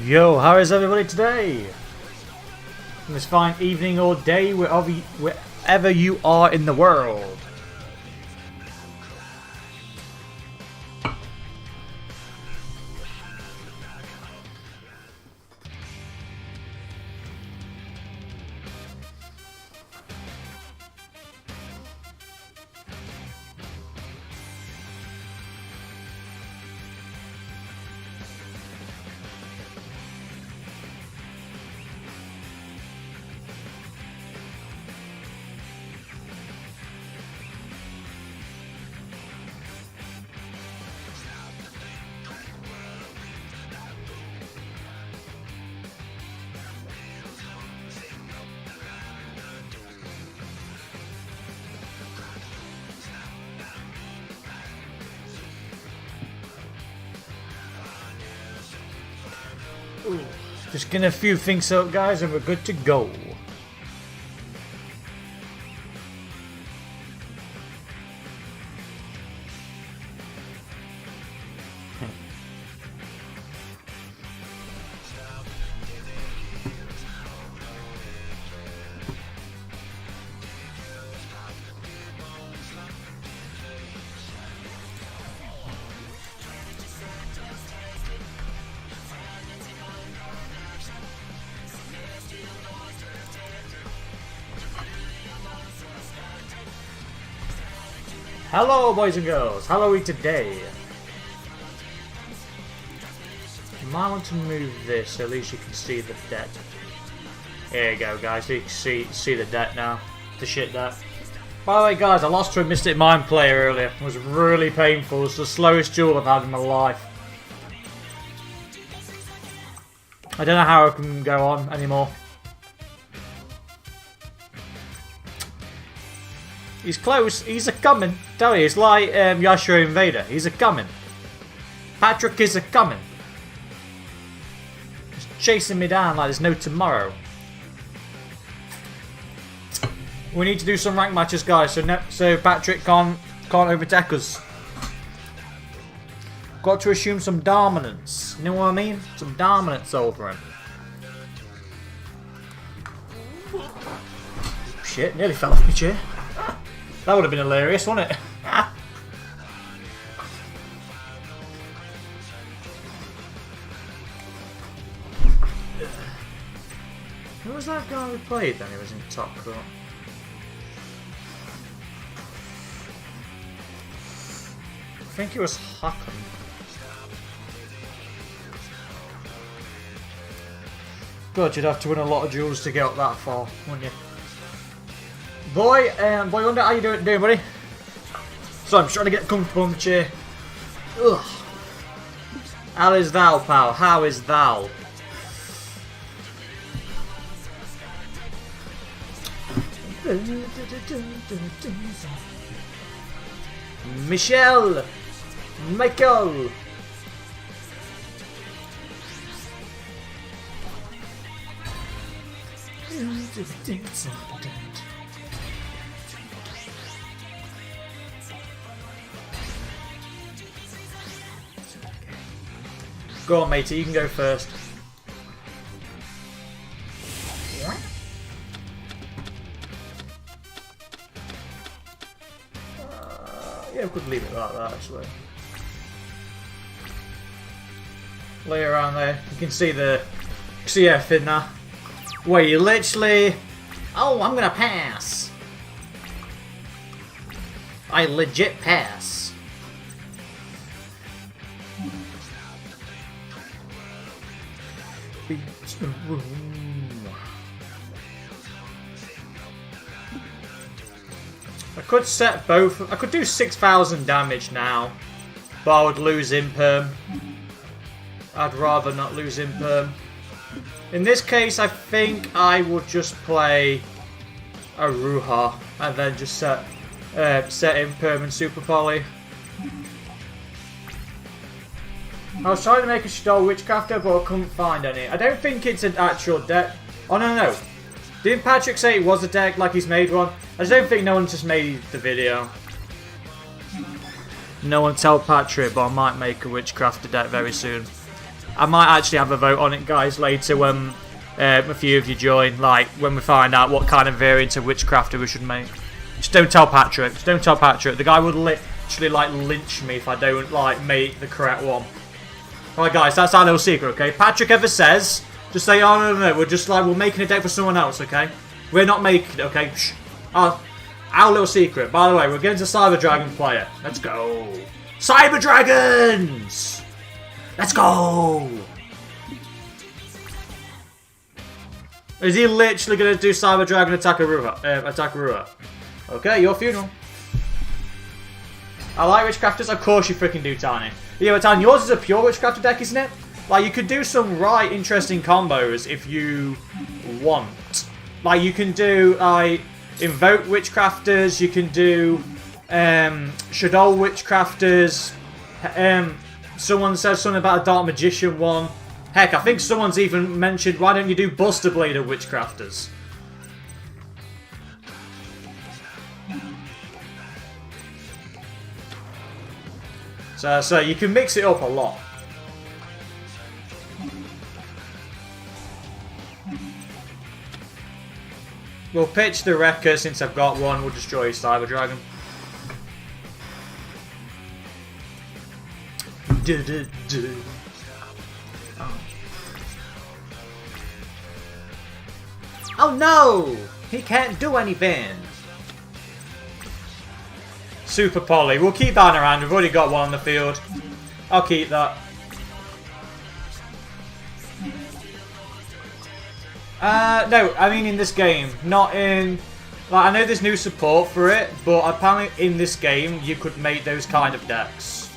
Yo, how is everybody today? On this fine evening or day, wherever you are in the world. Ooh, just getting a few things up, guys, and we're good to go. Hello, boys and girls. How are we today? You might want to move this so at least you can see the deck. There you go, guys. You can see the deck now. The shit deck. By the way, guys, I lost to a Mystic Mind player earlier. It was really painful. It was the slowest duel I've had in my life. I don't know how I can go on anymore. He's close. He's a coming. Tell you, it's like Yashiro Invader. He's a coming. Patrick is a coming. He's chasing me down like there's no tomorrow. We need to do some rank matches, guys. So Patrick can't overtake us. Got to assume some dominance. You know what I mean? Some dominance over him. Shit! Nearly fell off my chair. That would have been hilarious, wouldn't it? Who was that guy we played then? He was in top court. I think it was Hakan. God, you'd have to win a lot of duels to get up that far, wouldn't you? Boy Wonder, how you doing, buddy? So I'm trying to get comfortable in the chair. Ugh. How is thou, pal? How is thou? Michelle! Michael! Go on, matey, you can go first. Yeah, we could leave it like that, actually. Lay around there. You can see the CF in there. Where you literally... Oh, I'm gonna pass. I legit pass. I could set both. I could do 6,000 damage now, but I would lose imperm. I'd rather not lose imperm. In this case, I think I would just play a Ruha and then just set imperm and super poly. I was trying to make a Shadol Witchcrafter, but I couldn't find any. I don't think it's an actual deck. Oh, no. Didn't Patrick say it was a deck, like he's made one? I just don't think no one just made the video. No one tell Patrick, but I might make a Witchcrafter deck very soon. I might actually have a vote on it, guys, later when a few of you join. Like, when we find out what kind of variant of Witchcrafter we should make. Just don't tell Patrick. Just don't tell Patrick. The guy would literally, like, lynch me if I don't, like, make the correct one. Alright, guys, that's our little secret, okay? Patrick ever says, just say, oh, no, we're just, like, we're making a deck for someone else, okay? We're not making it, okay? Shh. Our little secret. By the way, we're getting to Cyber Dragon player. Let's go. Cyber Dragons! Let's go! Is he literally going to do Cyber Dragon attack Arua? Okay, your funeral. I like Witchcrafters. Of course you freaking do, Tiny. Yeah, but Tiny, yours is a pure Witchcrafter deck, isn't it? Like, you could do some right interesting combos if you want. Like, you can do, like, Invoke Witchcrafters, you can do Shadow Witchcrafters. Someone said something about a Dark Magician one. Heck, I think someone's even mentioned, why don't you do Buster Blade of Witchcrafters? So you can mix it up a lot. We'll pitch the Wrecker since I've got one. We'll destroy Cyber Dragon. Oh no! He can't do anything! Super Poly. We'll keep that around. We've already got one on the field. I'll keep that. No, I mean in this game. Not in... Like, I know there's new support for it, but apparently in this game you could make those kind of decks.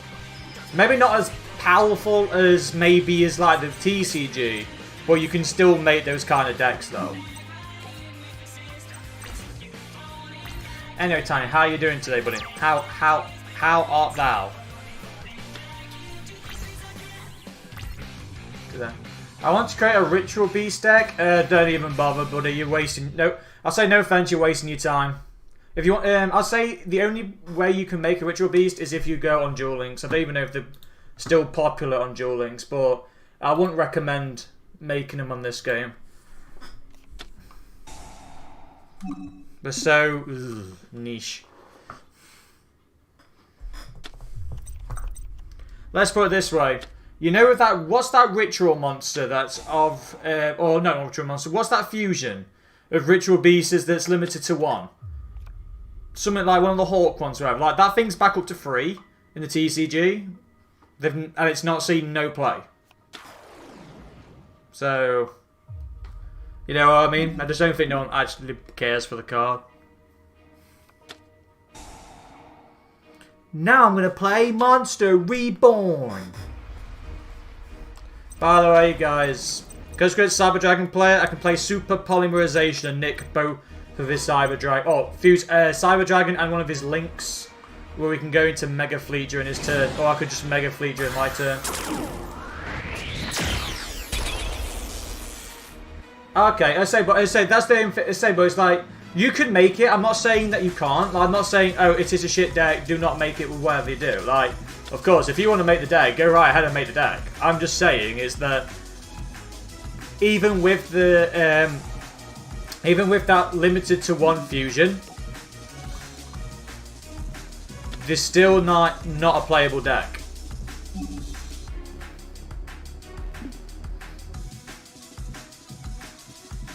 Maybe not as powerful as maybe as like the TCG, but you can still make those kind of decks though. Anyway, Tiny, how are you doing today, buddy? How art thou? I want to create a Ritual Beast deck. Don't even bother, buddy. You're wasting... No, I'll say no offense, you're wasting your time. If you want... I'll say the only way you can make a Ritual Beast is if you go on Duel Links. I don't even know if they're still popular on Duel Links, but I wouldn't recommend making them on this game. They're so... niche. Let's put it this way. You know that what's that ritual monster that's of or no, not ritual monster. What's that fusion of ritual beasts that's limited to one? Something like one of the Hawk ones, whatever. Like that thing's back up to 3 in the TCG, and it's not seen no play. So, you know what I mean? I just don't think no one actually cares for the card. Now I'm gonna play Monster Reborn. By the way, guys, because it's Cyber Dragon player, I can play Super Polymerization and nick both of his Cyber Dragon. Oh, fuse Cyber Dragon and one of his links, where we can go into Mega Fleet during his turn, or I could just Mega Fleet during my turn. Okay, I say, but that's the but it's like you can make it. I'm not saying that you can't. Like, I'm not saying, oh, it is a shit deck. Do not make it with whatever you do. Like. Of course, if you want to make the deck, go right ahead and make the deck. I'm just saying is that even with the even with that limited to 1 fusion, there's still not a playable deck.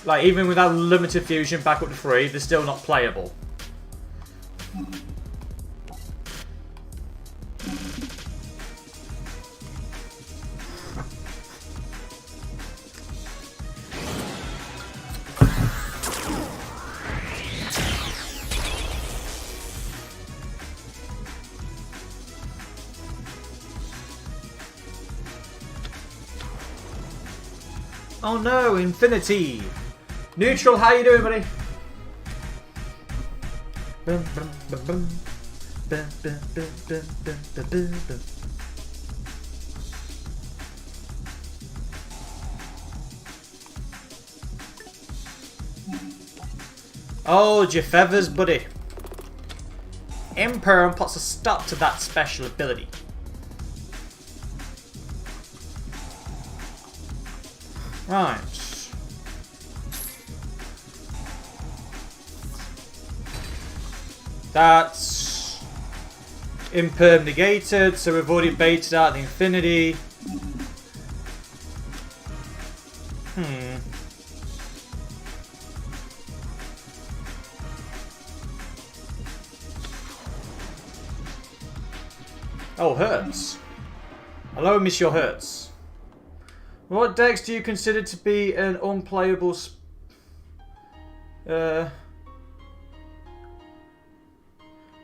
Like even with that limited fusion back up to 3, they're still not playable. Oh no, Infinity! Neutral, how you doing, buddy? Oh, your feathers, buddy. Imperm puts a stop to that special ability. Right. That's imperm negated, so we've already baited out the infinity. Oh, Hertz. Hello, Monsieur Hertz. What decks do you consider to be an unplayable...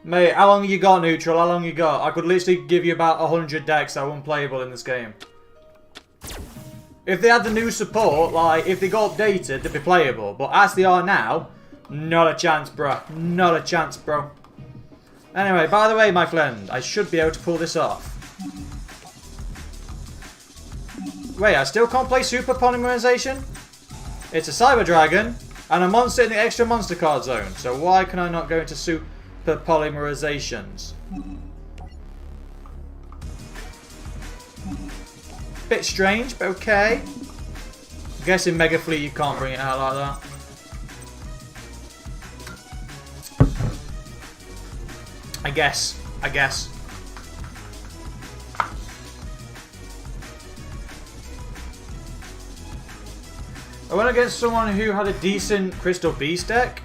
Mate, how long you got, Neutral? How long you got? I could literally give you about 100 decks that are unplayable in this game. If they had the new support, like, if they got updated, they'd be playable. But as they are now, not a chance, bro. Not a chance, bro. Anyway, by the way, my friend, I should be able to pull this off. Wait, I still can't play Super Polymerization? It's a Cyber Dragon, and a monster in the extra monster card zone. So why can I not go into Super Polymerizations? Bit strange, but okay. I guess in Mega Fleet you can't bring it out like that. I guess. I went against someone who had a decent Crystal Beast deck.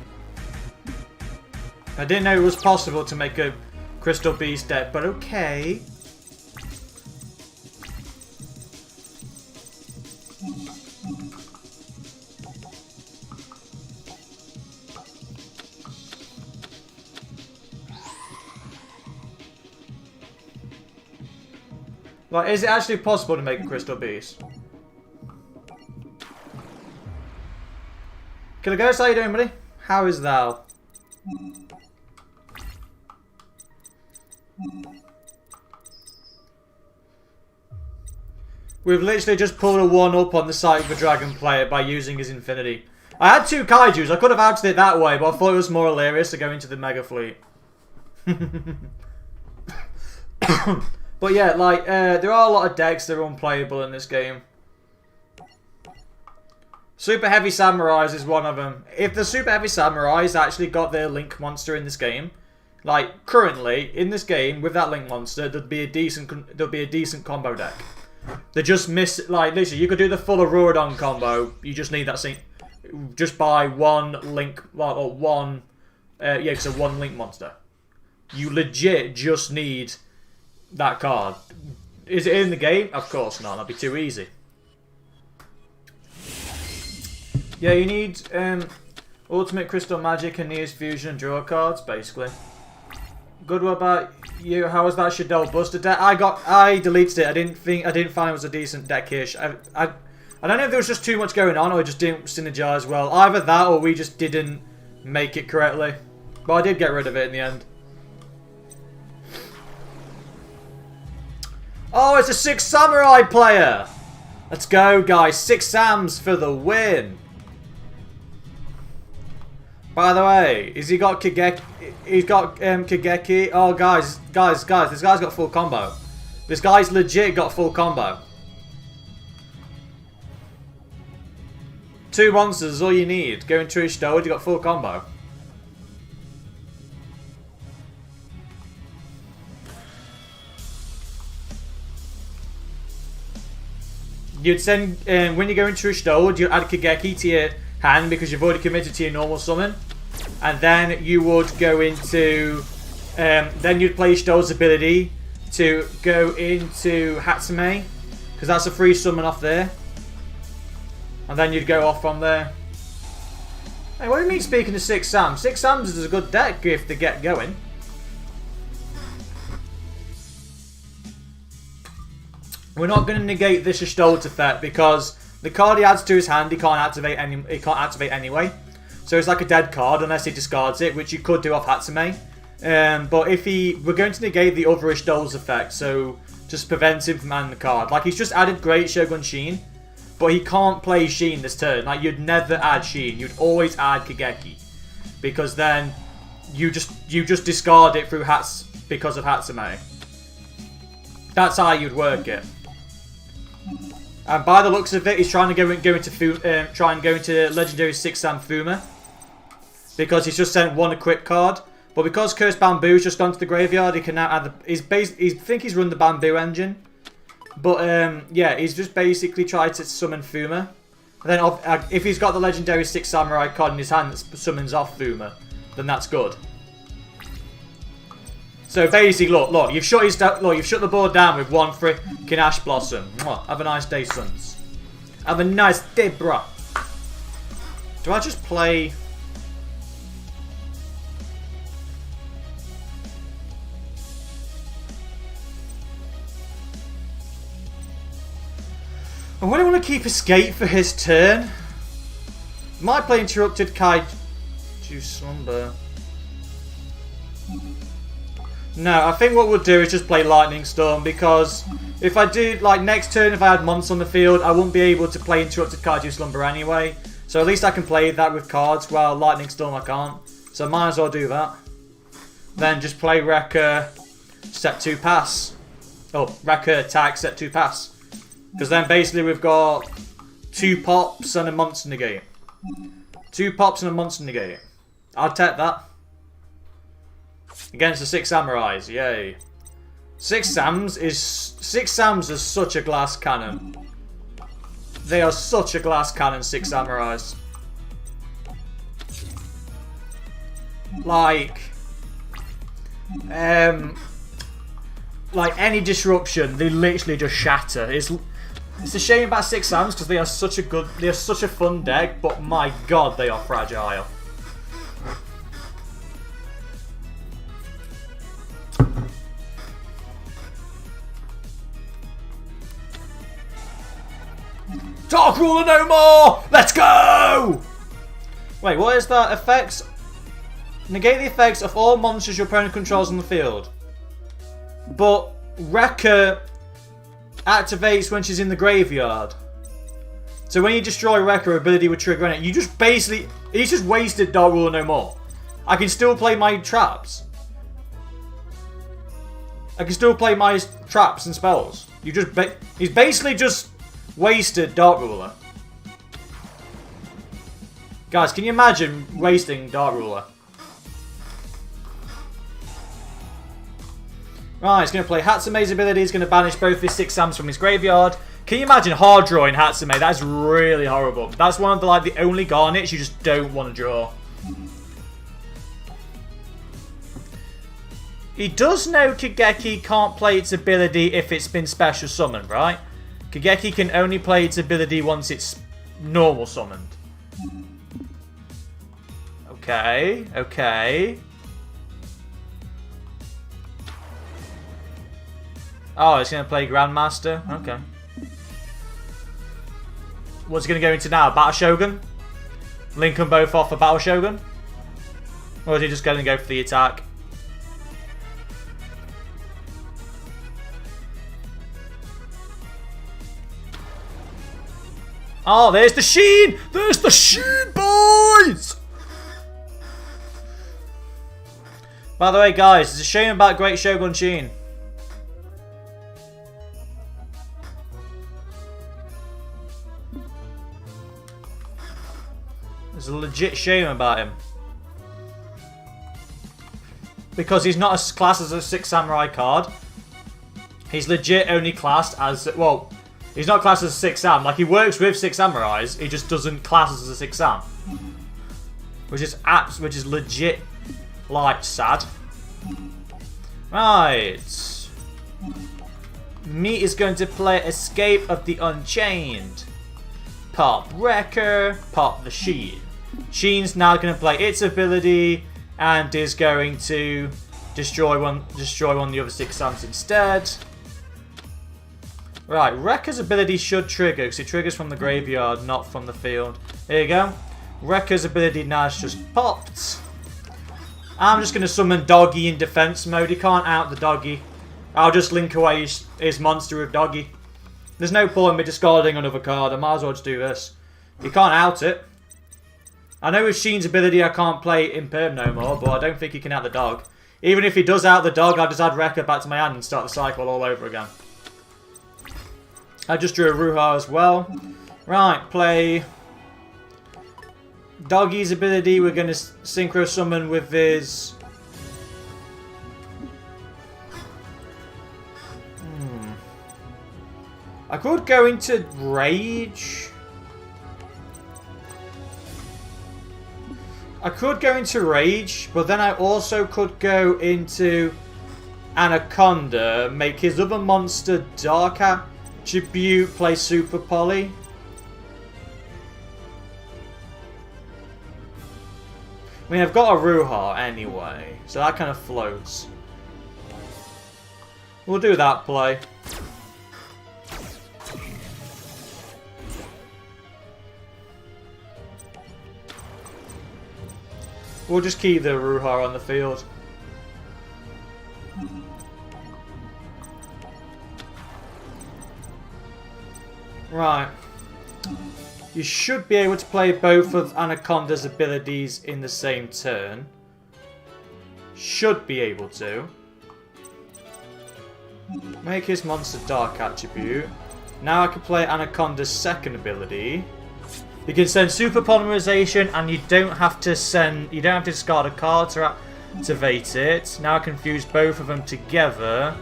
I didn't know it was possible to make a Crystal Beast deck, but okay. Like, is it actually possible to make a Crystal Beast? Killer Ghost, how you doing, buddy? How is thou? We've literally just pulled a 1-up on the side of the Dragon player by using his Infinity. I had 2 Kaijus. I could have outed it that way, but I thought it was more hilarious to go into the Mega Fleet. But yeah, like, there are a lot of decks that are unplayable in this game. Super Heavy Samurais is one of them. If the Super Heavy Samurais actually got their Link monster in this game, like, currently, in this game, with that Link monster, there'd be a decent combo deck. They just miss, like, literally, you could do the full Auroradon combo, you just need that same, just buy one Link, or one, yeah, so one Link monster. You legit just need that card. Is it in the game? Of course not, that'd be too easy. Yeah, you need Ultimate Crystal Magic and Nearest Fusion and draw cards, basically. Good, what about you? How was that Shadow Buster deck? I deleted it. I didn't find it was a decent deck-ish. I don't know if there was just too much going on or it just didn't synergize well. Either that or we just didn't make it correctly. But I did get rid of it in the end. Oh, it's a 6 Samurai player! Let's go, guys. 6 Sams for the win. By the way, has he got Kageki? He's got Kageki. Oh, guys, this guy's got full combo. This guy's legit got full combo. 2 monsters is all you need. Go into his Stowed, you got full combo. You'd send, when you go into a Stowed, you add Kageki to your hand because you've already committed to your normal summon. And then you would go into, then you'd play Stowe's ability to go into Hatsume, because that's a free summon off there. And then you'd go off from there. Hey, what do you mean speaking of 6 Sams? 6 Sams is a good deck if they get going. We're not going to negate this Stowe's effect because the card he adds to his hand he can't activate anyway. So it's like a dead card unless he discards it, which you could do off Hatsume. But if we're going to negate the other Ishto's effect, so just prevents him from adding the card. Like, he's just added Great Shogun Sheen, but he can't play Sheen this turn. Like, you'd never add Sheen, you'd always add Kageki. Because then you just discard it through because of Hatsume. That's how you'd work it. And by the looks of it, he's trying to go into legendary 6-Sam Fuma. Because he's just sent 1 equip card. But because Cursed Bamboo's just gone to the graveyard, he can now add the... I think he's run the Bamboo engine. But, yeah, he's just basically tried to summon Fuma. And then if he's got the legendary 6 Samurai card in his hand that summons off Fuma, then that's good. So basically, look, you've shut the board down with 1 freaking Ash Blossom. Mwah. Have a nice day, sons. Have a nice day, bruh. Do I just play? I really want to keep Escape for his turn. Might play Interrupted Kaiju Slumber. No, I think what we'll do is just play Lightning Storm, because if I do, like, next turn, if I had months on the field, I wouldn't be able to play Interrupted Kaiju Slumber anyway. So at least I can play that with cards, while Lightning Storm I can't. So might as well do that. Then just play Wrecker, set 2 pass. Oh, Wrecker attack, set 2 pass. Because then basically we've got 2 pops and a monster negate. 2 pops and a monster negate. I'll take that. Against the 6 Samurais, yay. 6 Sams is such a glass cannon. They are such a glass cannon, 6 Samurais. Like any disruption, they literally just shatter. It's a shame about 6 Sams because they are such a fun deck, but my god, they are fragile. Dark Ruler no more! Let's go! Wait, what is that? Effects? Negate the effects of all monsters your opponent controls on the field. But Wrecker activates when she's in the graveyard. So when you destroy Wrecker, her ability would trigger on it. You just basically... He's just wasted Dark Ruler no more. I can still play my traps. I can still play my traps and spells. He's basically just... wasted Dark Ruler. Guys, can you imagine wasting Dark Ruler? Right, he's going to play Hatsume's ability. He's going to banish both his 6 Sams from his graveyard. Can you imagine hard drawing Hatsume? That is really horrible. That's one of the only garnets you just don't want to draw. He does know Kageki can't play its ability if it's been special summoned, right? Kageki can only play its ability once it's normal summoned. Okay, okay. Oh, it's going to play Grandmaster? Okay. What's he going to go into now? Battle Shogun? Link them both off for Battle Shogun? Or is he just going to go for the attack? Oh, there's the Sheen! There's the Sheen, boys! By the way, guys, there's a shame about Great Shogun Sheen. There's a legit shame about him. Because he's not as classed as a 6 Samurai card. He's legit only classed as... Well... He's not classed as a 6 Sam. Like, he works with 6 Samurais, he just doesn't class as a 6 Sam. Which is legit, like, sad. Right. Me is going to play Escape of the Unchained. Pop Wrecker, pop the Sheen. Sheen's now going to play its ability, and is going to destroy one of the other 6 Sams instead. Right, Wrecker's ability should trigger, because it triggers from the graveyard, not from the field. There you go. Wrecker's ability now has just popped. I'm just going to summon Doggy in defense mode. He can't out the Doggy. I'll just link away his monster with Doggy. There's no point in me discarding another card. I might as well just do this. He can't out it. I know with Sheen's ability I can't play Imperm no more, but I don't think he can out the dog. Even if he does out the dog, I'll just add Wrecker back to my hand and start the cycle all over again. I just drew a Ruha as well. Right, play Doggy's ability. We're going to synchro summon with his... I could go into Rage. I could go into Rage, but then I also could go into Anaconda, make his other monster Dark Attribute, play Super Poly. I mean, I've got a Ruha anyway, so that kind of floats. We'll do that play. We'll just keep the Ruha on the field. Right. You should be able to play both of Anaconda's abilities in the same turn. Should be able to. Make his monster Dark Attribute. Now I can play Anaconda's second ability. You can send Super Polymerization, and you don't have to discard a card to activate it. Now I can fuse both of them together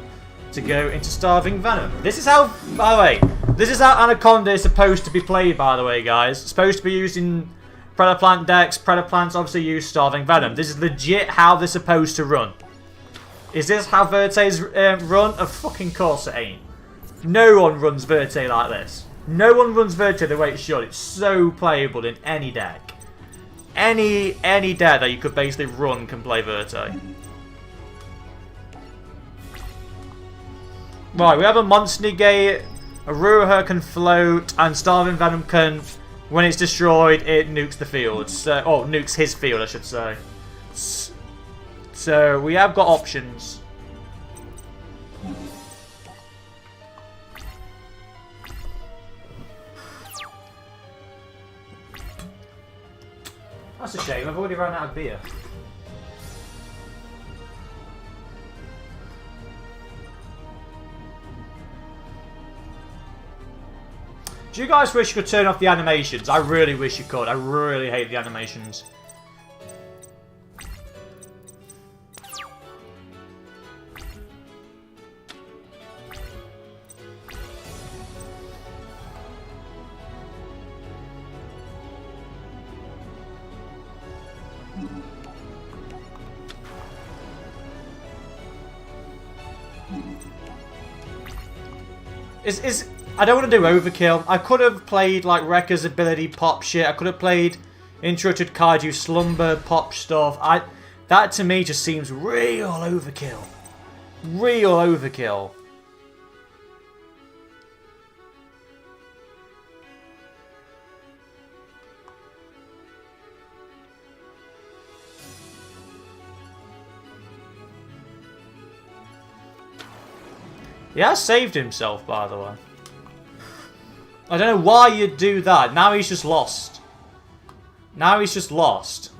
to go into Starving Venom. This is how, by the way, this is how Anaconda is supposed to be played, by the way, guys. It's supposed to be used in Predaplant decks. Predaplants obviously use Starving Venom. This is legit how they're supposed to run. Is this how Verte's run? Of fucking course it ain't. No one runs Verte like this. No one runs Verte the way it should. It's so playable in any deck. Any deck that you could basically run can play Verte. Right, we have a Monster Negate, a Ruha can float, and Starving Venom can, when it's destroyed, it nukes the field. So, oh, nukes his field, I should say. So, we have got options. That's a shame, I've already run out of beer. Do you guys wish you could turn off the animations? I really wish you could. I really hate the animations. I don't want to do overkill. I could have played like Rekka's ability pop shit. I could have played Interrupted Kaiju Slumber pop stuff. That to me just seems real overkill. Real overkill. He has saved himself, by the way. I don't know why you'd do that. Now he's just lost. Now he's just lost.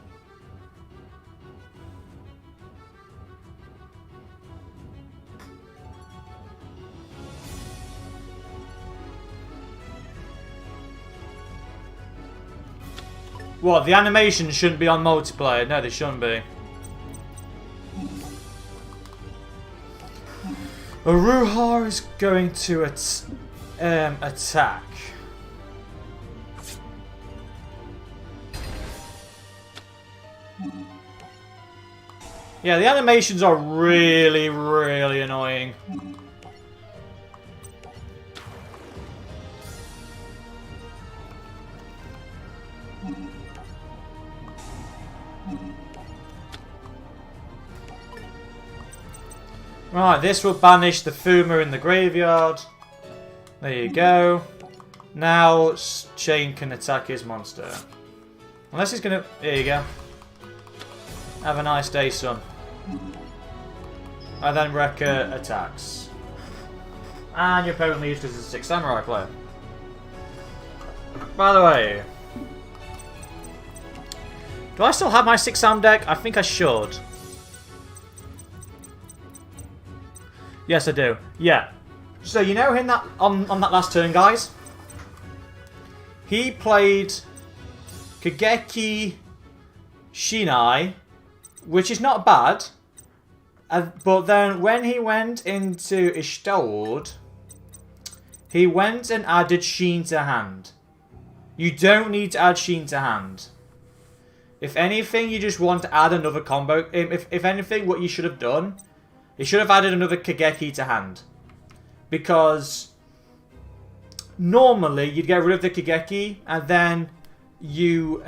What? The animations shouldn't be on multiplayer? No, they shouldn't be. Ruha is going to attack. Yeah, the animations are really, really annoying. Right, this will banish the Fuma in the graveyard. There you go. Now Shane can attack his monster. Unless he's gonna... There you go. Have a nice day, son. And then Rekka attacks. And your opponent leaves because it's a 6 samurai player. By the way... Do I still have my 6 Sam deck? I think I should. Yes, I do. Yeah. So you know him that on that last turn, guys? He played Kageki Shinai, which is not bad. But then when he went into Ishtold, he went and added Sheen to hand. You don't need to add Sheen to hand. If anything, you just want to add another combo. If anything, what you should have done, you should have added another Kageki to hand. Because normally you'd get rid of the Kageki and then you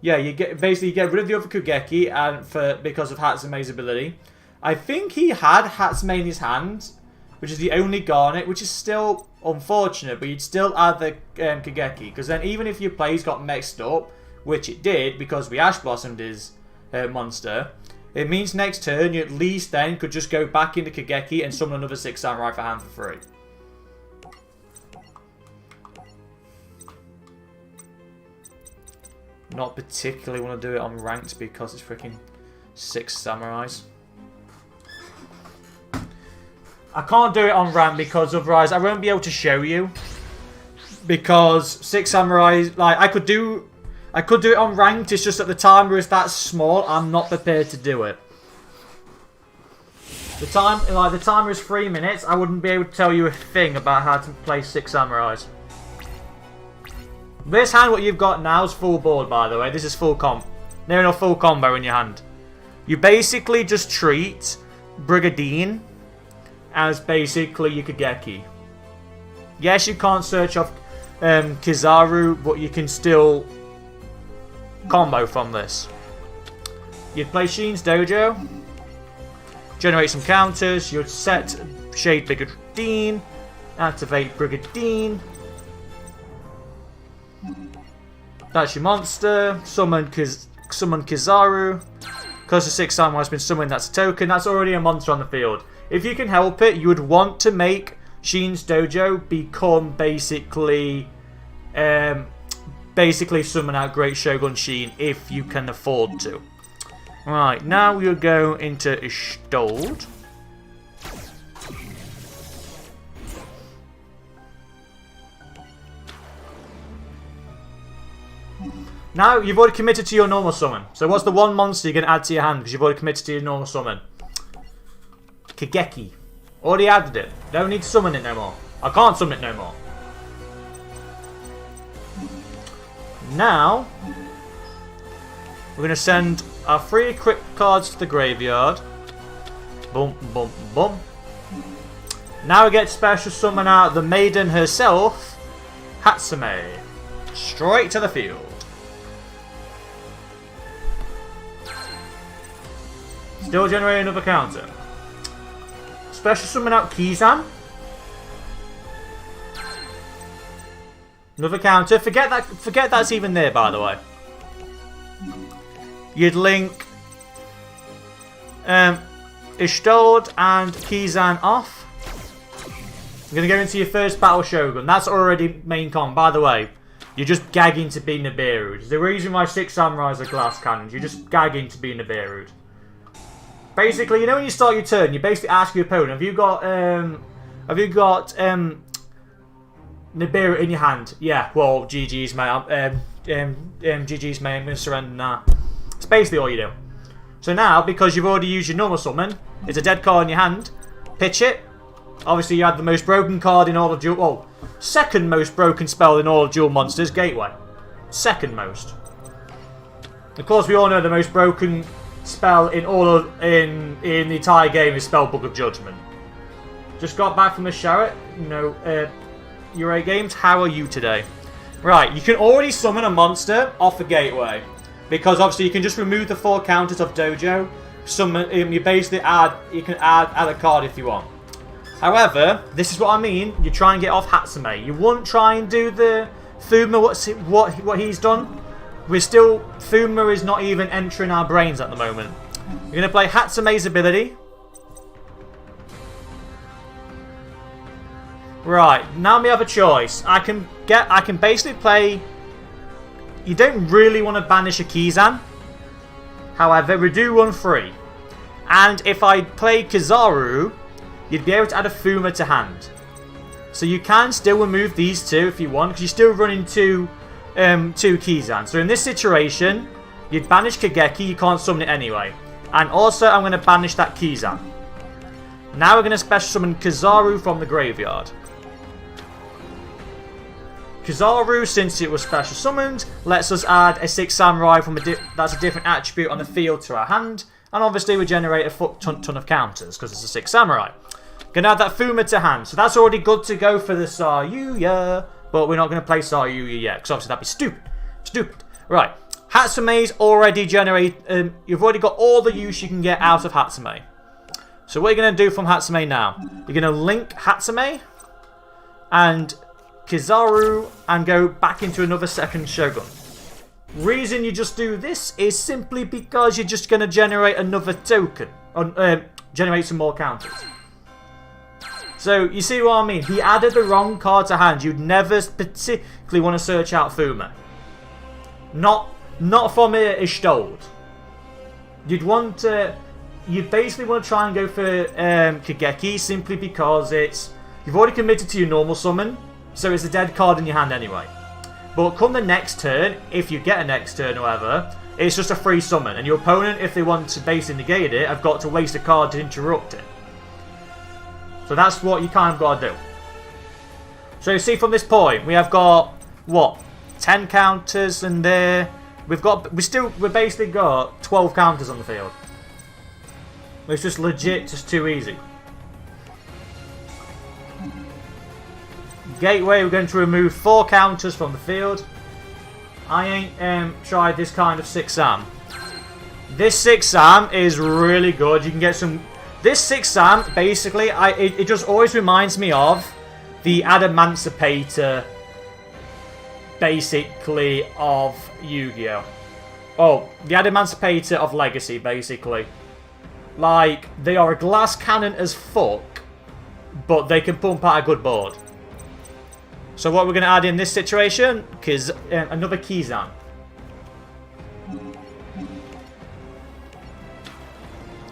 you get rid of the other Kageki and because of Hatsume's ability. I think he had Hatsume in his hand, which is the only Garnet, which is still unfortunate, but you'd still add the Kageki, because then even if your plays got mixed up, which it did because we Ash Blossomed his monster, it means next turn you at least then could just go back into Kageki and summon another 6 Samurai for hand for free. Not particularly want to do it on ranked because it's freaking 6 Samurais. I can't do it on ranked because otherwise I won't be able to show you. Because 6 Samurais, like I could do it on ranked, it's just that the timer is that small, I'm not prepared to do it. The timer is 3 minutes, I wouldn't be able to tell you a thing about how to play 6 Samurais. This hand, what you've got now is full board, by the way. This is full comp. Near enough full combo in your hand. You basically just treat Brigadine as basically your Kageki. Yes, you can't search off Kizaru, but you can still combo from this. You'd play Sheen's Dojo, generate some counters, you'd set Shade Brigadine, activate Brigadine. That's your monster. Summon Kizaru. Because the 6 Samurai has been summoned, that's a token. That's already a monster on the field. If you can help it, you would want to make Sheen's Dojo become basically summon out Great Shogun Sheen if you can afford to. Right, now we'll go into Ishtold. Now, you've already committed to your normal summon. So what's the one monster you're going to add to your hand because you've already committed to your normal summon? Kageki. Already added it. Don't need to summon it no more. I can't summon it no more. Now, we're going to send our 3 equipped cards to the graveyard. Boom, boom, boom. Now we get to special summon out the maiden herself, Hatsume. Straight to the field. Still generating another counter. Special summon out Kizan. Another counter. Forget that's even there, by the way. You'd link Ishtold and Kizan off. You're going to go into your first Battle Shogun. That's already main con. By the way, you're just gagging to be Nibiru. It's the reason why 6 Samurais are glass cannons. You're just gagging to be Nibiru. Basically, you know when you start your turn, you basically ask your opponent, have you got Nibiru in your hand? Yeah, well, GG's mate. GG's mate, I'm going to surrender now. It's basically all you do. So now, because you've already used your normal summon, it's a dead card in your hand, pitch it. Obviously, you had the most broken card in all of Duel. Well, second most broken spell in all of Duel Monsters, Gateway. Second most. Of course, we all know the most broken spell in in the entire game is Spellbook of Judgment. Just got back from the shower. Euro Games, how are you today? Right, you can already summon a monster off the Gateway. Because obviously you can just remove the 4 counters of Dojo. You basically you can add a card if you want. However, this is what I mean, you try and get off Hatsume. You wouldn't try and do the Fuma, what he's done. Fuma is not even entering our brains at the moment. We're going to play Hatsume's ability. Right, now we have a choice. I can basically play. You don't really want to banish a Kizan. However, we do run free. And if I play Kizaru, you'd be able to add a Fuma to hand. So you can still remove these two if you want, because you're still running two Kizan. So in this situation, you'd banish Kageki, you can't summon it anyway. And also, I'm going to banish that Kizan. Now we're going to special summon Kizaru from the graveyard. Kizaru, since it was special summoned, lets us add a 6 Samurai from that's a different attribute on the field to our hand. And obviously we generate a ton of counters because it's a 6 Samurai. Gonna add that Fuma to hand. So that's already good to go for the Sayuya. But we're not going to play Sayuya yet, because obviously that'd be stupid. Stupid. Right. Hatsume's already generated... you've already got all the use you can get out of Hatsume. So what are you going to do from Hatsume now? You're going to link Hatsume and Kizaru and go back into another second Shogun. Reason you just do this is simply because you're just going to generate another token. Generate some more counters. So, you see what I mean? He added the wrong card to hand. You'd never particularly want to search out Fuma. Not from Ishtold. You'd basically want to try and go for Kageki simply because you've already committed to your normal summon, so it's a dead card in your hand anyway. But come the next turn, if you get a next turn or whatever, it's just a free summon, and your opponent, if they want to basically negate it, have got to waste a card to interrupt it. So that's what you kind of got to do. So you see from this point, we have got, what, 10 counters in there. We've basically got 12 counters on the field. It's just legit, just too easy. Gateway, we're going to remove 4 counters from the field. I ain't tried this kind of 6 Sam. This 6 Sam is really good. You can get some... This 6 Sam, basically, it just always reminds me of the Adamantipator, basically, of Yu-Gi-Oh! Oh, the Adamantipator of Legacy, basically. Like, they are a glass cannon as fuck, but they can pump out a good board. So what we're going to add in this situation is another Kizan.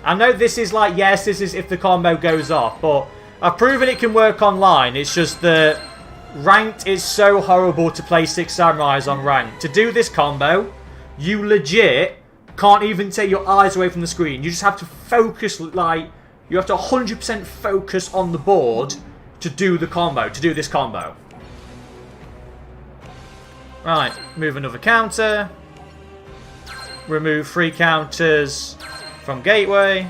I know this is like, yes, this is if the combo goes off, but I've proven it can work online. It's just that ranked is so horrible to play 6 Samurais on ranked. To do this combo, you legit can't even take your eyes away from the screen. You just have to focus, like, you have to 100% focus on the board to do the combo, to do this combo. Right, move another counter. Remove 3 counters from Gateway.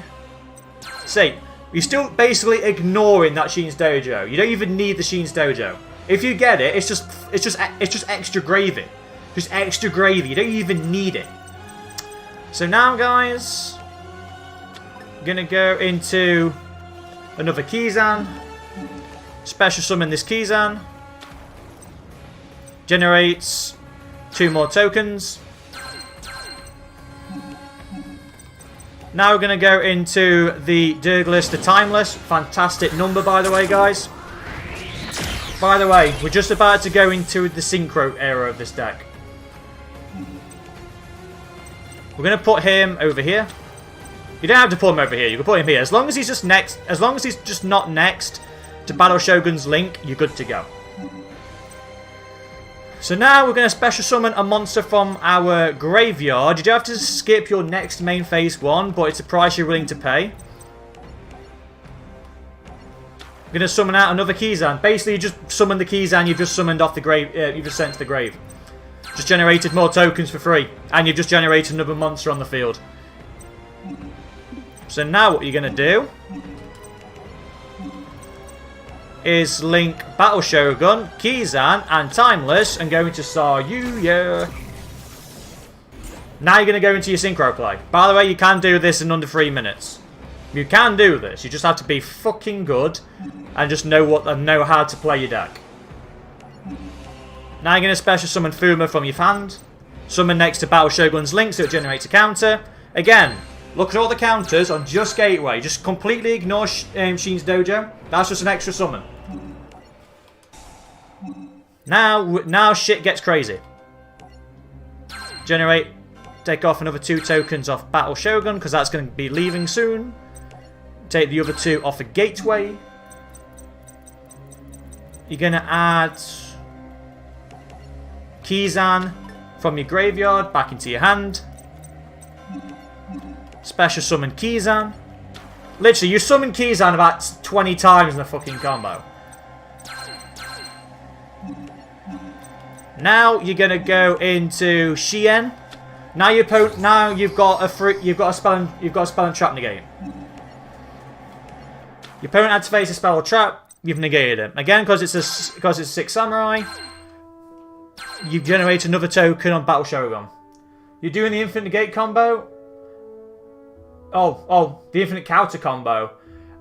See, you're still basically ignoring that Sheen's Dojo. You don't even need the Sheen's Dojo. If you get it, it's just extra gravy. Just extra gravy. You don't even need it. So now, guys, I'm gonna go into another Kizan. Special summon this Kizan. Generates 2 more tokens. Now we're going to go into the Douglas, the Timeless. Fantastic number, by the way, guys. By the way, we're just about to go into the Synchro era of this deck. We're going to put him over here. You don't have to put him over here. You can put him here. As long as he's just next, as long as he's just not next to Battle Shogun's Link, you're good to go. So now we're going to special summon a monster from our graveyard. You do have to skip your next main phase 1, but it's a price you're willing to pay. We're going to summon out another Kizan. Basically, you just summon the Kizan you've just summoned off the grave. You've just sent to the grave. Just generated more tokens for free, and you've just generated another monster on the field. So now what you're going to do is link Battle Shogun, Kizan, and Timeless, and go into Sayuya. Now you're going to go into your Synchro play. By the way, you can do this in under 3 minutes. You can do this. You just have to be fucking good and just know how to play your deck. Now you're going to special summon Fuma from your hand. Summon next to Battle Shogun's Link so it generates a counter. Again, look at all the counters on just Gateway. Just completely ignore Sheen's Dojo. That's just an extra summon. Now shit gets crazy. Take off another 2 tokens off Battle Shogun because that's going to be leaving soon. take the other 2 off a gateway. You're going to add Kizan from your graveyard back into your hand. Special summon Kizan. Literally, you summon Kizan about 20 times in the fucking combo. Now you're gonna go into Shien. Now you've got a spell and trap negate. Your opponent had to face a spell or trap. You've negated it again because it's 6 samurai. You generate another token on Battle Shogun. You're doing the infinite negate combo. Oh, the infinite counter combo.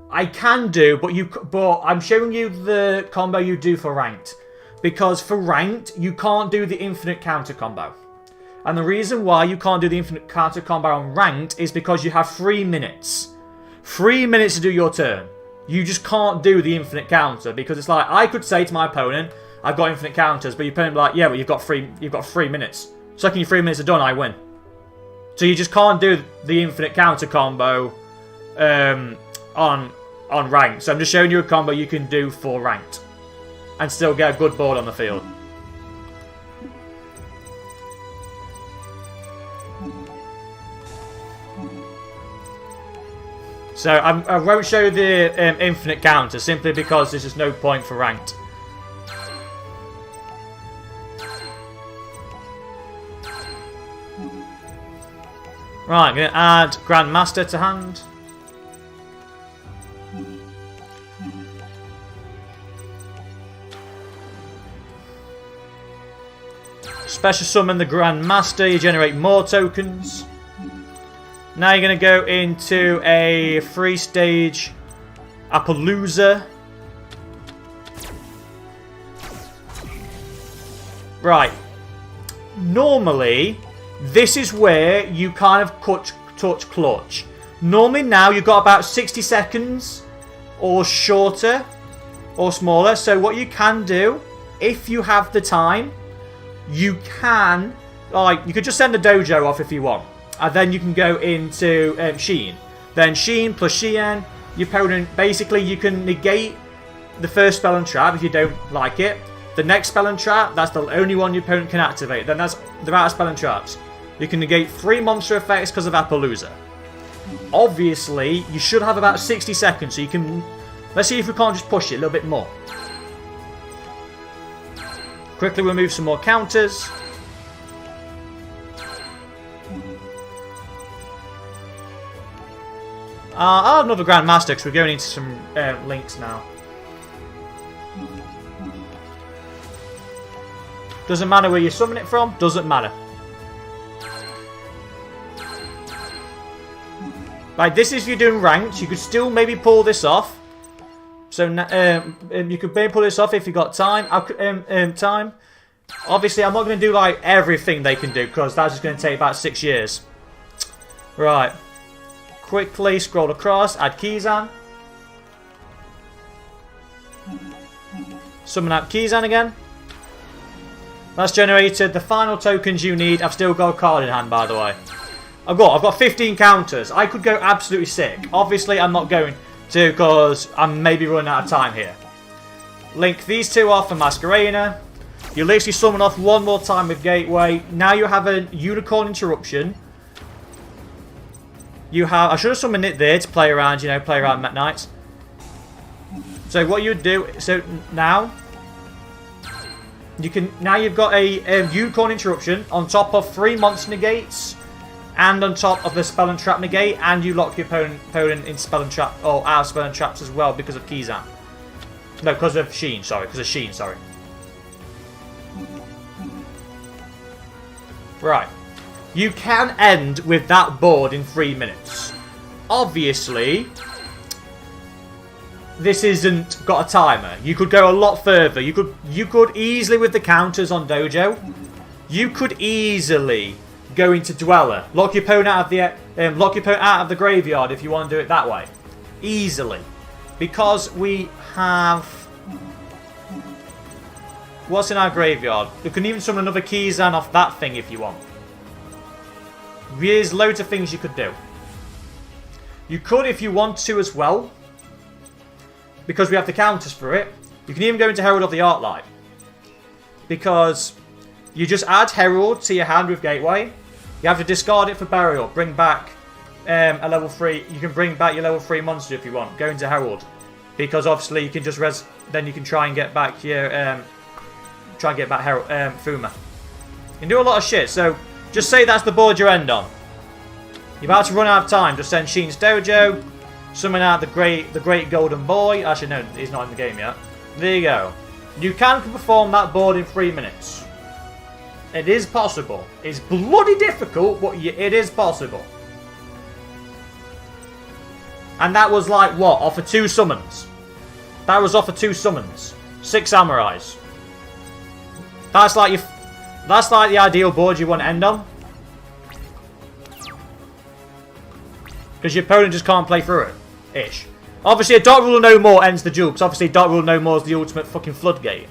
I can do, but I'm showing you the combo you do for ranked. Because for ranked, you can't do the infinite counter combo. And the reason why you can't do the infinite counter combo on ranked is because you have 3 minutes. 3 minutes to do your turn. You just can't do the infinite counter because it's like I could say to my opponent, I've got infinite counters, but your opponent would be like, yeah, but you've got 3 minutes. Second your 3 minutes are done, I win. So you just can't do the infinite counter combo on ranked. So I'm just showing you a combo you can do for ranked. And still get a good board on the field. So I won't show the infinite counter simply because there's just no point for ranked. Right, I'm going to add Grandmaster to hand. Special summon the Grandmaster, you generate more tokens. Now you're going to go into a 3-stage Appaloosa. Right. Normally, this is where you kind of touch clutch. Normally now you've got about 60 seconds or shorter or smaller. So what you can do, if you have the time, you can, you could just send the dojo off if you want. And then you can go into Sheen. Then Sheen plus Shien, your opponent, basically you can negate the first spell and trap if you don't like it. The next spell and trap, that's the only one your opponent can activate. Then they're out of spell and traps. You can negate 3 monster effects because of Appaloosa. Obviously, you should have about 60 seconds, so you can... Let's see if we can't just push it a little bit more. Quickly remove some more counters. I'll have another Grandmaster because we're going into some links now. Doesn't matter where you summon it from, doesn't matter. Like, this is if you're doing ranked, you could still maybe pull this off. So you could maybe pull this off if you got time. Obviously, I'm not going to do like everything they can do because that's just going to take about 6 years. Right. Quickly scroll across, add Kizan. Summon out Kizan again. That's generated the final tokens you need. I've still got a card in hand, by the way. I've got 15 counters. I could go absolutely sick. Obviously, I'm not going to because I'm maybe running out of time here. Link these 2 off for Masquerena. You literally summon off 1 more time with Gateway. Now you have a Unicorn Interruption. You have... I should have summoned it there to play around, play around Met Knights. So what you would do... So now... You can... Now you've got a Unicorn Interruption on top of 3 monster negates. And on top of the spell and trap negate. And you lock your opponent in spell and trap... Or out of spell and traps as well because of Kizan. No, because of Sheen, sorry. Because of Sheen, sorry. Right. You can end with that board in 3 minutes. Obviously, this isn't got a timer. You could go a lot further. You could easily, with the counters on Dojo, you could easily go into Dweller. Lock your opponent out of the graveyard if you want to do it that way. Easily. Because we have... What's in our graveyard? You can even summon another Kizan off that thing if you want. There's loads of things you could do. You could if you want to as well. Because we have the counters for it. You can even go into Herald of the Arclight. Because you just add Herald to your hand with Gateway. You have to discard it for Burial. Bring back a level 3. You can bring back your level 3 monster if you want. Go into Herald. Because obviously you can just then you can try and get back your Herald, Fuma. You can do a lot of shit. So just say that's the board you end on. You're about to run out of time. Just send Sheen's Dojo. Summon out the great golden boy. Actually, no, he's not in the game yet. There you go. You can perform that board in 3 minutes. It is possible. It's bloody difficult, but it is possible. And that was like what? Off of 2 summons. That was off of 2 summons. 6 samurais. That's like the ideal board you want to end on. Because your opponent just can't play through it. Ish. Obviously, a Dark Rule No More ends the duel. Because obviously, Dark Rule No More is the ultimate fucking floodgate.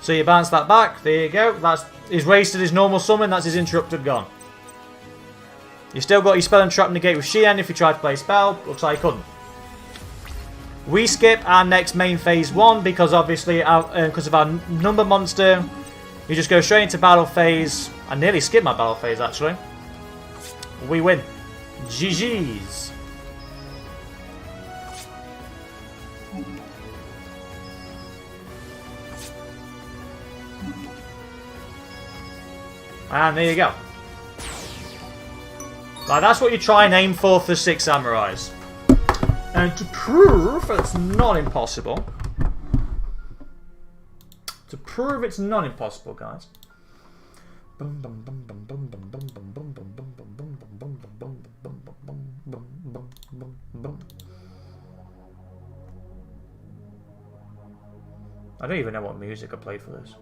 So you bounce that back. There you go. He's wasted his normal summon. That's his interrupted gone. You still got your spell and trap negate with Shien if you try to play spell. Looks like you couldn't. We skip our next main phase 1 because obviously because of our number monster. You just go straight into battle phase. I nearly skipped my battle phase actually. We win. GG's. And there you go. Like, that's what you try and aim for 6 samurais. And to prove it's not impossible. To prove it's not impossible, guys. I don't even know what music I played for this.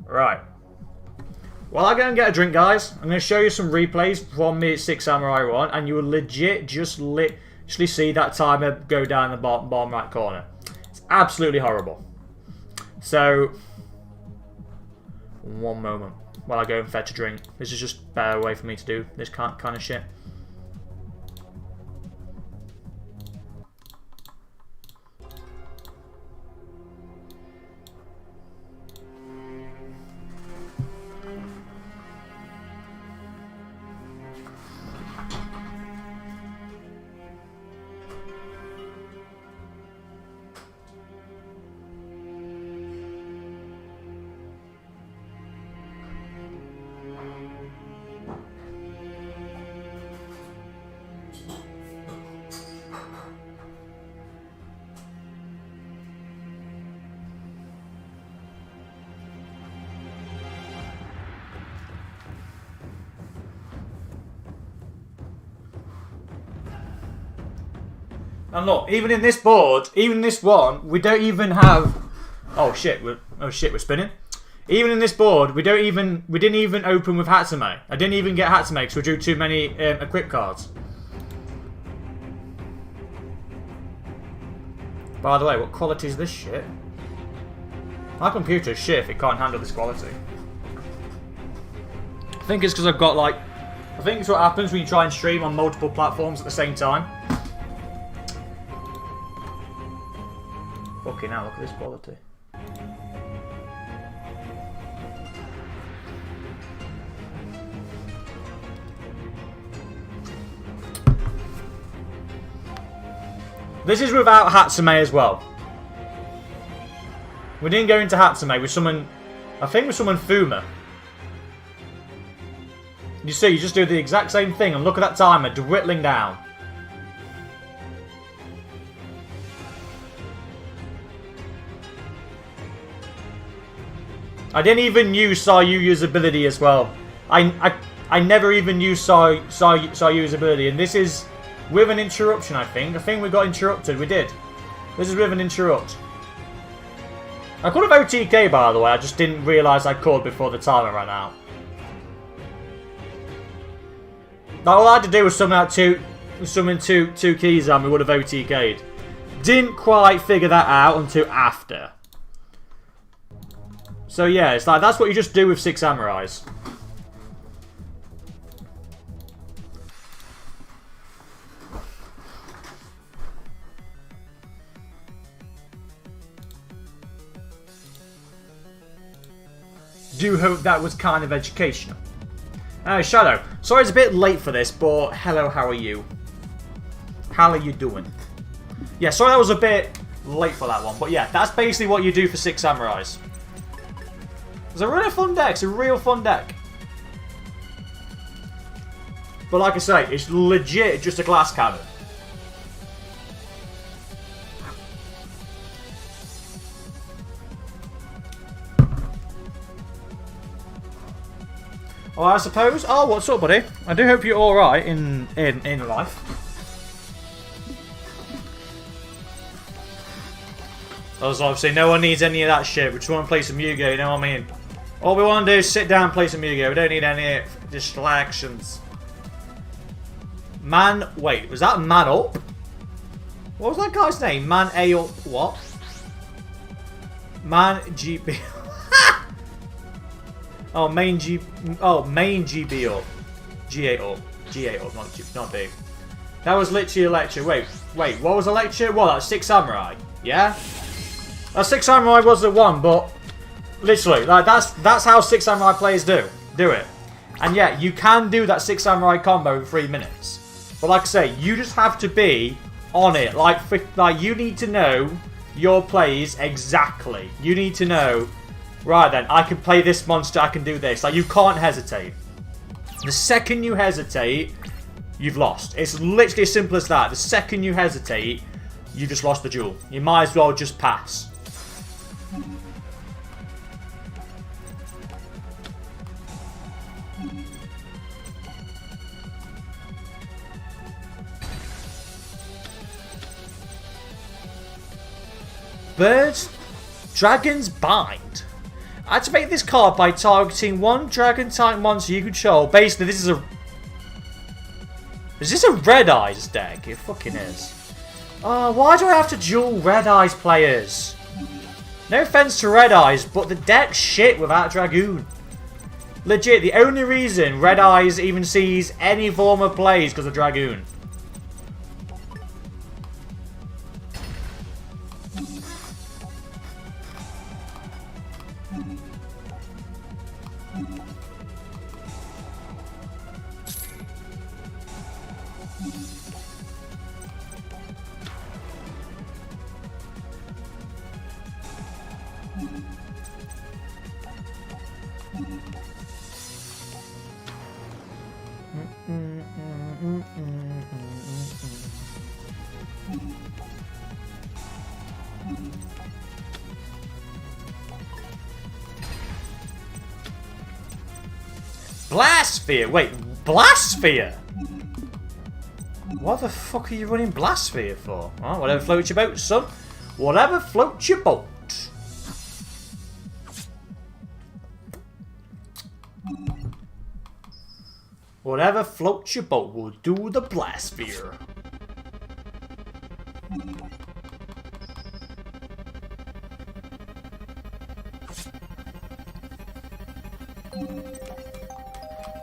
Right. While I go and get a drink, guys, I'm going to show you some replays from me at 6 Samurai 1, and you will legit just literally see that timer go down the bottom right corner. It's absolutely horrible. So, one moment while I go and fetch a drink. This is just a better way for me to do this kind of shit. And look, even in this board, even this one, we don't even have. Oh shit! We're spinning. Even in this board, we didn't even open with Hatsume. I didn't even get Hatsume because we drew too many equip cards. By the way, what quality is this shit? My computer is shit if it can't handle this quality. I think it's because I've got like. I think it's what happens when you try and stream on multiple platforms at the same time. Fucking hell, look at this quality. This is without Hatsume as well. We didn't go into Hatsume with someone. I think with someone Fuma. You see, you just do the exact same thing and look at that timer dwindling down. I didn't even use Saryu's ability as well. I never even used Saryu's ability, and this is With an interruption, I think. I think we got interrupted. We did. This is with an interrupt. I could have OTK, by the way. I just didn't realise I could before the timer ran out. Now, all I had to do was summon two keys and we would have OTK'd. Didn't quite figure that out until after. So yeah, it's like that's what you just do with 6 samurais. Do hope that was kind of educational. Shadow. Sorry it's a bit late for this, but hello, how are you? How are you doing? Yeah, sorry that was a bit late for that one, but yeah, that's basically what you do for 6 samurais. It's a really fun deck. It's a real fun deck. But like I say, it's legit just a glass cannon. Well, I suppose. Oh, what's up, buddy? I do hope you're all right in life. As obviously, no one needs any of that shit. We just want to play some Yu-Gi-Oh. You know what I mean? All we want to do is sit down and play some Yu-Gi-Oh. We don't need any distractions. Man, wait, was that Man Up? What was that guy's name? Man A Up what? Man GB. Oh, main G. Oh, main GB up. G8 up. G8 up, not B. That was literally a lecture. Wait, what was a lecture? What, that's 6 Samurai? Yeah? That 6 Samurai was the one, but literally, like that's how 6 Samurai players do it. And yeah, you can do that 6 Samurai combo in 3 minutes. But like I say, you just have to be on it. Like you need to know your plays exactly. You need to know, right then, I can play this monster, I can do this. Like, you can't hesitate. The second you hesitate, you've lost. It's literally as simple as that. The second you hesitate, you just lost the duel. You might as well just pass. Birds, Dragon's Bind. Activate this card by targeting one dragon type monster you control. Basically, this is a... Is this a Red Eyes deck? It fucking is. Oh, why do I have to duel Red Eyes players? No offense to Red Eyes, but the deck's shit without Dragoon. Legit, the only reason Red Eyes even sees any form of play is because of Dragoon. Blastsphere? Wait, Blastsphere? What the fuck are you running Blastsphere for? Oh, whatever floats your boat, son. Whatever floats your boat. Whatever floats your boat will do the Blastsphere.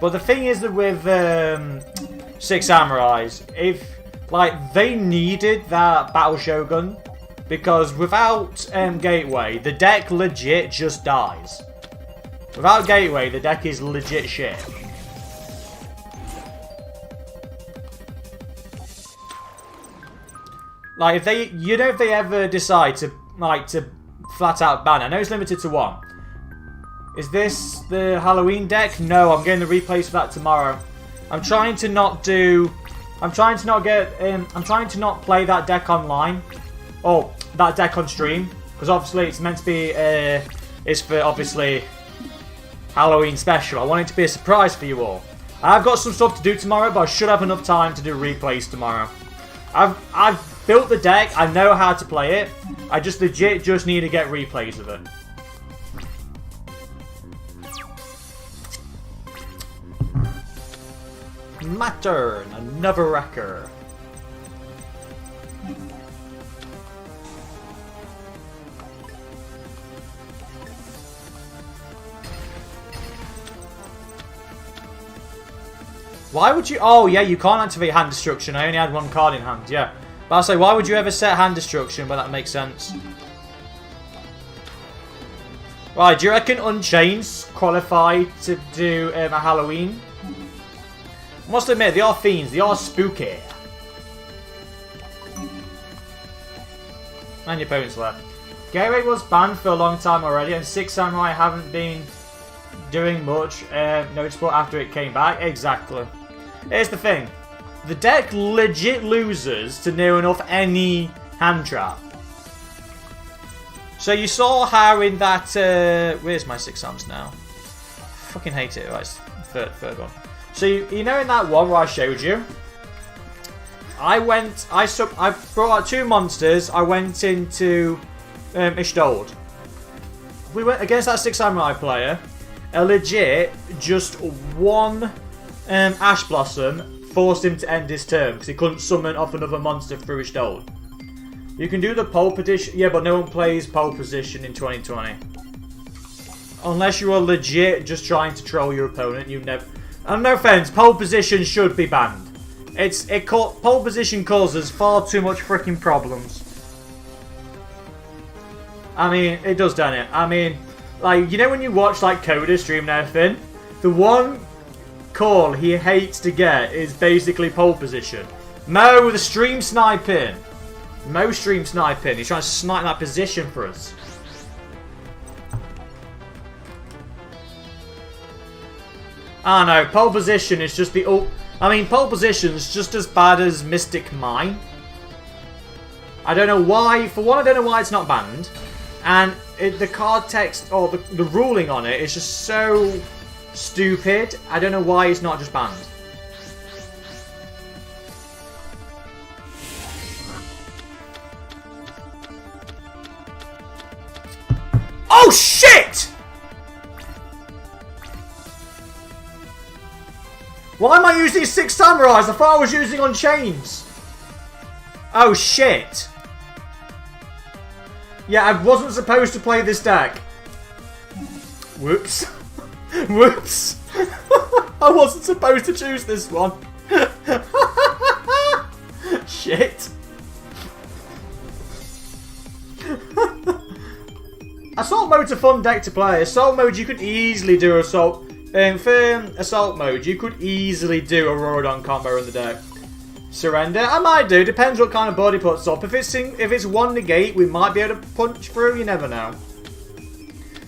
But the thing is that with 6 Samurais, if like they needed that Battle Shogun, because without Gateway, the deck legit just dies. Without Gateway, the deck is legit shit. Like if they, you know, if they ever decide to flat out ban, I know it's limited to 1. Is this the Halloween deck? No, I'm getting the replays for that tomorrow. I'm trying to not do... I'm trying to not play that deck online. Oh, that deck on stream. Because obviously it's meant to be... it's for, obviously, Halloween special. I want it to be a surprise for you all. I've got some stuff to do tomorrow, but I should have enough time to do replays tomorrow. I've built the deck. I know how to play it. I just legit just need to get replays of it. My turn. Another wrecker. Why would you... Oh, yeah, you can't activate hand destruction. I only had one card in hand, yeah. But I'll say, why would you ever set hand destruction? But that makes sense. Right, do you reckon Unchained's qualified to do a Halloween? I must admit, they are fiends. They are spooky. And your opponent's left. Gateway was banned for a long time already, and 6 Samurai haven't been doing much noticeable after it came back. Exactly. Here's the thing. The deck legit loses to near enough any hand trap. So you saw how in that... where's my 6 Sams now? Fucking hate it. Right, third one. So you know in that one where I showed you? I brought out 2 monsters. I went into Ishtold. We went against that 6 Samurai player. A legit, just one Ash Blossom forced him to end his turn because he couldn't summon off another monster through his Ishtold. You can do the pole position, yeah, but no one plays pole position in 2020. Unless you are legit just trying to troll your opponent, you never... And no offense, pole position should be banned. Pole position causes far too much freaking problems. I mean, it does, doesn't it? I mean... Like, you know when you watch, like, Coda stream and everything? The one call he hates to get is basically pole position. Mo, the stream sniping. Mo stream sniping. He's trying to snipe that position for us. I don't know. Pole position is just the... I mean, pole position's just as bad as Mystic Mine. I don't know why. For one, I don't know why it's not banned. And the card text, or the ruling on it is just so stupid. I don't know why it's not just banned. Oh shit! Why am I using 6 Samurais? I thought I was using Unchained. Oh shit. Yeah, I wasn't supposed to play this deck. Whoops. Whoops. I wasn't supposed to choose this one. Shit. Assault mode's a fun deck to play. Assault mode, you could easily do Assault. For Assault mode, you could easily do a Rorodon combo in the deck. Surrender? I might do. Depends what kind of board he puts up. If it's one negate, we might be able to punch through. You never know.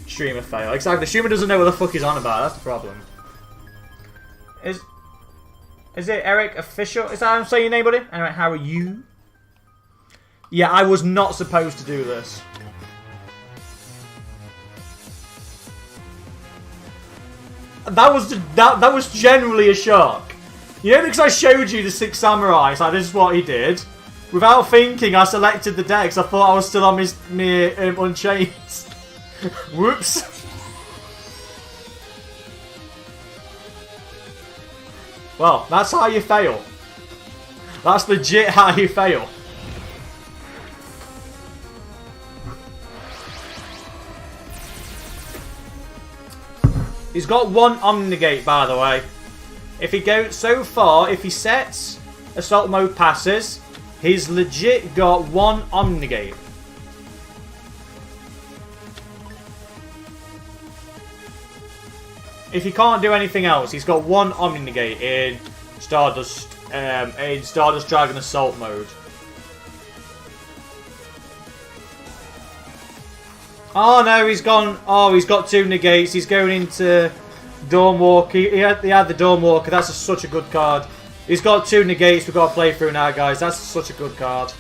Streamer fail. Exactly. Streamer doesn't know what the fuck he's on about. That's the problem. Is it Eric Official? Is that how I'm saying your name, buddy? Anyway, how are you? Yeah, I was not supposed to do this. That was generally a shock. You know, because I showed you the 6 Samurais, like this is what he did. Without thinking, I selected the decks. I thought I was still on me Unchained. Whoops. Well, that's how you fail. That's legit how you fail. He's got 1 Omnigate, by the way. If he goes so far, if he sets Assault Mode passes, he's legit got 1 Omnigate. If he can't do anything else, he's got 1 Omnigate in Stardust Dragon Assault Mode. Oh no, he's gone. Oh, he's got 2 negates. He's going into Dawnwalker. He had the Dawnwalker. That's such a good card. He's got 2 negates. We've got to play through now, guys. That's such a good card.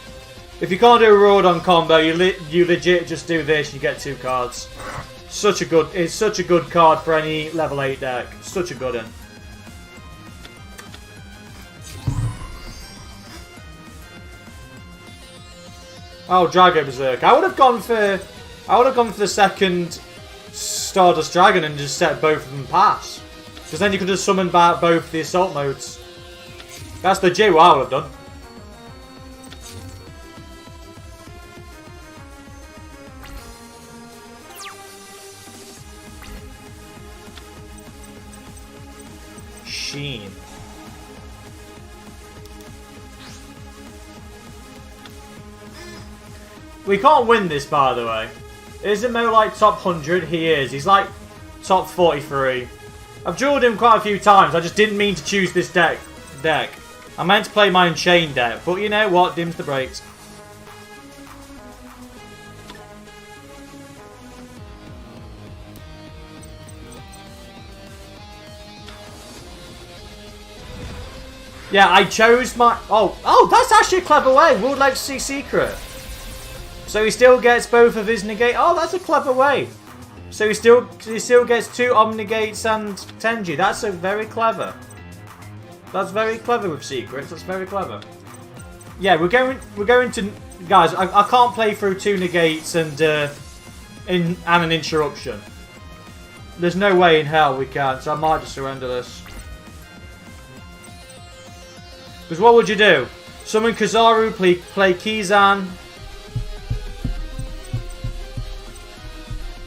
If you can't do a Rorodon combo, you legit just do this. You get 2 cards. It's such a good card for any level 8 deck. Such a good one. Oh, Drago Berserk. I would have gone for the second Stardust Dragon and just set both of them pass. Because then you could have summoned back both the assault modes. That's legit what I would have done. Sheen. We can't win this, by the way. Isn't Mo like top 100? He is. He's like top 43. I've dueled him quite a few times. I just didn't mean to choose this deck. I meant to play my Unchained deck. But you know what? Dims the brakes. Yeah, I chose my... Oh, that's actually a clever way. World Legacy Secret. So he still gets both of his negate. Oh, that's a clever way. So he still gets 2 Omnigates and Tenji. That's a very clever. That's very clever with secrets. That's very clever. Yeah, we're going to guys. I can't play through 2 negates and an interruption. There's no way in hell we can. So I might just surrender this. Because what would you do? Summon Kazaru, play Kizan.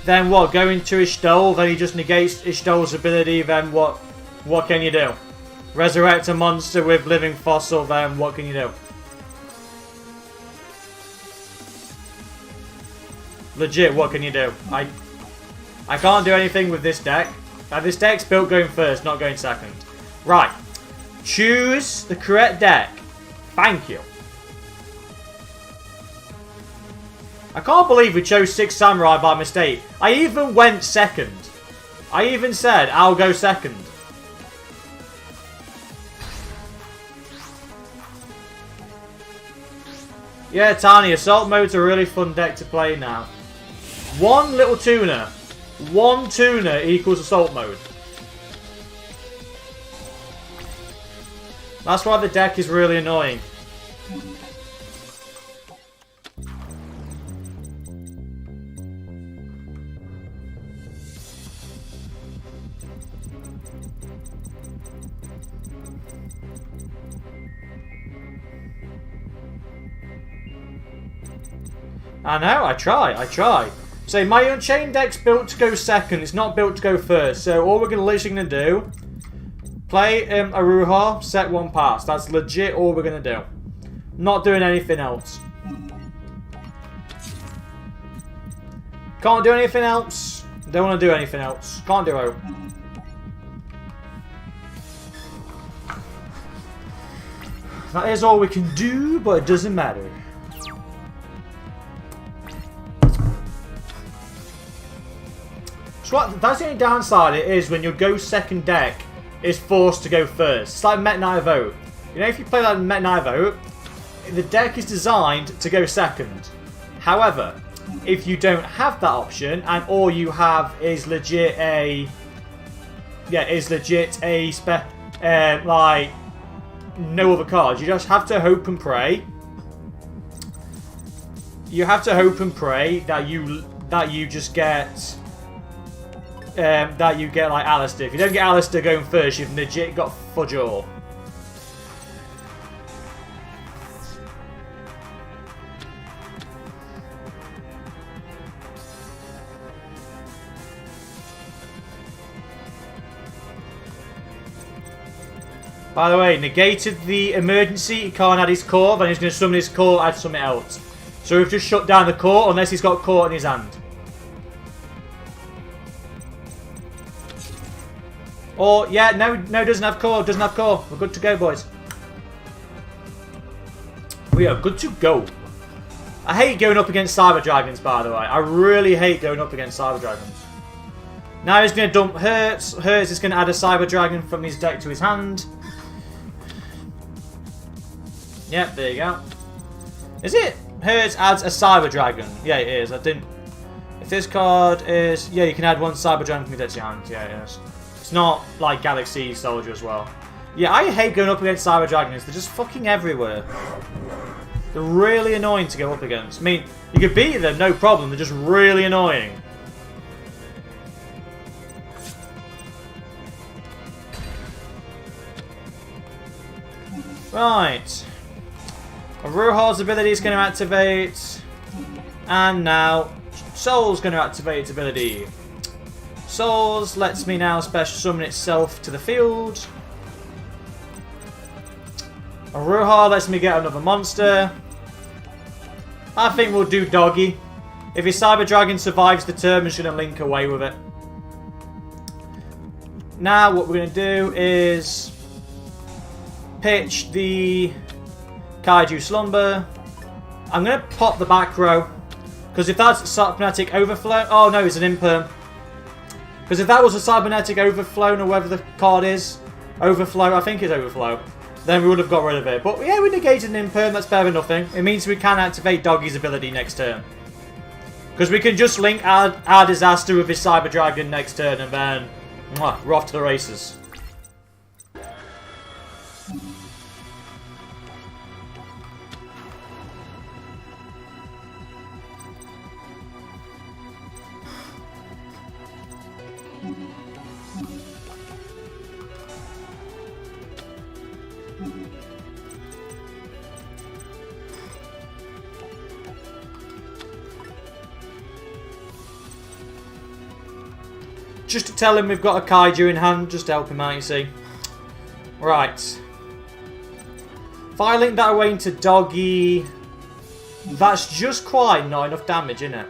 Then what? Go into Ishtol, then he just negates Ishtol's ability, then what can you do? Resurrect a monster with Living Fossil, then what can you do? Legit, what can you do? I can't do anything with this deck. This deck's built going first, not going second. Right. Choose the correct deck. Thank you. I can't believe we chose 6 Samurai by mistake. I even went second. I even said, I'll go second. Yeah, Tiny, Assault Mode's a really fun deck to play now. One little tuner. One tuner equals Assault Mode. That's why the deck is really annoying. I know, I try. So my Unchained deck's built to go second, it's not built to go first. So all we're literally going to do, play Aruha, set 1 pass. That's legit all we're going to do. Not doing anything else. Can't do anything else. Don't want to do anything else. Can't do it. That is all we can do, but it doesn't matter. So that's the only downside it is when your go second deck is forced to go first. It's like Met Knight Vote. You know, if you play that in Met Knight Vote, the deck is designed to go second. However, if you don't have that option and all you have is legit a like no other cards, you just have to hope and pray. You have to hope and pray that you just get. That you get like Alistair. If you don't get Alistair going first, you've legit got fudge all. By the way, negated the emergency, he can't add his core, then he's going to summon his core, add something else. So we've just shut down the core unless he's got core in his hand. Or, yeah, no, doesn't have core, doesn't have core. We're good to go, boys. We are good to go. I hate going up against Cyber Dragons, by the way. I really hate going up against Cyber Dragons. Now he's going to dump Hertz. Hertz is going to add a Cyber Dragon from his deck to his hand. Yep, there you go. Is it? Hertz adds a Cyber Dragon. Yeah, it is. I didn't... If this card is... Yeah, you can add 1 Cyber Dragon from your deck to your hand. Yeah, it is. It's not like Galaxy Soldier as well. Yeah, I hate going up against Cyber Dragons. They're just fucking everywhere. They're really annoying to go up against. I mean, you could beat them, no problem. They're just really annoying. Right. Ruhal's ability is going to activate. And now, Soul's going to activate its ability. Souls lets me now special summon itself to the field. Ruhal lets me get another monster. I think we'll do Doggy. If his Cyber Dragon survives the turn, I'm just going to link away with it. Now what we're going to do is pitch the Kaiju Slumber. I'm going to pop the back row. Because if that's Cybernetic Overflow... Oh no, it's an Imperm. Because if that was a Cybernetic Overflow, or whatever the card is... Overflow, I think it's Overflow. Then we would have got rid of it. But yeah, we negated an Imperm, that's better than nothing. It means we can activate Doggy's ability next turn. Because we can just link our Disaster with his Cyber Dragon next turn, and then... we're off to the races. Just to tell him we've got a Kaiju in hand, just to help him out, you see. Right. If I link that away into Doggy, that's just quite not enough damage, isn't it?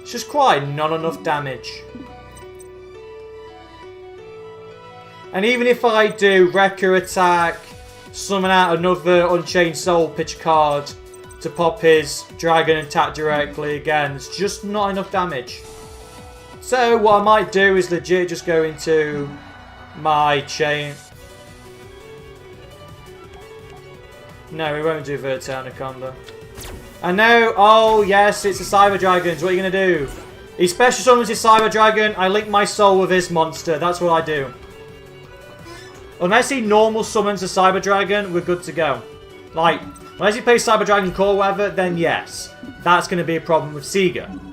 It's just quite not enough damage. And even if I do Wrecker attack, summon out another Unchained Soul pitch card to pop his Dragon and attack directly again, it's just not enough damage. So what I might do is legit just go into my chain. No, we won't do Vertana combo. I know. Oh yes, it's a Cyber Dragon. What are you gonna do? He special summons his Cyber Dragon. I link my soul with his monster. That's what I do. Unless he normal summons a Cyber Dragon, we're good to go. Like, unless he plays Cyber Dragon Core, whatever, then yes, that's gonna be a problem with Sega.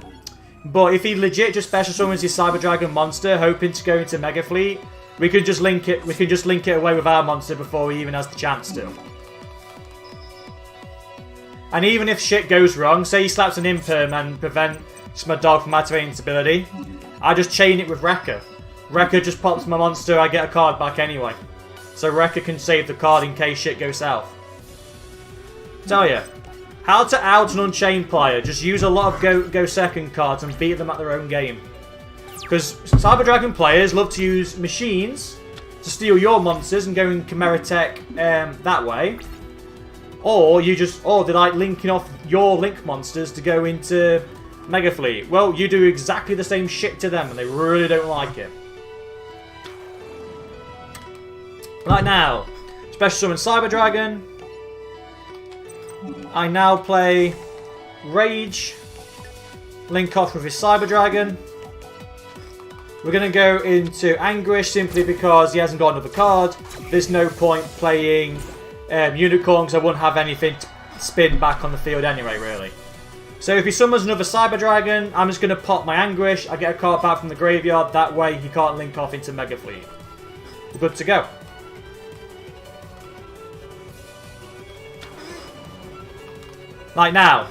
But if he legit just special summons his Cyber Dragon monster, hoping to go into Mega Fleet, we can just link it. We can just link it away with our monster before he even has the chance to. And even if shit goes wrong, say he slaps an Imperm and prevents my dog from activating its ability, I just chain it with Wrecker. Wrecker just pops my monster, I get a card back anyway. So Wrecker can save the card in case shit goes south. Tell ya. How to out an Unchained player. Just use a lot of go second cards and beat them at their own game. Because Cyber Dragon players love to use machines to steal your monsters and go in Chimera Tech that way. Or they like linking off your Link monsters to go into Mega Fleet. Well, you do exactly the same shit to them and they really don't like it. Right now, special summon Cyber Dragon. I now play Rage, link off with his Cyber Dragon. We're going to go into Anguish simply because he hasn't got another card. There's no point playing Unicorn because I won't have anything to spin back on the field anyway, really. So if he summons another Cyber Dragon, I'm just going to pop my Anguish. I get a card back from the graveyard. That way he can't link off into Mega Fleet. We're good to go. Like now,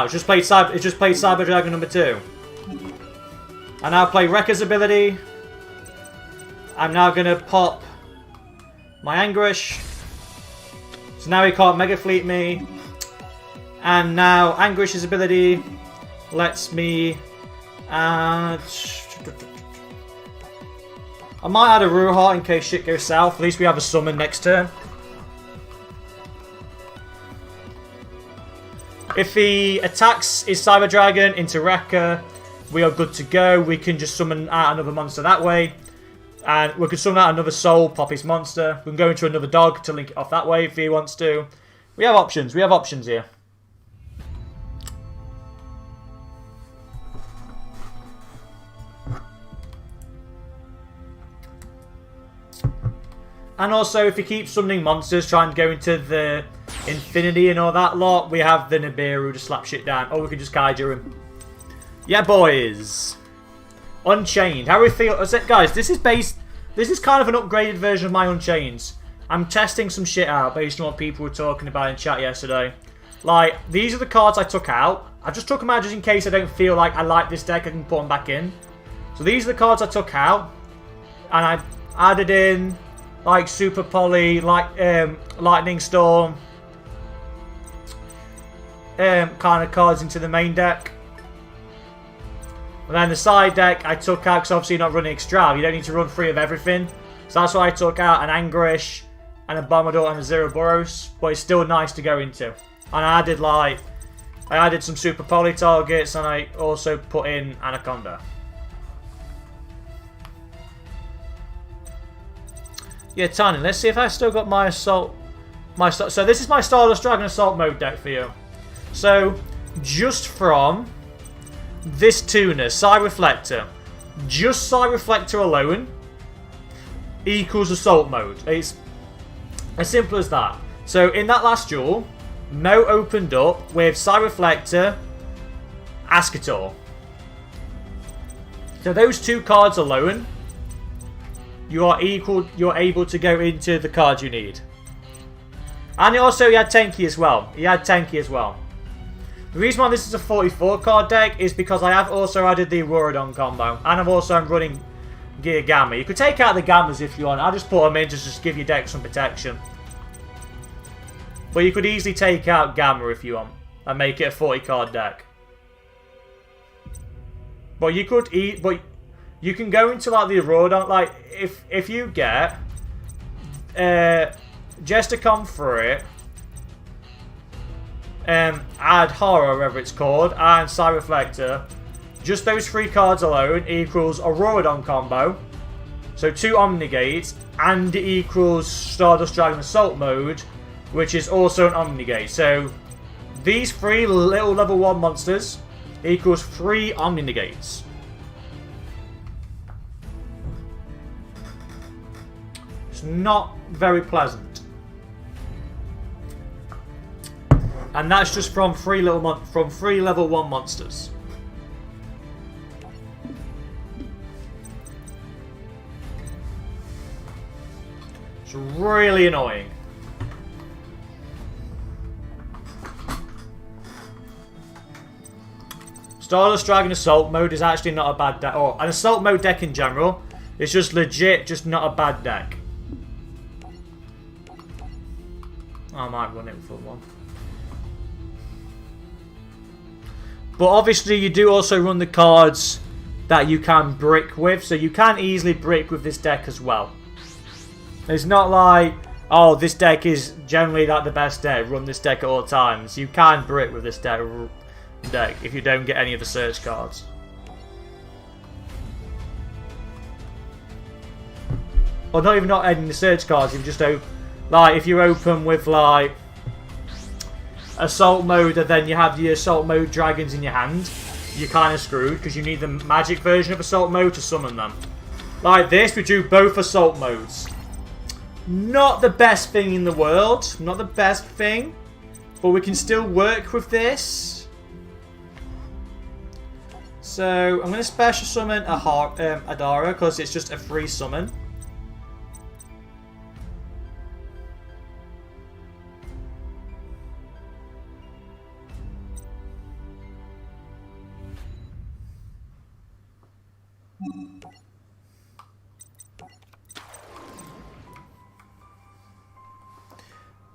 it's just played Cyber Dragon number 2. I now play Wrecker's ability. I'm now gonna pop my Anguish. So now he can't Mega Fleet me. And now Anguish's ability lets me add... I might add a Ruha in case shit goes south. At least we have a summon next turn. If he attacks his Cyber Dragon into Wrecker, we are good to go. We can just summon out another monster that way. And we can summon out another soul, pop his monster. We can go into another dog to link it off that way if he wants to. We have options. We have options here. And also, if he keeps summoning monsters, trying to go into Infinity and all that lot, we have the Nibiru to slap shit down. Or we can just Kaiju him. Yeah, boys. Unchained. How we feel? Guys, this is kind of an upgraded version of my Unchained. I'm testing some shit out based on what people were talking about in chat yesterday. Like, these are the cards I took out. I just took them out just in case I don't feel like I like this deck, I can put them back in. So these are the cards I took out. And I added in, like, Super Poly, like, Lightning Storm. Kind of cards into the main deck. And then the side deck I took out, because obviously you're not running Extra. You don't need to run 3 of everything. So that's why I took out an Angrish, and a Bombador, and a Zeroboros. But it's still nice to go into. And I added, like, some Super Poly targets, and I also put in Anaconda. Yeah, Tiny, let's see if I still got my Assault. So this is my Stardust Dragon Assault mode deck for you. So, just from this tuner, Side Reflector, just Side Reflector alone equals Assault mode. It's as simple as that. So, in that last duel, Mo opened up with Side Reflector, Ascator. So those 2 cards alone, you're able to go into the cards you need. And he had Tenki as well. The reason why this is a 44 card deck is because I have also added the Auroradon combo. And I'm running Gear Gamma. You could take out the Gammas if you want. I just put them in to just give your deck some protection. But you could easily take out Gamma if you want. And make it a 40 card deck. But you can go into like the Auroradon. Like if you get Gesticon for it, add Horror, whatever it's called, and Side Reflector. Just those 3 cards alone equals Auroradon combo. So 2 Omnigates, and it equals Stardust Dragon Assault mode, which is also an Omnigate. So these 3 little level 1 monsters equals 3 Omnigates. It's not very pleasant. And that's just from 3 level 1 monsters. It's really annoying. Stardust Dragon Assault mode is actually not a bad deck. Or an Assault mode deck in general. It's just legit, just not a bad deck. I might run it for one. But obviously you do also run the cards that you can brick with. So you can easily brick with this deck as well. It's not like, oh, this deck is generally like the best deck. Run this deck at all times. You can brick with this deck if you don't get any of the search cards. Or not even any of the search cards. You just like if you open with like Assault mode and then you have the Assault mode dragons in your hand, you're kind of screwed because you need the magic version of Assault mode to summon them. Like this, we do both Assault modes. Not the best thing in the world, not the best thing, but we can still work with this. So I'm going to special summon Adara because it's just a free summon.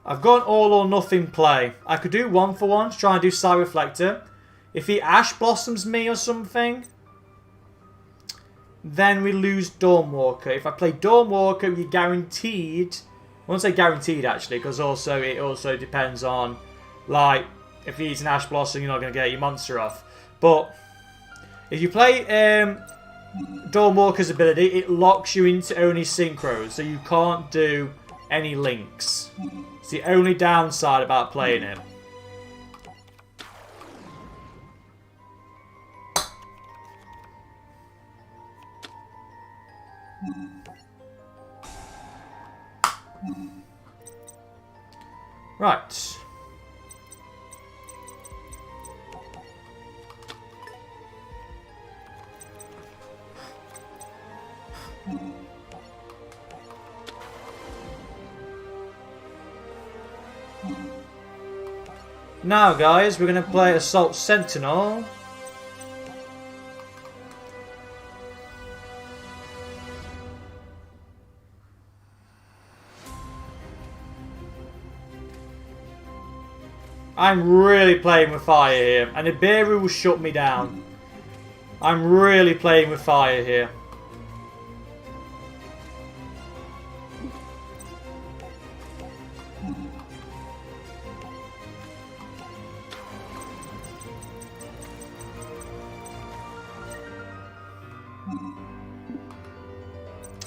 I've gone all or nothing play. I could do 1 for 1 to try and do Side Reflector. If he Ash Blossoms me or something, then we lose Dawnwalker. If I play Dawnwalker, you're guaranteed. I won't say guaranteed actually, because it also depends on, like, if he's an Ash Blossom, you're not going to get your monster off. But if you play Dawnwalker's ability, it locks you into only synchros, so you can't do any links. It's the only downside about playing it. Right. Now, guys, we're going to play Assault Sentinel. I'm really playing with fire here, and Nibiru will shut me down. I'm really playing with fire here.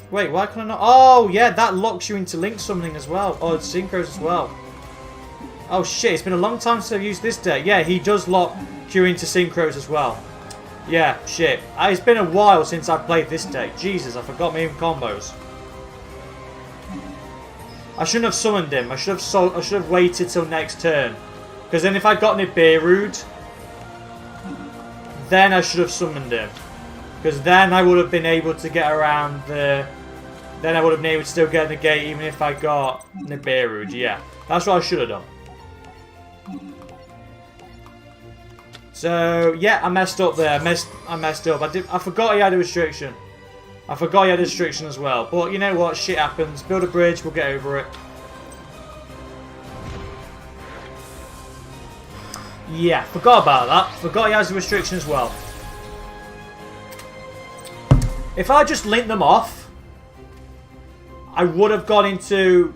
Wait, why can I not? Oh, yeah, that locks you into link summoning as well. Oh, it's synchros as well. Oh, shit, it's been a long time since I've used this deck. Yeah, he does lock you into synchros as well. Yeah, shit. It's been a while since I've played this deck. Jesus, I forgot my own combos. I shouldn't have summoned him. I should have waited till next turn. Because then if I got Nibiru, then I should have summoned him. Because then I would have been able to get around the... Then I would have been able to still get the gate even if I got Nibiru. Yeah, that's what I should have done. So, yeah, I messed up there. I messed up. I forgot he had a restriction. I forgot he had a restriction as well. But you know what? Shit happens. Build a bridge. We'll get over it. Yeah, forgot about that. Forgot he has a restriction as well. If I just linked them off, I would have gone into...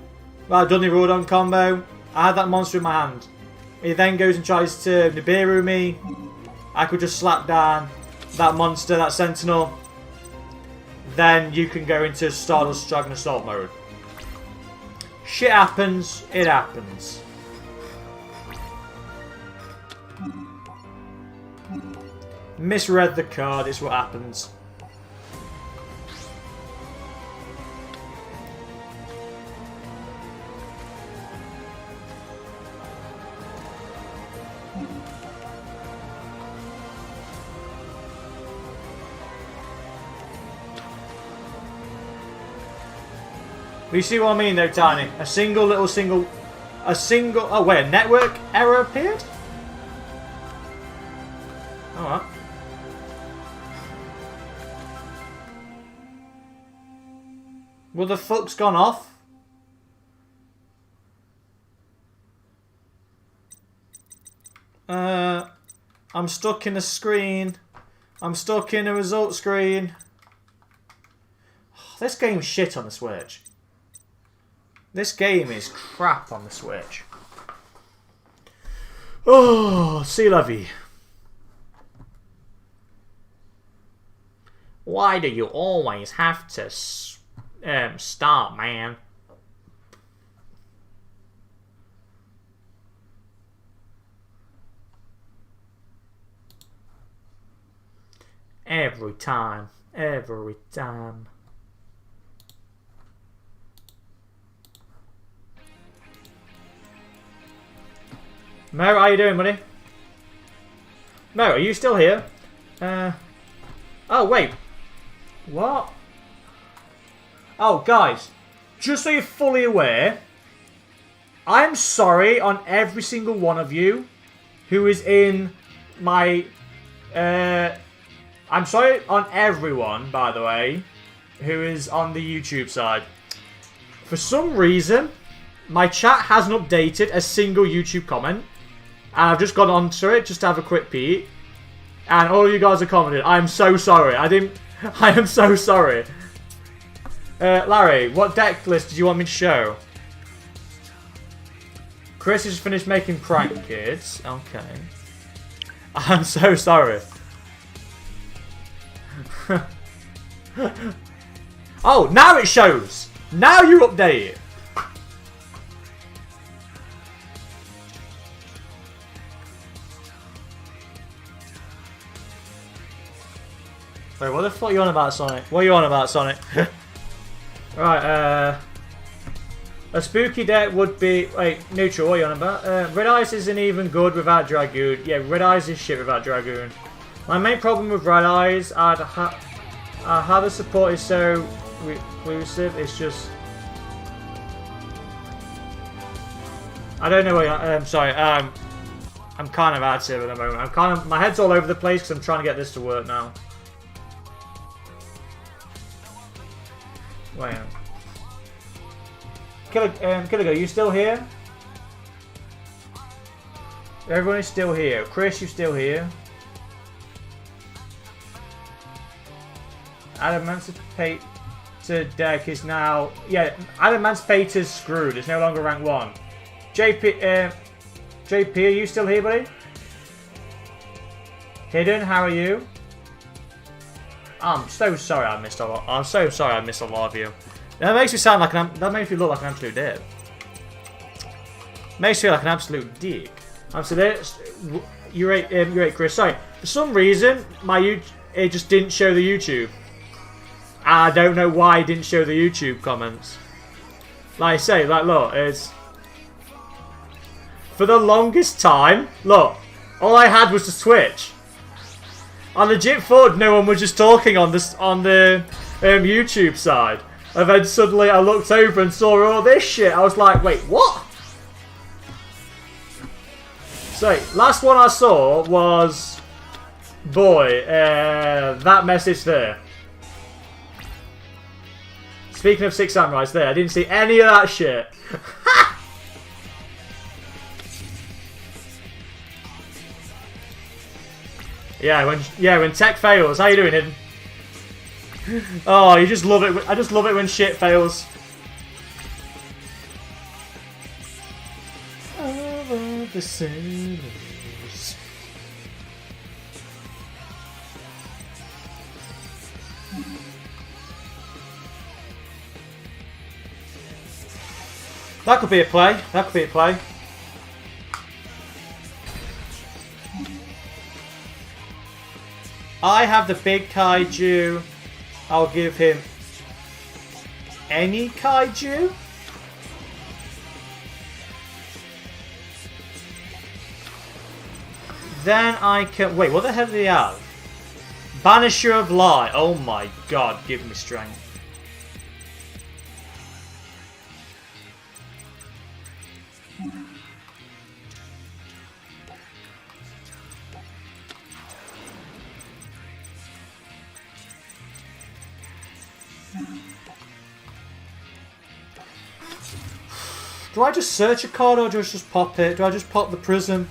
Well, I've done the Rodon combo. I had that monster in my hand. He then goes and tries to Nibiru me. I could just slap down that monster, that Sentinel. Then you can go into Stardust Dragon Assault mode. Shit happens, it happens. Misread the card is what happens. You see what I mean though, Tiny? A single... Oh wait, a network error appeared? Alright. Well, the fuck's gone off? I'm stuck in a screen. I'm stuck in a result screen. This game's shit on the Switch. This game is crap on the Switch. Oh, c'est la vie. Why do you always have to start, man? Every time. Every time. Mo, how you doing, buddy? Mo, are you still here? Oh, wait. What? Oh, guys. Just so you're fully aware, I'm sorry on every single one of you who is in my... I'm sorry on everyone, by the way, who is on the YouTube side. For some reason, my chat hasn't updated a single YouTube comment. And I've just gone onto it just to have a quick peek. And all you guys are commented. I'm so sorry. I am so sorry. Larry, what deck list did you want me to show? Chris has finished making prank kids. Okay. I'm so sorry. Oh, now it shows. Now you update it. Wait, what the fuck are you on about, Sonic? What are you on about, Sonic? Right, a spooky deck would be... Wait, neutral, what are you on about? Red Eyes isn't even good without Dragoon. Yeah, Red Eyes is shit without Dragoon. My main problem with Red Eyes are how the support is so reclusive. It's just I don't know. I'm sorry. I'm kind of active at the moment. My head's all over the place because I'm trying to get this to work now. Wait. Killer, are you still here? Everyone is still here. Chris, you still here? Adamantipator deck is now... Yeah, Adamantipator's screwed. It's no longer rank 1. JP, are you still here, buddy? Hidden, how are you? I'm so sorry I missed a lot. I'm so sorry I missed a lot of you. That makes me sound like that makes me look like an absolute dick. Makes me feel like an absolute dick. I'm so there. You're right, Chris. Sorry. For some reason, it just didn't show the YouTube. I don't know why it didn't show the YouTube comments. Like I say, look, it's for the longest time. Look, all I had was the Twitch. I legit thought no one was just talking on the YouTube side. And then suddenly I looked over and saw all this shit. I was like, wait, what? So, last one I saw was... Boy, that message there. Speaking of Six Samurais there, I didn't see any of that shit. Yeah, when tech fails. How you doing, Hidden? Oh, you just love it. I just love it when shit fails. Over the sailors. That could be a play. That could be a play. I have the big kaiju. I'll give him any kaiju. Then I can... Wait, what the hell do they have? Banisher of Lie. Oh my god, give me strength. Do I just search a card or do I just pop it? Do I just pop the prism?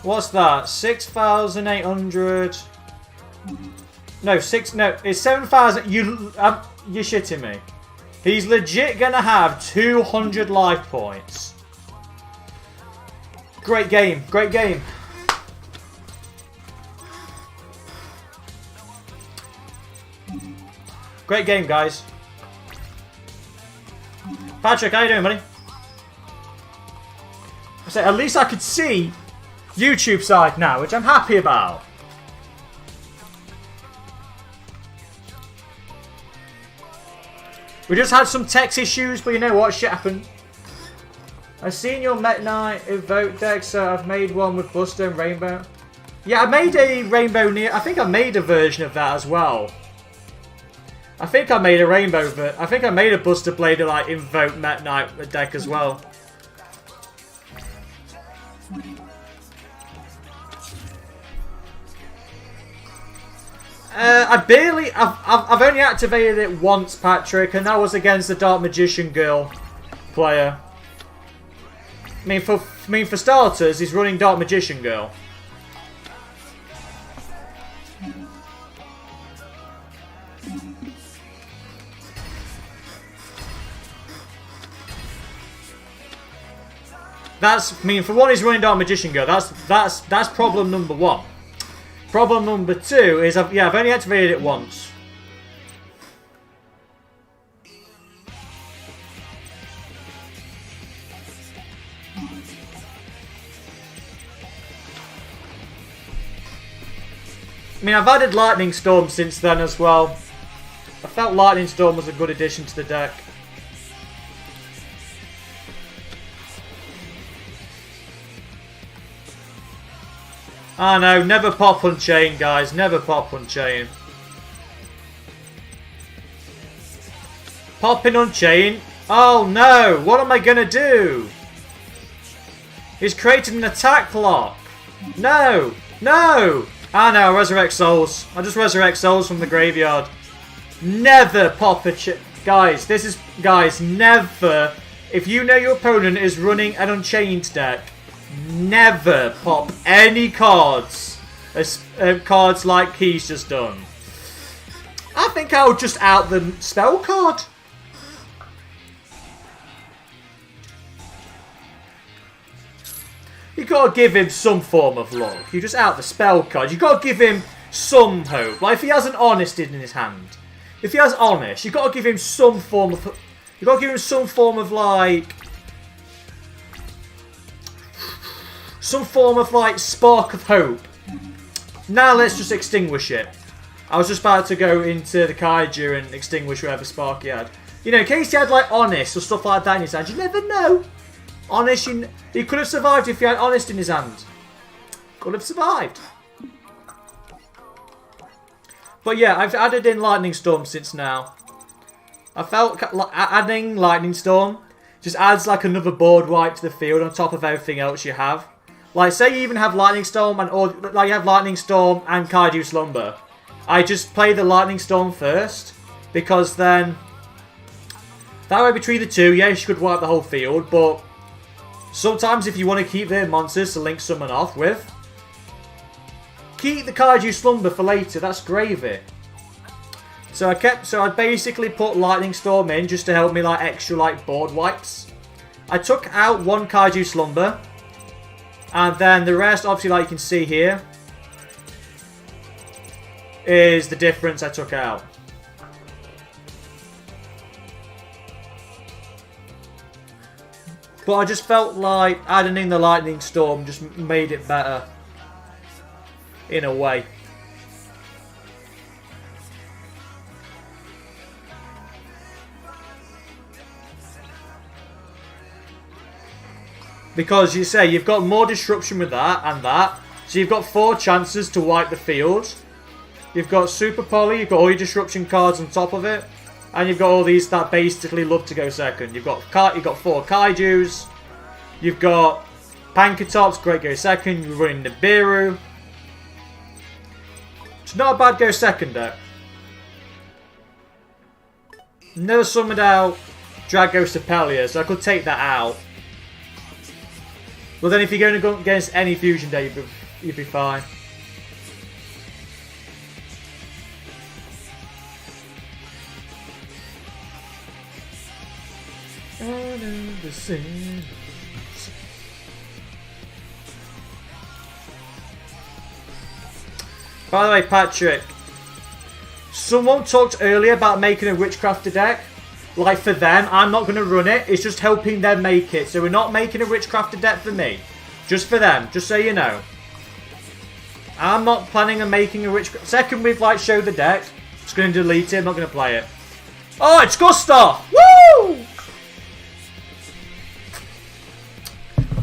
What's that? 6,800. No, it's 7,000. You're shitting me. He's legit gonna have 200 life points. Great game, great game. Great game, guys. Patrick, how you doing, buddy? I say, at least I could see YouTube side now, which I'm happy about. We just had some text issues, but you know what? Shit happened. I've seen your Met Knight Evoke deck, so I've made one with Buster and Rainbow. Yeah, I made a Rainbow I think I made a version of that as well. I think I made a Rainbow, but I think I made a Buster Blade like Invoke Met Knight deck as well. I've only activated it once, Patrick, and that was against the Dark Magician Girl player. I mean, for starters, he's running Dark Magician Girl. For one, he's running Dark Magician Girl. That's problem number one. Problem number two is, I've only activated it once. I mean, I've added Lightning Storm since then as well. I felt Lightning Storm was a good addition to the deck. Oh no, never pop Unchained, guys. Never pop Unchained. Popping Unchained? Oh no, what am I gonna do? He's created an attack lock. No, no. Ah no, I resurrect souls. I just resurrect souls from the graveyard. Never pop a guys, this is... Guys, never... If you know your opponent is running an Unchained deck, never pop any cards. Cards like he's just done. I think I'll just out the spell card. You gotta give him some form of luck. You just out the spell card. You gotta give him some hope. Like if he has an Honest in his hand, if he has Honest, you gotta give him some form of. You gotta give him some form of like, spark of hope. Now let's just extinguish it. I was just about to go into the Kaiju and extinguish whatever spark he had. You know, in case he had like Honest or stuff like that in his hand, you never know. Honest, he could have survived if he had Honest in his hand. Could have survived. But yeah, I've added in Lightning Storm since now. I felt adding Lightning Storm just adds like another board wipe to the field on top of everything else you have. Like say you even have Lightning Storm and you have Lightning Storm and Kaiju Slumber. I just play the Lightning Storm first because then that way between the two, yes, you could wipe the whole field, but sometimes if you want to keep their monsters to link someone off with, keep the Kaiju Slumber for later. That's gravy. So I basically put Lightning Storm in just to help me like extra like board wipes. I took out one Kaiju Slumber, and then the rest, obviously, like you can see here, is the difference I took out. But I just felt like adding in the Lightning Storm just made it better. In a way. Because you say you've got more disruption with that and that. So you've got 4 chances to wipe the field. You've got Super Poly, you've got all your disruption cards on top of it. And you've got all these that basically love to go second. You've got 4 Kaijus. You've got Pankatops, great go second. You're running Nibiru. It's not a bad go second deck. Never summoned out Dragostapelia, so I could take that out. But then if you're going to go against any fusion deck, you'd be fine. By the way, Patrick, someone talked earlier about making a Witchcrafter deck. Like for them, I'm not going to run it. It's just helping them make it. So we're not making a Witchcrafter deck for me. Just for them. Just so you know. I'm not planning on making a Witchcrafter. Second we've like showed the deck. Just going to delete it. I'm not going to play it. Oh, it's Gustav! Woo!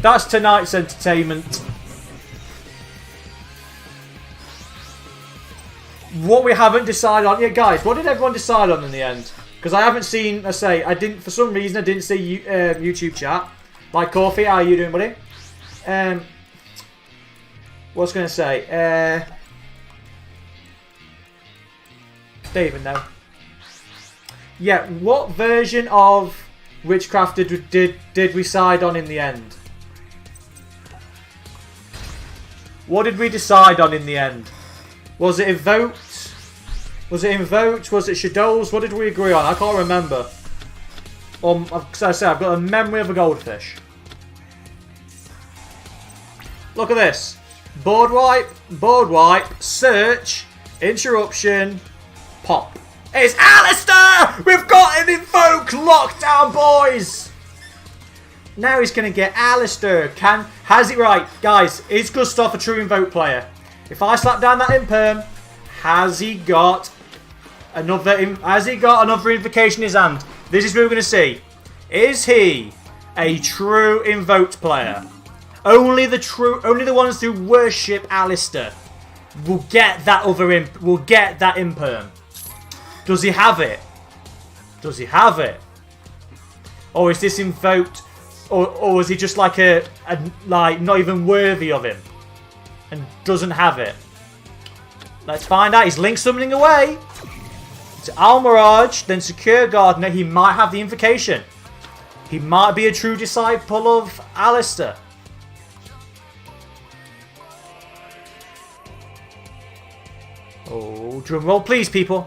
That's tonight's entertainment. What we haven't decided on... Yeah, guys, what did everyone decide on in the end? Because I haven't seen... I didn't... For some reason, I didn't see YouTube chat. Like, Coffee, how are you doing, buddy? What's going to say? Don't even know. Yeah, what version of Witchcrafter did we decide on in the end? What did we decide on in the end? Was it Invoked? Was it Invoked? Was it Shadows? What did we agree on? I can't remember. Because I said, I've got a memory of a goldfish. Look at this. Board wipe, search, interruption, pop. It's Alistair! We've got an Invoke lockdown, boys! Now he's going to get Alistair. Has it right. Guys, is Gustav a true Invoke player? If I slap down that Imperm, Has he got another invocation in his hand? This is what we're going to see. Is he a true invoked player? Only the ones who worship Alistair will get that imperm. Does he have it? Does he have it? Or is this invoked? Or is he just like like not even worthy of him and doesn't have it? Let's find out. He's link summoning away to Almirage, then Secure Gardener. He might have the invocation. He might be a true disciple of Alistair. Oh, drum roll, please, people.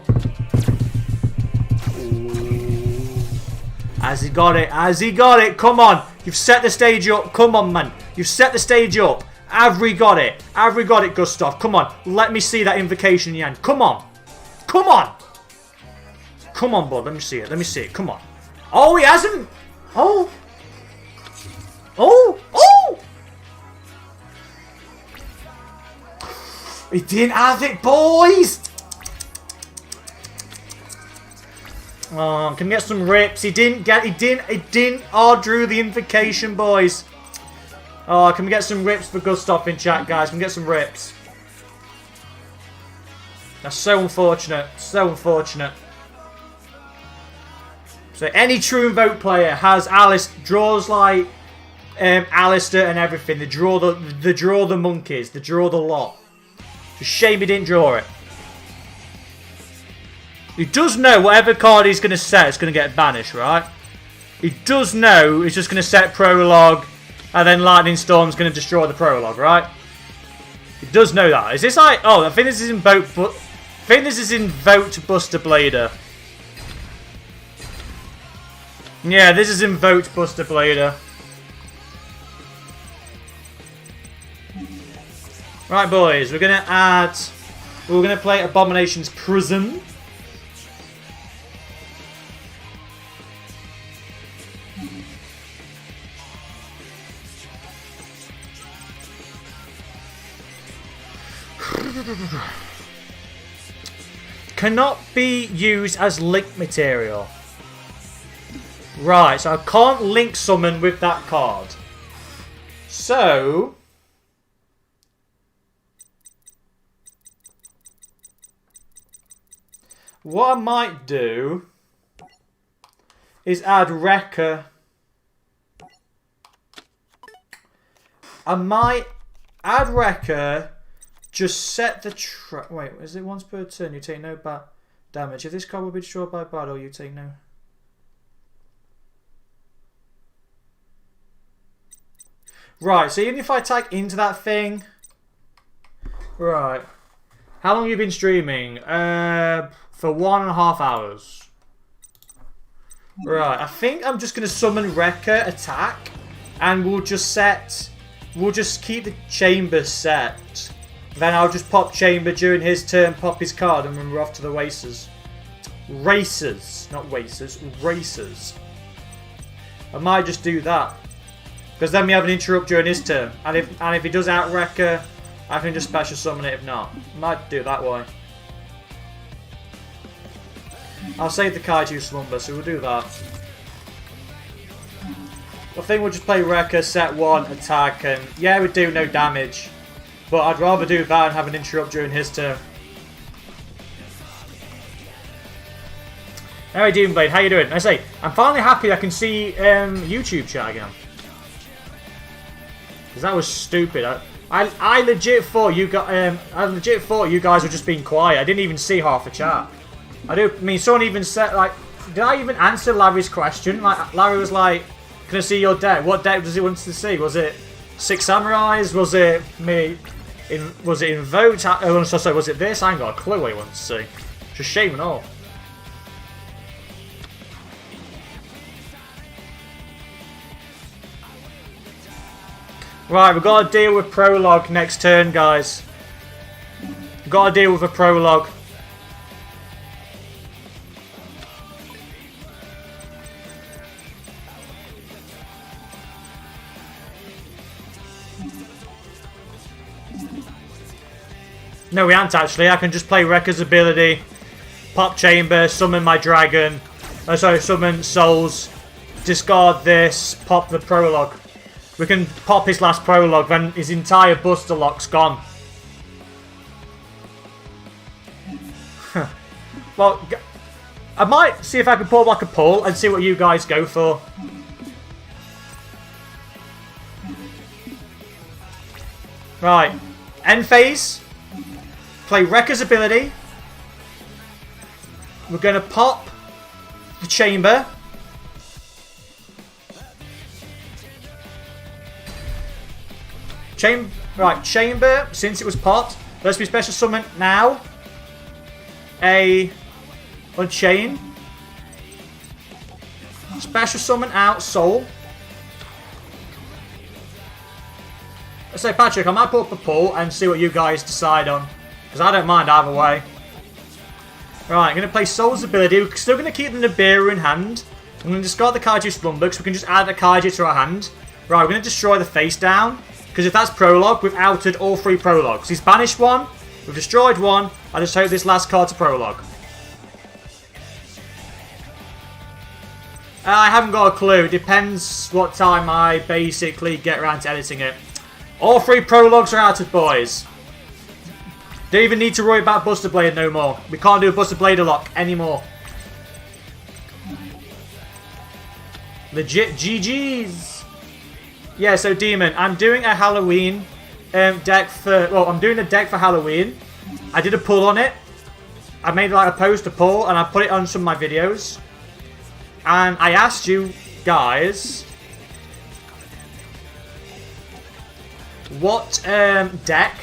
Has he got it? Has he got it? Come on. You've set the stage up. Come on, man. You've set the stage up. Have we got it? Have we got it, Gustav? Come on. Let me see that invocation in your hand. Come on. Come on. Come on, bud. Let me see it. Let me see it. Come on. Oh, he hasn't. Oh. Oh. Oh. He didn't have it, boys. Oh, can we get some rips? He didn't drew the invocation, boys. Oh, can we get some rips for Gustav in chat, guys? Can we get some rips? That's so unfortunate. So unfortunate. So any true invoke player has draws like Alistair and everything. They draw the monkeys. They draw the lot. It's a shame he didn't draw it. He does know whatever card he's going to set is going to get banished, right? He does know he's just going to set Prologue and then Lightning Storm's going to destroy the Prologue, right? He does know that. Is this like... Oh, I think this is invoked Buster Blader. Yeah, this is invoked Buster Blader. Right, boys. We're going to play Abomination's Prison. Cannot be used as link material. Right, so I can't link summon with that card. So... what I might do is add Wrecker. I might add Wrecker, just set the trap. Wait, is it once per turn? You take no damage. If this card will be destroyed by battle, you take no. Right, so even if I attack into that thing. Right. How long have you been streaming? For 1.5 hours. Right, I think I'm just going to summon Wrecker, attack, and we'll just keep the chamber set. Then I'll just pop chamber during his turn, pop his card, and then we're off to the races. Racers, not racers, racers. I might just do that. Because then we have an interrupt during his turn. And if he does out Wrecker, I can just special summon it if not. Might do it that way. I'll save the Kaiju Slumber, so we'll do that. I think we'll just play Wrecker, set 1, attack, and yeah, we do no damage. But I'd rather do that and have an interrupt during his turn. Alright, Doomblade, how you doing? I say, I'm finally happy I can see YouTube chat again. Because that was stupid. I legit thought you guys were just being quiet. I didn't even see half the chat. I mean, someone even said, like, did I even answer Larry's question? Like, Larry was like, can I see your deck? What deck does he want to see? Was it 6 Samurais? Was it me? Was it Invoked? Oh, sorry, was it this? I ain't got a clue what he wants to see. Just shame and all. Right, we've got to deal with Prologue next turn, guys. We've got to deal with a Prologue. No, we aren't actually. I can just play Wrecker's ability, pop chamber, summon my dragon. Sorry, summon souls, discard this, pop the prologue. We can pop his last prologue when his entire Buster Lock's gone. Well, I might see if I can pull like a poll and see what you guys go for. Right, end phase. Play Wrecker's ability. We're going to pop the chamber. Chamber, since it was popped, let's be special summon now. A Unchained. Special summon out Soul. Let's say, Patrick, I might put up a poll and see what you guys decide on. Because I don't mind either way. Right, I'm going to play Soul's ability. We're still going to keep the Nibiru in hand. I'm going to discard the Kaiju Slumber because we can just add a Kaiju to our hand. Right, we're going to destroy the face down. Because if that's prologue, we've outed all 3 prologues. He's banished one. We've destroyed one. I just hope this last card's a prologue. I haven't got a clue. Depends what time I basically get around to editing it. All 3 prologues are outed, boys. Don't even need to worry about Buster Blade no more. We can't do a Buster Blade lock anymore. Legit GG's. Yeah, so Demon, I'm doing a Halloween deck for... Well, I'm doing a deck for Halloween. I did a pull on it. I made like a post, a poll, and I put it on some of my videos. And I asked you guys... What deck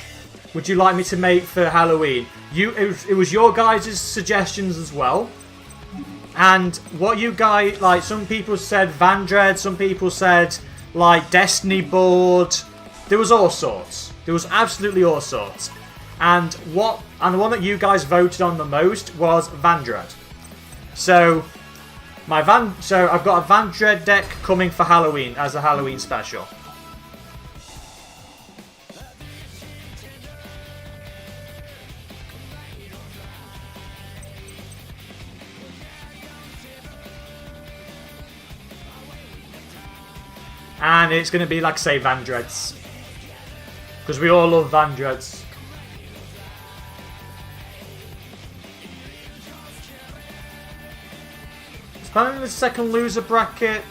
would you like me to make for Halloween? It was your guys' suggestions as well. And what you guys... Like, some people said Vandred, some people said... Like Destiny board, there was all sorts. There was absolutely all sorts. And the one that you guys voted on the most was Vandred. So I've got a Vandred deck coming for Halloween as a Halloween special. And it's going to be, like, say, Vandreds. Because we all love Vandreds. Planning the second loser bracket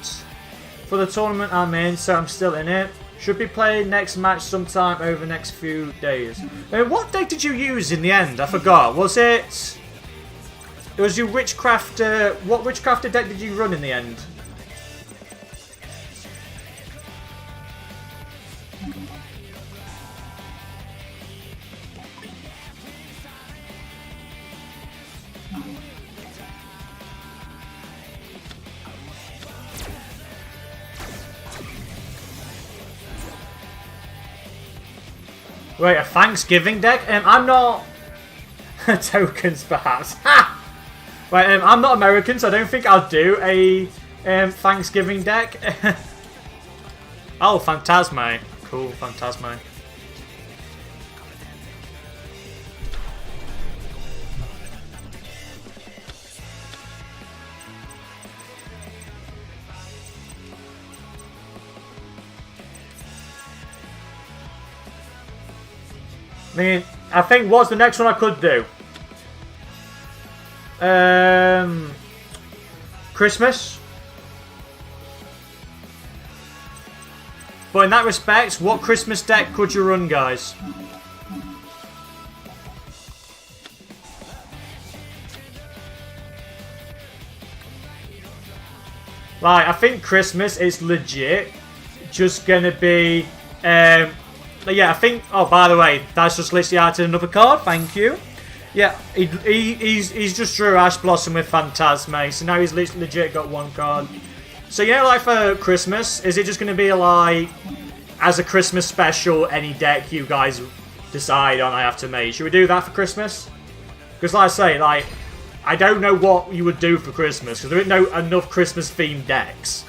for the tournament I'm in, so I'm still in it. Should be playing next match sometime over the next few days. What deck did you use in the end? I forgot. Was it... It was your Witchcrafter... What Witchcrafter deck did you run in the end? Wait, a Thanksgiving deck? I'm not... Tokens, perhaps. Ha! Wait, I'm not American, so I don't think I'll do a Thanksgiving deck. Oh, Phantasme. Cool, Phantasme. I mean, I think what's the next one I could do? Christmas. But in that respect, what Christmas deck could you run, guys? Like, I think Christmas is legit just gonna be yeah, I think... Oh, by the way, that's just literally added another card. Thank you. Yeah, he's just drew Ash Blossom with Phantasme, so now he's legit got 1 card. So, you know, like for Christmas, is it just going to be like, as a Christmas special, any deck you guys decide on I have to make? Should we do that for Christmas? Because like I say, like, I don't know what you would do for Christmas, because there ain't no enough Christmas-themed decks.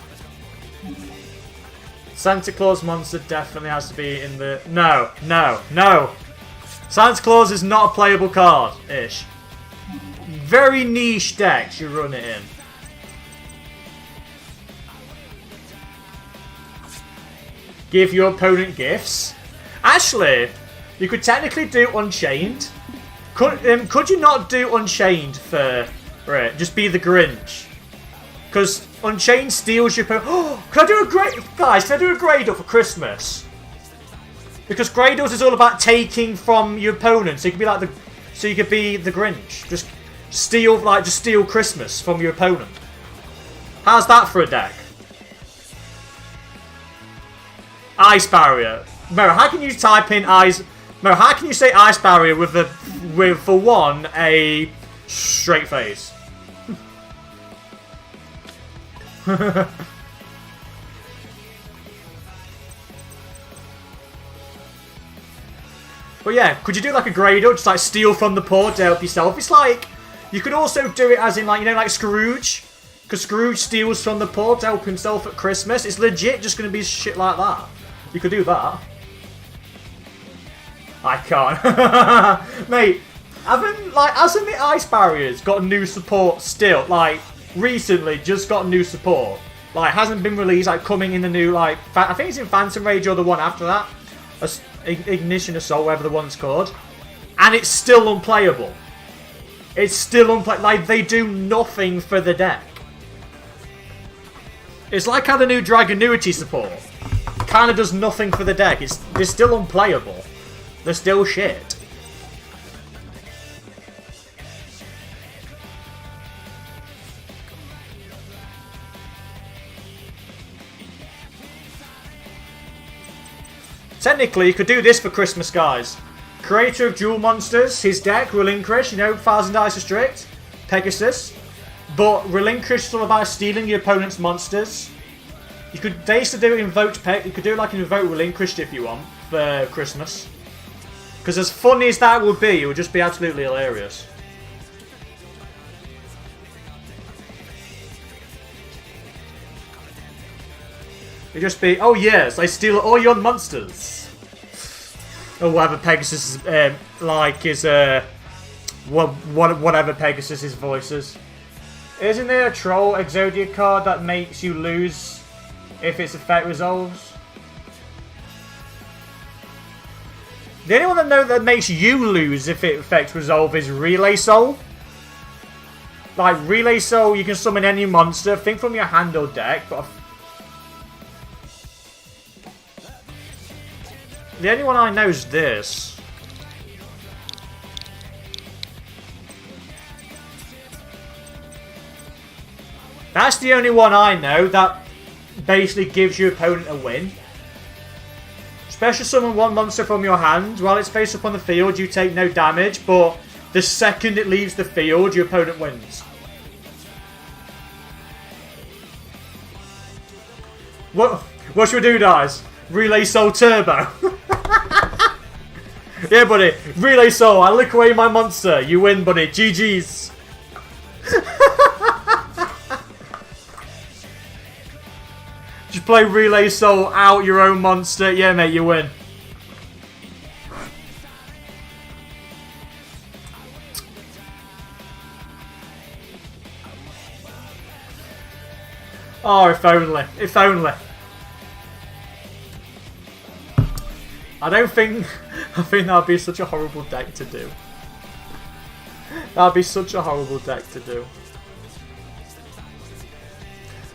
Santa Claus monster definitely has to be in the... No. Santa Claus is not a playable card-ish. Very niche decks you run it in. Give your opponent gifts. Actually, you could technically do Unchained. Could you not do Unchained for it? Just be the Grinch. Because Unchained steals your opponent. Oh, can I do a guys, can I do a grade up for Christmas? Because Gradles is all about taking from your opponent, so you could be like the Grinch. Just steal Christmas from your opponent. How's that for a deck? Ice barrier. Mero, how can you type in ice? Mero, how can you say ice barrier with for one a straight face? But yeah, could you do like a Grado, just like steal from the poor to help yourself? It's like, you could also do it as in like, you know, like Scrooge. Because Scrooge steals from the poor to help himself at Christmas. It's legit just going to be shit like that. You could do that. I can't. Mate, hasn't the ice barriers got new support still? Like, recently just got new support. Like, hasn't been released, like, coming in the new, like, I think it's in Phantom Rage or the one after that. Ignition Assault, whatever the one's called. And it's still unplayable. It's still unplayable. Like, they do nothing for the deck. It's like how the new Dragonuity support kind of does nothing for the deck. They're still unplayable. They're still shit. Technically, you could do this for Christmas, guys. Creator of Duel Monsters, his deck, Relinquish, you know, 1000 Dice Restrict, Pegasus. But Relinquish is all about stealing your opponent's monsters. They used to do it in Vote Peg. You could do it like in Vote Relinquished if you want for Christmas. Because as funny as that would be, it would just be absolutely hilarious. It'd just be, oh yes, I steal all your monsters. Or whatever Pegasus is, whatever Pegasus's voices. Isn't there a troll Exodia card that makes you lose if its effect resolves? The only one that know that makes you lose if its effect resolve is Relay Soul. Like Relay Soul, you can summon any monster. Think from your hand or deck, but the only one I know is this. That's the only one I know that basically gives your opponent a win. Special summon one monster from your hand. While it's face up on the field, you take no damage, but the second it leaves the field, your opponent wins. What should we do, guys? Relay Soul Turbo. Yeah, buddy. Relay Soul, I lick away my monster. You win, buddy. GG's. Just play Relay Soul out your own monster. Yeah, mate, you win. Oh, if only. If only. I think that'd be such a horrible deck to do. That'd be such a horrible deck to do.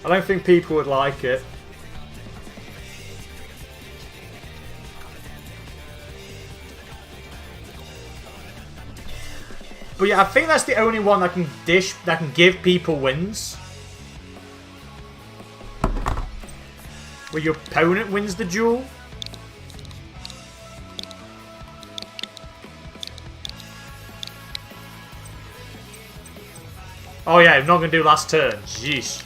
I don't think people would like it. But yeah, I think that's the only one that can give people wins. Where your opponent wins the duel. Oh yeah, I'm not going to do last turn. Jeez.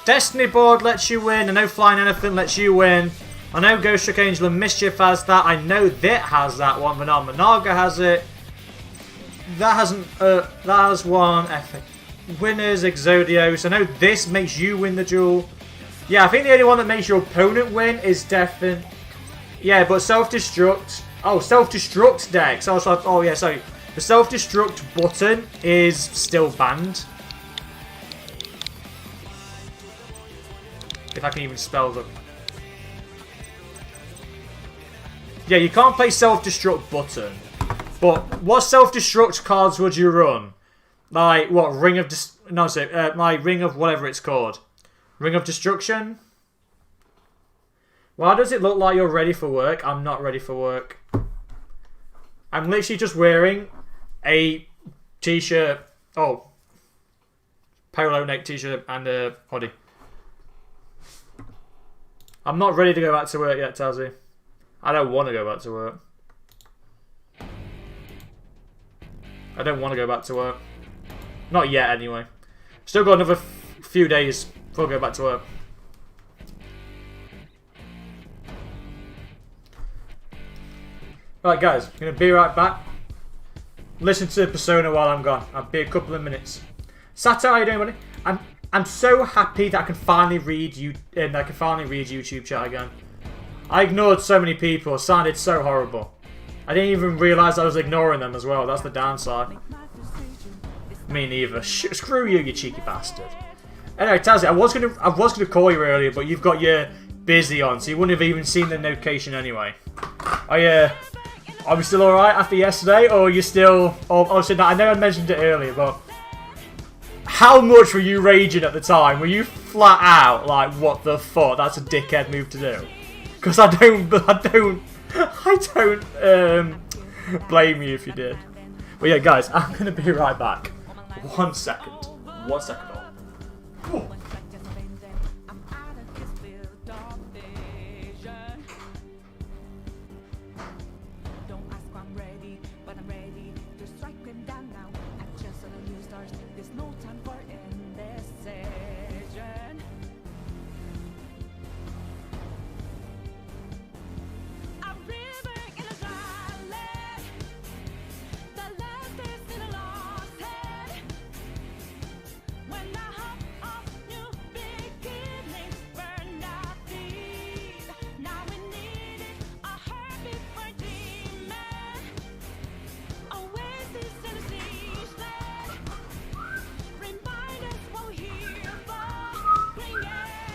Destiny Board lets you win. I know Flying Elephant lets you win. I know Ghost Trick Angel and Mischief has that. I know that has that one. Managa has it. That hasn't. That has one. Winners, Exodia. So I know this makes you win the duel. Yeah, I think the only one that makes your opponent win is definitely... Yeah, but self-destruct... Oh, self-destruct decks. I was like, oh yeah, sorry. The self-destruct button is still banned. If I can even spell them. Yeah, you can't play self-destruct button. But what self-destruct cards would you run? Like, what? Ring of... like, Ring of whatever it's called. Ring of Destruction? Why does it look like you're ready for work? I'm not ready for work. I'm literally just wearing a t-shirt. Oh. Polo neck t-shirt and a hoodie. I'm not ready to go back to work yet, Tazzy. I don't want to go back to work. I don't want to go back to work. Not yet, anyway. Still got another few days before I go back to work. Right, guys, I'm going to be right back. Listen to Persona while I'm gone. I'll be a couple of minutes. Sato, how you doing, buddy? I'm so happy that I can finally read you. I can finally read YouTube chat again. I ignored so many people. It sounded so horrible. I didn't even realise I was ignoring them as well. That's the downside. Me neither. Screw you, you cheeky bastard. Anyway, Tazzy, I was gonna call you earlier, but you've got your busy on, so you wouldn't have even seen the notification anyway. Are we still alright after yesterday, or are you still... Obviously, I know I mentioned it earlier, but... How much were you raging at the time? Were you flat out like, what the fuck? That's a dickhead move to do. Because I don't blame you if you did. But yeah, guys, I'm going to be right back. 1 second. 1 second. Oh.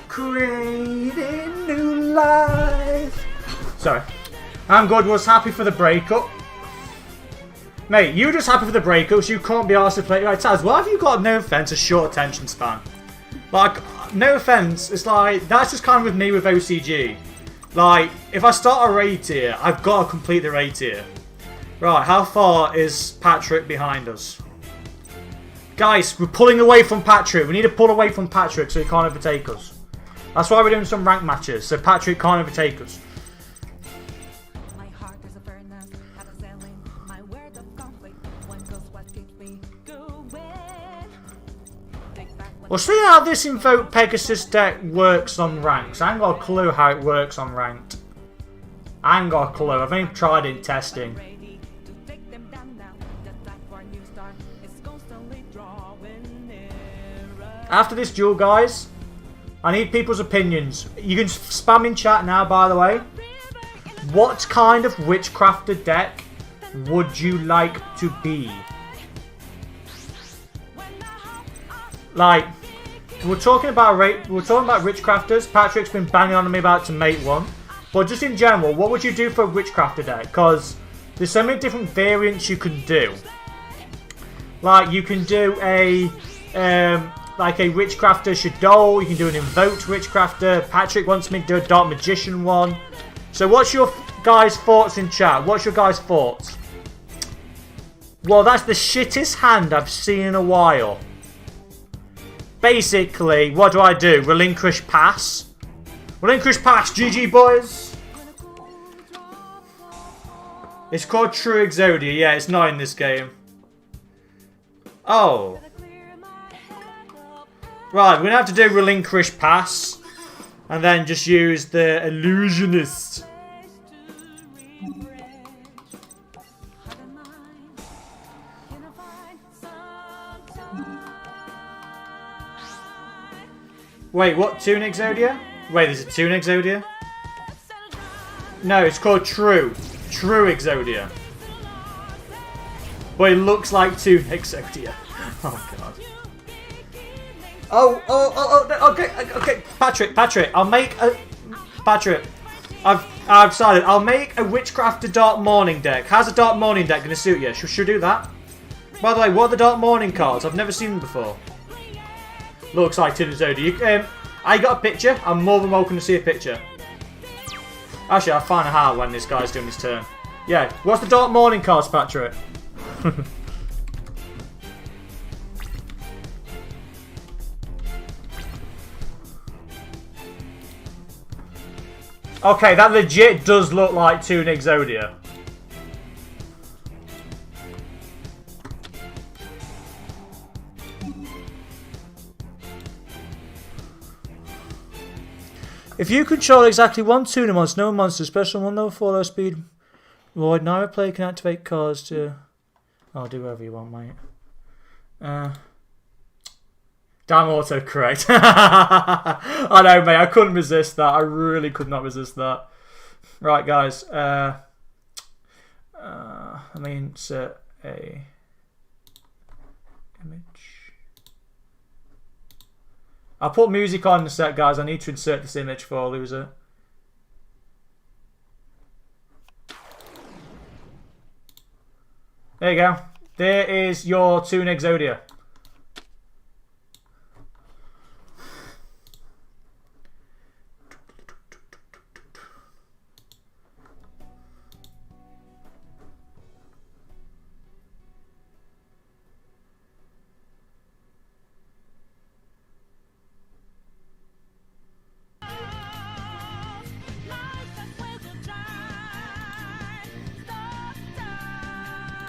Creating new life. Sorry. I'm good. Was happy for the breakup. Mate, you were just happy for the breakup, so you can't be asked to play. Right, Taz, why have you got, no offense, a short attention span? Like, no offense, it's like, that's just kind of with me with OCG. Like, if I start a raid tier, I've got to complete the raid tier. Right, how far is Patrick behind us? Guys, we're pulling away from Patrick. We need to pull away from Patrick so he can't overtake us. That's why we're doing some rank matches, so Patrick can't overtake us. We'll see how this Invoke Pegasus deck works on ranks. I ain't got a clue how it works on ranked. I ain't got a clue. I've only tried it in testing. After this duel, guys, I need people's opinions. You can spam in chat now, by the way. What kind of Witchcrafter deck would you like to be? Like, we're talking about Witchcrafters. Patrick's been banging on me about to make one. But just in general, what would you do for a Witchcrafter deck? Because there's so many different variants you can do. Like, you can do a Witchcrafter Shadow. You can do an Invoked Witchcrafter. Patrick wants me to do a Dark Magician one. So what's your guys' thoughts in chat? What's your guys' thoughts? Well, that's the shittest hand I've seen in a while. Basically, what do? Relinquish pass. Relinquish pass, GG boys. It's called True Exodia. Yeah, it's not in this game. Oh. Right, we're going to have to do Relinquish pass. And then just use the Illusionist. Wait, what? Toon Exodia? Wait, there's a Toon Exodia? No, it's called True. True Exodia. But it looks like Toon Exodia. Oh, God. Oh, okay, Patrick, I'll make a... Patrick, I've decided, I'll make a Witchcrafter Dark Morning deck. How's a Dark Morning deck going to suit you? Should we do that? By the way, what are the Dark Morning cards? I've never seen them before. Looks like Toon Exodia. I got a picture. I'm more than welcome to see a picture. Actually, I'll find out when this guy's doing his turn. Yeah, what's the Dark Morning cards, Patrick? Okay, that legit does look like Toon Exodia. If you control exactly one Tuna monster, no monster, special 1 level 4 low speed void, neither player can activate cards to... I'll do whatever you want, mate. Damn autocorrect. I know, mate. I couldn't resist that. I really could not resist that. Right, guys. Let me insert a image. I'll put music on in a sec, guys. I need to insert this image for loser. There you go. There is your Toon Exodia.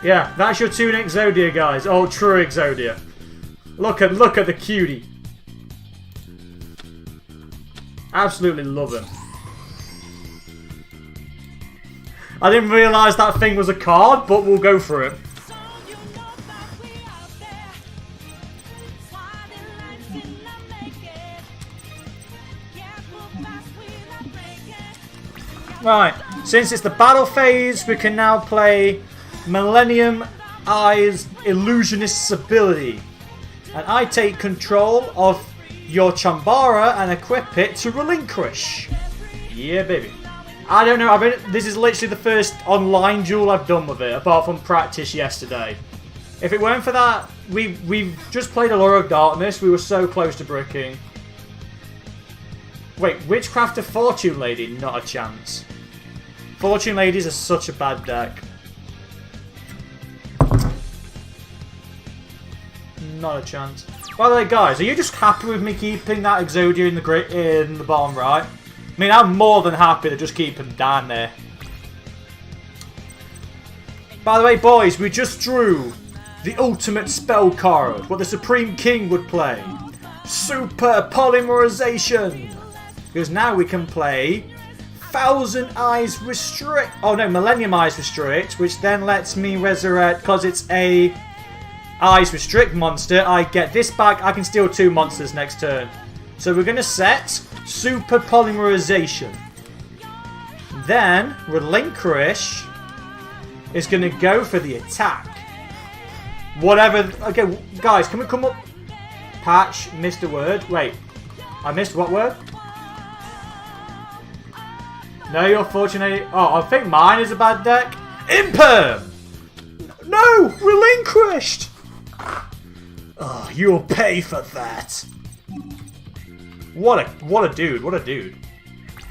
Yeah, that's your Toon Exodia, guys. Oh, true Exodia. Look at the cutie. Absolutely love him. I didn't realise that thing was a card, but we'll go for it. Right, since it's the battle phase, we can now play Millennium Eyes Illusionist's ability. And I take control of your Chambara and equip it to Relinquish. Yeah, baby. I don't know, this is literally the first online duel I've done with it, apart from practice yesterday. If it weren't for that, we've just played Allure of Darkness, we were so close to bricking. Wait, Witchcrafter Fortune Lady? Not a chance. Fortune Ladies are such a bad deck. Not a chance. By the way, guys, are you just happy with me keeping that Exodia in the bottom right? I mean, I'm more than happy to just keep him down there. By the way, boys, we just drew the ultimate spell card, what the Supreme King would play. Super Polymerization! Because now we can play Thousand Eyes Restrict. Oh no, Millennium Eyes Restrict, which then lets me resurrect, because it's a Eyes Restrict monster. I get this back, I can steal 2 monsters next turn. So we're going to set Super Polymerization. Then Relinquish is going to go for the attack. Whatever. Okay, guys, can we come up? Patch, missed a word. Wait, I missed what word? No, you're fortunate. Oh, I think mine is a bad deck. Imperm! No! Relinquished! Oh, you'll pay for that. What a dude, what a dude.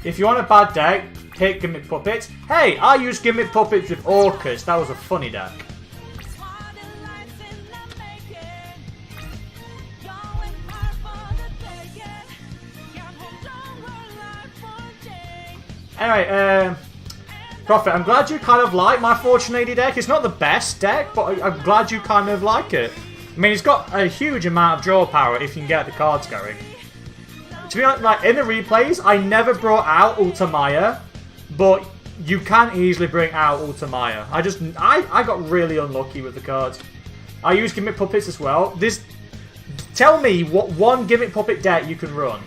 If you want a bad deck, take Gimmick Puppets. Hey, I used Gimmick Puppets with Orcus. That was a funny deck. Anyway, Prophet, I'm glad you kind of like my Fortune Lady deck. It's not the best deck, but I'm glad you kind of like it. I mean, it's got a huge amount of draw power if you can get the cards going. To be honest, like, in the replays, I never brought out Ultimaya, but you can easily bring out Ultimaya. I got really unlucky with the cards. I use Gimmick Puppets as well. Tell me what one Gimmick Puppet deck you can run.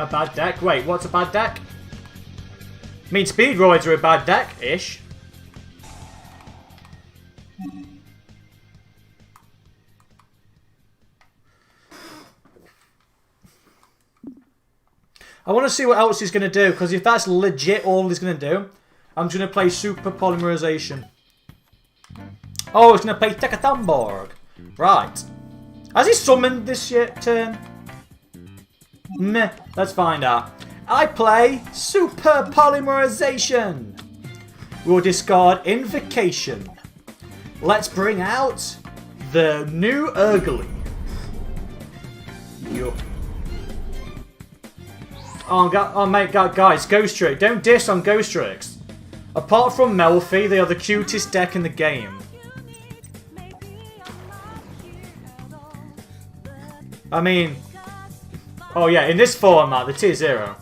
A bad deck? Wait, what's a bad deck? I mean, Speedroids are a bad deck-ish. I want to see what else he's going to do, because if that's legit all he's going to do, I'm just going to play Super Polymerization. Oh, he's going to play Tekatamborg. Right. Has he summoned this shit turn? Meh. Let's find out. I play Super Polymerization. We'll discard Invocation. Let's bring out the new Urgly. Yup. Oh, mate, guys, Ghost Trick. Don't diss on Ghost Tricks. Apart from Melfi, they are the cutest deck in the game. I mean... Oh yeah, in this format, the tier 0.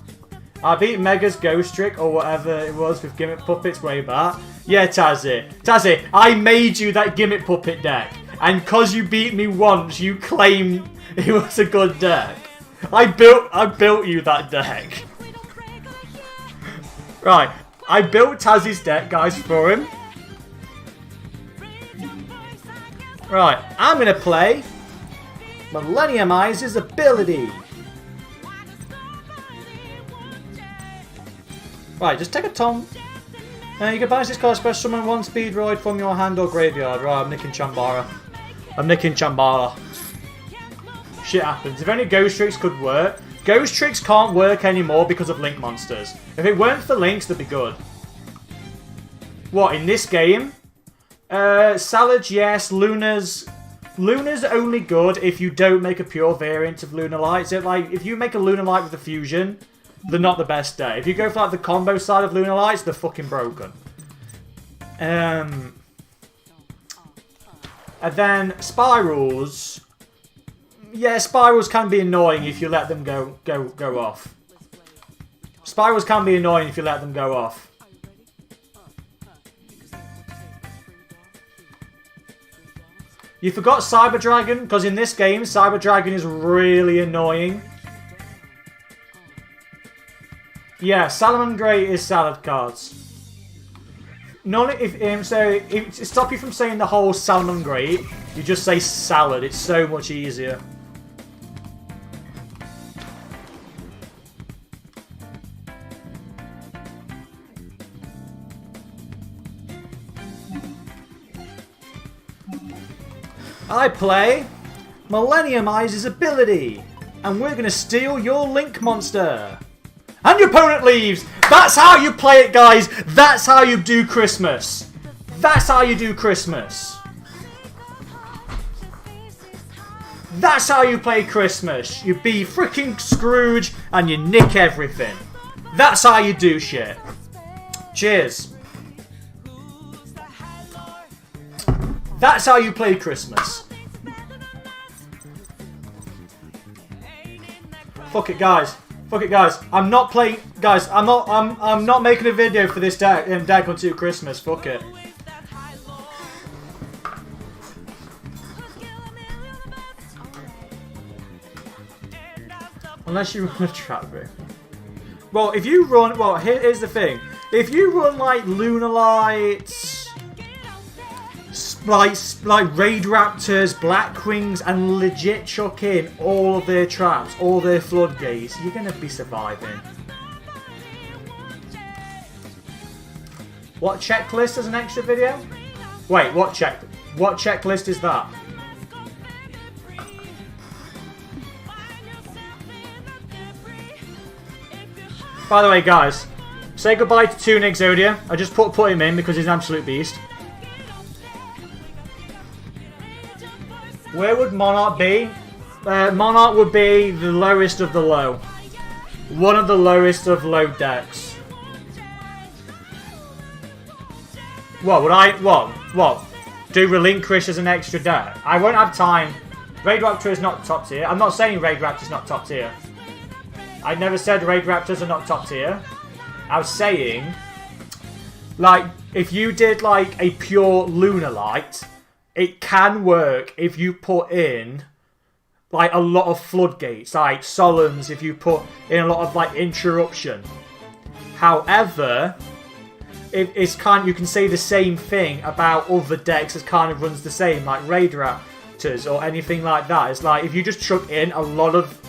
I beat Mega's Ghost Trick, or whatever it was, with Gimmick Puppets way back. Yeah, Tazzy. Tazzy, I made you that Gimmick Puppet deck. And cause you beat me once, you claim it was a good deck. I built you that deck. Right, I built Tazzy's deck, guys, for him. Right, I'm gonna play Millennium Eyes' ability. Right, just take a tom. You can banish this card, special summon one Speedroid from your hand or graveyard. Right, I'm nicking Chambara. I'm nicking Chambara. Shit happens. If only Ghost Tricks could work. Ghost Tricks can't work anymore because of Link monsters. If it weren't for Links, they'd be good. What, in this game? Salad, yes. Luna's only good if you don't make a pure variant of Lunar Light. So, like, if you make a Lunar Light with a fusion, they're not the best deck. If you go for, like, the combo side of Lunar Lights, they're fucking broken. And then Spirals. Yeah, Spirals can be annoying if you let them go off. Spirals can be annoying if you let them go off. You forgot Cyber Dragon, because in this game, Cyber Dragon is really annoying. Yeah, Salamangreat is salad cards. Not if to stop you from saying the whole Salamangreat, you just say salad. It's so much easier. I play Millennium Eyes' ability, and we're gonna steal your Link monster. And your opponent leaves! That's how you play it, guys! That's how you do Christmas! That's how you do Christmas! That's how you play Christmas! You be freaking Scrooge and you nick everything. That's how you do shit. Cheers. That's how you play Christmas. Fuck it, guys. Fuck it, guys. I'm not playing. Guys, I'm not making a video for this deck until Christmas. Fuck it. Unless you run a trap room. Well, if you run, well, here's the thing. If you run like Lunar Lights, like Raid Raptors, Blackwings, and legit chuck in all of their traps, all their floodgates, you're gonna be surviving. What checklist as an extra video? Wait, what checklist is that? By the way, guys, say goodbye to Toon Exodia. I just put him in because he's an absolute beast. Where would Monarch be? Monarch would be the lowest of the low. One of the lowest of low decks. What, would I... What? Do Relinquish as an extra deck? I won't have time. Raid Raptor is not top tier. I'm not saying Raid Raptor is not top tier. I never said Raid Raptors are not top tier. I was saying... Like, if you did, like, a pure Lunar Light... It can work if you put in like a lot of floodgates, like Solons, if you put in a lot of like interruption. However, it's kind of, you can say the same thing about other decks that kind of runs the same, like Raid Raptors or anything like that. It's like if you just chuck in a lot of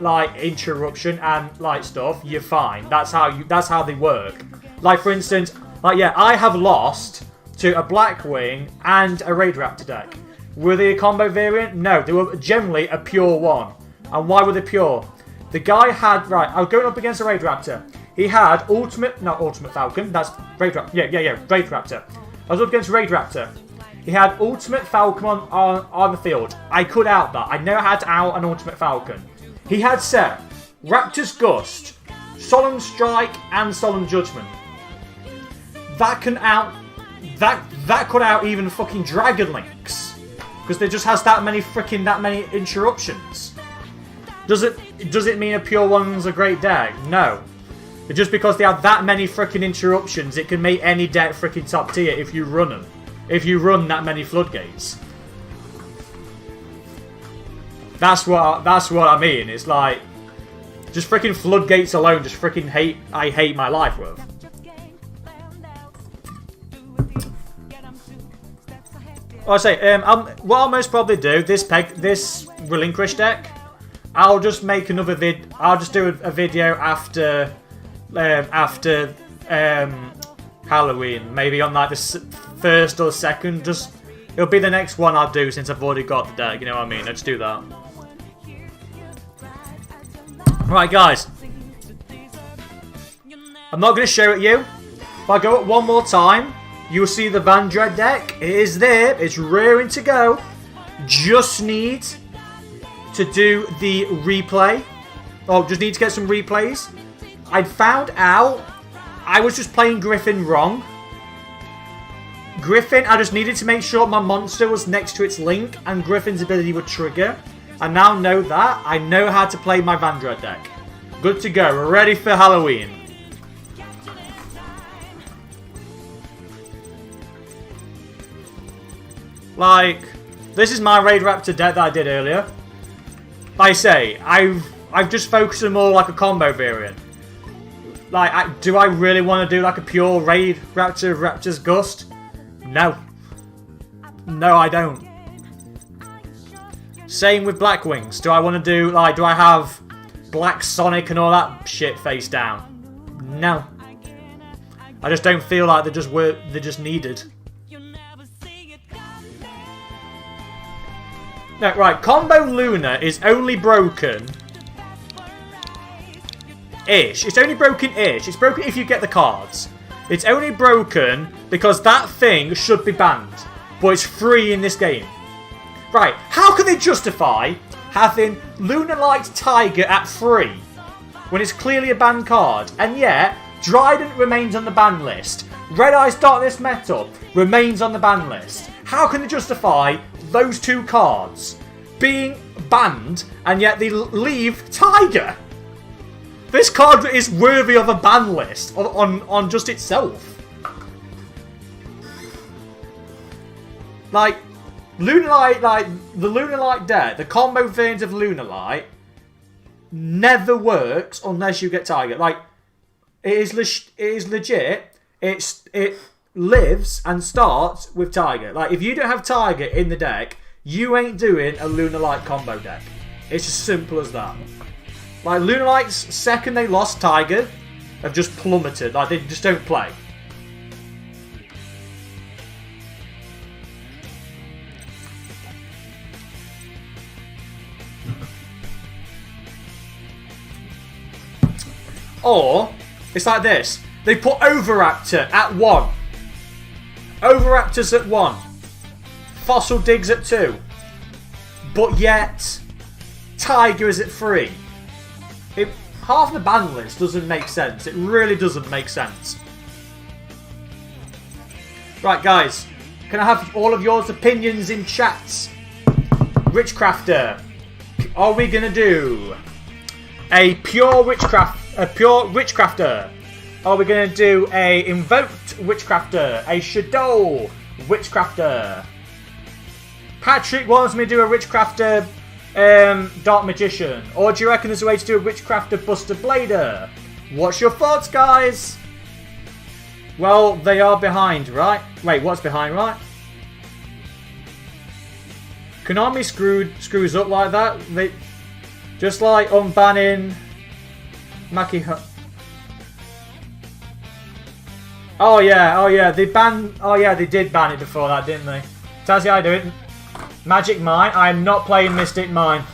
like interruption and like stuff, you're fine. That's how they work. Like for instance, like yeah, I have lost to a Blackwing and a Raid Raptor deck. Were they a combo variant? No, they were generally a pure one. And why were they pure? The guy had, right, I was going up against a Raid Raptor. He had not Ultimate Falcon, that's Raid Raptor. Yeah, Raid Raptor. I was up against Raid Raptor. He had Ultimate Falcon on the field. I could out that. I know how to out an Ultimate Falcon. He had set Raptor's Gust, Solemn Strike, and Solemn Judgment. That can out... That could out even fucking Dragon Links. Because there just has that many interruptions. Does it mean a pure one's a great deck? No. But just because they have that many freaking interruptions, it can make any deck freaking top tier if you run them. If you run that many floodgates. That's what I mean. It's like just freaking floodgates alone. Just freaking I hate my life with. I say, what I'll most probably do this Relinquish deck. I'll just make another vid. I'll just do a video after Halloween, maybe on like the first or second. Just it'll be the next one I'll do since I've already got the deck. You know what I mean? Let's do that. Right, guys. I'm not going to show it you. If I go it one more time, you'll see the Vandred deck. It is there. It's raring to go. Just need to do the replay. Oh, just need to get some replays. I found out I was just playing Griffin wrong. Griffin, I just needed to make sure my monster was next to its link and Griffin's ability would trigger. I now know that. I know how to play my Vandred deck. Good to go. We're ready for Halloween. Like, this is my Raid Raptor deck that I did earlier. Like I say, I've just focused on more like a combo variant. Like, do I really want to do like a pure Raid Raptor Raptor's Gust? No. No, I don't. Same with Blackwings. Do I want to do, like, do I have Black Sonic and all that shit face down? No. I just don't feel like they're just needed. No, right, Combo Luna is only broken... ish. It's only broken-ish. It's broken if you get the cards. It's only broken because that thing should be banned. But it's free in this game. Right, how can they justify having Luna Light Tiger at free when it's clearly a banned card? And yet, Trident remains on the ban list. Red Eyes Darkness Metal remains on the ban list. How can they justify those two cards being banned and yet they leave Tiger? This card is worthy of a ban list on just itself. Like, Lunalight, like, the Lunalight deck, the combo variant of Lunalight never works unless you get Tiger. Like, it is legit. It lives and starts with Tiger. Like, if you don't have Tiger in the deck, you ain't doing a Lunalight combo deck. It's as simple as that. Like, Lunalight's second they lost Tiger have just plummeted. Like, they just don't play. Or, it's like this. They put Overraptor at 1. Overraptor's at 1. Fossil Dig's at 2. But yet, Tiger is at 3. Half the ban list doesn't make sense. It really doesn't make sense. Right, guys. Can I have all of your opinions in chats? Witchcrafter. Are we going to do a pure Witchcrafter? Are we going to do a invoked Witchcrafter? A Shadow Witchcrafter? Patrick wants me to do a Witchcrafter Dark Magician? Or do you reckon there's a way to do a Witchcrafter Buster Blader? What's your thoughts, guys? Well, they are behind, right? Wait, what's behind, right? Konami screws up like that. They just like unbanning Maki. Oh yeah, they banned. Oh yeah, they did ban it before that, didn't they? Tazzy, I do it. Magic Mine. I'm not playing Mystic Mine.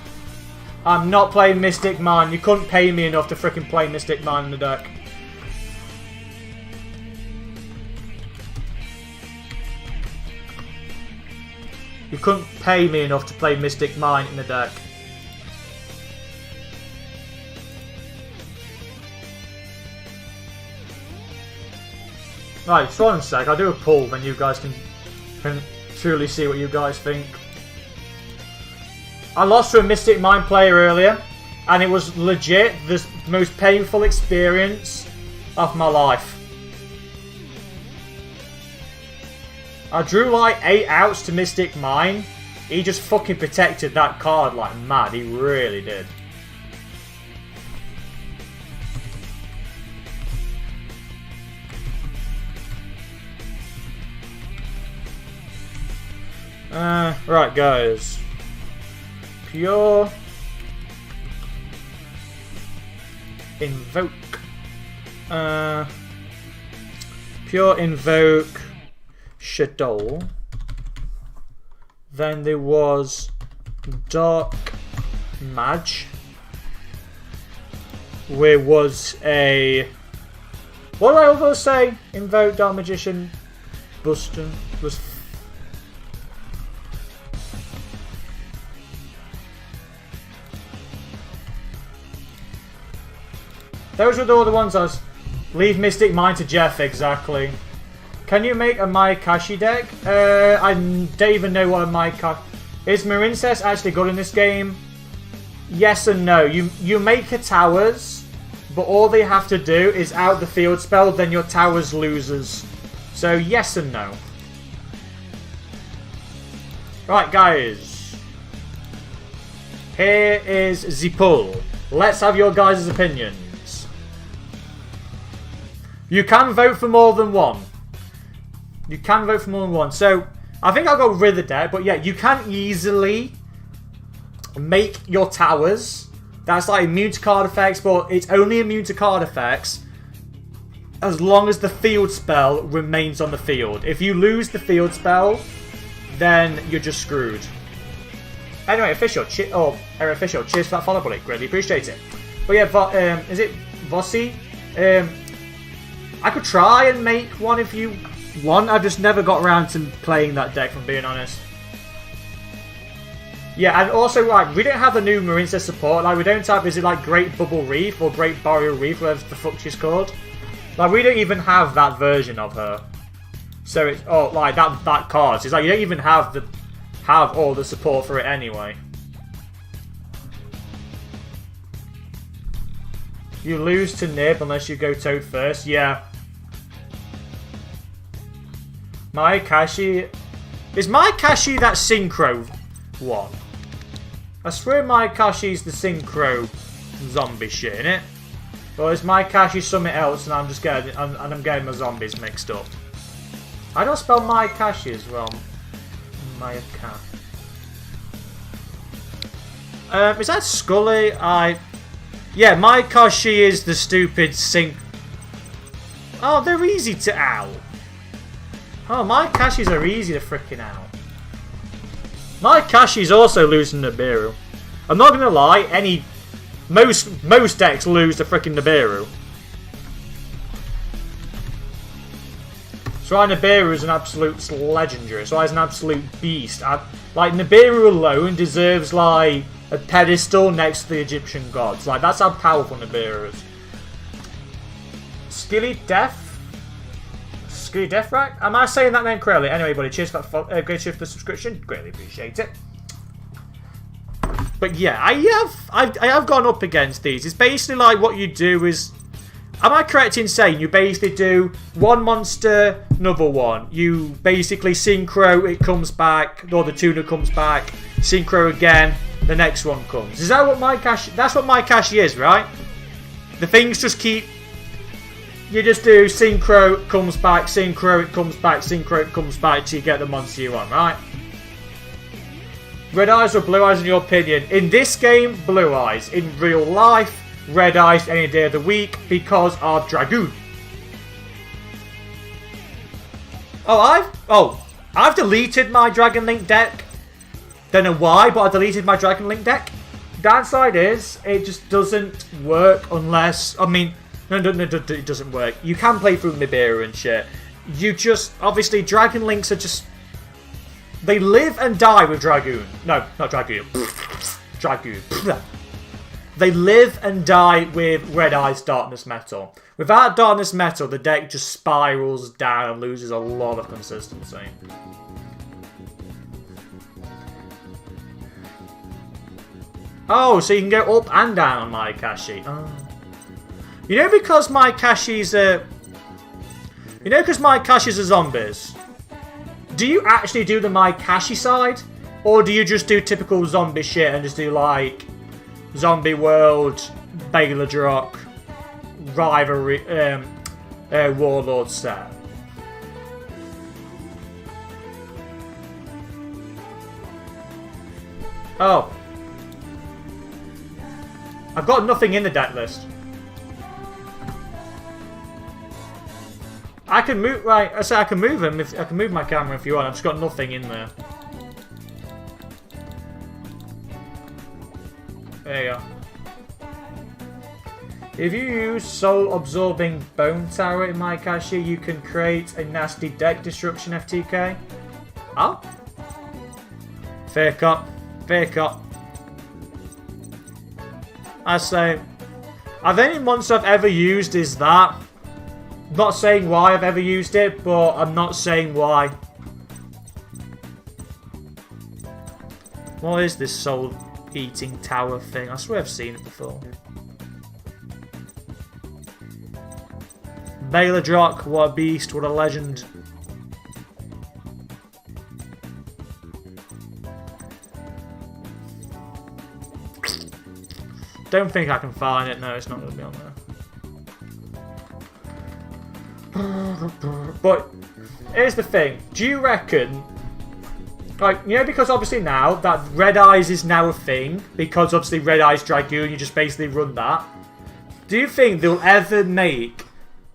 I'm not playing Mystic Mine. You couldn't pay me enough to freaking play Mystic Mine in the deck. You couldn't pay me enough to play Mystic Mine in the deck. Right, just one sec. I'll do a poll, then you guys can truly see what you guys think. I lost to a Mystic Mine player earlier, and it was legit the most painful experience of my life. I drew like 8 outs to Mystic Mine. He just fucking protected that card like mad. He really did. Right, guys. Pure Invoke. Pure Invoke Shadow. Then there was Dark Mage. Where was a... What did I also say? Invoke, Dark Magician, Buster. Was... Those were all the ones I was... Leave Mystic Mine to Jeff, exactly. Can you make a Maikashi deck? I don't even know what a Maikashi... Is Marincess actually good in this game? Yes and no. You make your towers, but all they have to do is out the field spell, then your towers loses. So yes and no. Right, guys. Here is the poll. Let's have your guys' opinions. You can vote for more than one. You can vote for more than one. So, I think I'll go with the deck. But yeah, you can easily make your towers. That's like immune to card effects, but it's only immune to card effects as long as the field spell remains on the field. If you lose the field spell, then you're just screwed. Anyway, official. Official. Cheers for that follow, buddy. Greatly appreciate it. But yeah, is it Vossi? I could try and make one if you want. I've just never got around to playing that deck, if I'm being honest. Yeah, and also, like, we don't have the new Marincess support. Like, we don't have, is it like Great Bubble Reef or Great Boreal Reef, whatever the fuck she's called. Like, we don't even have that version of her. So it's, oh, like, that card. So it's like, you don't even have all the support for it anyway. You lose to Nib unless you go Toad first. Yeah. Maikashi... Is Maikashi that Synchro one? I swear Maikashi's the Synchro zombie shit, innit? Or is Maikashi something else and I'm getting my zombies mixed up? I don't spell Maikashi as well. Maikashi. Is that Scully? Yeah, Maikashi is the stupid sync. Oh, they're easy to out. Oh, Maikashis are easy to freaking out. Maikashi's also losing Nibiru. I'm not gonna lie, most decks lose to freaking Nibiru. So Nibiru is an absolute legendary. So he's an absolute beast. Like Nibiru alone deserves like a pedestal next to the Egyptian gods. Like that's how powerful Nibiru is. Skilly Death. Death Rack? Am I saying that name correctly? Anyway, buddy, cheers for that great cheers for the subscription. Greatly appreciate it. But yeah, I have gone up against these. It's basically like what you do is... Am I correct in saying you basically do one monster, another one? You basically synchro, it comes back, or the tuner comes back, synchro again, the next one comes. Is that what my cash? That's what my cash is, right? The things just keep. You just do synchro, it comes back, synchro, it comes back, synchro, it comes back till you get the monster you want, right? Red Eyes or Blue Eyes in your opinion? In this game, Blue Eyes. In real life, Red Eyes any day of the week because of Dragoon. I've deleted my Dragon Link deck. Don't know why, but I deleted my Dragon Link deck. Downside is, it just doesn't work unless, I mean, no, it doesn't work. You can play through Nibiru and shit. You just, obviously, Dragon Links are just, they live and die with Dragoon. No, not Dragoon. Dragoon. They live and die with Red Eyes Darkness Metal. Without Darkness Metal, the deck just spirals down and loses a lot of consistency. Oh, so you can go up and down on my Kashi. Oh. You know, because my Kashis are... You know, because my Kashis are zombies. Do you actually do the my Kashi side? Or do you just do typical zombie shit and just do, like... Zombie World, Baladrock, Rivalry, Warlord set? Oh. I've got nothing in the deck list. I can move, right, I say I can move him, if I can move my camera if you want, I've just got nothing in there. There you go. If you use Soul Absorbing Bone Tower in my Kashi, you can create a nasty deck destruction FTK. Oh? Fair cut. Fair cut. I say, the only monster I've ever used is that. Not saying why I've ever used it, but I'm not saying why. What is this Soul Eating Tower thing? I swear I've seen it before. Baladrock, what a beast, what a legend. Don't think I can find it. No, it's not going to be on there. But here's the thing. Do you reckon, like, you know, because obviously now that Red Eyes is now a thing, because obviously Red Eyes Dragoon, you just basically run that. Do you think they'll ever make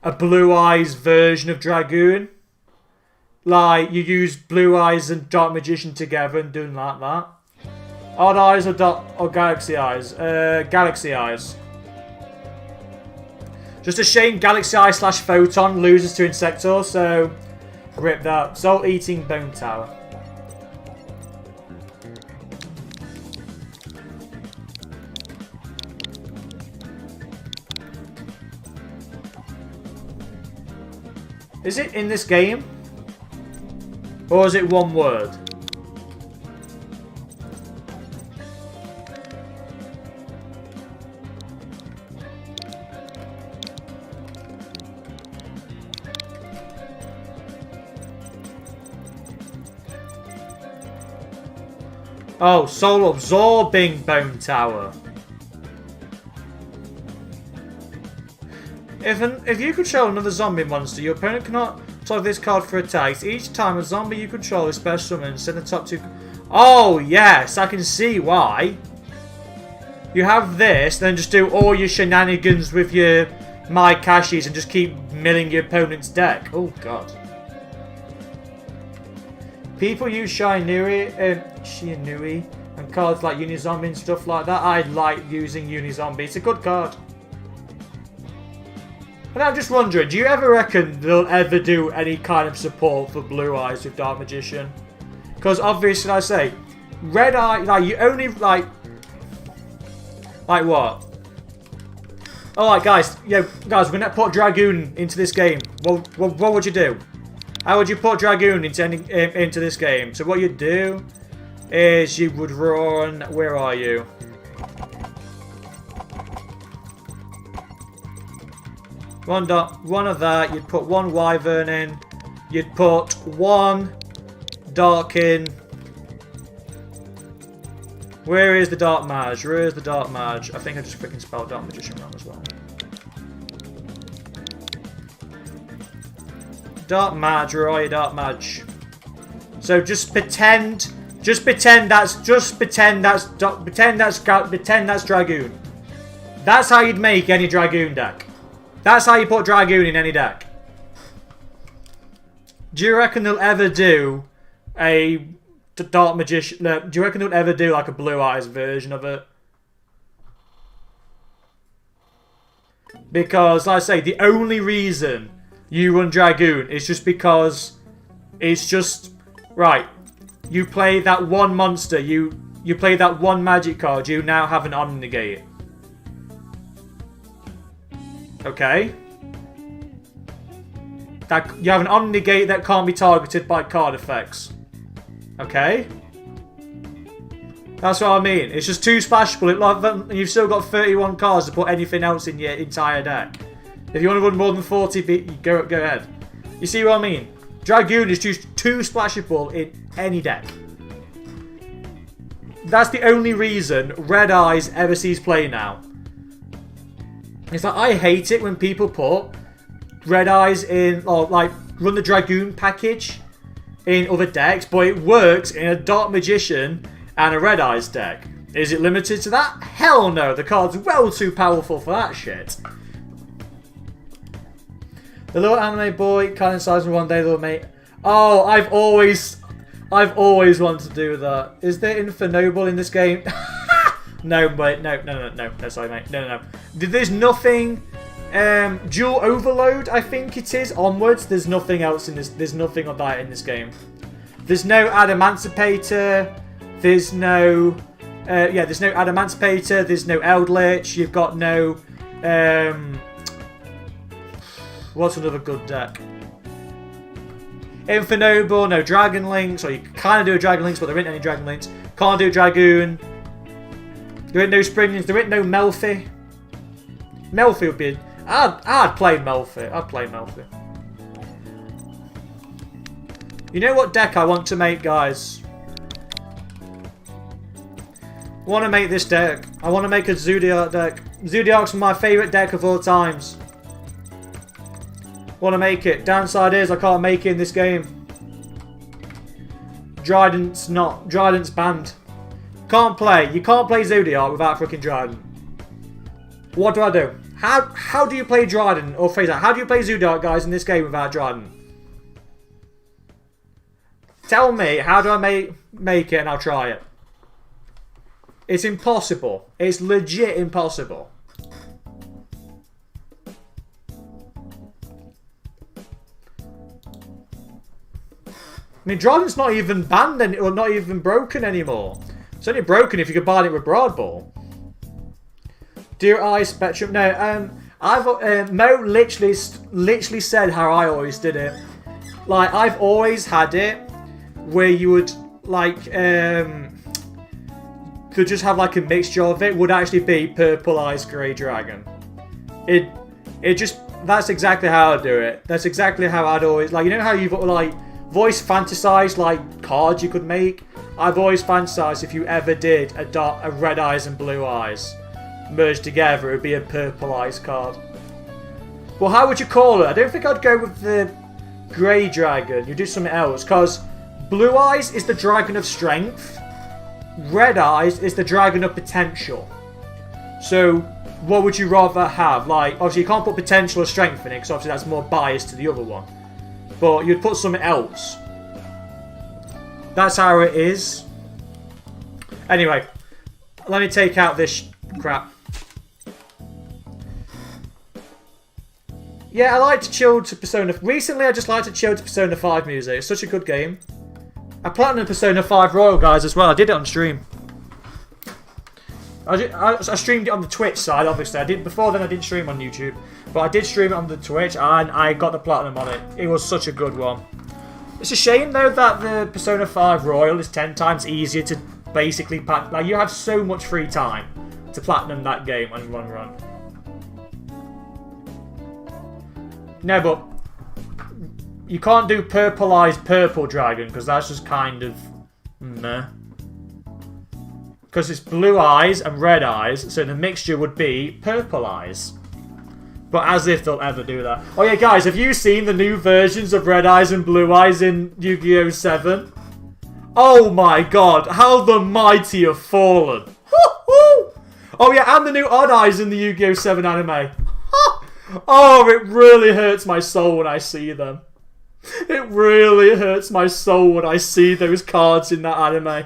a Blue Eyes version of Dragoon? Like, you use Blue Eyes and Dark Magician together and doing like that? Odd Eyes or Galaxy Eyes? Galaxy Eyes. Just a shame Galaxy Eye / Photon loses to Insector, so rip that. Soul Eating Bone Tower. Is it in this game? Or is it one word? Oh, Soul Absorbing Bone Tower. If you control another zombie monster, your opponent cannot target this card for attacks. Each time a zombie you control is special summoned, send the top two... Oh, yes, I can see why. You have this, then just do all your shenanigans with your My Kashis and just keep milling your opponent's deck. Oh, God. People use Shianui and cards like Unizombie and stuff like that. I like using Unizombie. It's a good card. And I'm just wondering, do you ever reckon they'll ever do any kind of support for Blue Eyes with Dark Magician? Because obviously, I say, Red Eye, like, you only, like what? Alright, guys, guys, we're going to put Dragoon into this game. What would you do? How would you put Dragoon into this game? So what you'd do is you would run... Where are you? One of that. You'd put one Wyvern in. You'd put one Dark in. Where is the Dark Mage? Where is the Dark Mage? I think I just freaking spelled Dark Magician wrong as well. Dark Mage, where are you, Dark Mage? So just pretend that's Dragoon. That's how you'd make any Dragoon deck. That's how you put Dragoon in any deck. Do you reckon they'll ever do a Dark Magician? No, do you reckon they'll ever do like a Blue Eyes version of it? Because, like I say, the only reason you run Dragoon is just because it's just right. You play that one monster, you play that one magic card, you now have an Omnigate. Okay? You have an Omnigate that can't be targeted by card effects. Okay? That's what I mean. It's just too splashable. And you've still got 31 cards to put anything else in your entire deck. If you want to run more than 40, go ahead. You see what I mean? Dragoon is just too splashable in any deck. That's the only reason Red Eyes ever sees play now. It's like, I hate it when people put Red Eyes in, or like run the Dragoon package in other decks, but it works in a Dark Magician and a Red Eyes deck. Is it limited to that? Hell no, the card's well too powerful for that shit. The little anime boy kind of size one day, little mate. Oh, I've always wanted to do that. Is there Infernoble in this game? No, wait, no, sorry, mate. No. There's nothing. Dual Overload, I think it is. Onwards, there's nothing else in this. There's nothing of that in this game. There's no Adamancipator. There's no. There's no Adamancipator. There's no Eldritch. You've got no. What's another good deck? Infernoble, no Dragon Links, or you kind of do a Dragon Links, but there ain't any Dragon Links. Can't do Dragoon. There ain't no Springlings, there ain't no Melfi. Melfi would be... I'd play Melfi. I'd play Melfi. You know what deck I want to make, guys? I want to make this deck. I want to make a Zodiac deck. Zodiac's my favourite deck of all times. Want to make it. Downside is I can't make it in this game. Dryden's banned. Can't play. You can't play Zodiac without freaking Dryden. What do I do? How do you play Dryden? Or phrase that. How do you play Zodiac, guys, in this game without Dryden? Tell me, how do I make it and I'll try it. It's impossible. It's legit impossible. I mean, Dryden's not even banned or not even broken anymore. It's only broken if you combine it with Broadball. Dear Eye Spectrum. No, Mo literally said how I always did it. Like, I've always had it where you would like could just have like a mixture of it. Would actually be Purple Eyes Grey Dragon. It just, that's exactly how I do it. That's exactly how I'd always, like, you know how you've like voice fantasized like cards you could make? I've always fantasized if you ever did a Red Eyes and Blue Eyes merged together, it would be a Purple Eyes card. Well, how would you call it? I don't think I'd go with the Grey Dragon. You do something else, because Blue Eyes is the Dragon of Strength. Red Eyes is the Dragon of Potential. So, what would you rather have? Like, obviously you can't put Potential or Strength in it, because obviously that's more biased to the other one. But you'd put something else. That's how it is. Anyway, let me take out this crap. Yeah, I like to chill to Persona. Recently, I just like to chill to Persona 5 music. It's such a good game. I platinum Persona 5 Royal, guys, as well. I did it on stream. I streamed it on the Twitch side, obviously. I did before then. I didn't stream on YouTube, but I did stream it on the Twitch, and I got the platinum on it. It was such a good one. It's a shame though that the Persona 5 Royal is 10 times easier to basically like. You have so much free time to platinum that game on one run. No, but you can't do Purple Eyes Purple Dragon because that's just kind of meh. Because it's blue eyes and red eyes, so the mixture would be purple eyes. But as if they'll ever do that. Oh yeah, guys, have you seen the new versions of red eyes and blue eyes in Yu-Gi-Oh! 7? Oh my god, how the mighty have fallen. Oh yeah, and the new odd eyes in the Yu-Gi-Oh! 7 anime. Oh, it really hurts my soul when I see them. It really hurts my soul when I see those cards in that anime.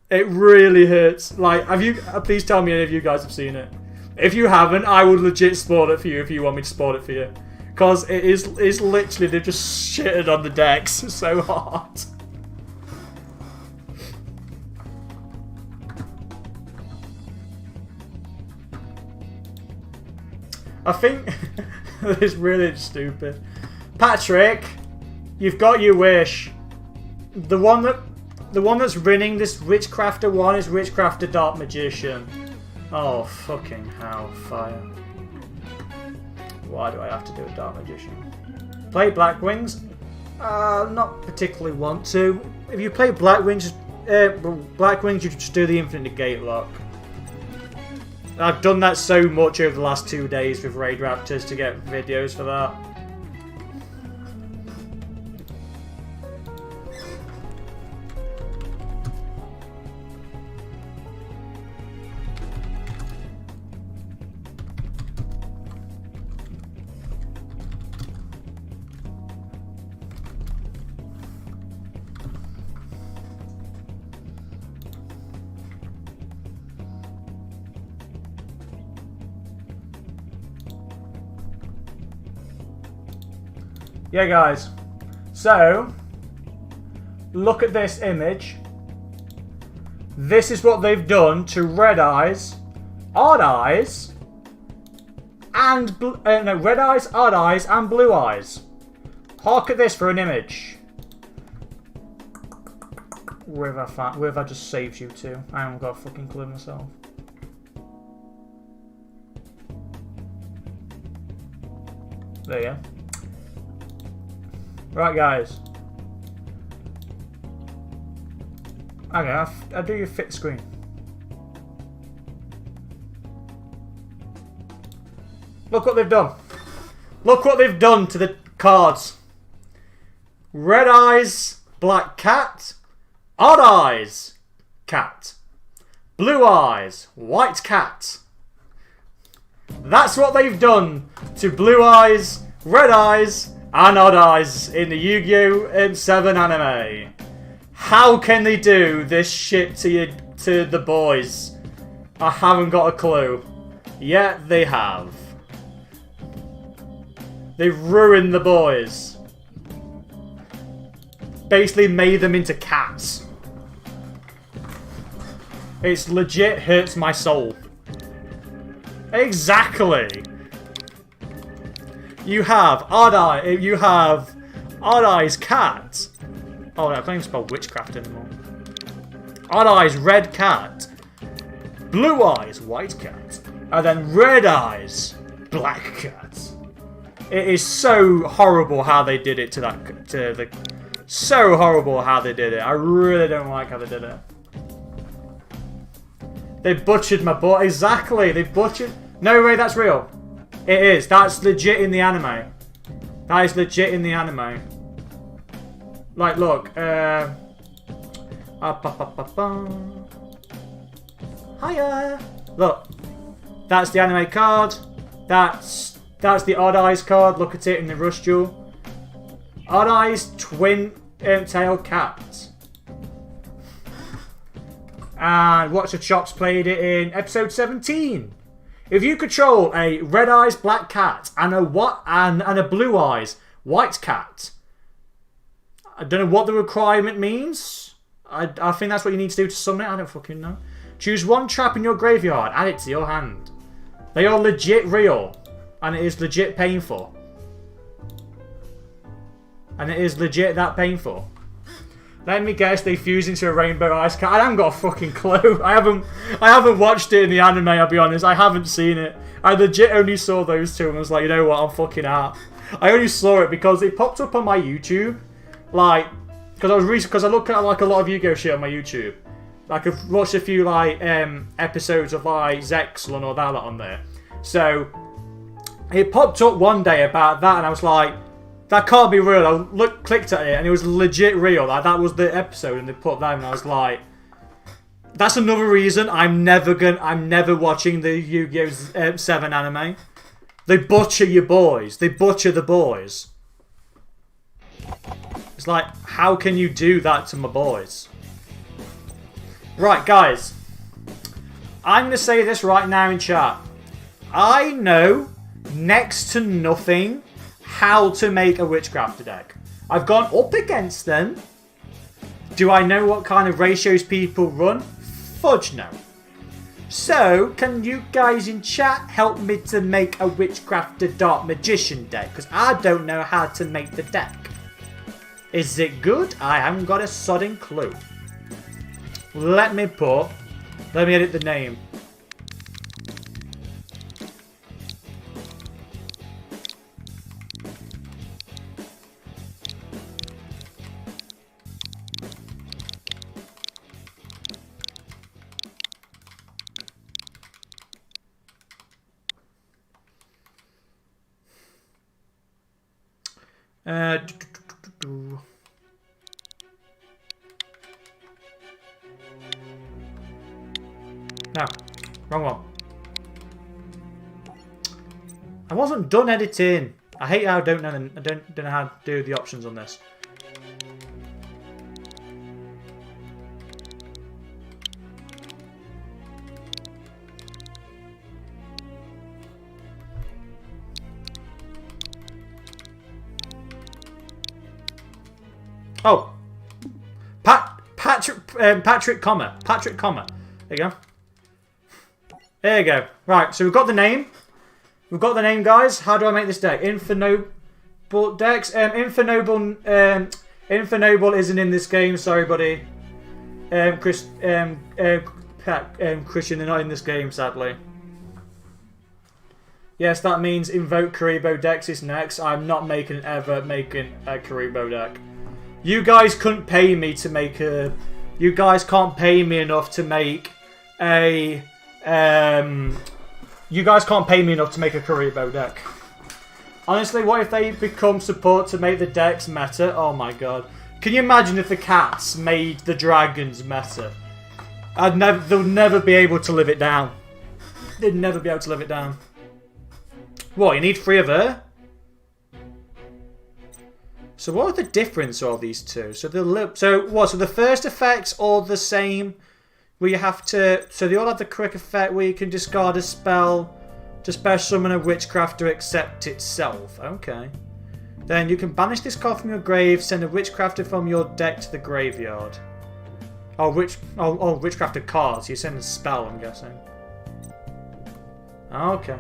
It really hurts. Like, have you? Please tell me any of you guys have seen it. If you haven't, I would legit spoil it for you if you want me to spoil it for you. Because it's literally, they've just shitted on the decks so hard. I think it's really stupid. Patrick, you've got your wish. The one that's winning this Witchcrafter one is Witchcrafter Dark Magician. Oh fucking hellfire! Why do I have to do a Dark Magician? Play Black Wings? Not particularly want to. If you play Black Wings, you just do the Infinite Gate Lock. I've done that so much over the last 2 days with Raid Raptors to get videos for that. Yeah, guys. So, look at this image. This is what they've done to Red Eyes, Odd Eyes, and Red Eyes, Odd Eyes, and Blue Eyes. Hark at this for an image. Where have I just saved you to? I haven't got a fucking clue myself. There you go. Right, guys. Okay, I'll do your fit screen. Look what they've done. Look what they've done to the cards. Red Eyes, Black Cat. Odd Eyes, Cat. Blue Eyes, White Cat. That's what they've done to Blue Eyes, Red Eyes, and Odd Eyes in the Yu-Gi-Oh! 7 anime. How can they do this shit to the boys? I haven't got a clue. Yet they have. They've ruined the boys. Basically made them into cats. It's legit hurts my soul. Exactly. You have Odd Eyes Cat. Oh, I can't even spell Witchcraft anymore. Odd Eyes Red Cat. Blue Eyes White Cat. And then Red Eyes Black Cat. It is so horrible how they did it so horrible how they did it. I really don't like how they did it. They butchered my boy. Exactly. They butchered. No way that's real. It is. That's legit in the anime. That is legit in the anime. Like, look. Hiya. Look. That's the anime card. That's the Odd Eyes card. Look at it in the Rush Duel. Odd Eyes twin tail cat. And Watch the Chops played it in episode 17. If you control a Red Eyes Black Cat and a Blue Eyes White Cat, I don't know what the requirement means. I think that's what you need to do to summon it. I don't fucking know. Choose one trap in your graveyard. Add it to your hand. They are legit real. And it is legit painful. And it is legit that painful. Let me guess, they fuse into a Rainbow Ice Cat. I haven't got a fucking clue. I haven't watched it in the anime, I'll be honest. I haven't seen it. I legit only saw those two and was like, you know what, I'm fucking out. I only saw it because it popped up on my YouTube. Like, because I look at like a lot of Yu-Gi-Oh shit on my YouTube. Like I've watched a few like episodes of like Zexel and all that on there. So it popped up one day about that, and I was like, that can't be real. I clicked at it, and it was legit real. Like that was the episode, and they put that, and I was like, that's another reason I'm never watching the Yu-Gi-Oh! 7 anime. They butcher your boys. They butcher the boys. It's like, how can you do that to my boys? Right, guys. I'm going to say this right now in chat. I know next to nothing how to make a Witchcrafter deck. I've gone up against them. Do I know what kind of ratios people run? Fudge no. So, can you guys in chat help me to make a Witchcrafter Dark Magician deck? Because I don't know how to make the deck. Is it good? I haven't got a sodding clue. Let me edit the name. No, wrong one. I wasn't done editing. I hate how I don't know how to do the options on this. Oh, Patrick, comma. There you go. There you go. Right, so we've got the name. We've got the name, guys. How do I make this deck? Infernoble decks. Infernoble isn't in this game. Sorry, buddy. Christian, they're not in this game, sadly. Yes, that means invoke Karibo decks is next. I'm not ever making a Karibo deck. You guys couldn't pay me to make a... You guys can't pay me enough to make a... You guys can't pay me enough to make a Karibo deck. Honestly, what if they become support to make the decks meta? Oh my god. Can you imagine if the cats made the dragons meta? They'll never be able to live it down. They'd never be able to live it down. What, you need 3 of her? So what are the difference of these two? So the first effects all the same, where you have to... So they all have the correct effect where you can discard a spell to special summon a Witchcrafter except itself. Okay. Then you can banish this card from your grave, send a Witchcrafter from your deck to the graveyard. Oh, Witchcrafter cards. You send a spell, I'm guessing. Okay.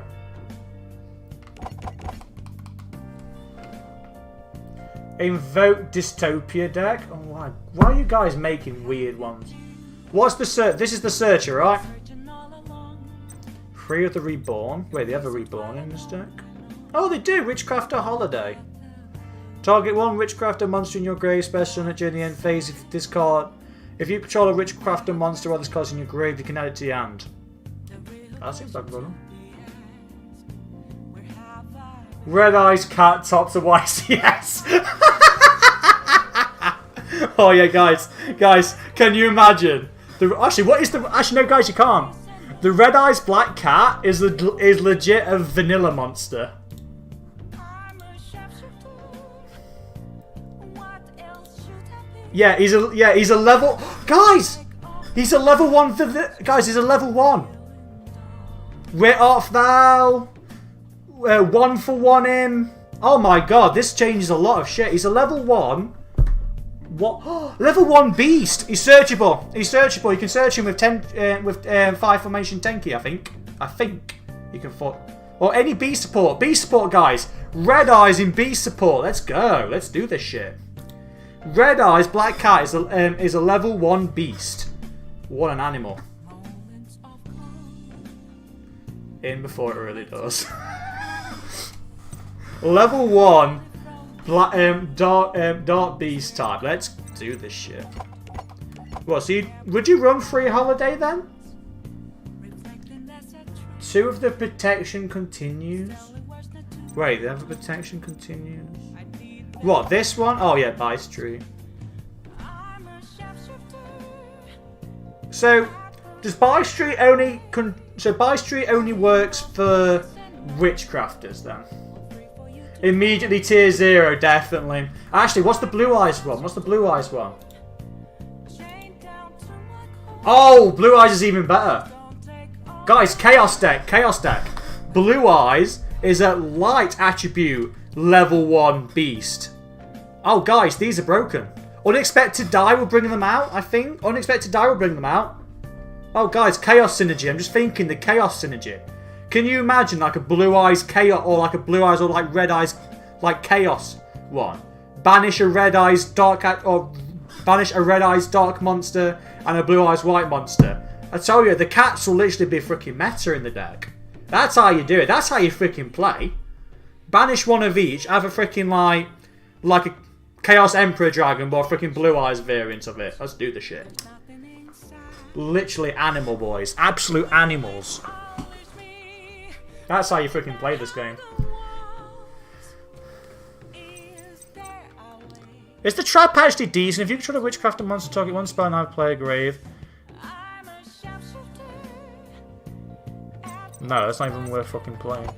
Invoke Dystopia deck? Oh, why are you guys making weird ones? What's the search? This is the searcher, right? 3 of the Reborn. Wait, they have a Reborn in this deck? Oh, they do! Witchcrafter Holiday. Target 1 Witchcrafter monster in your grave, special at during the end phase. If you control a Witchcrafter monster or this card's in your grave, you can add it to your hand. That seems like a problem. Red Eyes Cat tops a YCS. Oh yeah, guys, can you imagine? Actually, no, guys, you can't. The Red Eyes Black Cat is legit a vanilla monster. Yeah, he's a level. Guys, he's a level 1 for the guys. He's a level 1. Where art thou? 1 for 1 him. Oh my god, this changes a lot of shit. He's a level 1. What? Level 1 beast. He's searchable. You can search him with 5 formation Tenki. I think you can or any beast support. Beast support, guys. Red Eyes in beast support. Let's go. Let's do this shit. Red Eyes Black Cat is a level 1 beast. What an animal. In before it really does. Level 1 dark beast type. Let's do this shit. What, so would you run free holiday then? 2 of the protection continues. Wait, the other protection continues. What, this one? Oh yeah, buy street. So, does buy street only... So buy street only works for Witchcrafters then? Immediately tier 0, definitely. Actually, what's the blue eyes one? What's the blue eyes one? Oh, blue eyes is even better. Guys, chaos deck, chaos deck. Blue eyes is a light attribute level 1 beast. Oh, guys, these are broken. Unexpected die will bring them out, I think. Unexpected die will bring them out. Oh, guys, chaos synergy. I'm just thinking the chaos synergy. Can you imagine like a blue eyes chaos or like a blue eyes or like red eyes like chaos one? Banish a red eyes dark or banish a red eyes dark monster and a blue eyes white monster. I tell you, the cats will literally be freaking meta in the deck. That's how you do it. That's how you freaking play. Banish one of each. Have a freaking like a Chaos Emperor Dragon or a freaking blue eyes variant of it. Let's do the shit. Literally animal boys. Absolute animals. That's how you freaking play this game. Is the trap actually decent? If you control a Witchcrafter monster target one spell and have play a grave. No, that's not even worth fucking playing.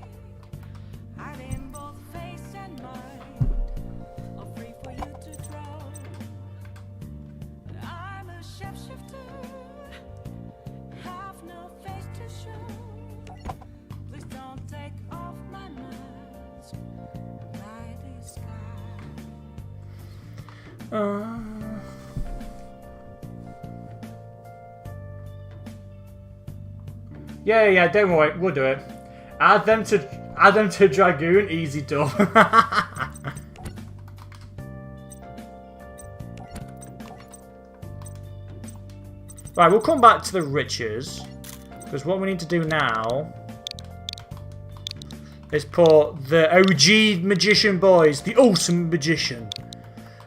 Yeah, don't worry, we'll do it. Add them to Dragoon, easy door. Right, we'll come back to the riches. Because what we need to do now is put the OG Magician boys, the ultimate magician.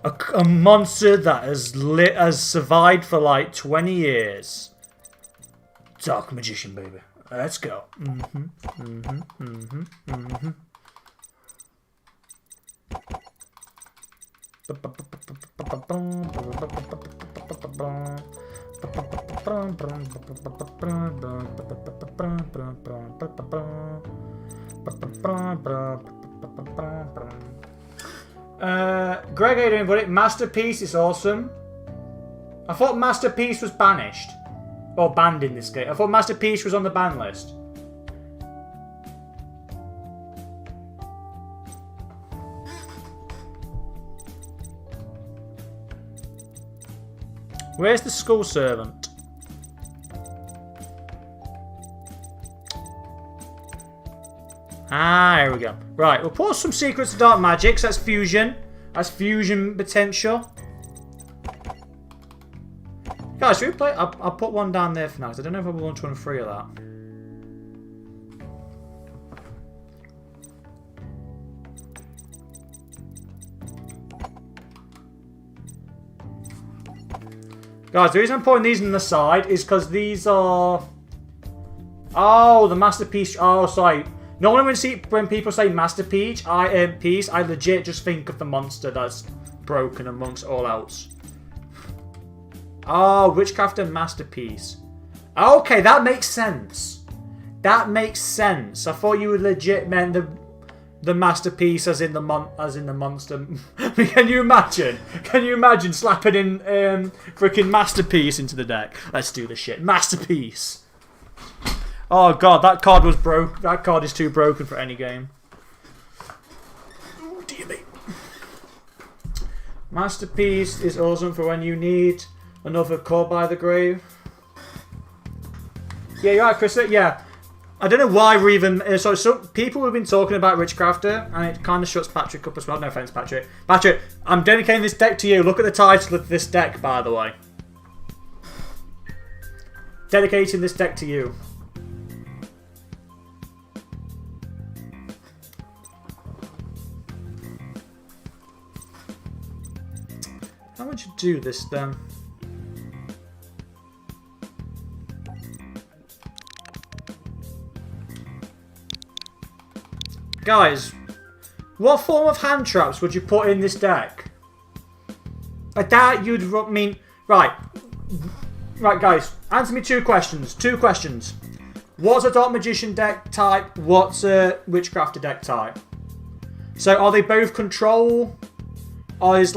A monster that has survived for like 20 years. Dark Magician, baby. Let's go. Greg, how you doing, buddy? Masterpiece is awesome. I thought Masterpiece was banished. Or banned in this game. I thought Masterpiece was on the ban list. Where's the school servant? Ah, here we go. Right, we'll put some secrets to dark magic. So that's fusion. That's fusion potential. Guys, should we play? I'll put one down there for now, because I don't know if I want to run free of that. Guys, the reason I'm putting these on the side is because these are... Oh, the Masterpiece... Oh, sorry. Normally when people say Masterpiece, I legit just think of the monster that's broken amongst all else. Oh, Witchcrafter Masterpiece. Okay, that makes sense. That makes sense. I thought you would legit meant the Masterpiece as in the monster. Can you imagine? Can you imagine slapping in freaking Masterpiece into the deck? Let's do the shit. Masterpiece. Oh god, that card was broke. That card is too broken for any game. Oh dear me. Masterpiece is awesome for when you need another Call by the Grave. Yeah, you're right, Chris. Yeah. I don't know why we're even... so some people have been talking about Witchcrafter, and it kind of shuts Patrick up as well. No offense, Patrick. Patrick, I'm dedicating this deck to you. Look at the title of this deck, by the way. Dedicating this deck to you. How would you do this, then? Guys, what form of hand traps would you put in this deck? I doubt you'd... Right, guys. Answer me 2 questions. 2 questions. What's a Dark Magician deck type? What's a Witchcrafter deck type? So are they both control? Or is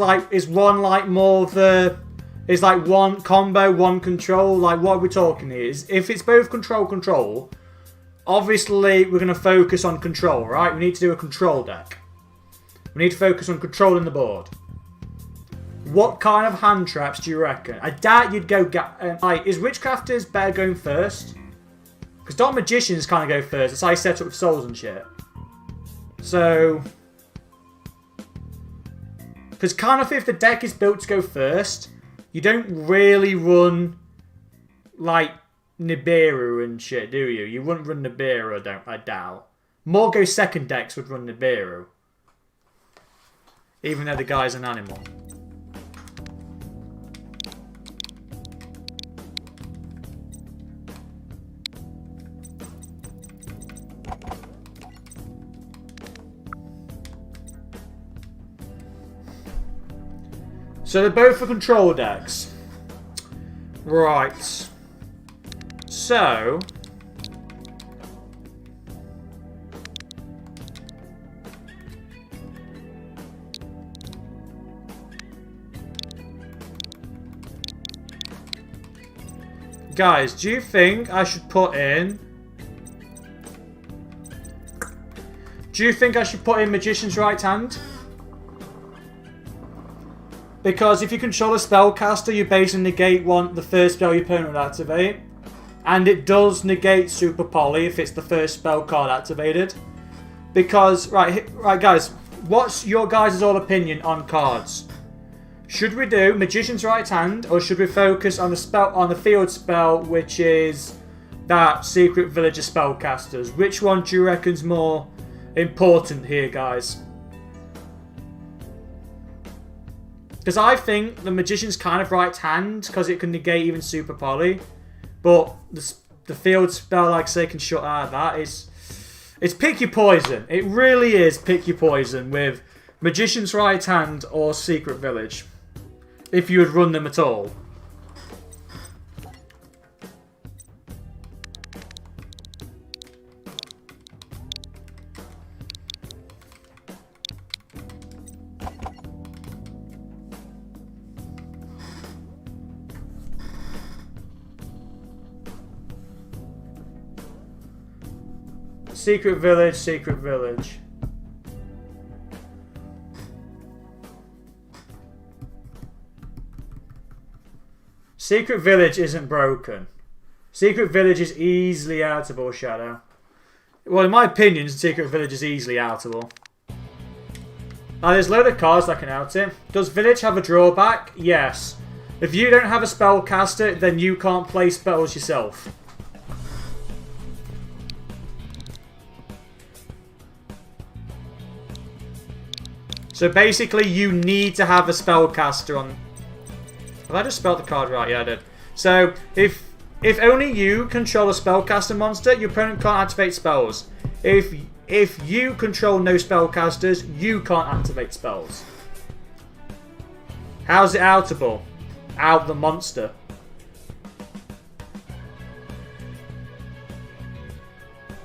one like more of the... Is like one combo, one control? Like, what are we talking here? If it's both control, obviously we're going to focus on control, right? We need to do a control deck. We need to focus on controlling the board. What kind of hand traps do you reckon? I doubt you'd go... is Witchcrafters better going first? Because Dark Magicians kind of go first. That's how you set up with souls and shit. So... Because kind of if the deck is built to go first, you don't really run, like, Nibiru and shit, do you? You wouldn't run Nibiru, I doubt. More go second decks would run Nibiru. Even though the guy's an animal. So they're both for control decks. Right. So... Guys, do you think I should put in... Do you think I should put in Magician's Right Hand? Because if you control a spellcaster, you basically negate the first spell your opponent would activate. And it does negate Super Poly if it's the first spell card activated. Because, right guys, what's your guys' all opinion on cards? Should we do Magician's Right Hand, or should we focus on the field spell, which is that Secret Village of Spellcasters? Which one do you reckon's more important here, guys? Because I think the Magician's kind of right hand, because it can negate even Super Poly. But the field spell, like say, can shut out that. It's pick your poison. It really is pick your poison with Magician's Right Hand or Secret Village. If you would run them at all. Secret Village, Secret Village. Secret Village isn't broken. Secret Village is easily outable, Shadow. Well, in my opinion, Secret Village is easily outable. Now, there's a load of cards that can out it. Does Village have a drawback? Yes. If you don't have a spellcaster, then you can't play spells yourself. So basically, you need to have a spellcaster on. Have I just spelled the card right? Yeah, I did. So if only you control a spellcaster monster, your opponent can't activate spells. If you control no spellcasters, you can't activate spells. How's it outable? Out the monster.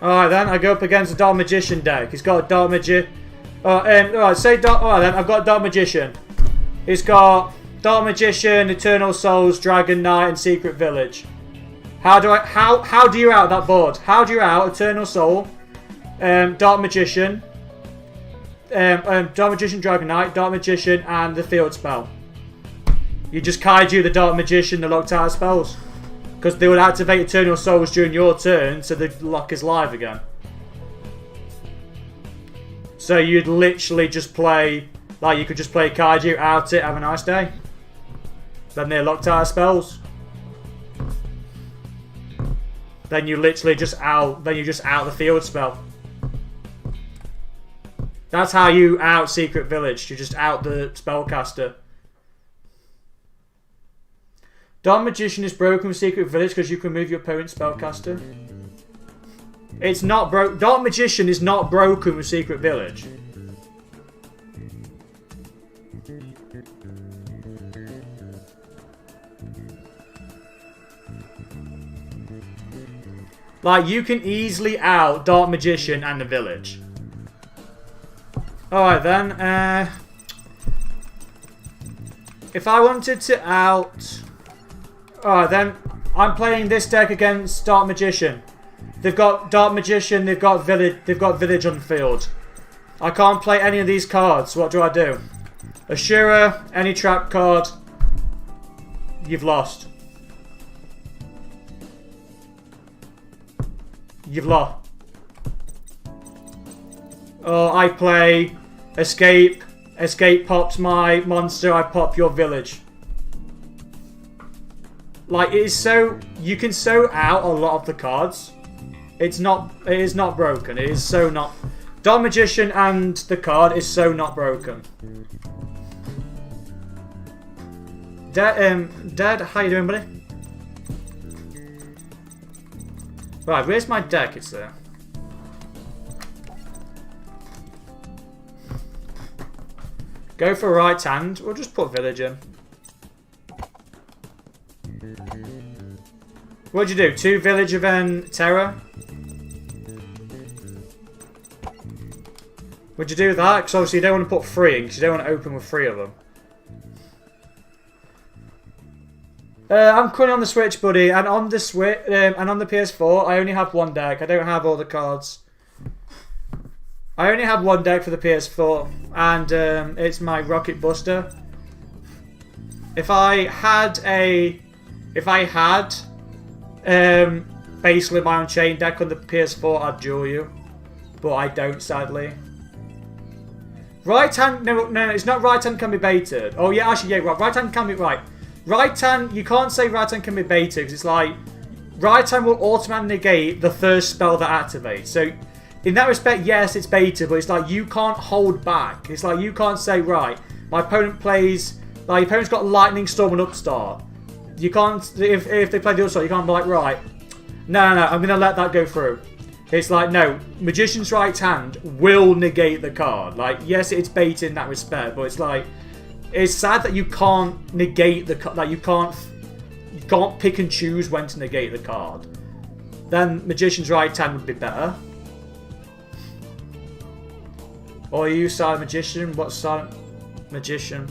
Alright then, I go up against a Dark Magician deck. He's got a Dark Magician. Alright, say Dark. Alright then, I've got Dark Magician. He's got Dark Magician, Eternal Souls, Dragon Knight, and Secret Village. How do you out that board? How do you out Eternal Soul, Dark Magician, Dark Magician, Dragon Knight, Dark Magician, and the field spell? You just kaiju the Dark Magician, the locked out spells. Because they would activate Eternal Souls during your turn, so the lock is live again. So you'd literally just play, like you could just play kaiju, out it, have a nice day. Then they're locked out spells. Then you literally just out, the field spell. That's how you out Secret Village. You just out the spellcaster. Dark Magician is broken with Secret Village because you can move your opponent's spellcaster. It's not broke. Dark Magician is not broken with Secret Village. Like, you can easily out Dark Magician and the Village. Alright then, if I wanted to out... Alright then, I'm playing this deck against Dark Magician. They've got Dark Magician, they've got Village on the field. I can't play any of these cards, what do I do? Ashura, any trap card, you've lost. You've lost. Oh, I play Escape. Escape pops my monster, I pop your Village. Like, it is so... You can so out a lot of the cards. It is not broken. It is so not... Dark Magician and the card is so not broken. Dad, how you doing, buddy? Right, where's my deck? It's there. Go for right hand. We'll just put Village in. What'd you do? 2 Village of Terror? Would you do that? Because obviously you don't want to put 3 in, because you don't want to open with 3 of them. I'm currently on the Switch, buddy, and on the Switch and on the PS4, I only have 1 deck. I don't have all the cards. I only have 1 deck for the PS4, and it's my Rocket Buster. If I had basically my Unchained deck on the PS4, I'd duel you, but I don't, sadly. Right hand, no, it's not right hand can be baited. Oh yeah, actually, yeah, right hand can be right. Right hand, you can't say right hand can be baited because it's like right hand will automatically negate the first spell that activates. So in that respect, yes, it's baited, but it's like you can't hold back. It's like you can't say, right, my opponent plays, like your opponent's got Lightning Storm and Upstart. You can't, if they play the Upstart, you can't be like, right, no, I'm going to let that go through. It's like, no, Magician's right hand will negate the card. Like, yes, it's baited in that respect, but it's like, it's sad that you can't negate the card. Like, you can't pick and choose when to negate the card. Then Magician's right hand would be better. Or you Silent Magician? What's Silent Magician?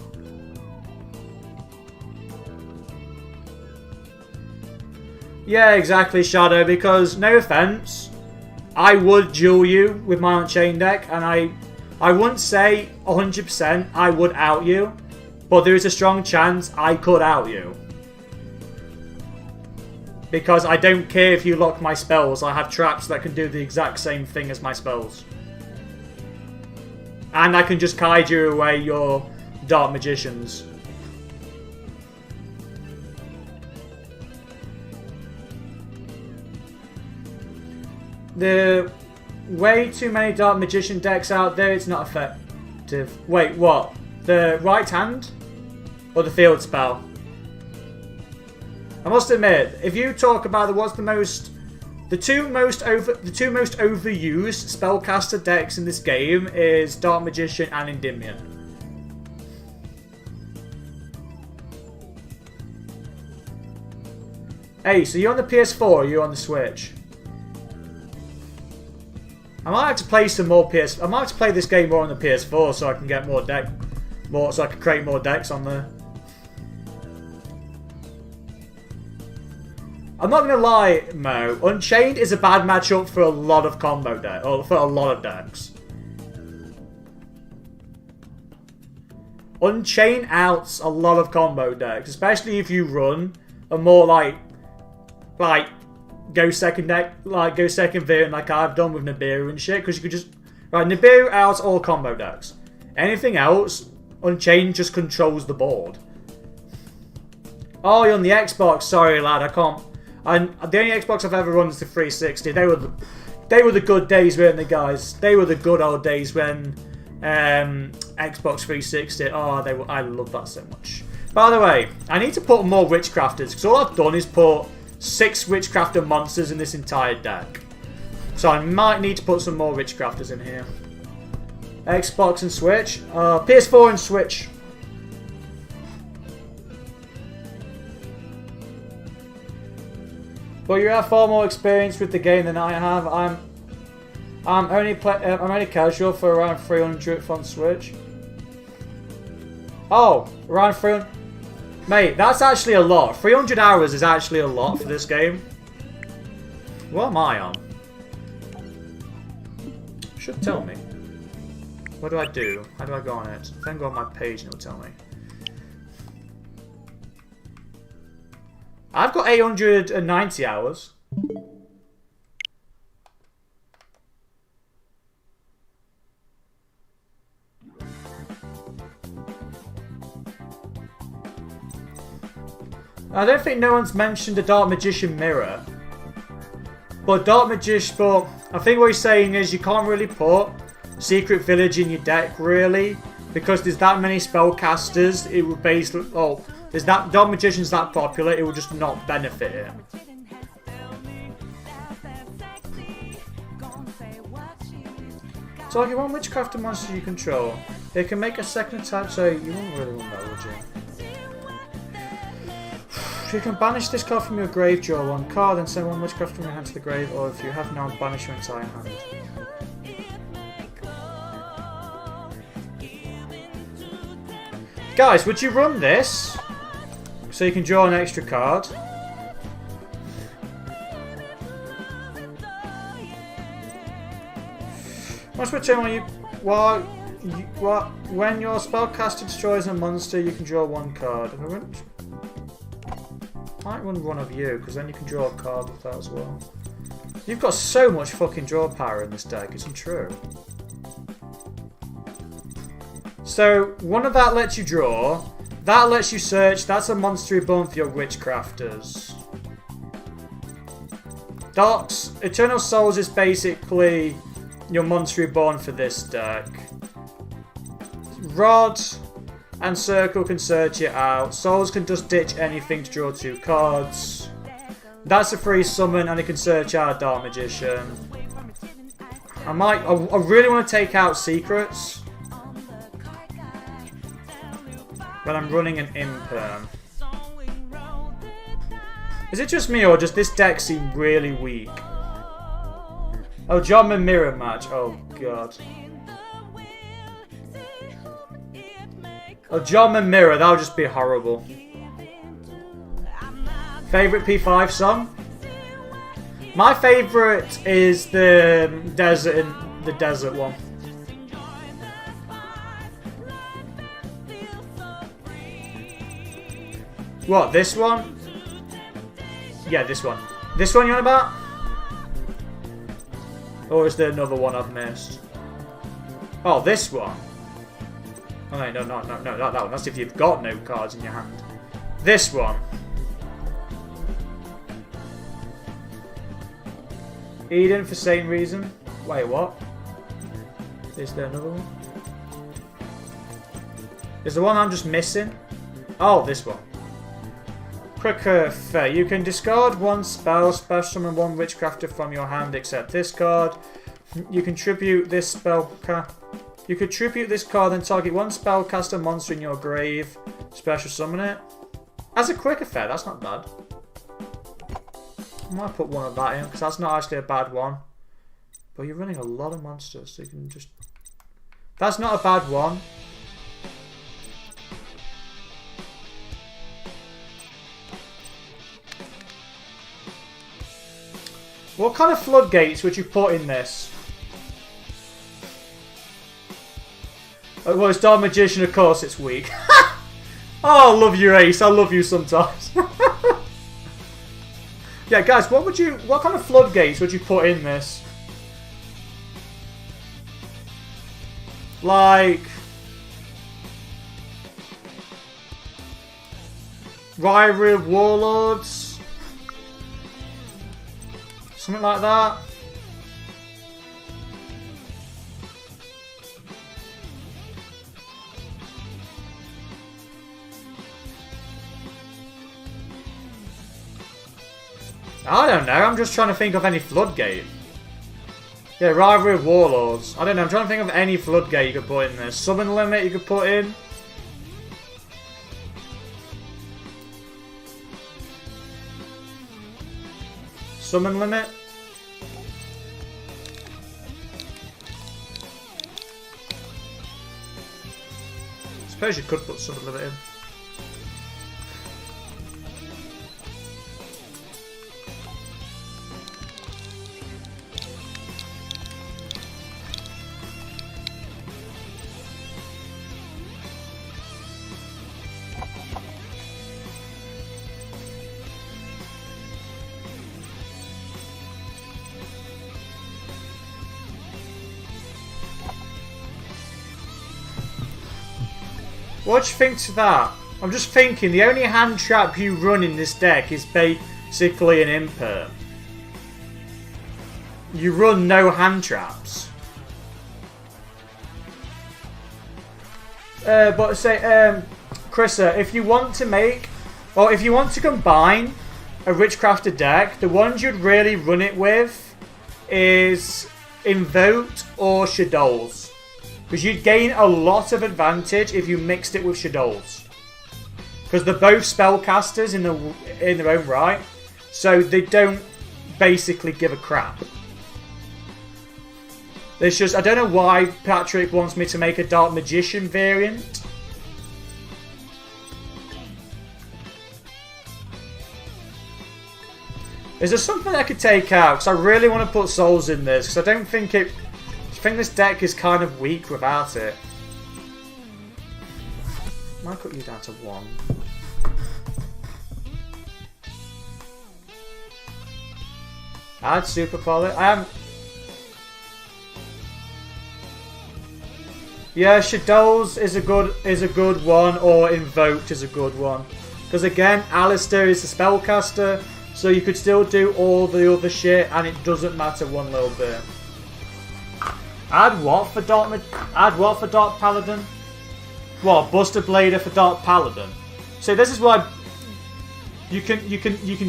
Yeah, exactly, Shadow, because, no offense, I would duel you with my Unchained deck, and I wouldn't say 100% I would out you, but there is a strong chance I could out you. Because I don't care if you lock my spells, I have traps that can do the exact same thing as my spells. And I can just kaiju away your Dark Magicians. There are way too many Dark Magician decks out there, it's not effective. Wait, what? The right hand? Or the field spell? I must admit, if you talk about the two most overused spellcaster decks in this game is Dark Magician and Endymion. Hey, so you're on the PS4 or you're on the Switch? I might have to play some more I might have to play this game more on the PS4 so I can get so I can create more decks on there. I'm not gonna lie, Mo. Unchained is a bad matchup for a lot of combo decks, or for a lot of decks. Unchained outs a lot of combo decks, especially if you run a more like go second deck, like go second variant like I've done with Nibiru and shit, because you could just Nibiru outs all combo decks. Anything else, Unchained just controls the board. Oh, you're on the Xbox. Sorry, lad, I can't. And the only Xbox I've ever run is the 360. They were the good days, weren't they, guys? They were the good old days when Xbox 360. Oh, I love that so much. By the way, I need to put more Witchcrafters because all I've done is put 6 Witchcrafter monsters in this entire deck. So I might need to put some more Witchcrafters in here. Xbox and Switch. PS4 and Switch. But you have far more experience with the game than I have. I'm only casual for around 300 on Switch. Oh, around 300. Mate, that's actually a lot. 300 hours is actually a lot for this game. What am I on? Should tell me. What do I do? How do I go on it? Then go on my page and it'll tell me. I've got 890 hours. I don't think no one's mentioned the Dark Magician mirror. But I think what he's saying is you can't really put Secret Village in your deck, really. Because there's that many spellcasters, it would basically... Oh, there's that... Dark Magician's that popular, it would just not benefit it. Target one Witchcrafter monster you control. It can make a second attack, so you wouldn't really want that, would you? You can banish this card from your grave, draw one card, and send one Witchcraft from your hand to the grave, or if you have now, banish your entire hand. Guys, would you run this? So you can draw an extra card. Once per turn, when your spellcaster destroys a monster, you can draw one card. I might run one of you, because then you can draw a card with that as well. You've got so much fucking draw power in this deck, it's untrue. So, one of that lets you draw, that lets you search, that's a monster reborn for your Witchcrafters. Dark's Eternal Souls is basically your monster reborn for this deck. Rod and Circle can search it out. Souls can just ditch anything to draw 2 cards. That's a free summon and it can search out Dark Magician. I really want to take out Secrets. But I'm running an Imperm. Is it just me or does this deck seem really weak? Oh, John mirror match. Oh, God. Oh, John mirror. That would just be horrible. Favourite P5 song? My favourite is the desert one. What, this one? Yeah, this one. This one you on about? Or is there another one I've missed? Oh, this one. Oh, no, not that one. That's if you've got no cards in your hand. This one. Eden for same reason. Wait, what? Is there another one? Is the one I'm just missing? Oh, this one. Quicker Fair. You can discard one spell, special summon one Witchcrafter from your hand except this card. You can tribute this spell. You could tribute this card and target one spellcaster monster in your grave. Special summon it. As a quick effect, that's not bad. I might put one of that in because that's not actually a bad one. But you're running a lot of monsters, so you can just. That's not a bad one. What kind of floodgates would you put in this? Oh, well, it's Dark Magician, of course it's weak. Oh, I love you, Ace. I love you sometimes. Yeah, guys, what kind of floodgates would you put in this? Like Rivalry of Warlords? Something like that. I don't know, I'm just trying to think of any floodgate. Yeah, Rivalry of Warlords. I don't know, I'm trying to think of any floodgate you could put in there. Summon limit you could put in. Summon limit. I suppose you could put summon limit in. What do you think to that? I'm just thinking the only hand trap you run in this deck is basically an imperm. You run no hand traps. But say, Chrissa, if you want to make, or if you want to combine a Witchcrafter deck, the ones you'd really run it with is Invoked or Shadows. Because you'd gain a lot of advantage if you mixed it with Shadows. Because they're both spellcasters in their own right. So they don't basically give a crap. There's just, I don't know why Patrick wants me to make a Dark Magician variant. Is there something I could take out? Because I really want to put souls in this. Because I don't think it... I think this deck is kind of weak without it. Might cut you down to 1. Add Super Poly. Yeah, Shadows is a good one, or Invoked is a good one. Because again, Alistair is a spellcaster, so you could still do all the other shit, and it doesn't matter one little bit. Add what for Dark Paladin? What, Buster Blader for Dark Paladin? So this is why you can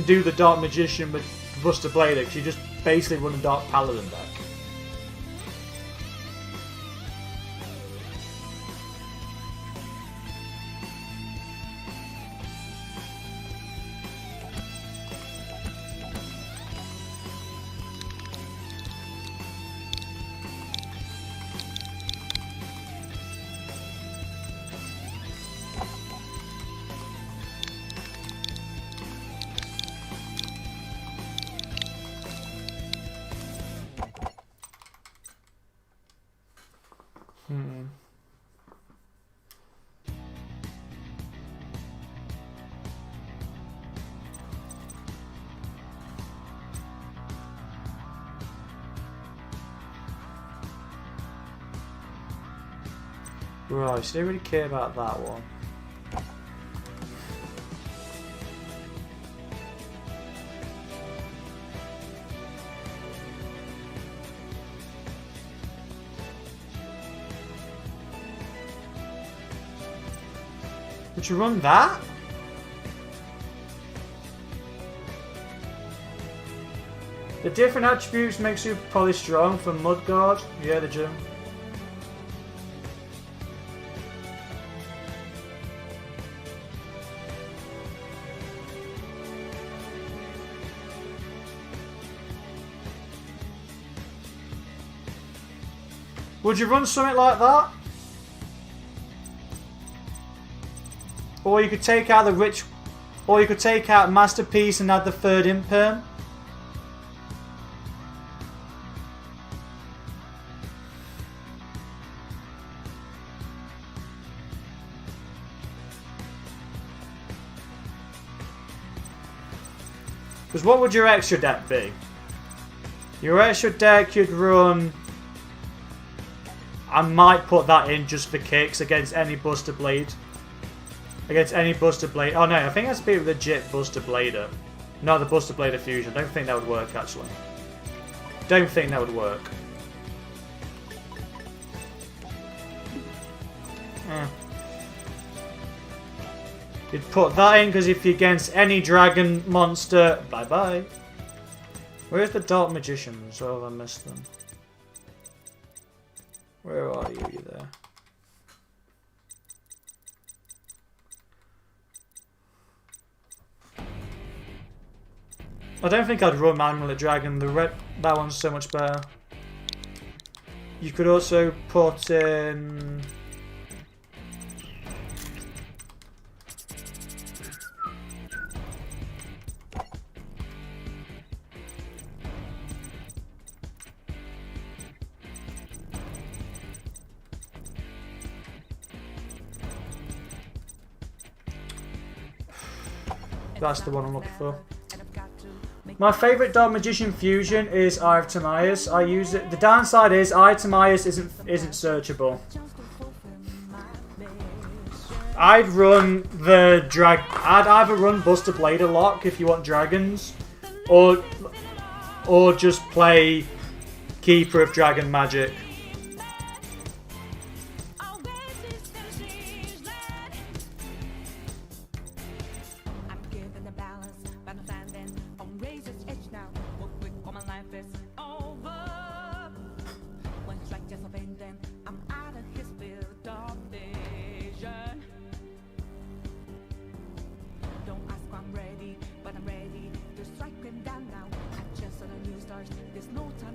do the Dark Magician with Buster Blader, because you just basically run a Dark Paladin deck. Right, so I don't really care about that one. Would you run that? The different attributes make Super Poly strong for Mudguard. Yeah, they do. Would you run something like that? Or you could take out the rich, or you could take out Masterpiece and add the third imperm. Because what would your extra deck be? Your extra deck you'd run... I might put that in just for kicks against any Buster Blade. Against any Buster Blade. Oh no, I think it has to be a legit Buster Blader. No, the Buster Blader fusion. Don't think that would work actually. Don't think that would work. You'd put that in because if you're against any dragon monster, bye bye. Where's the Dark Magicians? Oh, I missed them. Where are you? You there? I don't think I'd run Manual Dragon. That one's so much better. You could also put in. That's the one I'm looking for. My favourite Dark Magician fusion is Eye of Timaeus. I use it. The downside is Eye of Timaeus isn't searchable. I'd run the I'd either run Buster Blade a lot if you want dragons, or just play Keeper of Dragon Magic.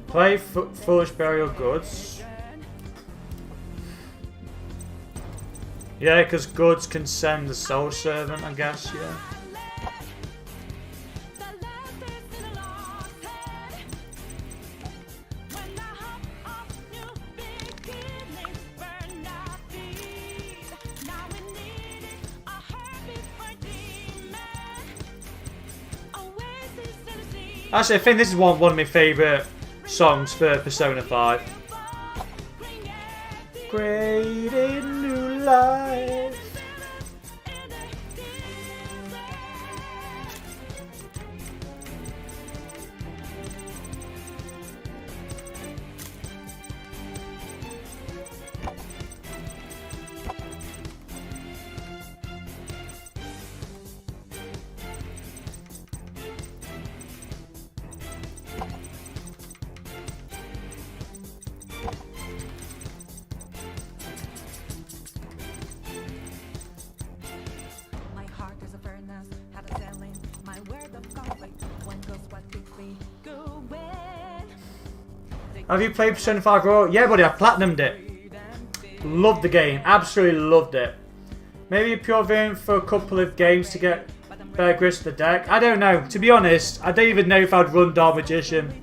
Play Foolish Burial Goods. Yeah, because Goods can send the Soul Servant, I guess, yeah. Actually, I think this is one of my favourite songs for Persona 5. Creating new life. Have you played Persona 5 Royal? Yeah, buddy, I platinumed it. Loved the game. Absolutely loved it. Maybe a pure variant for a couple of games to get better grips to the deck. I don't know. To be honest, I don't even know if I'd run Dark Magician.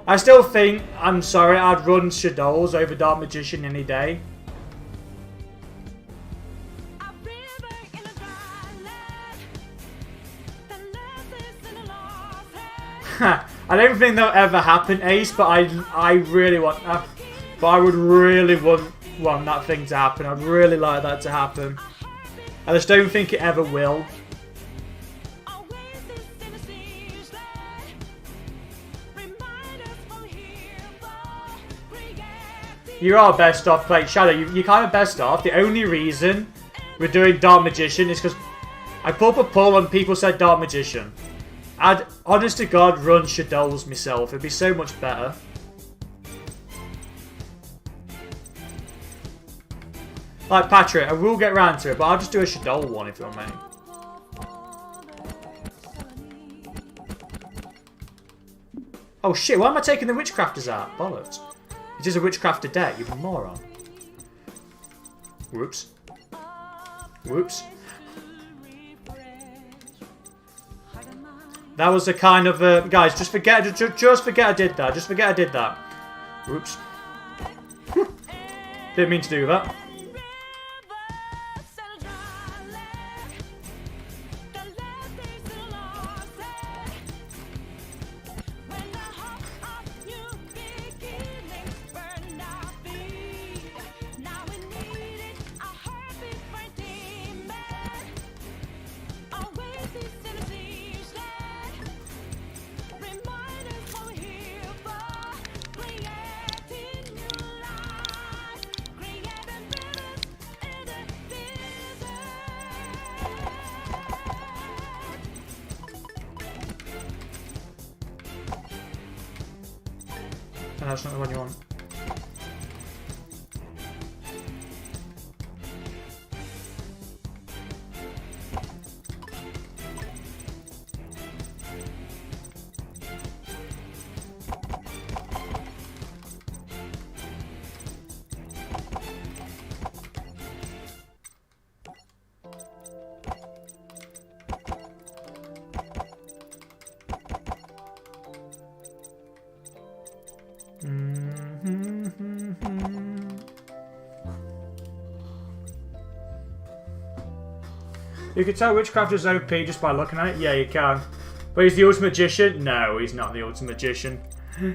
I still think, I'm sorry, I'd run Shadows over Dark Magician any day. I don't think that'll ever happen, Ace, but I really want that. But I would really want that thing to happen. I'd really like that to happen. I just don't think it ever will. You are best off playing Shadow. You're kind of best off. The only reason we're doing Dark Magician is because I put up a poll and people said Dark Magician. I'd, honest to God, run Shadows myself. It'd be so much better. Like Patrick, I will get round to it, but I'll just do a Shadow one if you want me. Oh shit, why am I taking the Witchcrafters out? Bollocks. It is a Witchcrafter deck, you moron. Whoops. Whoops. That was a kind of guys, just forget I did that. Just forget I did that. Oops. Didn't mean to do that. That's not the one you want. You can tell Witchcrafter's OP just by looking at it. Yeah, you can. But he's the ultimate magician? No, he's not the ultimate magician.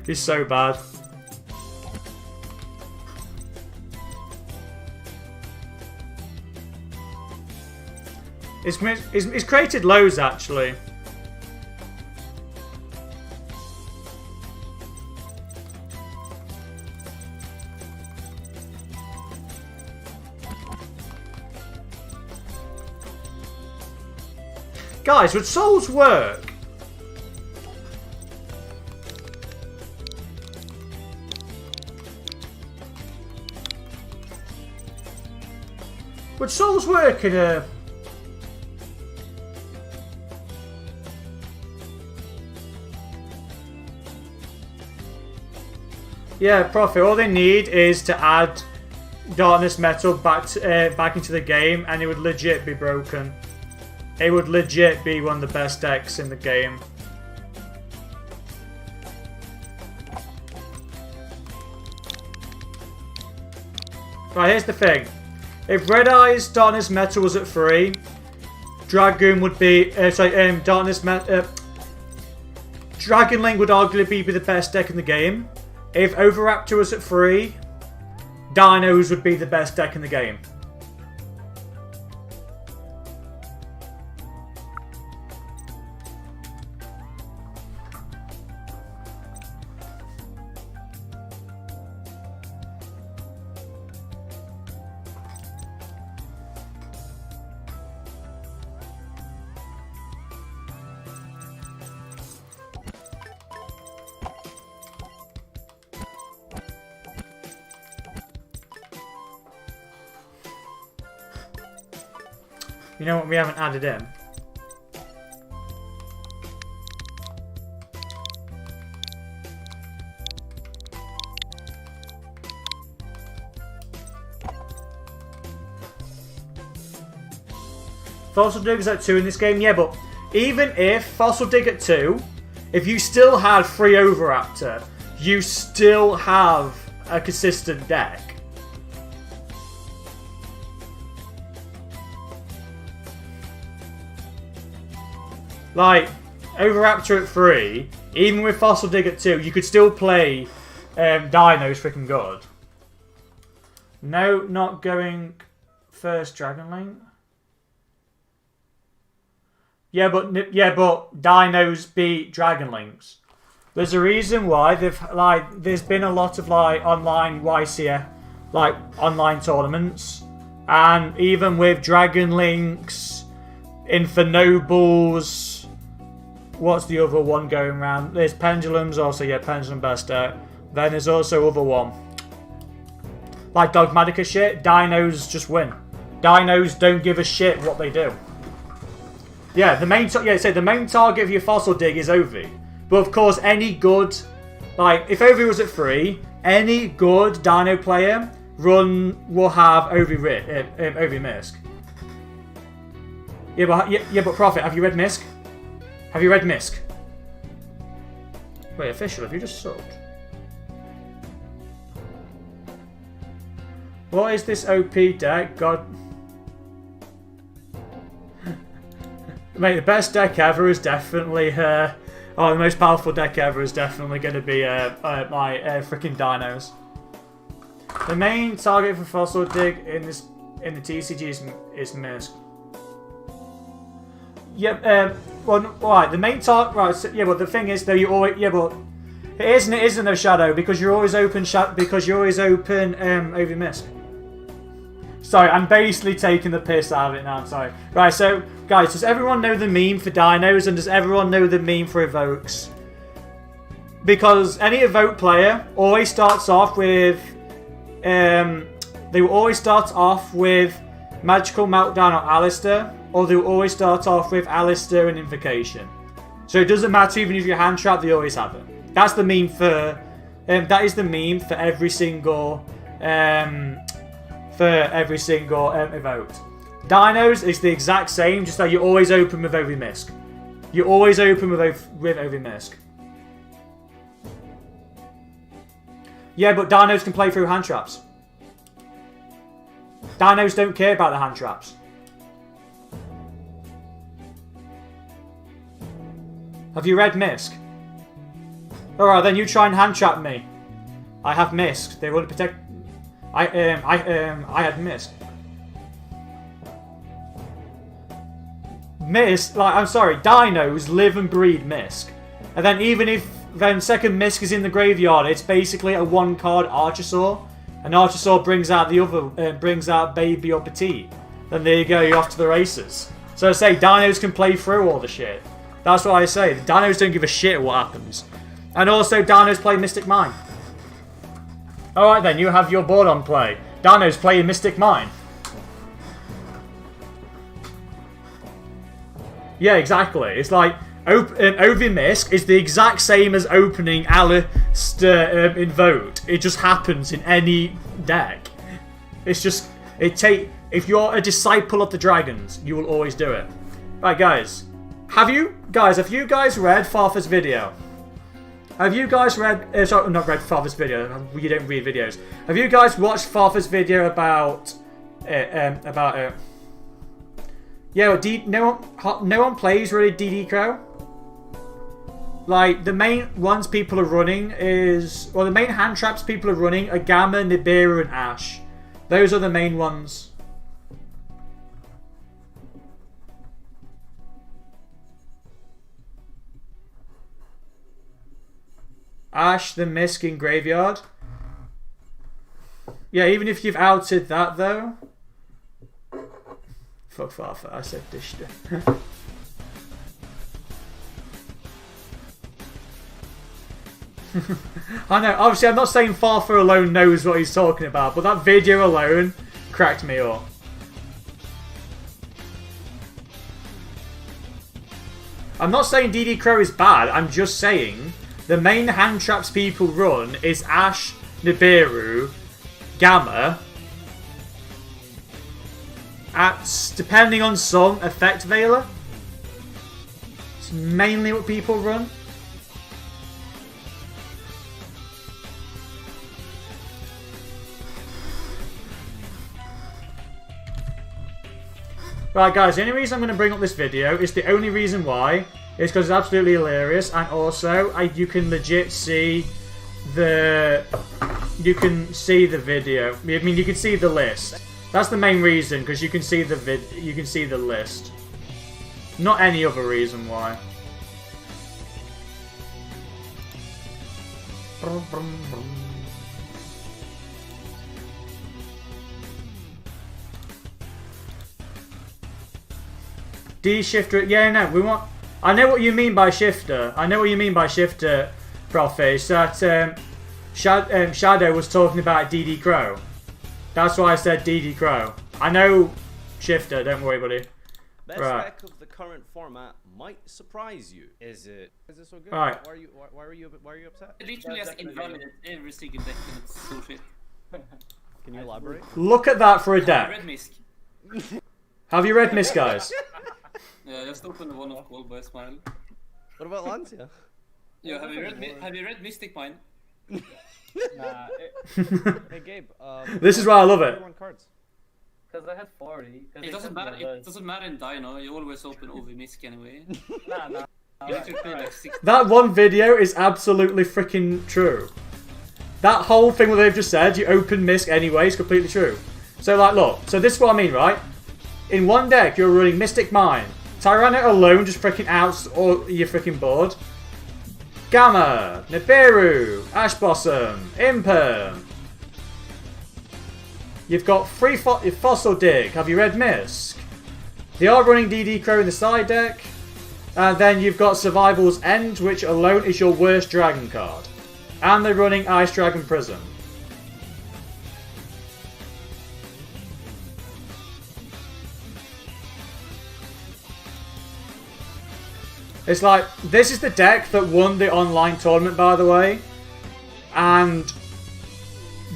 He's so bad. He's created loads, actually. Guys, would souls work? Would souls work in a... Yeah, Prophet, all they need is to add Darkness Metal back into the game and it would legit be broken. It would legit be one of the best decks in the game. Right, here's the thing. If Red Eyes Darkness Metal was at 3, Dragon would be... Dragon Link would arguably be the best deck in the game. If Overraptor was at 3, Dinos would be the best deck in the game. You know what we haven't added in? Fossil Dig is at 2 in this game? Yeah, but even if Fossil Dig at 2, if you still had 3 Overraptor, you still have a consistent deck. Like, Overraptor at 3, even with Fossil Dig at 2, you could still play Dino's freaking good. No, not going first Dragon Link. Yeah, but Dinos beat Dragon Links. There's a reason why there's been a lot of online YCF online tournaments, and even with Dragon Links, Infernobles. What's the other one going around? There's Pendulums also, yeah, Pendulum best deck. Then there's also other one. Like Dogmatica shit, Dinos just win. Dinos don't give a shit what they do. Yeah, the main target of your Fossil Dig is Ovi. But of course, any good, if Ovi was at 3, any good Dino player will have Ovi Misk. Yeah, but Prophet, have you read Misk? Have you read Misk? Wait, official, have you just subbed? What is this OP deck? God. Mate, the best deck ever is definitely the most powerful deck ever is definitely going to be my freaking Dinos. The main target for Fossil Dig in the TCG is Misk. Yep. Well, right. The main target. Right. So, yeah, but the thing is, though, you always. Yeah, but it isn't. It isn't though, Shadow, because you're always open. Over Misk. Sorry, I'm basically taking the piss out of it now. I'm sorry. Right. So, guys, does everyone know the meme for Dinos, and does everyone know the meme for Evokes? Because any Evoke player always starts off with. They will always start off with Magical Meltdown or Alistair. Or they'll always start off with Alistair and Invocation. So it doesn't matter even if you're hand trapped, they always have it. That's the meme for... that is the meme for every single... Evoked. Dinos is the exact same, just that you always open with Ovi Misk. You always open with Ovi Misk. Yeah, but Dinos can play through hand traps. Dinos don't care about the hand traps. Have you read Misk? Alright, then you try and hand trap me. I have Misk. They want to protect... I had Misk. Misk, like, I'm sorry, dinos live and breed Misk. And then even if then second Misk is in the graveyard, it's basically a one-card Archosaur. And Archosaur brings out the other, brings out Baby or Petite. Then there you go, you're off to the races. So I say, dinos can play through all the shit. That's what I say. The dinos don't give a shit what happens. And also, dinos play Mystic Mine. Alright then, you have your board on play. Dinos playing Mystic Mine. Yeah, exactly. It's like, Ovi Misk is the exact same as opening Alistair Invoked. It just happens in any deck. It's just, if you're a disciple of the dragons, you will always do it. Right, guys. Have you guys read Farther's video? Have you guys read, sorry, not read Farther's video, you don't read videos. Have you guys watched Farther's video about, yeah, no one plays really DD Crow? Like, the main ones people are running is... Well, the main hand traps people are running are Gamma, Nibiru, and Ash. Those are the main ones. Ash, the Misk in Graveyard. Yeah, even if you've outed that, though... Fuck Farther, I said Dishta. I know, obviously I'm not saying Farther alone knows what he's talking about, but that video alone cracked me up. I'm not saying DD Crow is bad, I'm just saying the main hand traps people run is Ash, Nibiru, Gamma, depending on some, Effect Veiler. It's mainly what people run. Right, guys, the only reason I'm going to bring up this video is the only reason why is because it's absolutely hilarious, and also you can legit see the video. I mean, you can see the list. That's the main reason, because you can see the list. Not any other reason why. D-shifter, yeah, no, we want... I know what you mean by shifter. I know what you mean by shifter, Profi. It's that Shadow was talking about DD Crow. That's why I said DD Crow. I know shifter, don't worry, buddy. Best deck of the current format might surprise you. Is it so good? Right. Why are you upset? It literally has invalidated every single deck and it's so shit. Can you elaborate? Look at that for a deck. Red Misk. Have you read Misk, guys? Yeah, just open the one of Gold by a smile. What about Lancia? Yeah, have you read Mystic Mine? Nah. Hey Gabe, this is why I love it. Cards. Because I had 40. It doesn't matter. It doesn't matter in Dino. You always open OV Misk anyway. Nah. You need to play like 6. That one video is absolutely freaking true. That whole thing what they've just said, you open Misk anyway, is completely true. So, like, look. So this is what I mean, right? In one deck, you're running Mystic Mine. Tyranno alone just freaking outs all your freaking board. Gamma, Nibiru, Ash Blossom, Imperm. You've got free Fossil Dig. Have you read Misk? They are running DD Crow in the side deck. And then you've got Survival's End, which alone is your worst dragon card. And they're running Ice Dragon Prism. It's like, this is the deck that won the online tournament, by the way. And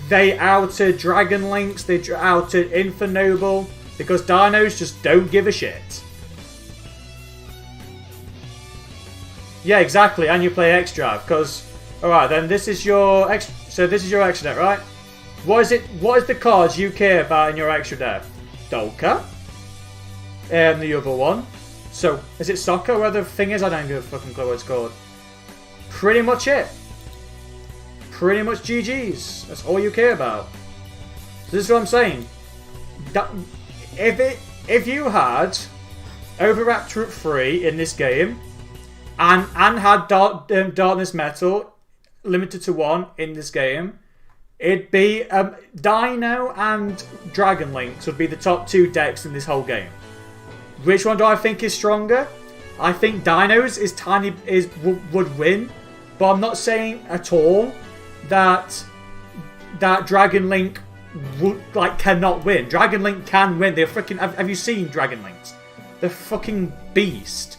they outed Dragon Lynx, they outed Infernoble, because dinos just don't give a shit. Yeah, exactly, and you play X-Drive, because... Alright, then this is your... So this is your extra deck, right? What is the cards you care about in your extra deck? Dolka. And the other one. So, is it soccer where the thing is? I don't give a fucking clue what it's called. Pretty much it. Pretty much GG's. That's all you care about. So this is what I'm saying. If you had Overraptor at 3 in this game, and had Darkness Metal limited to 1 in this game, it'd be Dino and Dragon Lynx would be the top 2 decks in this whole game. Which one do I think is stronger? I think Dino's would win, but I'm not saying at all that Dragon Link cannot win. Dragon Link can win. They're freaking. Have you seen Dragon Links? They're fucking beast,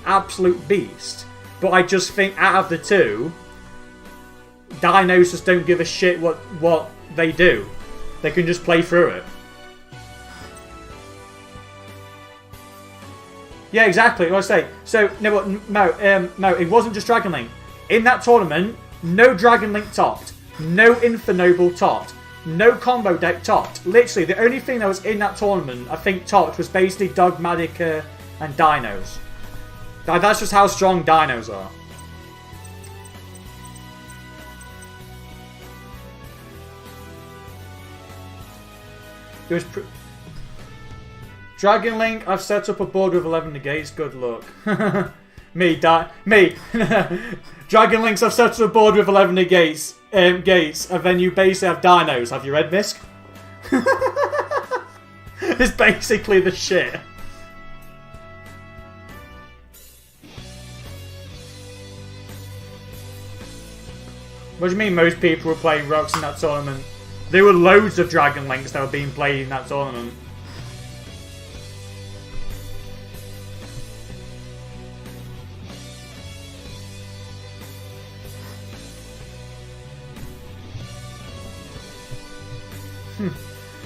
absolute beast. But I just think out of the two, Dinos just don't give a shit what they do. They can just play through it. Yeah, exactly. What I say. So no, it wasn't just Dragon Link. In that tournament, no Dragon Link topped, no Infernoble topped, no combo deck topped. Literally, the only thing that was in that tournament, I think, topped was basically Dogmatic and Dinos. That's just how strong Dinos are. It was Dragon Link, I've set up a board with 11 negates, good luck. me. Dragon Links, I've set up a board with 11 negates, gates, and then you basically have Dinos. Have you read Misk? It's basically the shit. What do you mean most people were playing Rocks in that tournament? There were loads of Dragon Links that were being played in that tournament.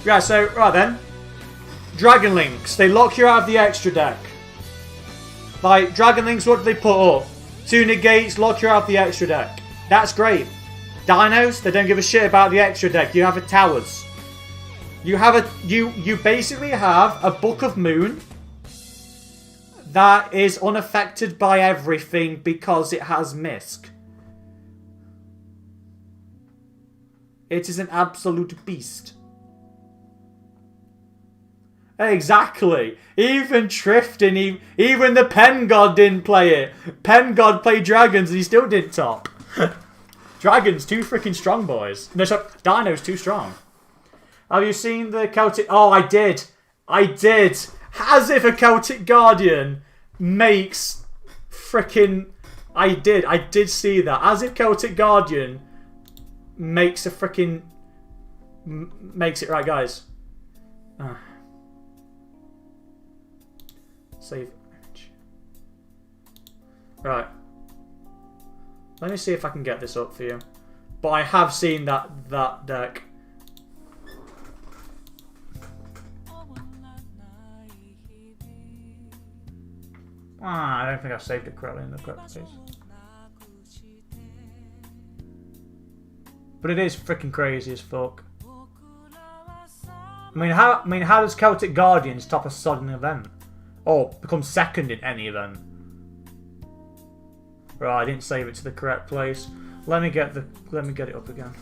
Yeah, so, right then. Dragon Links, they lock you out of the extra deck. Like, Dragon Links, what do they put up? 2 negates, lock you out of the extra deck. That's great. Dinos, they don't give a shit about the extra deck. You have a towers. You basically have a Book of Moon that is unaffected by everything because it has Misk. It is an absolute beast. Exactly. Even Trifton, even the Pen God didn't play it. Pen God played Dragons and he still didn't top. Dragons, too freaking strong, boys. No, sorry, Dino's too strong. Have you seen the Celtic... Oh, I did. As if a Celtic Guardian makes freaking... I did see that. As if Celtic Guardian makes a freaking... Makes it right, guys. Save image. Right. Let me see if I can get this up for you. But I have seen that deck. I don't think I've saved it correctly in the correct place. But it is freaking crazy as fuck. I mean, how does Celtic Guardians top a sudden event? Or become second in any event? Right, I didn't save it to the correct place. Let me get it up again.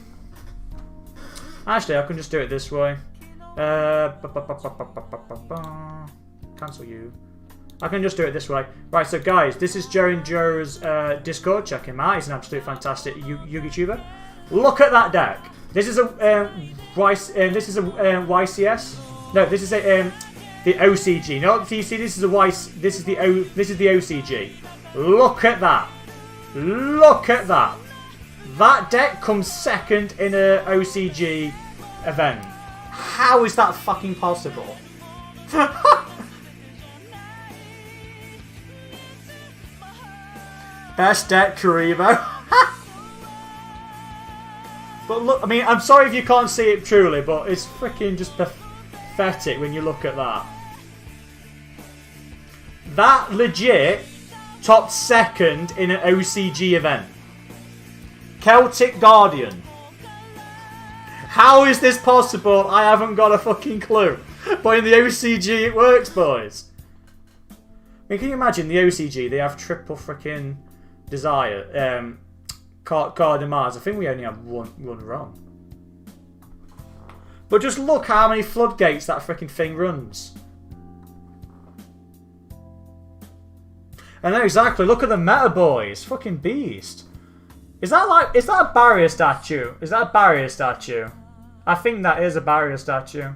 Actually, I can just do it this way. Cancel you. I can just do it this way. Right, so guys, this is Joe and Joe's Discord. Check him out. He's an absolutely fantastic YouTuber. Look at that deck. This is a YCS. No, this is a the OCG. No, you see, this is the OCG. Look at that. Look at that. That deck comes second in a OCG event. How is that fucking possible? Best deck, Karibo. But look, I mean, I'm sorry if you can't see it truly, but it's freaking just pathetic when you look at that. That legit topped second in an OCG event. Celtic Guardian. How is this possible? I haven't got a fucking clue. But in the OCG it works, boys. Can you imagine the OCG? They have triple freaking desire. Card of Mars. I think we only have one wrong. But just look how many floodgates that freaking thing runs. I know exactly. Look at the meta boys. Fucking beast. Is that a barrier statue? Is that a barrier statue? I think that is a barrier statue.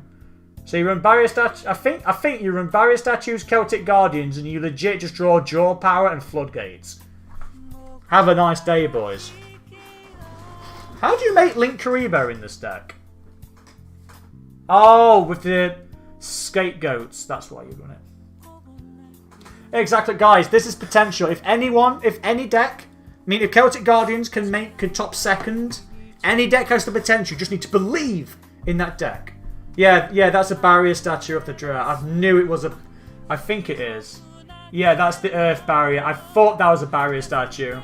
So you run barrier statue. I think you run barrier statues, Celtic Guardians, and you legit just draw jaw power and floodgates. Have a nice day, boys. How do you make Link Karibo in this deck? Oh, with the scapegoats. That's why you run it. Exactly, guys. This is potential. If any deck, if Celtic Guardians can top second, any deck has the potential. You just need to believe in that deck. Yeah, that's a barrier statue of the draft. I knew it was a. I think it is. Yeah, that's the Earth barrier. I thought that was a barrier statue.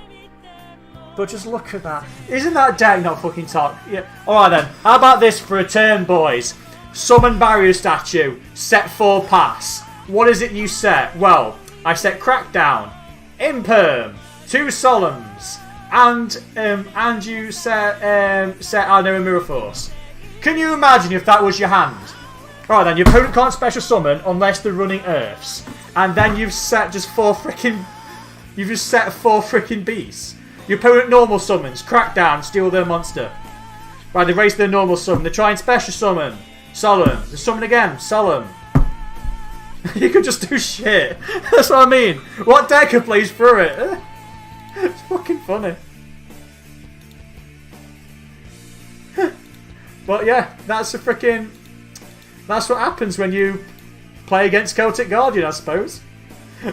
But just look at that. Isn't that deck not fucking top? Yeah. Alright then. How about this for a turn, boys? Summon barrier statue. Set 4 pass. What is it you set? Well, I set Crackdown, Imperm, 2 Solemns, and you set I know a Mirror Force. Can you imagine if that was your hand? Alright then, your opponent can't special summon unless they're running Earths. And then you've set just 4 freaking beasts. Your opponent normal summons, Crackdown, steal their monster. Right, they raise their normal summon, they try and special summon. Solemn. They summon again, Solemn. You could just do shit. That's what I mean. What decker plays through it? It's fucking funny. But yeah, that's what happens when you play against Celtic Guardian, I suppose.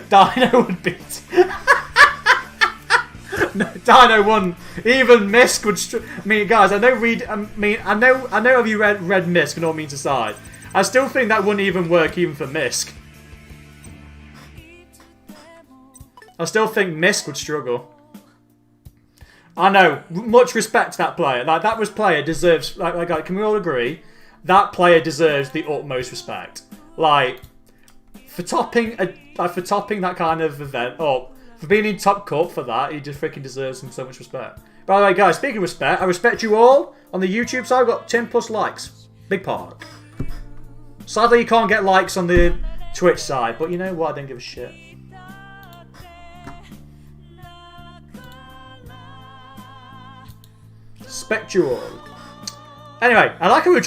Dino would beat. No, Dino won. Even Misk would. Guys, I know. Have you read Misk and all means aside? I still think that wouldn't even work even for Misk. I still think Misk would struggle. I know. Much respect to that player. That player deserves. Can we all agree? That player deserves the utmost respect. For topping that kind of event, or for being in top cup for that, he just freaking deserves so much respect. By the way, guys, speaking of respect, I respect you all. On the YouTube side, I've got 10 plus likes. Big part. Sadly, you can't get likes on the Twitch side, but you know what? I don't give a shit. Respect you all. Anyway, I like how we've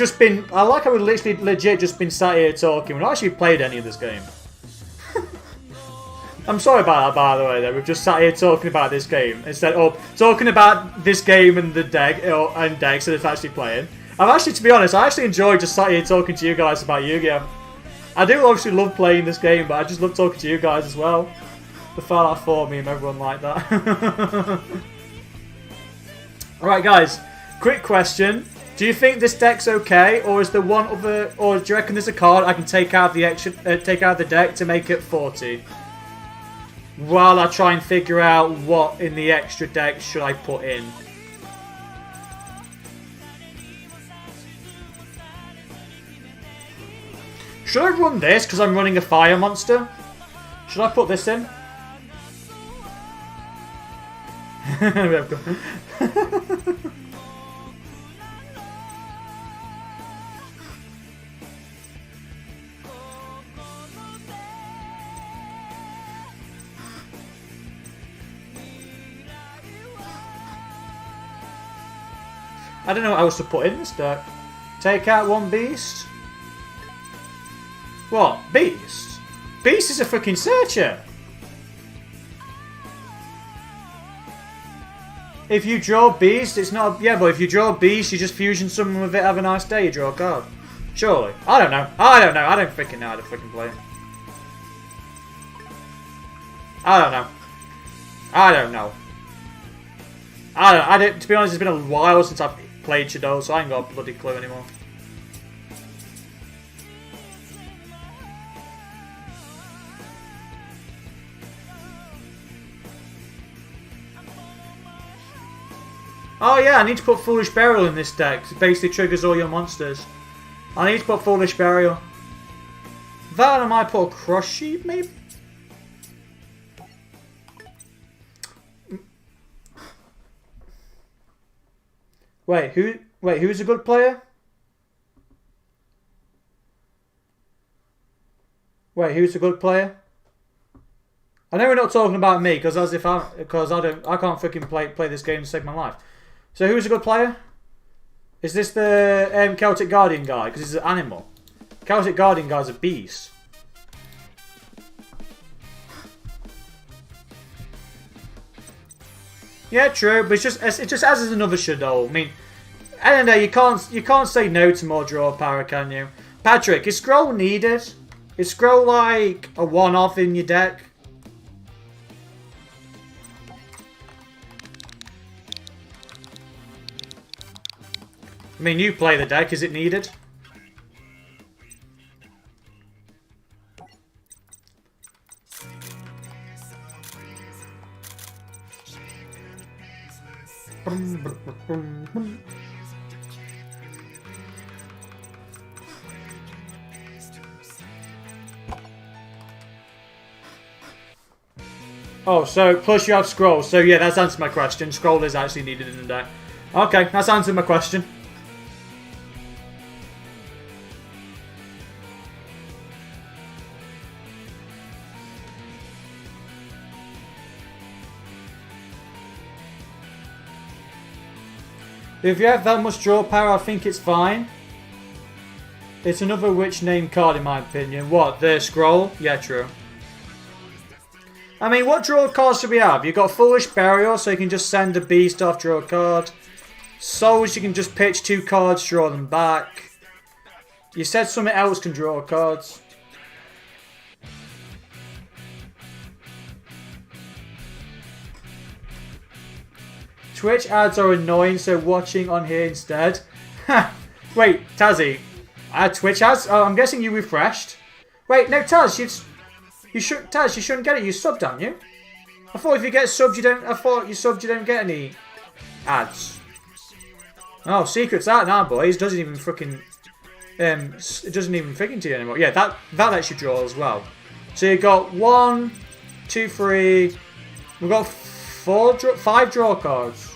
literally legit just been sat here talking. We've not actually played any of this game. I'm sorry about that, by the way, though. We've just sat here talking about this game instead of talking about this game and the deck, and decks that it's actually playing. To be honest, I actually enjoy just sat here talking to you guys about Yu-Gi-Oh! I do obviously love playing this game, but I just love talking to you guys as well. The Fallout 4 meme, everyone like that. Alright, guys. Quick question. Do you think this deck's okay, or is there one other, or do you reckon there's a card I can take out of the deck to make it 40? While I try and figure out what in the extra deck should I put in. Should I run this because I'm running a fire monster? Should I put this in? I don't know what else to put in this deck. Take out 1 beast. What? Beast? Beast is a freaking searcher. If you draw beast, it's not. Yeah, but if you draw beast, you just fusion summon with it. Have a nice day. You draw a card. Surely. I don't know. I don't freaking know how to freaking play it. I don't know. To be honest, it's been a while since I've played Shadow, so I ain't got a bloody clue anymore. Oh yeah, I need to put Foolish Burial in this deck. It basically triggers all your monsters. I need to put Foolish Burial. That, I might put a Crush Sheep, maybe? Wait, who's a good player? Wait, who's a good player? I know we're not talking about me, because I can't freaking play this game to save my life. So who's a good player? Is this the Celtic Guardian guy? Because he's an animal. Celtic Guardian guy's a beast. Yeah, true, but it just as another shadow. I mean, I don't know. You can't say no to more draw power, can you? Patrick, is scroll needed? Is scroll like a one-off in your deck? I mean, you play the deck. Is it needed? Oh, so plus you have scroll. So yeah, that's answered my question. Scroll is actually needed in the deck. Okay, that's answered my question. If you have that much draw power, I think it's fine. It's another witch name card in my opinion. What? The scroll? Yeah, true. I mean, what draw cards do we have? You've got Foolish Burial, so you can just send a beast off, draw a card. Souls, you can just pitch 2 cards, draw them back. You said something else can draw cards. Twitch ads are annoying, so watching on here instead. Wait, Tazzy. Twitch ads? Oh, I'm guessing you refreshed. Wait, no, Taz, you shouldn't get it. You subbed, don't you? I thought if you get subbed, you don't. I thought you subbed, you don't get any ads. Oh, secret's out now, boys. Doesn't even freaking. It doesn't even freaking to you anymore. Yeah, that lets you draw as well. So you got 1, 2, 3. We've got 5 draw cards.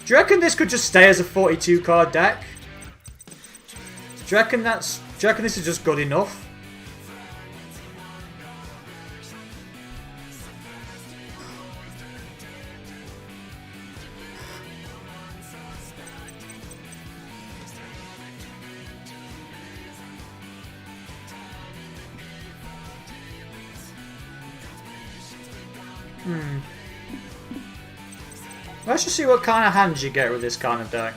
Do you reckon this could just stay as a 42 card deck? Do you reckon this is just good enough? Let's just see what kind of hands you get with this kind of deck.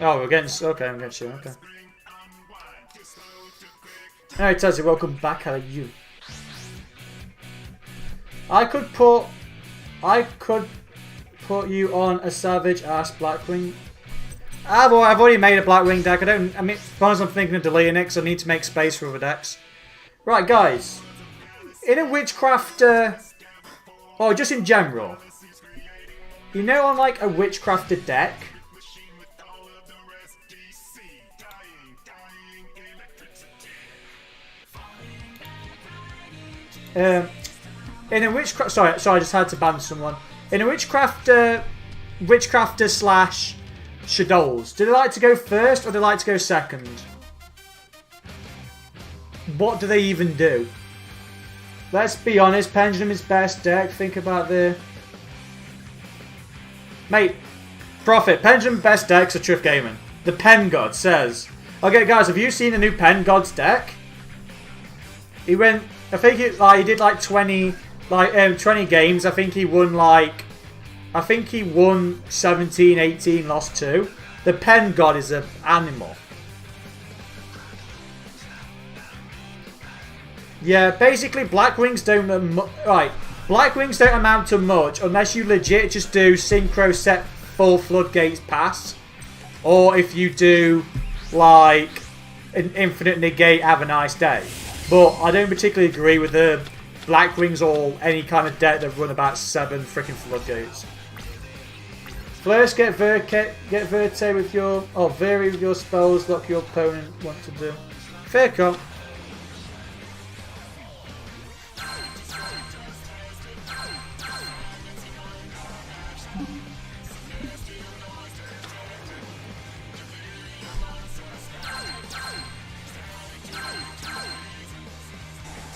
Oh, we're getting... Okay, I'm getting you. Okay. Alright, Tazzy, welcome back. How are you? I could put you on a savage ass Blackwing. I've already made a Blackwing deck. I mean, as far as I'm thinking of deleting it, because I need to make space for other decks. Right, guys. In a Witchcrafter, or just in general, you know, on like a Witchcrafter deck, in a Witchcraft, sorry, I just had to ban someone. In a Witchcrafter slash Shadows, do they like to go first or do they like to go second? What do they even do? Let's be honest, Pendulum is best deck. Think about the... Mate, Profit, Pendulum best deck's a Triff Gaming. The Pen God says... Okay guys, have you seen the new Pen God's deck? He went... I think he did like 20 games. I think he won 17, 18, lost 2. The Pen God is an animal. Yeah, basically Blackwings don't Blackwings don't amount to much unless you legit just do synchro set full floodgates pass, or if you do like an infinite negate have a nice day. But I don't particularly agree with the Blackwings or any kind of deck that run about 7 freaking floodgates. First, get Verte with your... Oh, vary with your spells, lock your opponent want to do. Fair cut.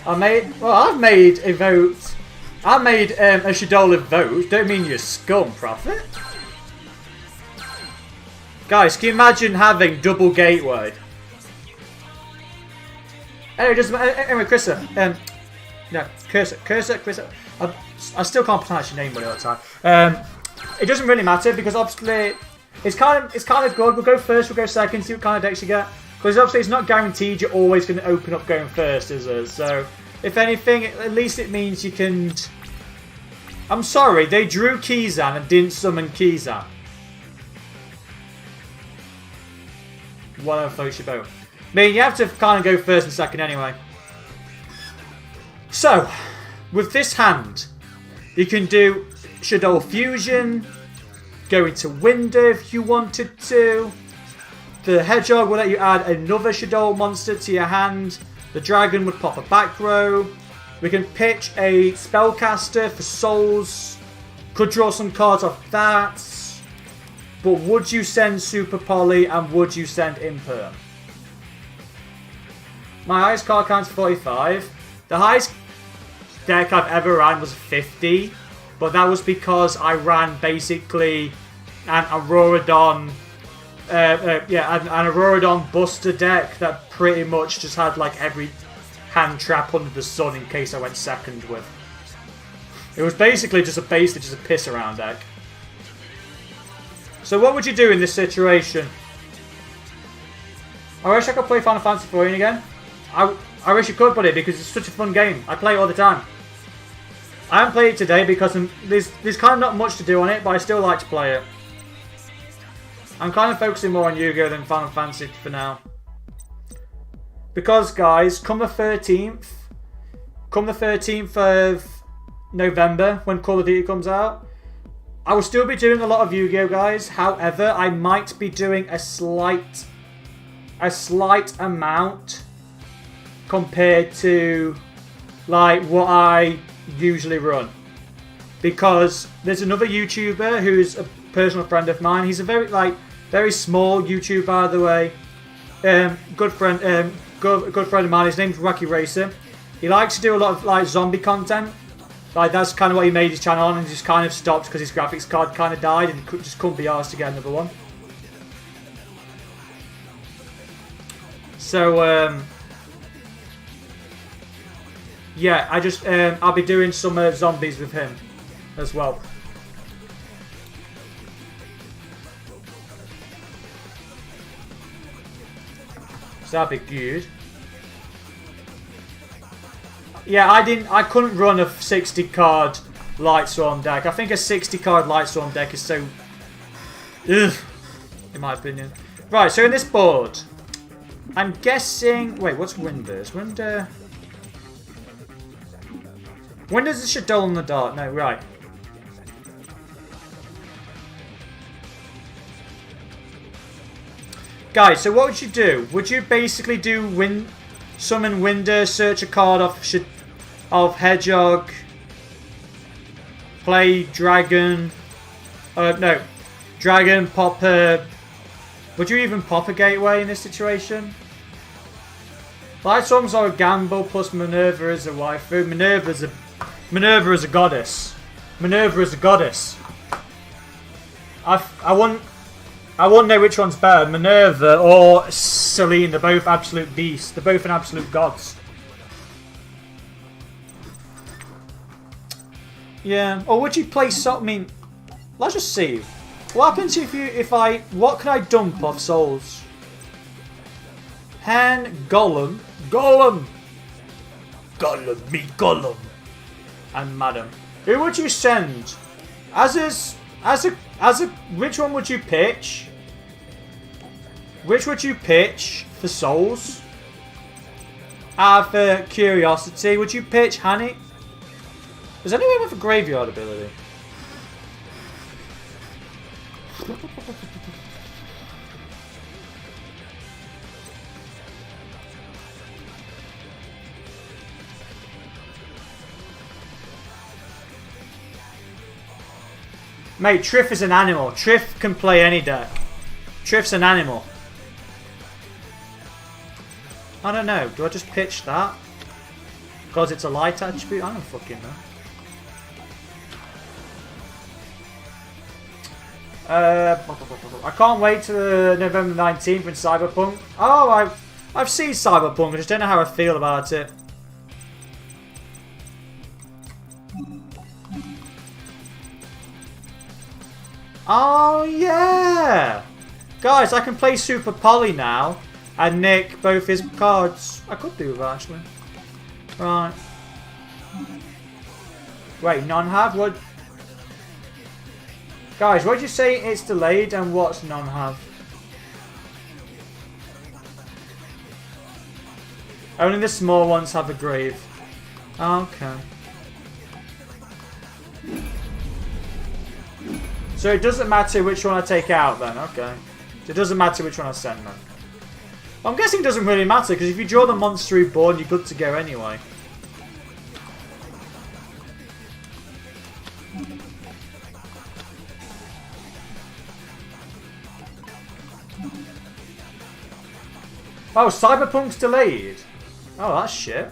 I've made a vote. I made a Shadola vote. Don't mean you're scum, Prophet. Guys, can you imagine having double gateway? Anyway, Chrissa. No, Cursor. I still can't pronounce your name all the time. It doesn't really matter because obviously it's kind of good. We'll go first, we'll go second, see what kind of decks you get. Because obviously it's not guaranteed you're always going to open up going first, is it? So if anything, at least it means you can. I'm sorry, they drew Kizan and didn't summon Kizan. Whatever floats your boat. I mean, you have to kind of go first and second anyway. So, with this hand, you can do Shadow Fusion, go into window if you wanted to. The Hedgehog will let you add another Shadow monster to your hand. The Dragon would pop a back row. We can pitch a Spellcaster for souls. Could draw some cards off that. But would you send Super Poly and would you send Imperm? My highest card count's 45. The highest deck I've ever ran was 50. But that was because I ran basically an Auroradon an Auroradon Buster deck that pretty much just had like every hand trap under the sun in case I went second with. It was basically just a piss around deck. So what would you do in this situation? I wish I could play Final Fantasy 14 again. I wish you could, buddy, because it's such a fun game. I play it all the time. I haven't played it today because there's kind of not much to do on it, but I still like to play it. I'm kind of focusing more on Yu-Gi-Oh! Than Final Fantasy for now. Because, guys, come the 13th of November, when Call of Duty comes out, I will still be doing a lot of Yu-Gi-Oh! Guys. However, I might be doing a slight amount compared to like what I usually run. Because there's another YouTuber who's a personal friend of mine. He's a very small YouTuber, by the way. Good friend of mine. His name's Wacky Racer. He likes to do a lot of like zombie content. Like that's kind of what he made his channel on, and just kind of stopped because his graphics card kind of died and just couldn't be arsed to get another one. So yeah, I'll be doing some zombies with him as well. So that'd be good. Yeah, I couldn't run a 60 card Lightsworn deck. I think a 60 card Lightsworn deck is so ugh, in my opinion. Right, so in this board, I'm guessing. Wait, what's Winder's? Winder's a Shadow in the Dark. No, right. Guys, so what would you do? Would you basically do summon Winder, search a card of Hedgehog, play Dragon? No, Dragon, pop a. Would you even pop a Gateway in this situation? Lightsworns are a gamble, plus Minerva is a waifu. Minerva is a goddess. Minerva is a goddess. I wouldn't know which one's better, Minerva or Selene. They're both absolute beasts. They're both an absolute gods. Yeah. Or would you play I mean, let's just see. What happens what can I dump off souls? Hen, Gollum, and Madam. Who would you send? Which one would you pitch? Which would you pitch for souls? Out of curiosity, would you pitch Hanny? Does anyone have a graveyard ability? Mate, Triff is an animal. Triff can play any deck. Triff's an animal. I don't know. Do I just pitch that? Because it's a light attribute? I don't fucking know. I can't wait till November 19th when Cyberpunk. Oh, I've seen Cyberpunk. I just don't know how I feel about it. Oh yeah, guys, I can play Super Poly now and nick both his cards. I could do that actually. Right. Wait, none have what? Guys, what did you say it's delayed and what's none have? Only the small ones have a grave. Okay. So it doesn't matter which one I take out then, okay. So it doesn't matter which one I send then. I'm guessing it doesn't really matter because if you draw the monster reborn, you're good to go anyway. Oh, Cyberpunk's delayed. Oh, that's shit.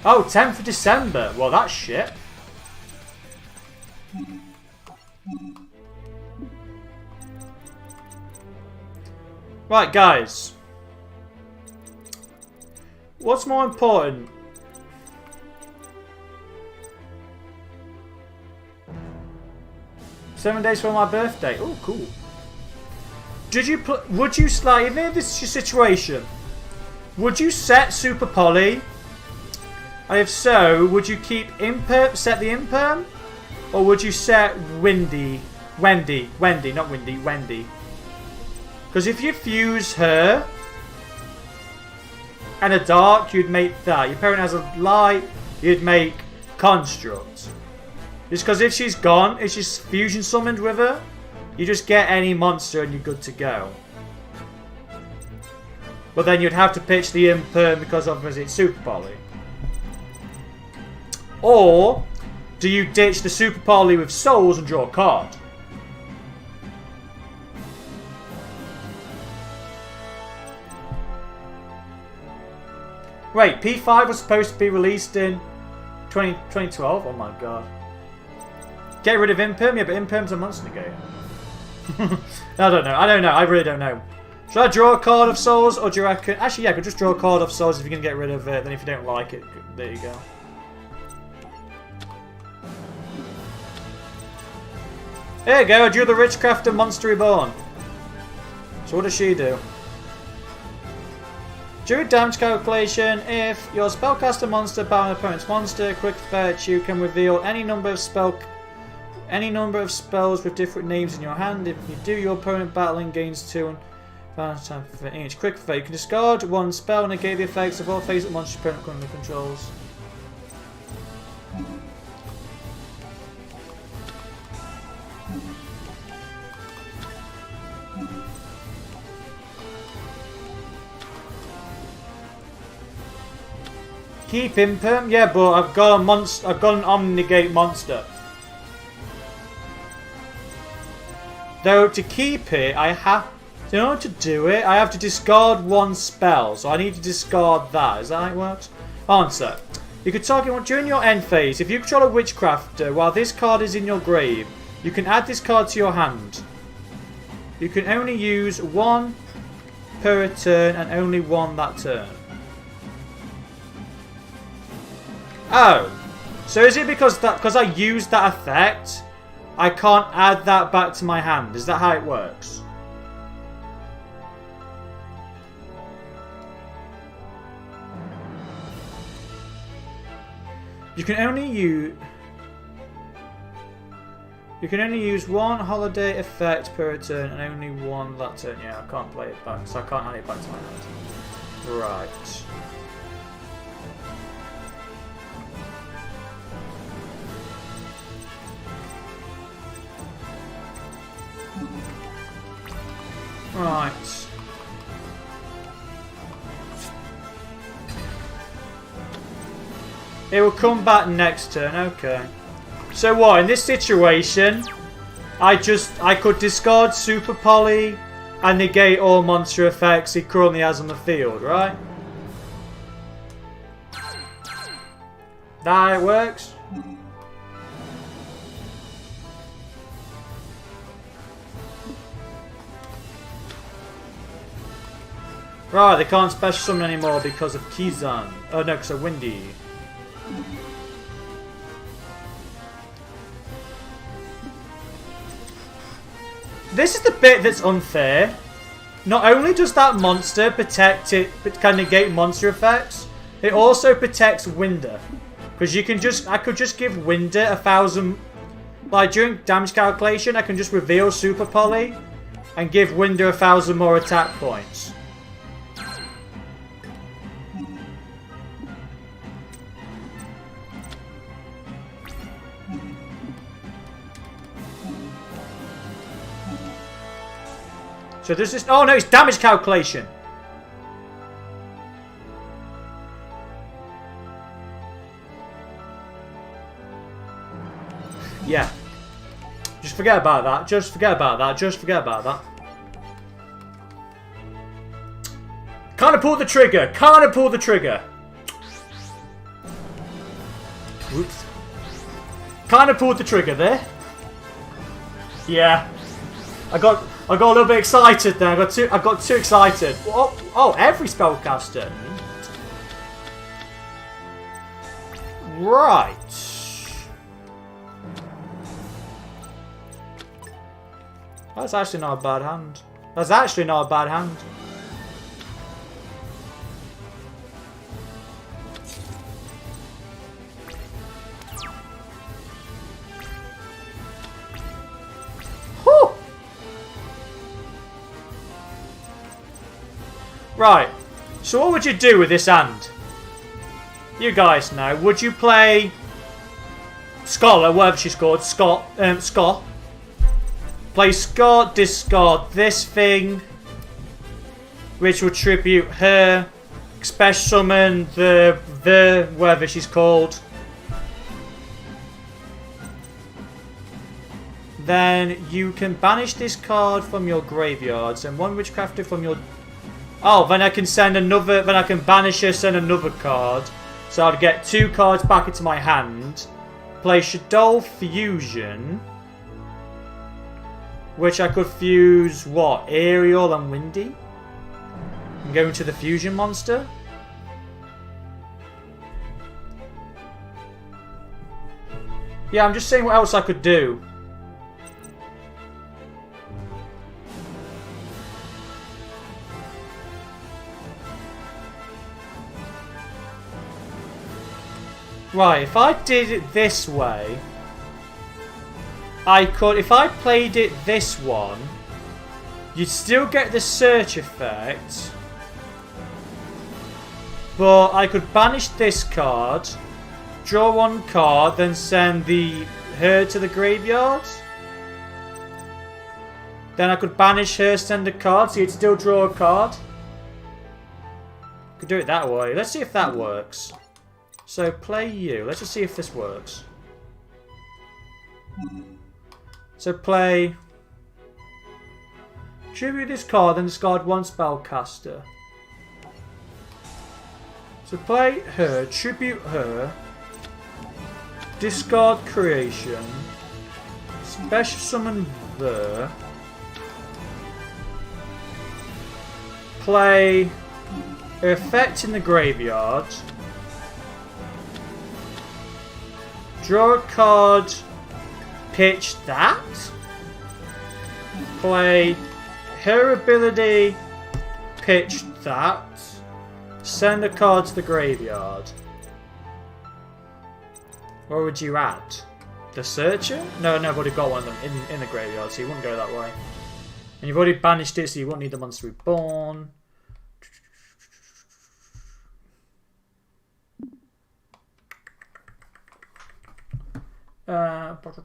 Oh, 10th of December. Well, that's shit. Right, guys. What's more important? Seven days for my birthday. Oh, cool. Would you like, even if this is your situation, would you set Super Poly? And if so, would you keep set the imperm? Or would you set Wendy? Because if you fuse her and a dark, you'd make that. Your parent has a light, you'd make Construct. Just because if she's gone, if she's fusion summoned with her, you just get any monster and you're good to go. But then you'd have to pitch the imperm because obviously it's Super Poly. Or do you ditch the Super Poly with souls and draw a card? Wait, P5 was supposed to be released in 2012? Oh my god. Get rid of Imperm? Yeah, but Imperm's a monster game. I don't know. I really don't know. Should I draw a card of souls or do you reckon... Actually, yeah, I could just draw a card of souls if you can get rid of it. Then if you don't like it, there you go. There you go, I drew the Witchcrafter Monster Reborn. So what does she do? During damage calculation, if your spellcaster monster battling an opponent's monster, quick fetch, you can reveal any number of spells with different names in your hand. If you do, your opponent battling gains 2 balance time for each. Quick fetch, you can discard one spell and negate the effects of all face-up monsters your opponent currently controls. Keep Imperm? Yeah, but I've got a monster. I've got an Omnigate monster. Though to keep it, I have. In order to do it, I have to discard one spell. So I need to discard that. Is that how it works? Answer. You can target one during your end phase. If you control a Witchcrafter while this card is in your grave, you can add this card to your hand. You can only use one per turn and only one that turn. Oh, so is it because I used that effect, I can't add that back to my hand? Is that how it works? You can only use one holiday effect per turn and only one that turn. Yeah, I can't play it back, so I can't add it back to my hand. Right. Right. It will come back next turn, okay. So what, in this situation, I could discard Super Poly and negate all monster effects he currently has on the field, right? That how it works? Right, they can't special summon anymore because of Kizan. Oh no, because of Windy. This is the bit that's unfair. Not only does that monster protect it, but can negate monster effects, it also protects Winder. Because you can just, I could just give Winder 1,000, like during damage calculation, I can just reveal Super Poly and give Winder 1,000 more attack points. So there's this. Oh no, it's damage calculation. Yeah. Just forget about that. Just forget about that. Just forget about that. Kind of pulled the trigger. Kind of pulled the trigger. Whoops. Kind of pulled the trigger there. Yeah. I got a little bit excited there. I got too excited. Oh, every spellcaster. Right. That's actually not a bad hand. That's actually not a bad hand. Whew. Right. So what would you do with this hand? You guys know. Would you play Scholar, whatever she's called, Scott? Play Scott, discard this thing, which will tribute her. Special summon the whatever she's called. Then you can banish this card from your graveyards and one Witchcrafter from your. Oh, then I can send another. Then I can banish her, send another card. So I'd get 2 cards back into my hand. Play Shadow Fusion. Which I could fuse, what? Aerial and Windy? And go into the fusion monster? Yeah, I'm just saying what else I could do. Right, if I did it this way... I could, if I played it this one, you'd still get the search effect, but I could banish this card, draw 1 card, then send her to the graveyard. Then I could banish her, send a card, so you'd still draw a card. Could do it that way. Let's see if that works. So play you. Let's just see if this works. So play. Tribute this card, then discard 1 spellcaster. So play her, tribute her, discard creation, special summon the. Play her effect in the graveyard. Draw a card. Pitch that. Play her ability. Pitch that. Send a card to the graveyard. What would you add? The Searcher? No, I've already got one of them in the graveyard, so you wouldn't go that way. And you've already banished it, so you won't need the Monster Reborn. Once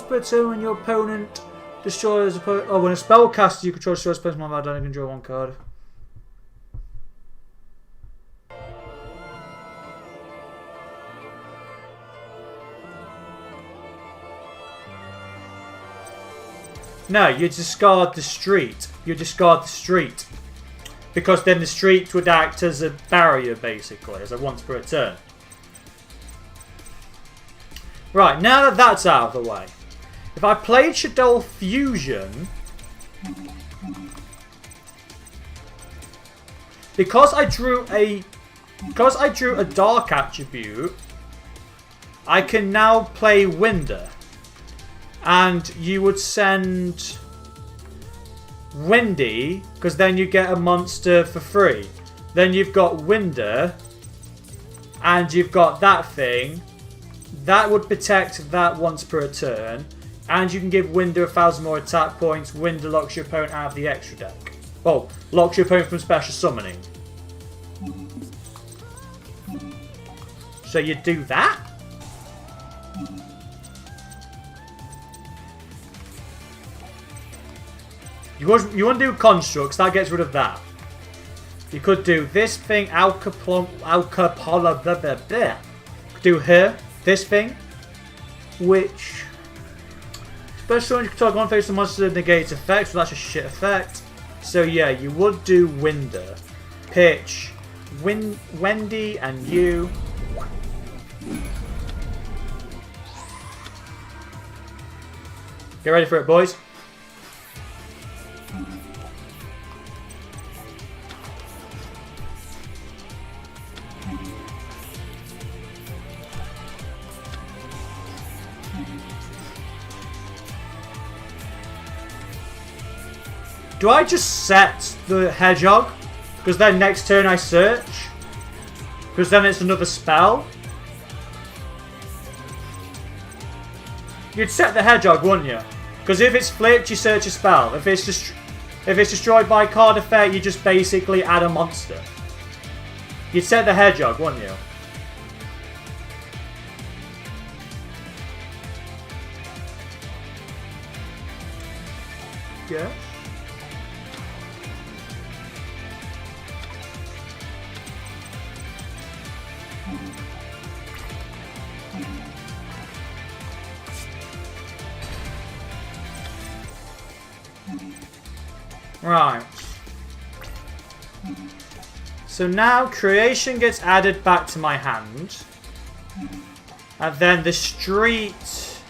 per turn, when your opponent destroys when a spell caster you control destroys person on that, you can draw one card. No, you discard the street. You discard the street. Because then the street would act as a barrier, basically, as a once per turn. Right, now that that's out of the way. If I played Shadow Fusion... Because I drew a dark attribute, I can now play Winder. And you would send Windy, because then you get a monster for free. Then you've got Winder, and you've got that thing. That would protect that once per turn. And you can give Winder 1,000 more attack points. Winder locks your opponent out of the extra deck. Oh, locks your opponent from special summoning. So you do that? You want to do constructs, that gets rid of that. You could do this thing, do her, this thing, which special you can target one face the monster negates effects, so that's a shit effect. So yeah, you would do Winder. Pitch Wendy and you. Get ready for it, boys. Do I just set the Hedgehog? Because then next turn I search? Because then it's another spell? You'd set the Hedgehog, wouldn't you? Because if it's flipped, you search a spell. If it's destroyed by card effect, you just basically add a monster. You'd set the Hedgehog, wouldn't you? Yeah. Right. So now creation gets added back to my hand. And then the street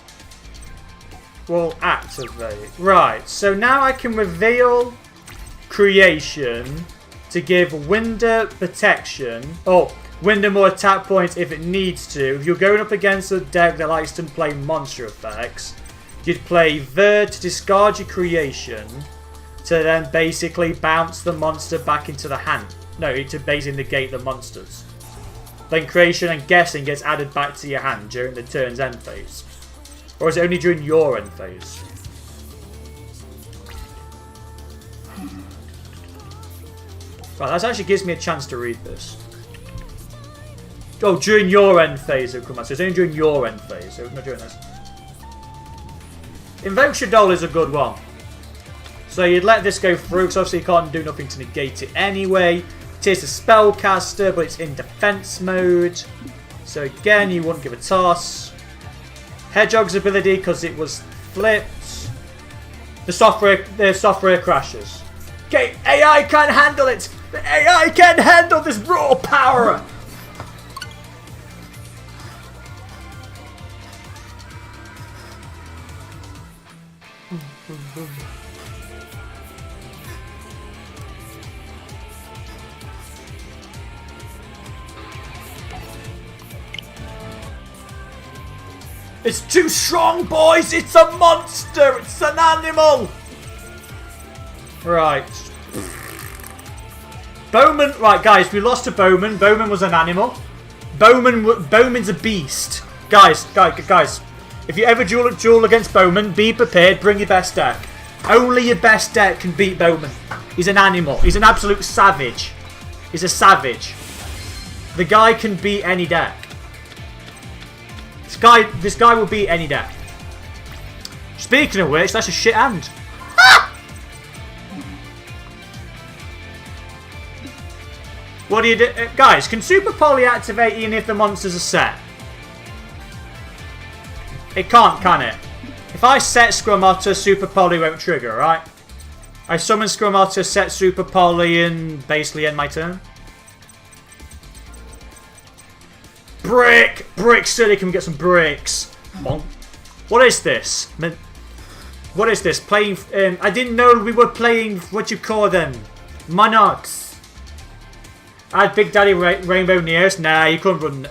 will activate. Right, so now I can reveal creation to give Winder protection. Oh, Winder more attack points if it needs to. If you're going up against a deck that likes to play monster effects, you'd play Ver to discard your creation to then basically bounce the monster back into the hand. No, to basically negate the monsters. Then creation and guessing gets added back to your hand during the turn's end phase. Or is it only during your end phase? Right, that actually gives me a chance to read this. Oh, during your end phase it will come out. So it's only during your end phase, so not during this. Invoke Shadow is a good one. So you'd let this go through, because obviously you can't do nothing to negate it anyway. It is a spellcaster, but it's in defense mode. So again, you wouldn't give a toss. Hedgehog's ability, because it was flipped. The software crashes. Okay, AI can't handle it! The AI can't handle this raw power! It's too strong, boys! It's a monster! It's an animal! Right. Bowman... Right, guys, we lost to Bowman. Bowman was an animal. Bowman's a beast. Guys. If you ever duel against Bowman, be prepared. Bring your best deck. Only your best deck can beat Bowman. He's an animal. He's an absolute savage. He's a savage. The guy can beat any deck. This guy will beat any deck. Speaking of which, that's a shit hand. What do you do? Guys, can Super Poly activate even if the monsters are set? It can't, can it? If I set Scrum Otter, Super Poly won't trigger, right? I summon Scrum Otter, set Super Poly, and basically end my turn. Brick! Brick City, can we get some bricks? What is this? What is this? Playing... I didn't know we were playing... What you call them? Monarchs. I had Big Daddy Rainbow Neos. Nah, you couldn't run...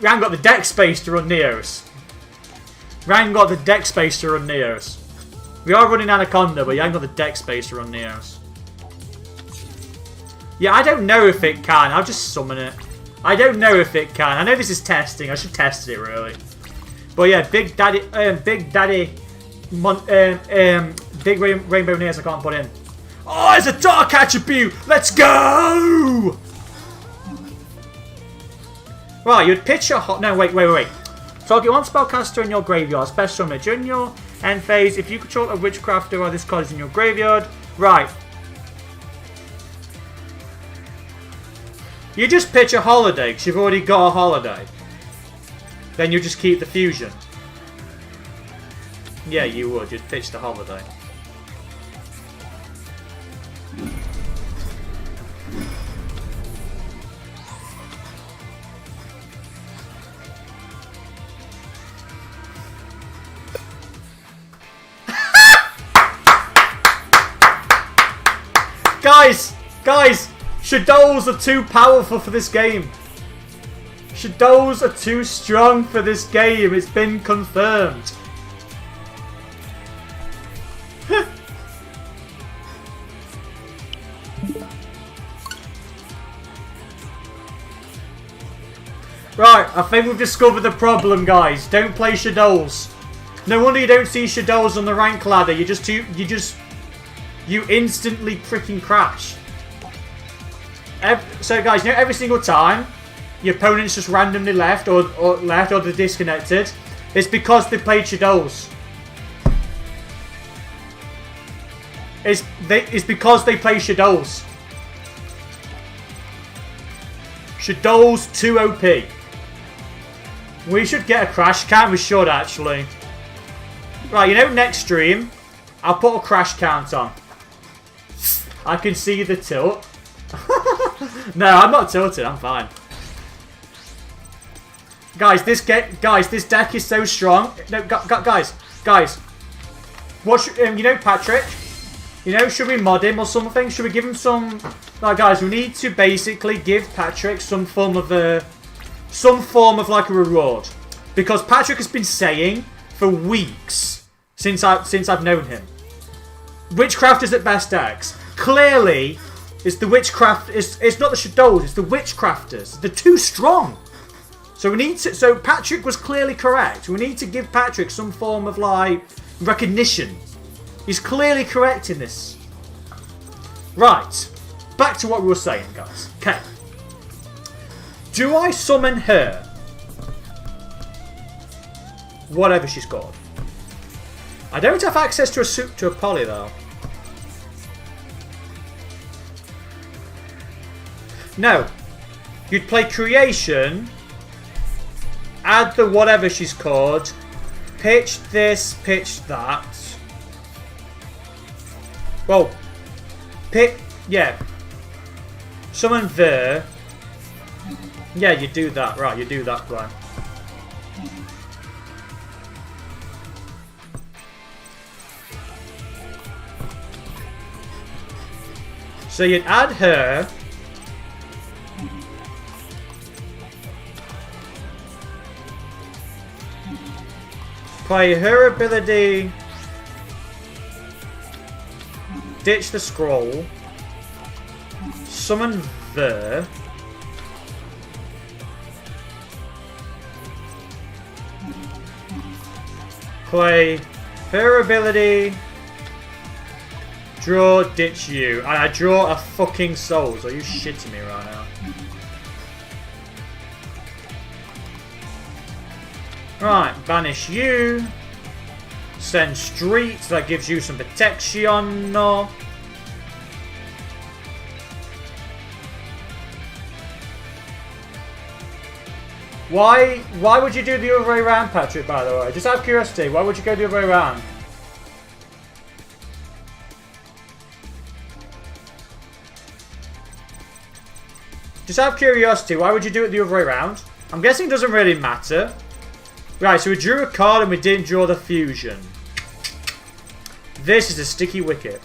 We haven't got the deck space to run Neos. We haven't got the deck space to run Neos. We are running Anaconda, but you haven't got the deck space to run Neos. Yeah, I don't know if it can. I'll just summon it. I don't know if it can. I know this is testing. I should test it, really. But yeah, Big Daddy... Big Rainbow Neos I can't put in. Oh, it's a dark attribute! Let's go! Right, you'd pitch a hot... No, wait. Target one spellcaster in your graveyard. Special summon it. During your end phase, if you control a Witchcrafter or this card is in your graveyard. Right. You just pitch a holiday, because you've already got a holiday. Then you just keep the fusion. Yeah, you would. You'd pitch the holiday. Guys, Shadows are too powerful for this game. Shadows are too strong for this game. It's been confirmed. Right, I think we've discovered the problem, guys. Don't play Shadows. No wonder you don't see Shadows on the rank ladder. You instantly freaking crash. So guys, you know, every single time your opponent's just randomly left or they're disconnected, it's because they played Shadows. It's because they play Shadows. Shadows too OP. We should get a crash count. We should actually. Right, you know, next stream I'll put a crash count on. I can see the tilt. No, I'm not tilted. I'm fine. Guys, this deck is so strong. No, guys. What should, you know, Patrick? You know, should we mod him or something? Should we give him some... Like, guys, we need to basically give Patrick some form of like a reward. Because Patrick has been saying for weeks since I've known him, Witchcrafters at best decks. Clearly, it's the Witchcraft. It's not the Shadows. It's the Witchcrafters. They're too strong. So we need to. So Patrick was clearly correct. We need to give Patrick some form of like recognition. He's clearly correct in this. Right. Back to what we were saying, guys. Okay. Do I summon her? Whatever she's called. I don't have access to a poly though. No. You'd play creation, add the whatever she's called, pitch this, pitch that. Well, yeah. Summon there. Yeah, you do that. Right, you do that plan. So you'd add her. Play her ability. Ditch the scroll. Summon there. Play her ability. Draw, ditch you. And I draw a fucking souls. Are you shitting me right now? Right, banish you. Send street. That gives you some protection. No. Why would you do the other way around, Patrick, by the way? Just out of curiosity, why would you go the other way around? Just out of curiosity, why would you do it the other way around? I'm guessing it doesn't really matter. Right, so we drew a card and we didn't draw the fusion. This is a sticky wicket.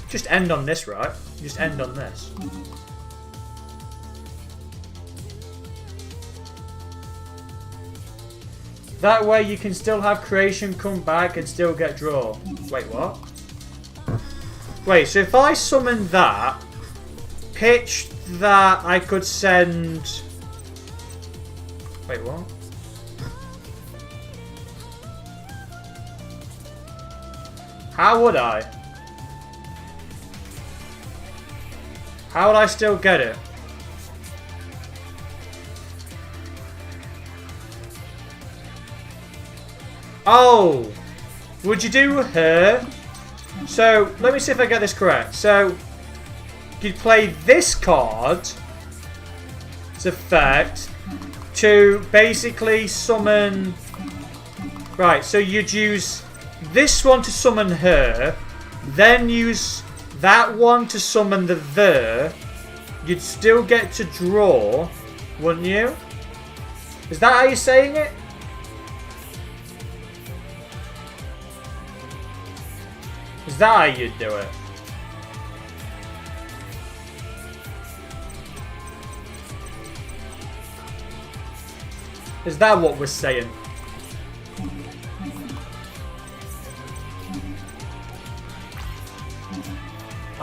Just end on this, right? Just end on this. That way you can still have creation come back and still get draw. Wait, what? Wait, so if I summon that, pitch that, I could send... Wait, what? How would I? How would I still get it? Oh! Would you do her? So, let me see if I get this correct. So, you'd play this card as effect to basically summon... Right, so you'd use this one to summon her, then use that one to summon the there. You'd still get to draw, wouldn't you? Is that how you're saying it? Is that how you'd do it? Is that what we're saying?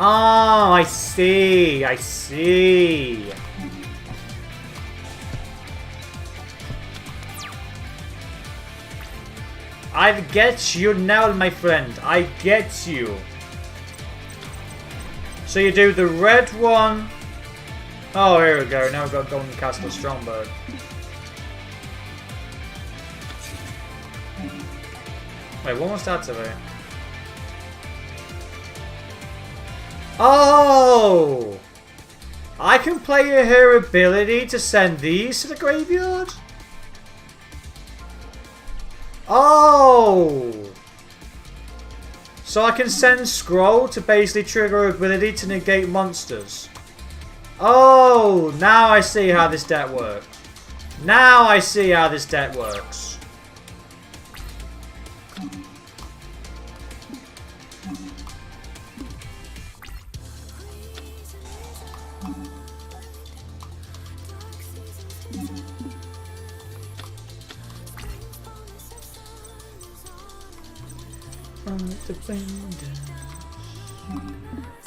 Oh, I see. I see. I get you now, my friend. I get you. So you do the red one. Oh, here we go. Now we've got Golden Castle Stromberg. Wait, what was that today? Oh! I can play her ability to send these to the graveyard? Oh! So I can send Scroll to basically trigger her ability to negate monsters. Oh! Now I see how this deck works. Now I see how this deck works.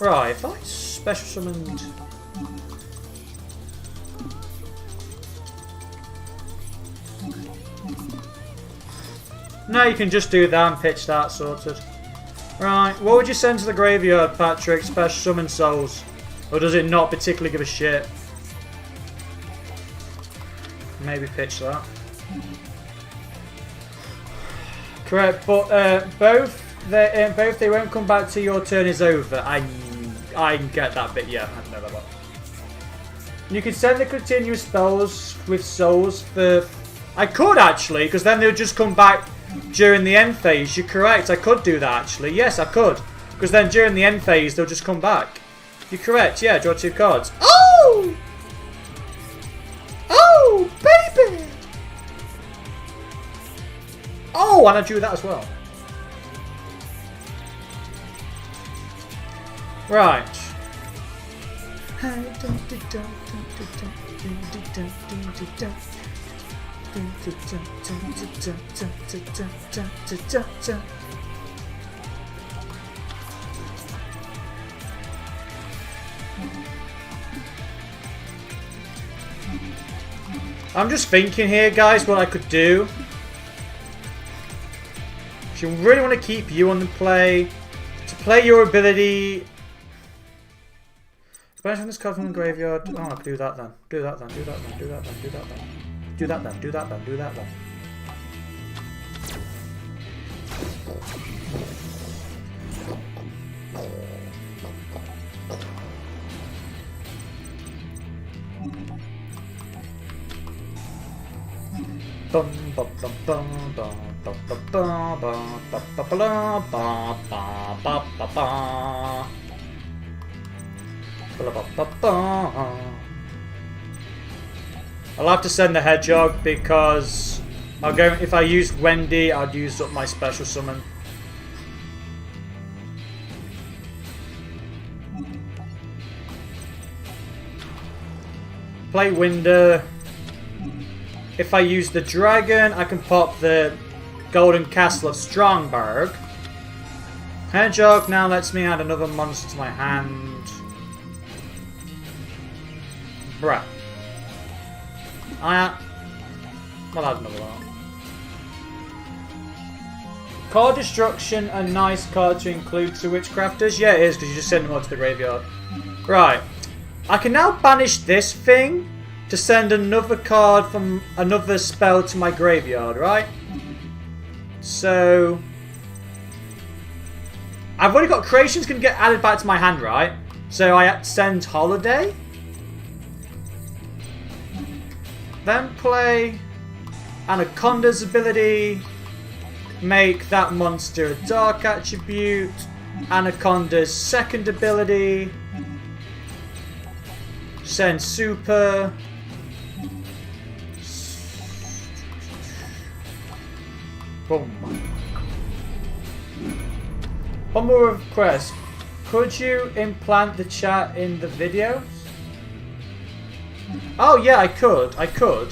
Right, if I special summoned... No, you can just do that and pitch that sorted. Right, what would you send to the graveyard, Patrick? Special summon souls? Or does it not particularly give a shit? Maybe pitch that. Correct, but both they won't come back till your turn is over. I get that bit, yeah, I know that one. You can send the continuous spells with souls for... I could actually, because then they'll just come back during the end phase. You're correct, I could do that actually. Yes, I could. Because then during the end phase, they'll just come back. You're correct, yeah, draw 2 cards. Oh! Oh, baby! Oh, and I drew that as well. Right. I'm just thinking here, guys, what I could do. If you really want to keep you on the play, to play your ability. Banish this card from the graveyard. Oh, I could do that then. Do that then. Do that then. Do that then. Do that then. Do that then. Do that then. Do that then. Bum bum bum bum bum bum bum bum bum bum bum bum. I'll have to send the hedgehog because I'll go. If I use Wendy, I'd use up my special summon. Play Winder. If I use the dragon, I can pop the Golden Castle of Strongberg. Hedgehog now lets me add another monster to my hand. Bruh. I'll add another one. Card Destruction, a nice card to include to Witchcrafters? Yeah, it is, because you just send them all to the graveyard. Right. I can now banish this thing to send another card from another spell to my graveyard, right? So I've already got creations can get added back to my hand, right? So I send Holiday. Then play Anaconda's ability. Make that monster a dark attribute. Anaconda's second ability. Send Super. Boom. One more request. Could you implant the chat in the videos? Oh yeah, I could. I tried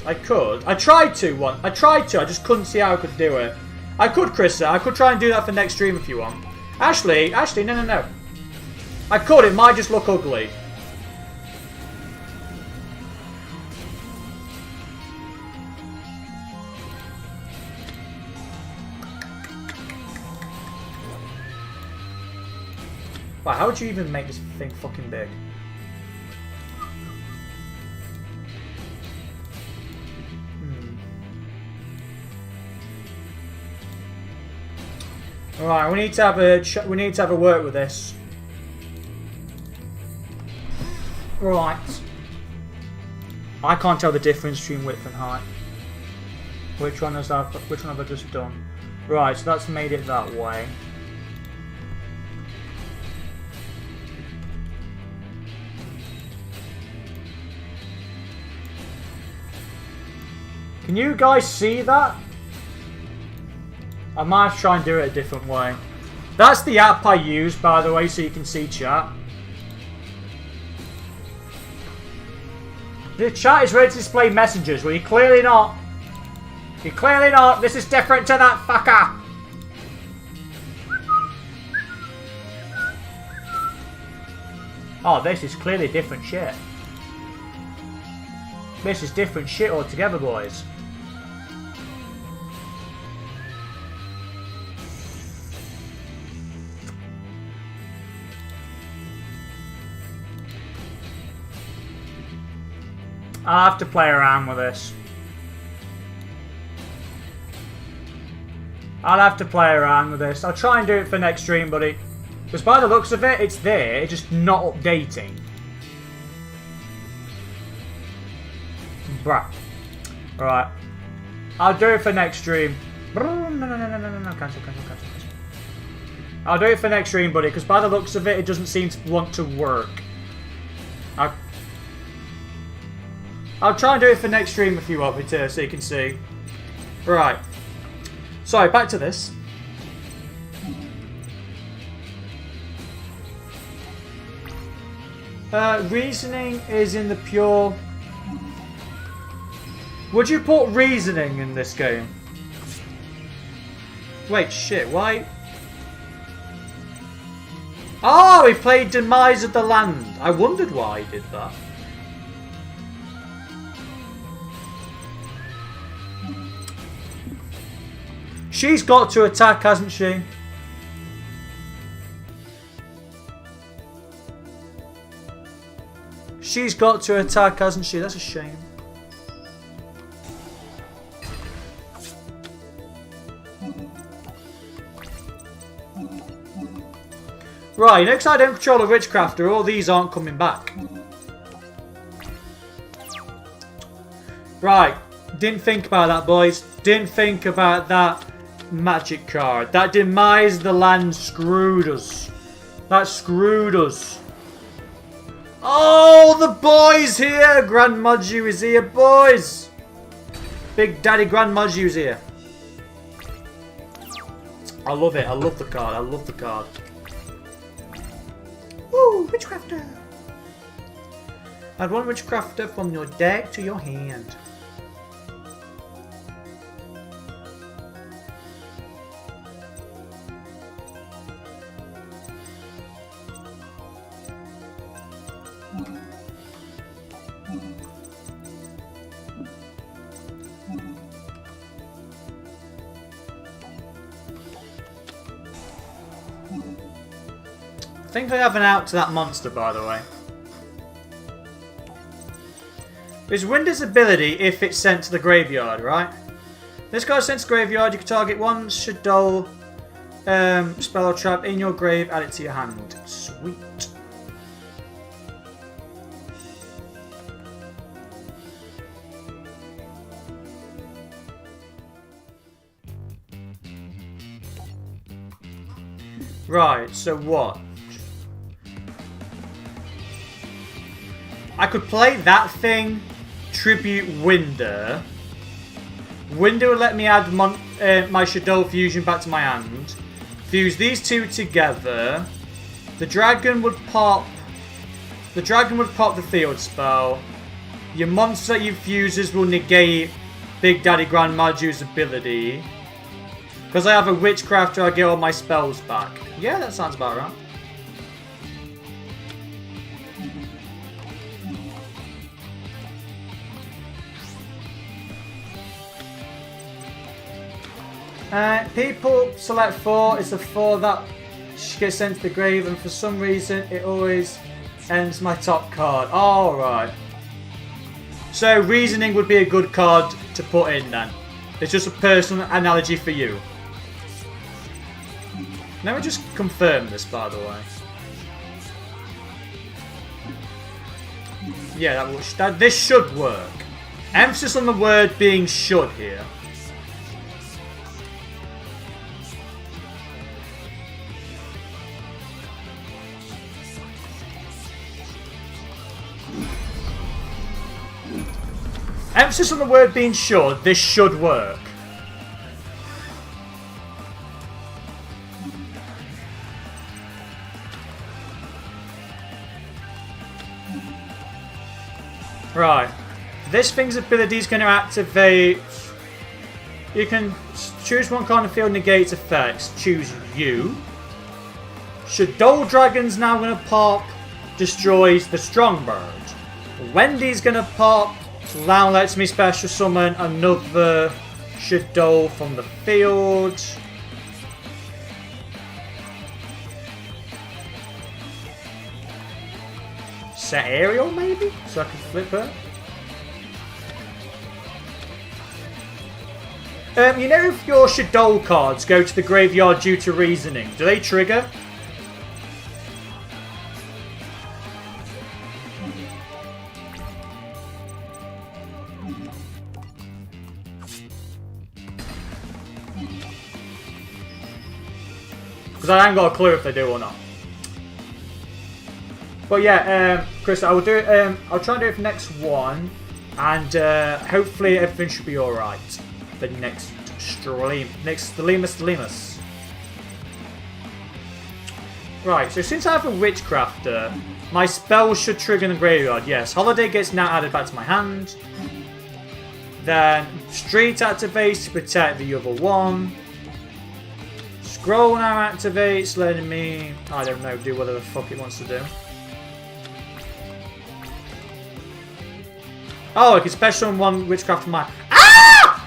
to I just couldn't see how I could do it. I could, Krista. I could try and do that for next stream if you want. Actually, no. I could. It might just look ugly. Wow, how would you even make this thing fucking big? Alright, we need to have a work with this. Right. I can't tell the difference between width and height. Which one have I just done? Right, so that's made it that way. Can you guys see that? I might try and do it a different way. That's the app I use, by the way, so you can see chat. The chat is ready to display messengers. Well, you're clearly not. You're clearly not. This is different to that fucker. Oh, this is clearly different shit. This is different shit altogether, boys. I'll have to play around with this. I'll try and do it for next stream, buddy. Because by the looks of it, it's there, it's just not updating. Bruh. Right. I'll do it for next stream. No. Cancel. I'll do it for next stream, buddy, because by the looks of it, it doesn't seem to want to work. I'll try and do it for next stream if you want me to, so you can see. Right. Sorry, back to this. Reasoning is in the pure... Would you put reasoning in this game? Wait, shit, why? Oh, he played Demise of the Land. I wondered why he did that. She's got to attack, hasn't she? She's got to attack, hasn't she? That's a shame. Right, next I don't control a Witchcrafter, all these aren't coming back. Right, didn't think about that, boys. Didn't think about that magic card. That demise the land screwed us. That screwed us. Oh, the boys here! Grand Moju is here, boys! Big Daddy Grand Moju is here. I love it. I love the card. I love the card. Woo! Witchcrafter! Add one Witchcrafter from your deck to your hand. I think I have an out to that monster, by the way. It's Winder's ability if it's sent to the graveyard, right? This card is sent to the graveyard. You can target one Shadow spell or trap in your grave, add it to your hand. Sweet. Right, so what? I could play that thing, tribute Winder. Winder would let me add my Shadow Fusion back to my hand. Fuse these two together. The dragon would pop. The dragon would pop the field spell. Your monster that you fuses will negate Big Daddy Grand Maju's ability. Because I have a Witchcrafter, I get all my spells back. Yeah, that sounds about right. People select 4. It's a 4 that gets sent to the grave, and for some reason it always ends my top card. Alright. So reasoning would be a good card to put in then. It's just a personal analogy for you. Let me just confirm this, by the way. Yeah, this should work. Emphasis on the word being should here. Emphasis on the word being should. This should work. Right. This thing's ability is going to activate. You can choose one card in the field, negates effects. Choose you. Shadow Dragon's now going to pop. Destroys the Strongbird. Wendy's going to pop. Now lets me special summon another Shadow from the field. Set Ariel maybe? So I can flip her. You know if your Shadow cards go to the graveyard due to reasoning, do they trigger? Because I ain't got a clue if they do or not. But yeah, Chris, I will do it. I'll try and do it for next one, and hopefully everything should be all right for next Lemus. Right. So since I have a Witchcrafter, my spells should trigger in the graveyard. Yes, Holiday gets now added back to my hand. Then Street activates to protect the other one. Scroll now activates, letting me, I don't know, do whatever the fuck it wants to do. Oh, I can special on one Witchcraft from my... Ah!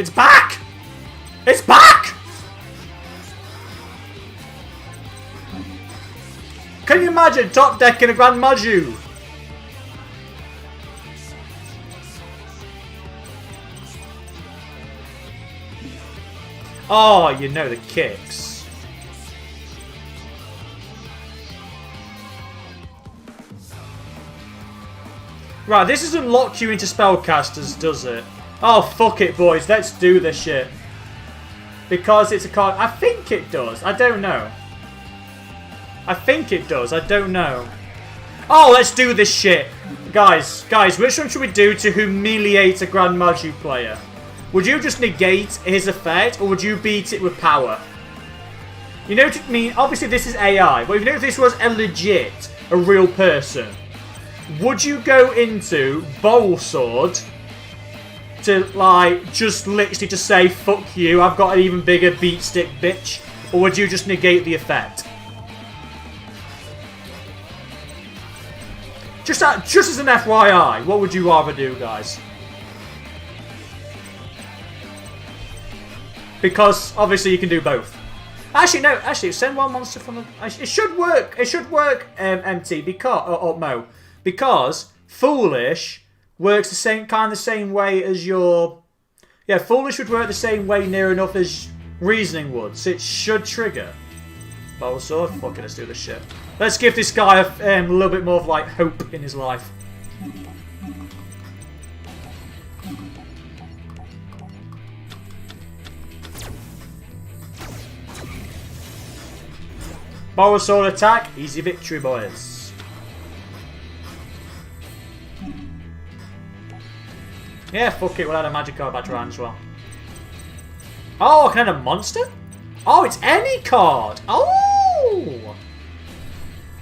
It's back! It's back! Can you imagine top deck in a Grand Maju? Oh, you know the kicks. Right, this doesn't lock you into spellcasters, does it? Oh, fuck it, boys. Let's do this shit. Because it's a card. I think it does. I don't know. I think it does. I don't know. Oh, let's do this shit. Guys, which one should we do to humiliate a Grand Maju player? Would you just negate his effect, or would you beat it with power? You know what I mean? Obviously, this is AI, but if this was a real person, would you go into Bowl Sword to, like, just literally to say, fuck you, I've got an even bigger beat stick, bitch? Or would you just negate the effect? Just as an FYI, what would you rather do, guys? Because, obviously, you can do both. Actually, no. Actually, send one monster from the... It should work. It should work, MT, because... Or Mo. Because Foolish works the same way as your... Yeah, Foolish would work the same way near enough as Reasoning would. So it should trigger. Bowl Sword. Fuck it, let's do this shit. Let's give this guy a little bit more of, like, hope in his life. Bowl Sword attack. Easy victory, boys. Yeah, fuck it. We'll add a magic card back to hand as well. Oh, I can add a monster? Oh, it's any card. Oh!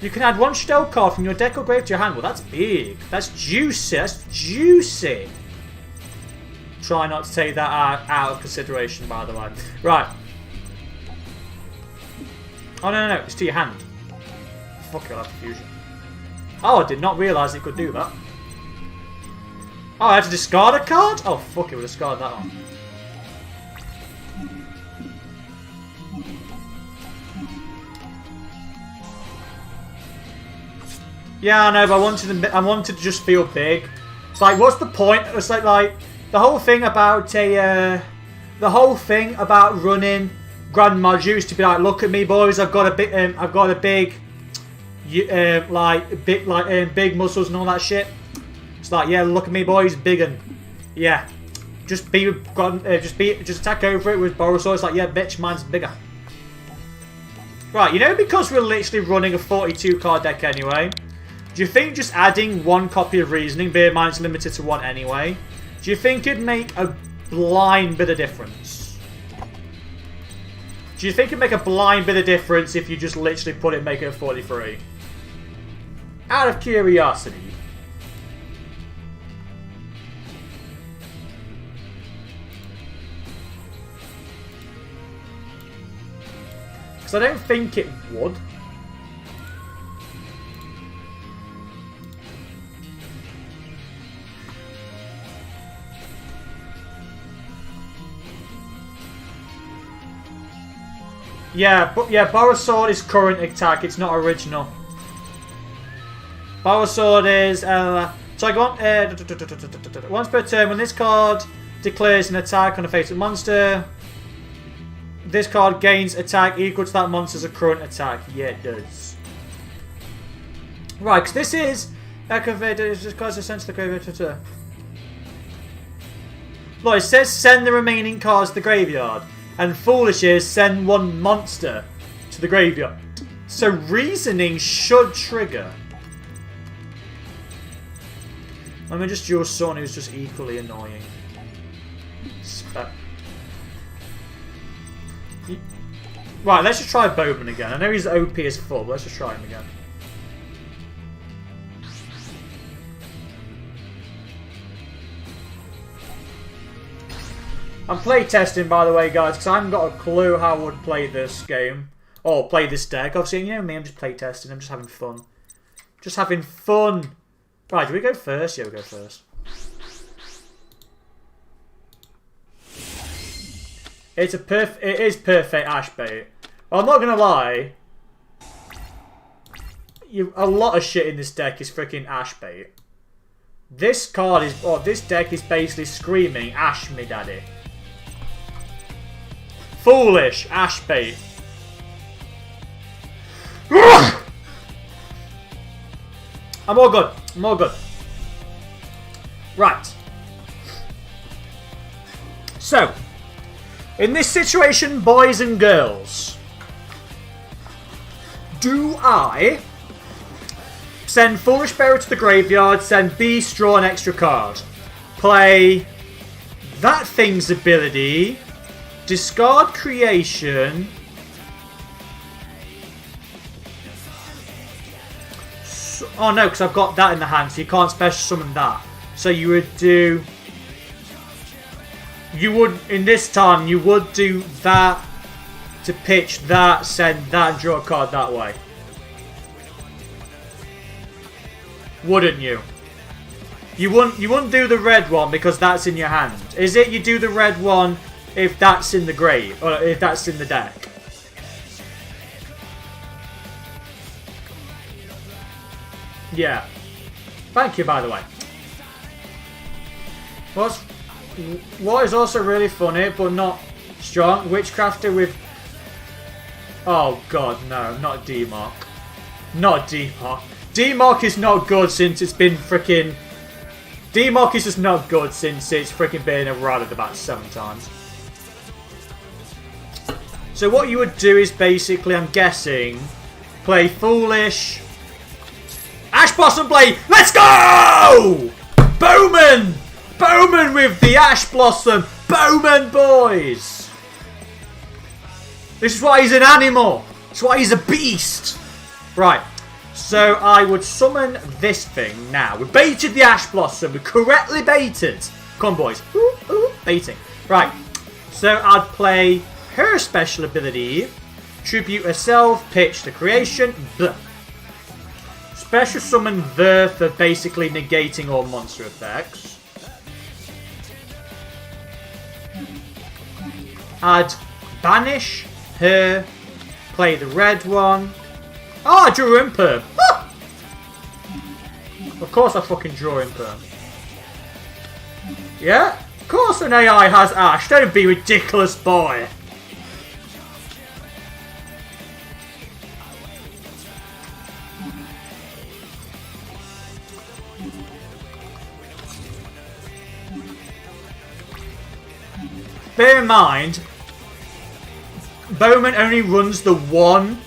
You can add one shell card from your deck or grave to your hand. Well, that's big. That's juicy. That's juicy. Try not to take that out of consideration, by the way. Right. Oh, no. It's to your hand. Fuck it, I'll have fusion. Oh, I did not realise it could do that. Oh, I had to discard a card? Oh, fuck it, we'll discard that one. Yeah, I know, but I wanted to just feel big. It's like, what's the point? It's like the whole thing about running Grand Maju is to be like, look at me, boys. I've got a big big muscles and all that shit. It's like, yeah, look at me, boys, big and yeah. Just attack over it with Bowl Sword. It's like, yeah, bitch, mine's bigger. Right, you know, because we're literally running a 42 card deck anyway. Do you think just adding one copy of Reasoning, bear in mind it's limited to one anyway, do you think it'd make a blind bit of difference? Do you think it'd make a blind bit of difference if you just literally make it a 43? Out of curiosity. Because I don't think it would. Yeah, but yeah, Bowl Sword is current attack. It's not original. Bowl Sword is so I go on once per turn when this card declares an attack on a face of monster. This card gains attack equal to that monster's current attack. Yeah, it does. Right, because this is just cause a sense of the graveyard. Look, it says send the remaining cards to the graveyard. And Foolish is send one monster to the graveyard. So Reasoning should trigger. Let me just duel someone who's just equally annoying. Right, let's just try Bowman again. I know he's OP as full, but let's just try him again. I'm playtesting, by the way, guys, because I haven't got a clue how I would play this game. Or play this deck. Obviously, you know me, I'm just playtesting. I'm just having fun. Just having fun. Right, do we go first? Yeah, we go first. It is perfect ash bait. Well, I'm not gonna lie. A lot of shit in this deck is freaking ash bait. This card is, or this deck is basically screaming, "Ash me, daddy." Foolish ash bait. I'm all good. I'm all good. Right. So, in this situation, boys and girls, do I send Foolish Bearer to the graveyard, send Beast, draw an extra card, play that thing's ability, discard creation, oh no, because I've got that in the hand, so you can't special summon that. So you would do... You would, in this time, you would do that to pitch that, send that, and draw a card that way. Wouldn't you? You wouldn't do the red one because that's in your hand. Is it you do the red one if that's in the grave, or if that's in the deck? Yeah. Thank you, by the way. What is also really funny, but not strong, Witchcrafter with... Oh god, no, not D-Mark. Not D-Mark. D-Mark is not good since it's been freaking... D-Mark is just not good since it's freaking been eroded about 7 times. So what you would do is basically, I'm guessing, play Foolish... Ash Blossom Blade! Let's go! Bowman! Bowman with the Ash Blossom! Bowman, boys! This is why he's an animal! That's why he's a beast! Right, so I would summon this thing now. We baited the Ash Blossom. We correctly baited. Come on, boys. Ooh, ooh, baiting. Right, so I'd play her special ability. Tribute herself, pitch the creation. Blah. Special summon the for basically negating all monster effects. I'd banish her, play the red one. Oh, I drew Imperm. Ah! Of course I fucking draw Imperm. Yeah? Of course an AI has Ash. Don't be ridiculous, boy. Bear in mind, Bowman only runs the one,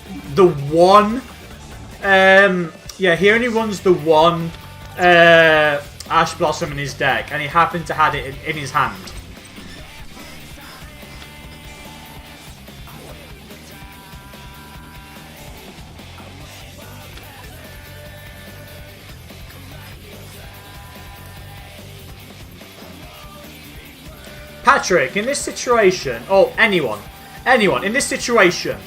yeah, he only runs the one, Ash Blossom in his deck, and he happened to have it in his hand. Patrick, in this situation, or anyone in this situation,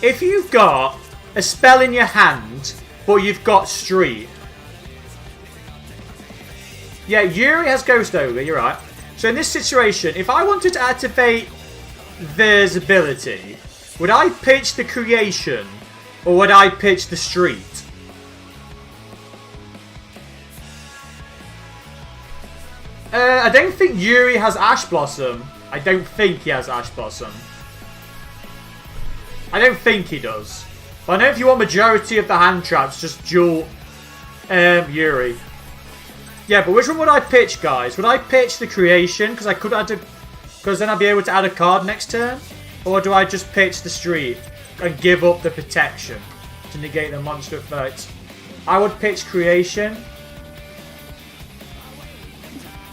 if you've got a spell in your hand, but you've got Street. Yeah, Yuri has Ghost Ogre, you're right. So in this situation, if I wanted to activate this ability, would I pitch the creation, or would I pitch the Street? I don't think Yuri has Ash Blossom. I don't think he has Ash Blossom. I don't think he does. But I know if you want majority of the hand traps, just duel Yuri. Yeah, but which one would I pitch, guys? Would I pitch the creation? Because I could add to... Because then I'd be able to add a card next turn? Or do I just pitch the Street and give up the protection to negate the monster effect? I would pitch creation.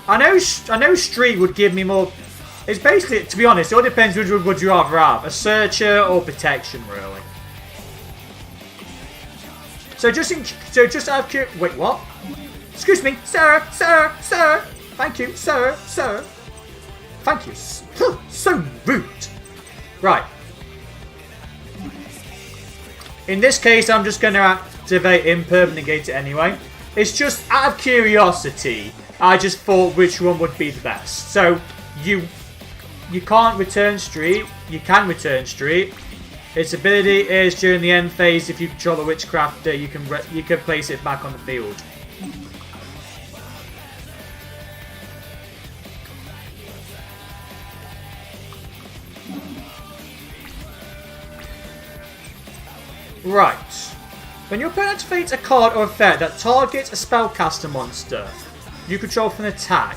I know Street would give me more... It's basically, to be honest, it all depends which would you rather have. A Searcher or Protection, really. So just out of curiosity... Wait, what? Excuse me, sir. Thank you, sir. Thank you. So rude. Right. In this case, I'm just going to activate Imperm and negate it anyway. It's just out of curiosity... I just thought which one would be the best. So, you you can't return street. You can return street. Its ability is during the end phase. If you control the Witchcrafter, you can place it back on the field. Right. When your opponent activates a card or effect that targets a spellcaster monster you control for an attack,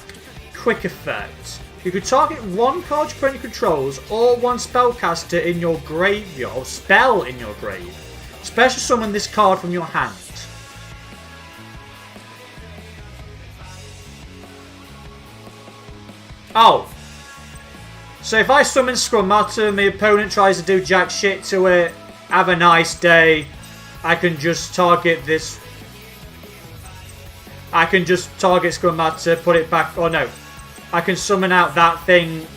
quick effect. You can target one card your opponent controls or one spellcaster in your graveyard, or spell in your grave. Special summon this card from your hand. Oh. So if I summon Scrum-Matter and the opponent tries to do jack shit to it, have a nice day, I can just target this. I can just target Scrum-Matter, put it back. Oh no. I can summon out that thing.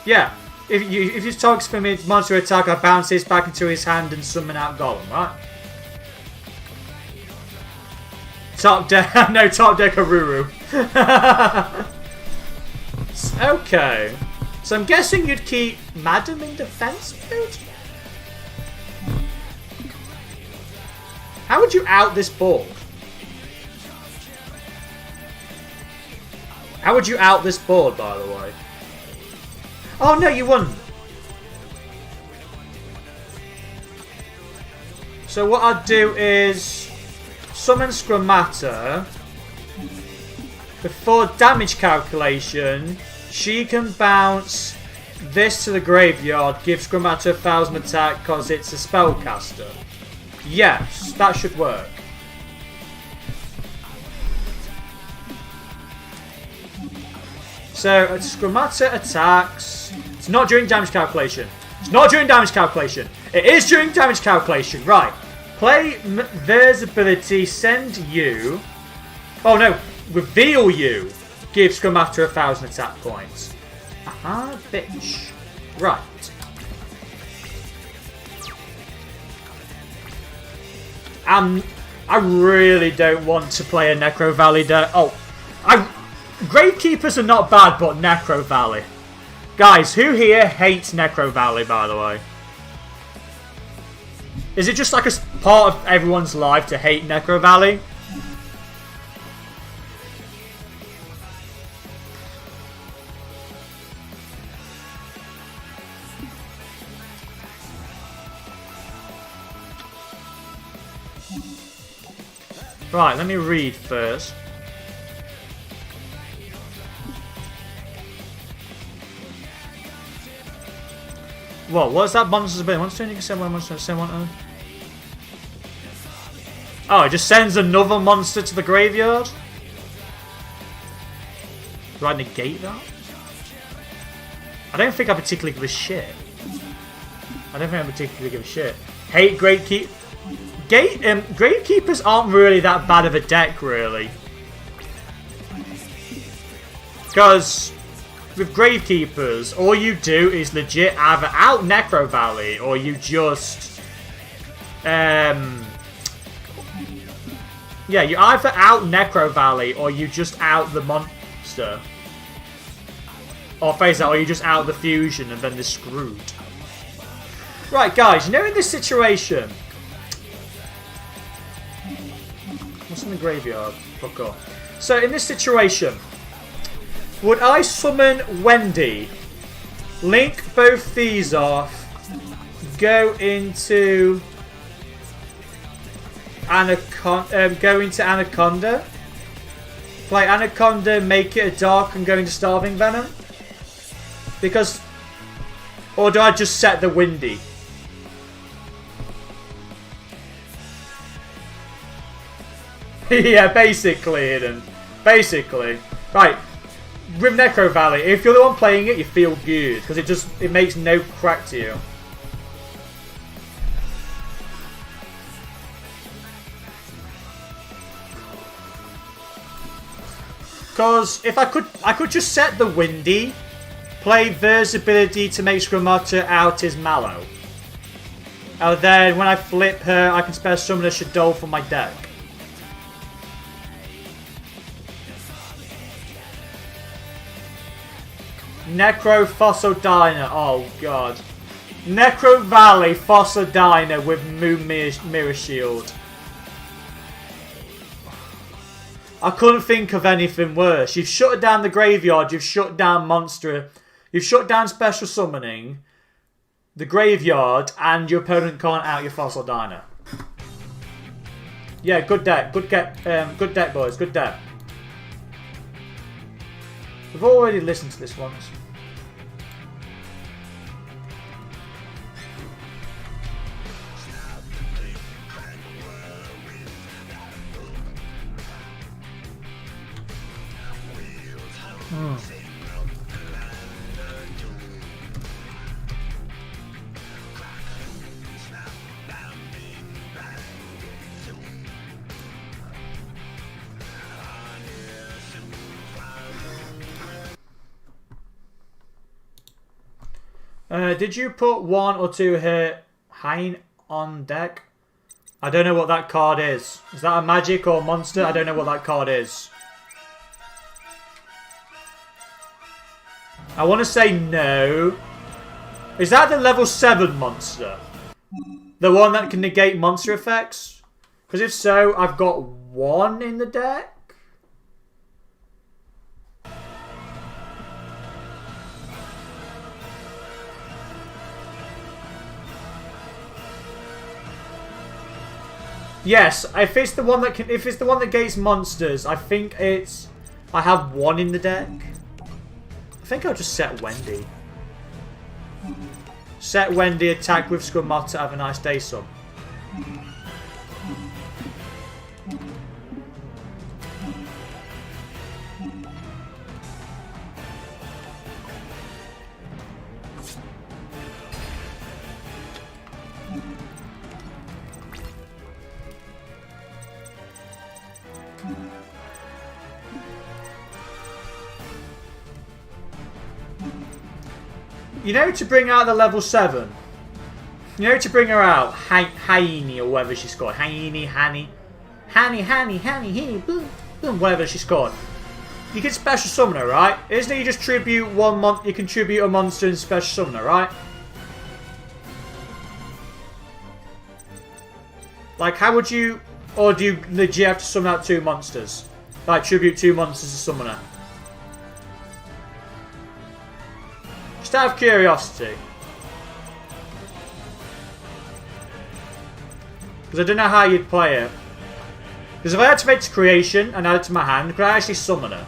Yeah. If you target for me monster attack, I bounce this back into his hand and summon out Golem, right? Top deck. No, top deck Aruru. Okay. So I'm guessing you'd keep Madam in defense mode? How would you out this board? How would you out this board, by the way? Oh no, you wouldn't. So what I'd do is summon Scrum-Matter. Before damage calculation, she can bounce this to the graveyard, give Scrum-Matter 1000 attack because it's a spellcaster. Yes, that should work. So, Scrum-Matter attacks. It's not during damage calculation. It's not during damage calculation. It is during damage calculation. Right. Play there's ability, send you. Oh no, reveal you. Give Scrum-Matter 1000 attack points. Aha, bitch. Right. I really don't want to play a Necro Valley deck. Oh, Gravekeepers are not bad, but Necro Valley. Guys, who here hates Necro Valley, by the way? Is it just like a part of everyone's life to hate Necro Valley? Right, let me read first. What's that monster's ability? Once turn, you can send one monster, send one. Oh, it just sends another monster to the graveyard? Do I negate that? I don't think I particularly give a shit. Hate Gravekeep. Gravekeepers aren't really that bad of a deck, really. Because with Gravekeepers, all you do is legit either out Necro Valley or you just yeah, you either out Necro Valley or you just out the monster. Or face that, or you just out the fusion and then they're screwed. Right, guys, you know in this situation. What's in the graveyard? Fuck off. So in this situation, would I summon Wendy, link both these off, go into Anaconda, play Anaconda, make it a dark and go into Starving Venom? Because, or do I just set the Windy? Yeah, basically, Eden. Basically. Right. With Necro Valley, if you're the one playing it, you feel good. Because it makes no crack to you. Because if I could just set the Windy, play Ver's ability to make Scrum-Matter out his Mallow. And then when I flip her, I can spare summon a Shadow from my deck. Necro Fossil Dino. Oh god. Necro Valley Fossil Dino with Moon Mirror Shield. I couldn't think of anything worse. You've shut down the graveyard, you've shut down monster, you've shut down special summoning, the graveyard, and your opponent can't out your Fossil Dino. Yeah, good deck. Good deck, boys. Good deck. We've already listened to this once. Did you put 1 or 2 hit Hein on deck? I don't know what that card is. Is that a magic or monster? I don't know what that card is. I want to say no. Is that the level 7 monster? The one that can negate monster effects? Because if so, I've got 1 in the deck. Yes, if it's the one that gates monsters, I think it's I have 1 in the deck. I think I'll just set Wendy. Set Wendy, attack with Squamata, have a nice day, son. You know to bring out the level 7. You know to bring her out. Haini or whatever she's called. Haini, Hani, boom, boom, whatever she's called. You can special summon her, right? Isn't it you just tribute you can tribute a monster and special summon her, right? Like how would you, or do you legit have to summon out 2 monsters? Like tribute 2 monsters to summon her? Just out of curiosity. Because I don't know how you'd play it. Because if I activate creation and add it to my hand, could I actually summon her?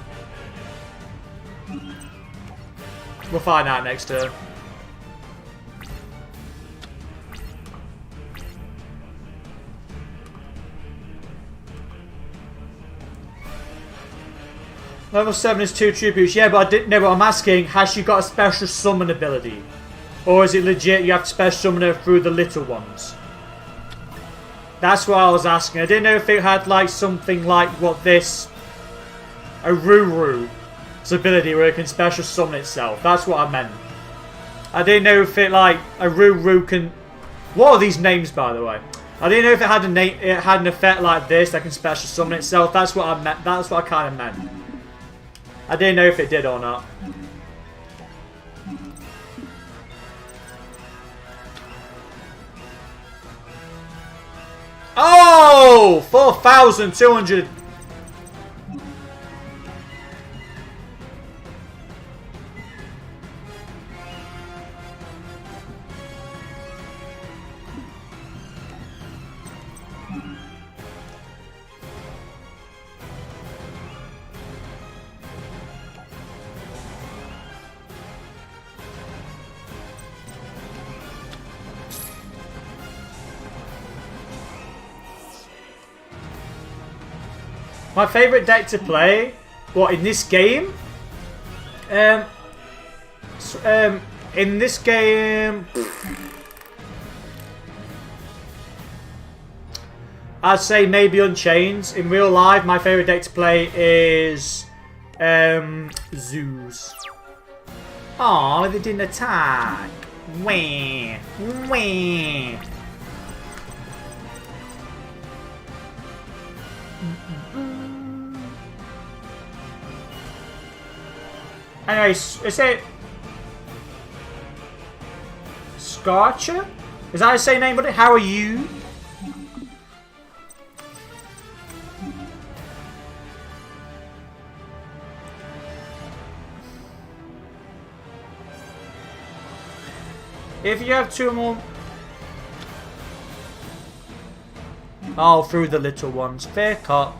We'll find out next turn. Level 7 is 2 tributes. Yeah, but I didn't know what I'm asking. Has she got a special summon ability? Or is it legit you have to special summon her through the little ones? That's what I was asking. I didn't know if it had like something like what this... a Ruru's ability where it can special summon itself. That's what I meant. I didn't know if it like a Ruru can... What are these names, by the way? I didn't know if it had a name. It had an effect like this that can special summon itself. That's what I meant. That's what I kind of meant. I didn't know if it did or not. Oh! 4,200. My favourite deck to play? What, in this game? In this game... I'd say maybe Unchained. In real life, my favourite deck to play is... Zeus. Aw, they didn't attack. Wah. Wah. Anyways, is it Scarcher? Is that his same name, buddy? How are you? If you have 2 more... Oh, through the little ones. Fair cut.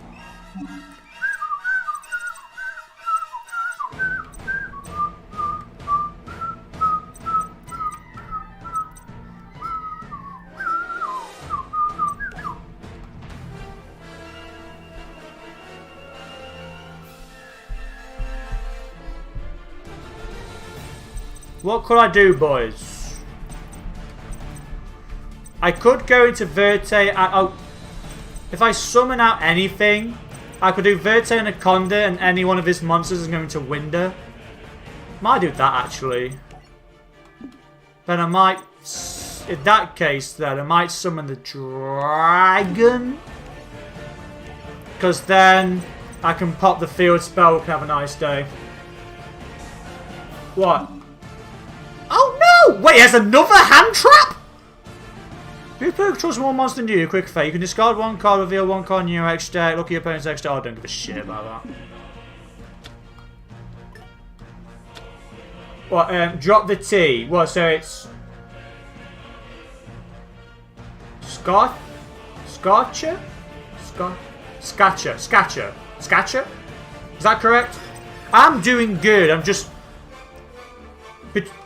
What could I do, boys? I could go into Verte. If I summon out anything, I could do Verte and Anaconda, and any one of his monsters is going to Winder. Might do that, actually. Then I might... In that case, then, I might summon the Dragon. Because then I can pop the field spell and have a nice day. What? Oh no! Wait, there's another hand trap? If you controls more monster than you, quick fate. You can discard 1 card, reveal 1 card in your X deck, look at your opponent's X deck. Oh, I don't give a shit about that. What, drop the T. What, so it's... Scatcher? Scatcher? Is that correct? I'm doing good. I'm just...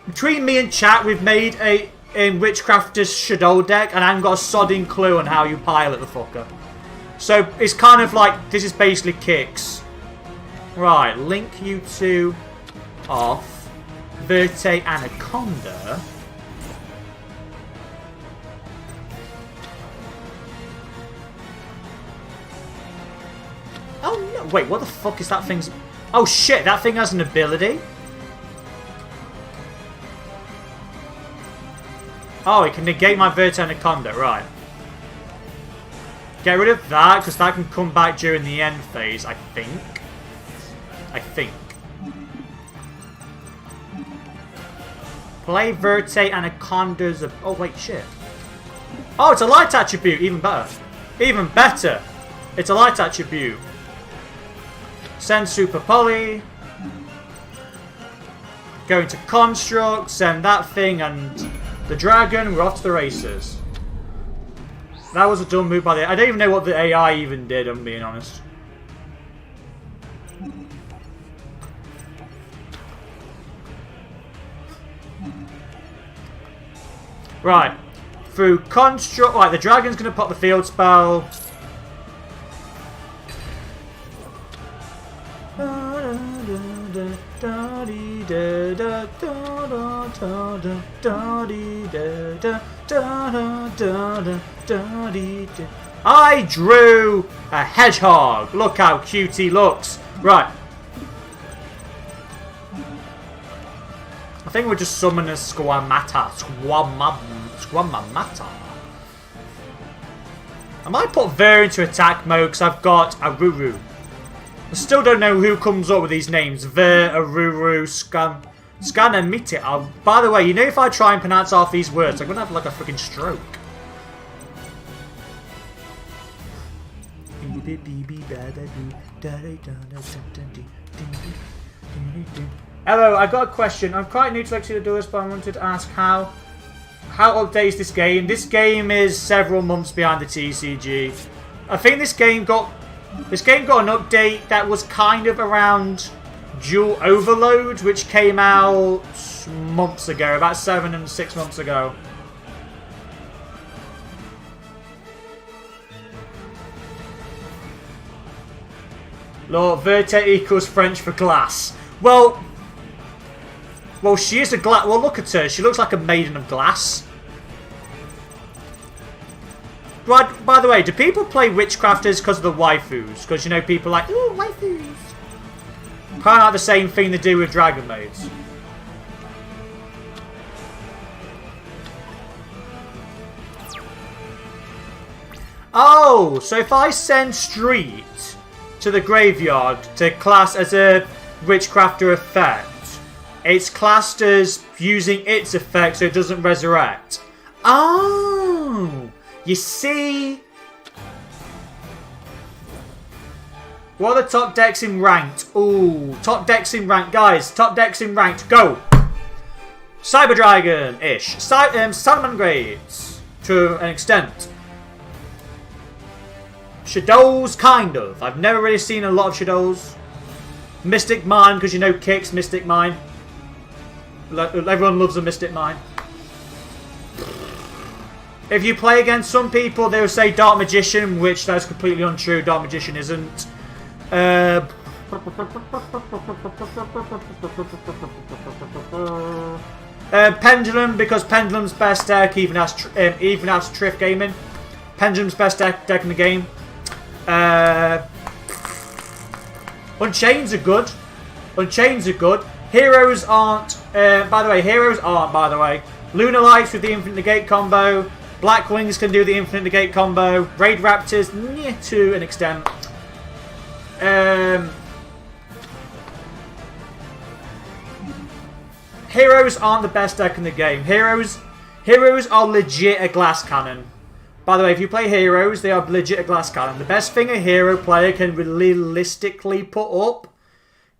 Between me and chat, we've made a Witchcrafter's Shadow deck, and I haven't got a sodding clue on how you pilot the fucker. So it's kind of like, this is basically kicks. Right, link you two off. Verte Anaconda. Oh no, wait, what the fuck is that thing's... Oh shit, that thing has an ability? Oh, it can negate my Verte Anaconda, right. Get rid of that, because that can come back during the end phase, I think. Play Verte Anaconda's... Oh, wait, shit. Oh, it's a light attribute, even better. Even better. It's a light attribute. Send Super Poly. Go into Construct, send that thing, and... The dragon, we're off to the races. That was a dumb move by the... I don't even know what the AI even did, I'm being honest. Right. Through construct... Right, the dragon's going to pop the field spell. I drew a hedgehog. Look how cute he looks. Right. I think we'll just summon a Squamata. Squamata. I might put Ver into attack mode because I've got Aruru. I still don't know who comes up with these names. Ver, Aruru, Scanamite. Oh, by the way, you know if I try and pronounce half these words, I'm going to have like a freaking stroke. Hello, I got a question. I'm quite new to Exodia Duels, but I wanted to ask how updates this game. This game is several months behind the TCG. I think this game got an update that was kind of around Duel Overload, which came out months ago, about 7 and 6 months ago. Lord, Verte equals French for glass. Well, she is a glass. Well, look at her. She looks like a maiden of glass. By the way, do people play Witchcrafters because of the waifus? Because, you know, people are like, ooh, waifus. Kind of like the same thing they do with Dragon Maids. Oh, so if I send Street to the graveyard to class as a Witchcrafter effect, it's classed as using its effect so it doesn't resurrect. Oh! You see? What are the top decks in ranked? Ooh, top decks in ranked. Guys, top decks in ranked. Go! Cyber Dragon-ish. Salmon Grades. To an extent. Shadows, kind of. I've never really seen a lot of Shadows. Mystic Mine, because you know kicks, Mystic Mine. Everyone loves a Mystic Mine. If you play against some people, they will say Dark Magician, which that's completely untrue. Dark Magician isn't. Pendulum, because Pendulum's best deck, even as Triff Gaming. Pendulum's best deck in the game. Unchained's are good. Unchained's are good. Heroes aren't. Heroes aren't, by the way. Lunar Lights with the Infinite Negate combo. Black Wings can do the Infinite Negate combo. Raid Raptors, to an extent. Heroes aren't the best deck in the game. Heroes are legit a glass cannon. By the way, if you play Heroes, they are legit a glass cannon. The best thing a hero player can realistically put up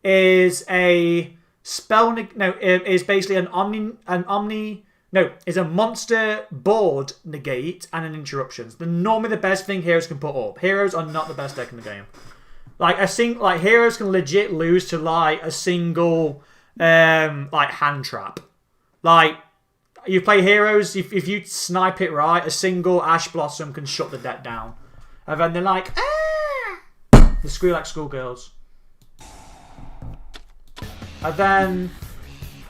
is a spell. Is basically is a monster board negate and an interruptions. They're normally the best thing heroes can put up. Heroes are not the best deck in the game. Heroes can legit lose to like a single hand trap. Like you play Heroes, if you snipe it right, a single Ash Blossom can shut the deck down. And then they're like, ah! They scream like schoolgirls. And then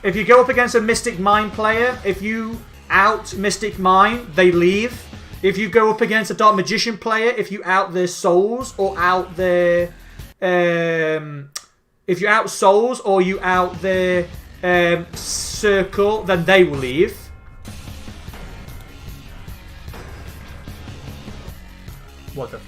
if you go up against a Mystic Mine player, if you out Mystic Mine, they leave. If you go up against a Dark Magician player, if you out their souls or out their if you out souls or you out their circle, then they will leave. What the?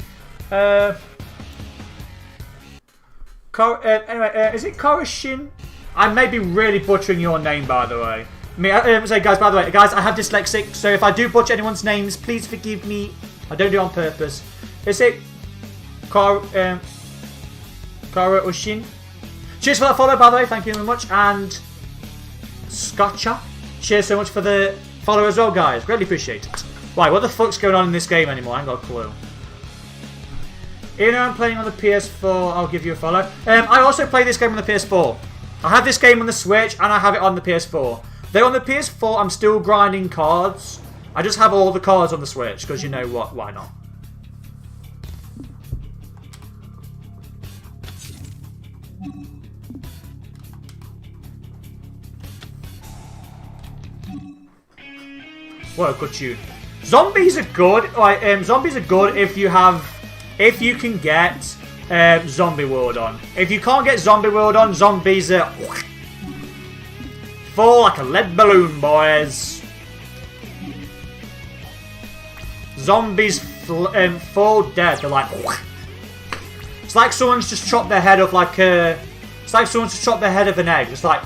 Anyway, is it Koroshin? I may be really butchering your name, by the way. Guys, by the way, guys, I have dyslexic, so if I do butcher anyone's names, please forgive me. I don't do it on purpose. Is it Koroshin? Cheers for that follow, by the way. Thank you very much. And Scotcha, cheers so much for the follow as well, guys. Greatly appreciate it. Right, what the fuck's going on in this game anymore? I ain't got a clue. Even though I'm playing on the PS4, I'll give you a follow. I also play this game on the PS4. I have this game on the Switch and I have it on the PS4. Though on the PS4, I'm still grinding cards. I just have all the cards on the Switch because you know what? Why not? What a good tune. Zombies are good. Zombies are good if you can get Zombie World on. If you can't get Zombie World on, zombies are fall like a lead balloon, boys. Zombies fall dead. They're like, it's like someone's just chopped their head off like a. It's like someone's just chopped their head of an egg. It's like.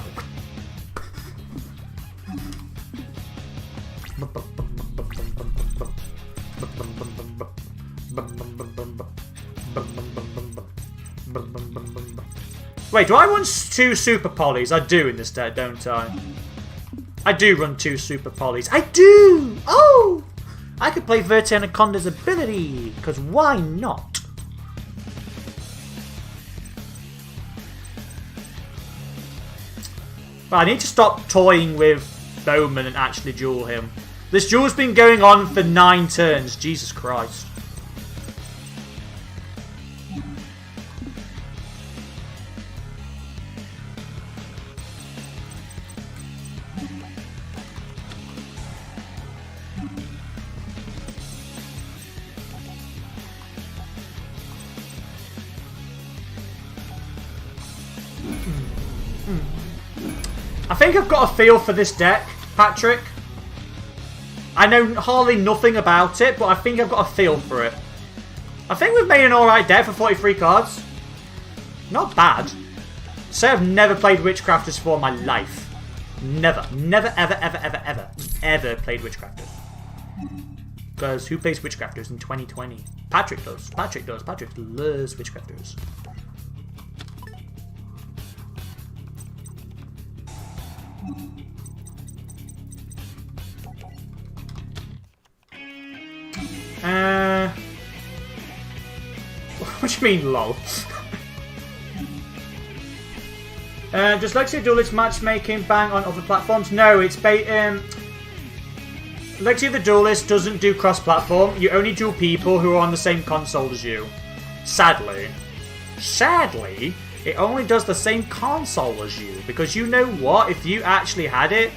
Wait, do I run 2 Super Polys? I do in this deck, don't I? I do run 2 Super Polys. I do! Oh! I could play Verti Anaconda's ability, because why not? But I need to stop toying with Bowman and actually duel him. This duel's been going on for 9 turns. Jesus Christ. I think I've got a feel for this deck, Patrick. I know hardly nothing about it, but I think I've got a feel for it. I think we've made an alright deck for 43 cards. Not bad. Say I've never played Witchcrafters for my life. Never, ever played Witchcrafter. Because who plays Witchcrafters in 2020? Patrick does. Patrick loves Witchcrafters. What do you mean, lol? Does Duelist matchmaking bang on other platforms? No, it's Legacy of the Duelist doesn't do cross-platform. You only duel people who are on the same console as you. Sadly. Sadly, it only does the same console as you. Because you know what? If you actually had it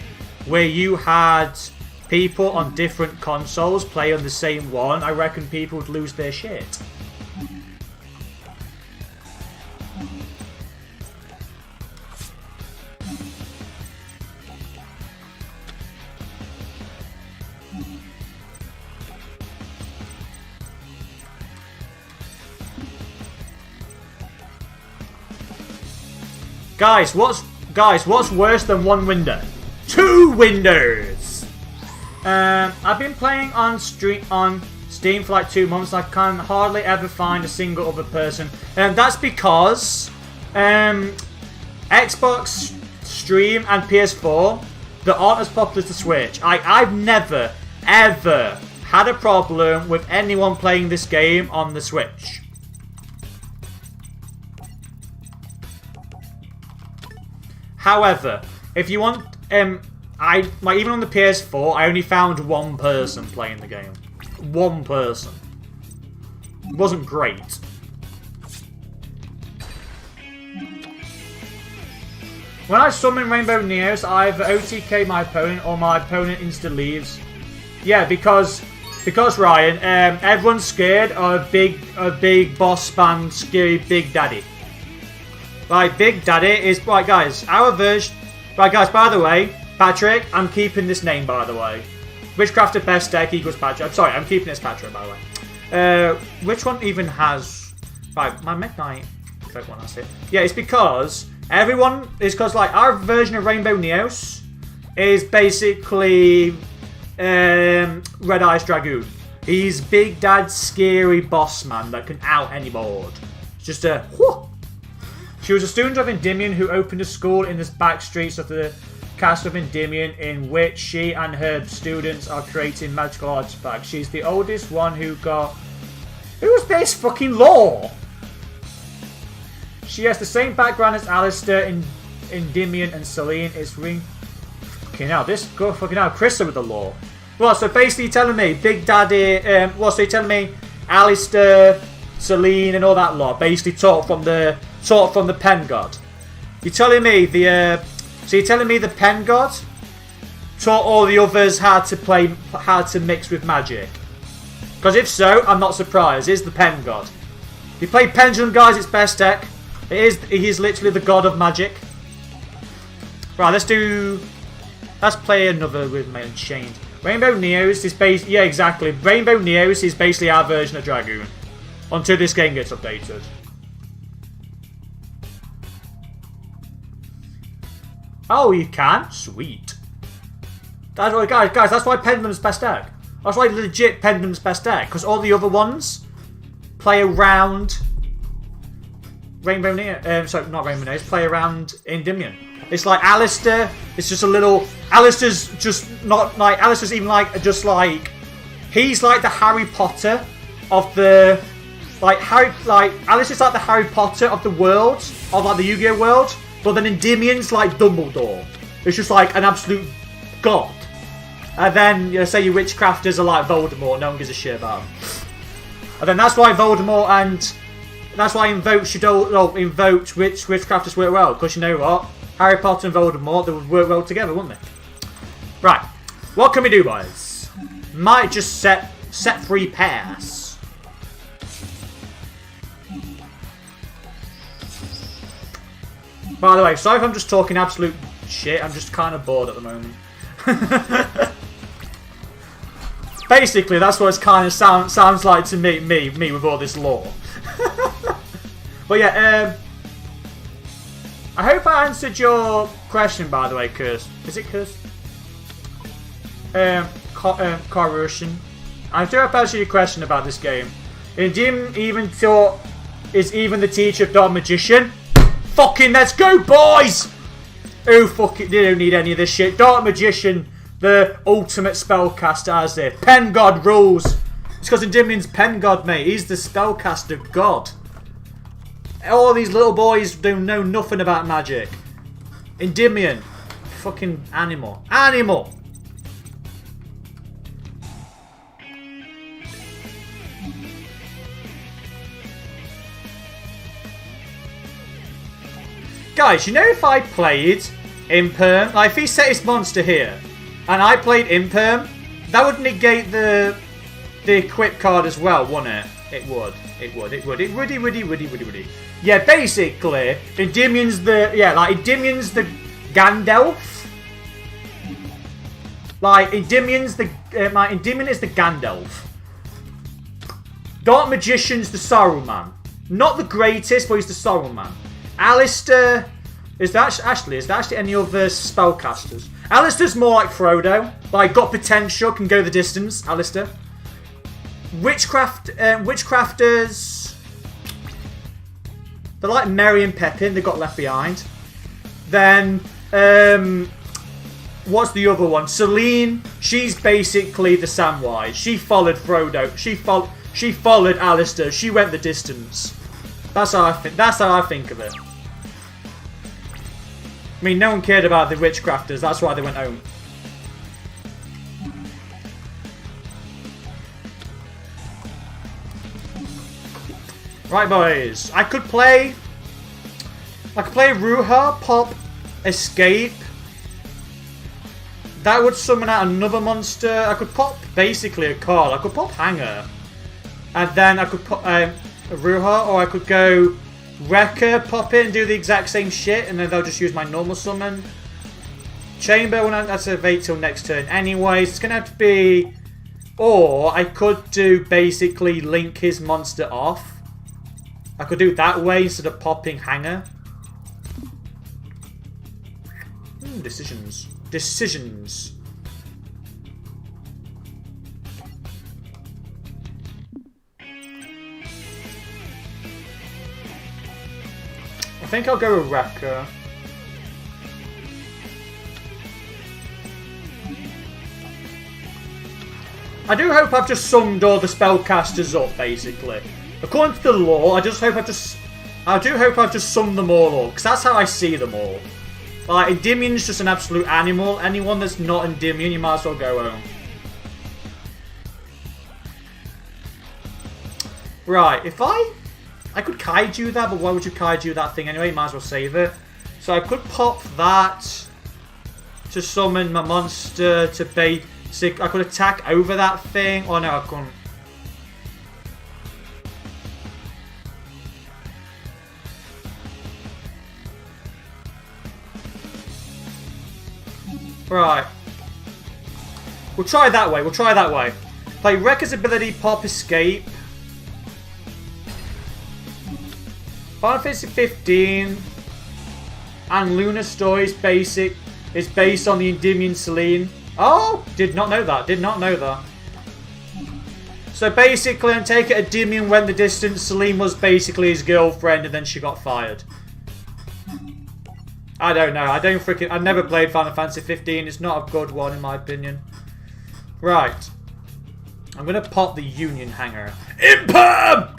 where you had people on different consoles play on the same one, I reckon people would lose their shit. Guys, what's worse than one window? 2 windows! I've been playing on Steam for like 2 months. I can hardly ever find a single other person. And that's because Xbox Stream and PS4, that aren't as popular as the Switch. I've never, ever had a problem with anyone playing this game on the Switch. However, if you want, even on the PS4, I only found one person playing the game. One person. It wasn't great. When I summon Rainbow Neos, I either OTK my opponent or my opponent insta leaves. Yeah, because Ryan, everyone's scared of big boss spam, scary Big Daddy. Right, Big Daddy is... Right, guys, our version... Right, guys, by the way, Patrick, I'm keeping this name, by the way. Witchcrafter best deck equals Patrick. I'm sorry, I'm keeping this Patrick, by the way. Which one even has... Right, my Midnight... Click one, that's it. Yeah, it's because everyone... It's because, like, our version of Rainbow Neos is basically... Red Eyes Dragoon. He's Big Dad's scary boss man that can out any board. It's just a... Whoo! She was a student of Endymion who opened a school in the back streets of the castle of Endymion, in which she and her students are creating magical artifacts. She's the oldest one who got... Who was this fucking lore? She has the same background as Alistair in Endymion and Celine is ring... Fucking hell, this... Go fucking hell, Krista with the lore. Well, so basically you're telling me Big Daddy... so you're telling me Alistair, Celine and all that lot basically taught from the pen god. You're telling me the pen god taught all the others how to mix with magic? Because if so, I'm not surprised. It's the pen god. If you play Pendulum, guys, it's best deck. He is literally the god of magic. Right, let's play another with my Unchained. Rainbow Neos is basically... Yeah, exactly. Rainbow Neos is basically our version of Dragoon. Until this game gets updated. Oh, you can? Sweet. That's why, guys, that's why Pendulum's best deck. That's why legit Pendulum's best deck. Because all the other ones play around Rainbow Neos. Sorry, not Rainbow Neos. Play around Endymion. It's like Alistair. It's just a little... Alistair's just not like... Alistair's even like... Just like... He's like the Harry Potter of the... Alistair's like the Harry Potter of the world. Of like the Yu-Gi-Oh world. But then Endymion's like Dumbledore. It's just like an absolute god. And then, you know, say your Witchcrafters are like Voldemort. No one gives a shit about them. And then that's why Voldemort and... That's why Invoked Witchcrafters work well. Because you know what? Harry Potter and Voldemort, they would work well together, wouldn't they? Right. What can we do, boys? Might just set free pairs. By the way, sorry if I'm just talking absolute shit. I'm just kind of bored at the moment. Basically, that's what it kind of sounds like to me with all this lore. But yeah, I hope I answered your question, by the way, Curse. Is it Curse? Corrosion. I do hope I answered your question about this game. Endymion even thought is even the teacher of Dark Magician. Fucking let's go, boys! Oh, fuck it, they don't need any of this shit. Dark Magician, the ultimate spellcaster, as it. Pen God rules. It's because Endymion's Pen God, mate. He's the spellcaster god. All these little boys don't know nothing about magic. Endymion. Fucking animal. Animal! Guys, you know if I played Imperm, like if he set his monster here, and I played Imperm, that would negate the equip card as well, wouldn't it? It would. It would. It would. It would. It would. It would. It would. It would. Yeah, basically, Endymion's the Endymion's the Gandalf. Like Endymion's the Endymion is the Gandalf. Dark Magician's the Saruman. Not the greatest, but he's the Saruman. Alistair, is that actually any other spellcasters? Alistair's more like Frodo. Like, got potential, can go the distance, Alistair. Witchcrafters, they're like Merry and Pepin, they got left behind. Then, what's the other one? Celine, she's basically the Samwise. She followed Frodo. She followed Alistair. She went the distance. That's how I think of it. I mean, no one cared about the Witchcrafters. That's why they went home. Right, boys. I could play Ruha, pop, escape. That would summon out another monster. I could pop basically a card. I could pop Hanger, and then I could pop Ruha, or I could go Wrecker, pop it and do the exact same shit, and then they'll just use my normal summon. Chamber, when that's a wait till next turn. Anyways, it's gonna have to be, or I could do basically link his monster off. I could do it that way instead of popping Hanger. Decisions. Decisions. I think I'll go with Wrecker. I do hope I've just summed all the spellcasters up, basically. According to the lore, I do hope I've just summed them all up, because that's how I see them all. Like, Endymion's just an absolute animal. Anyone that's not Endymion, you might as well go home. Right, if I could kaiju that, but why would you kaiju that thing anyway? You might as well save it. So I could pop that to summon my monster to basic. I could attack over that thing. Oh no, I couldn't. Right. We'll try that way. We'll try that way. Play Wrecker's ability, pop, escape. Final Fantasy 15 and Lunar Story is based on the Endymion Celine. Oh! Did not know that. Did not know that. So basically, I take it Endymion went the distance. Celine was basically his girlfriend, and then she got fired. I don't know. I've never played Final Fantasy 15. It's not a good one in my opinion. Right. I'm gonna pop the Union Hanger. Imperm!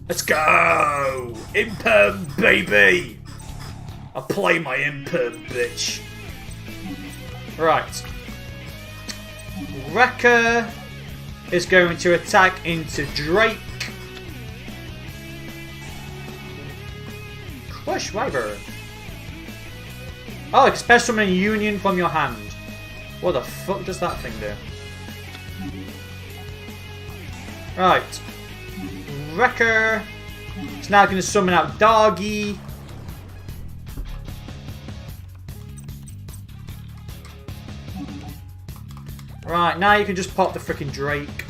Let's go! Imperm, baby! I'll play my Imperm, bitch. Right. Wrecker is going to attack into Drake. Crush Wyvern. Oh, expel summon Union from your hand. What the fuck does that thing do? Right. Wrecker is now going to summon out Doggy. Right, now you can just pop the freaking Drake.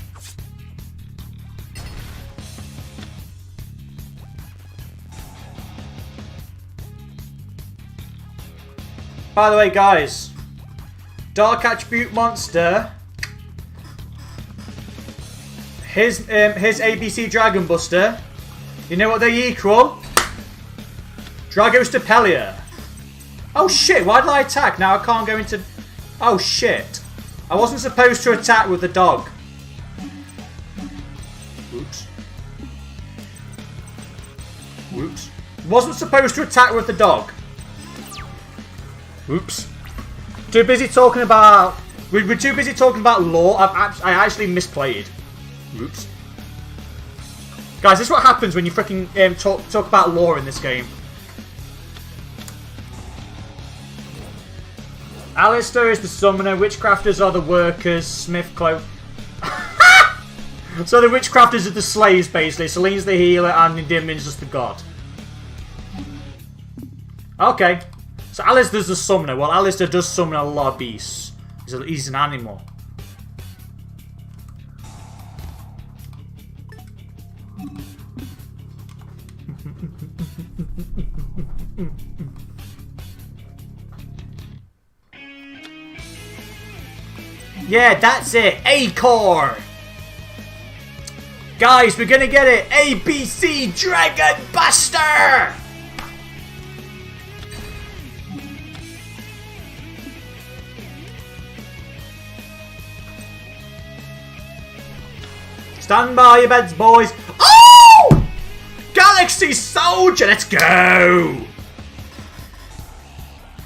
By the way, guys, Dark Attribute Monster, his ABC Dragon Buster, you know what they equal? Dragostapelia. Oh shit, why did I attack? Now I can't go into... Oh shit. I wasn't supposed to attack with the dog. Oops. Oops. Wasn't supposed to attack with the dog. Oops. Too busy talking about... We're too busy talking about lore. I actually misplayed. Oops. Guys, this is what happens when you freaking talk about lore in this game. Alistair is the summoner, Witchcrafters are the workers, Smithcloak. So the Witchcrafters are the slaves, basically. Celine's the healer, and Endymion's just the god. Okay. So Alistair's the summoner. Well, Alistair does summon a lot of beasts. He's an animal. Yeah, that's it. A-Core. Guys, we're gonna get it. ABC Dragon Buster. Stand by your beds, boys. Oh! Galaxy Soldier. Let's go.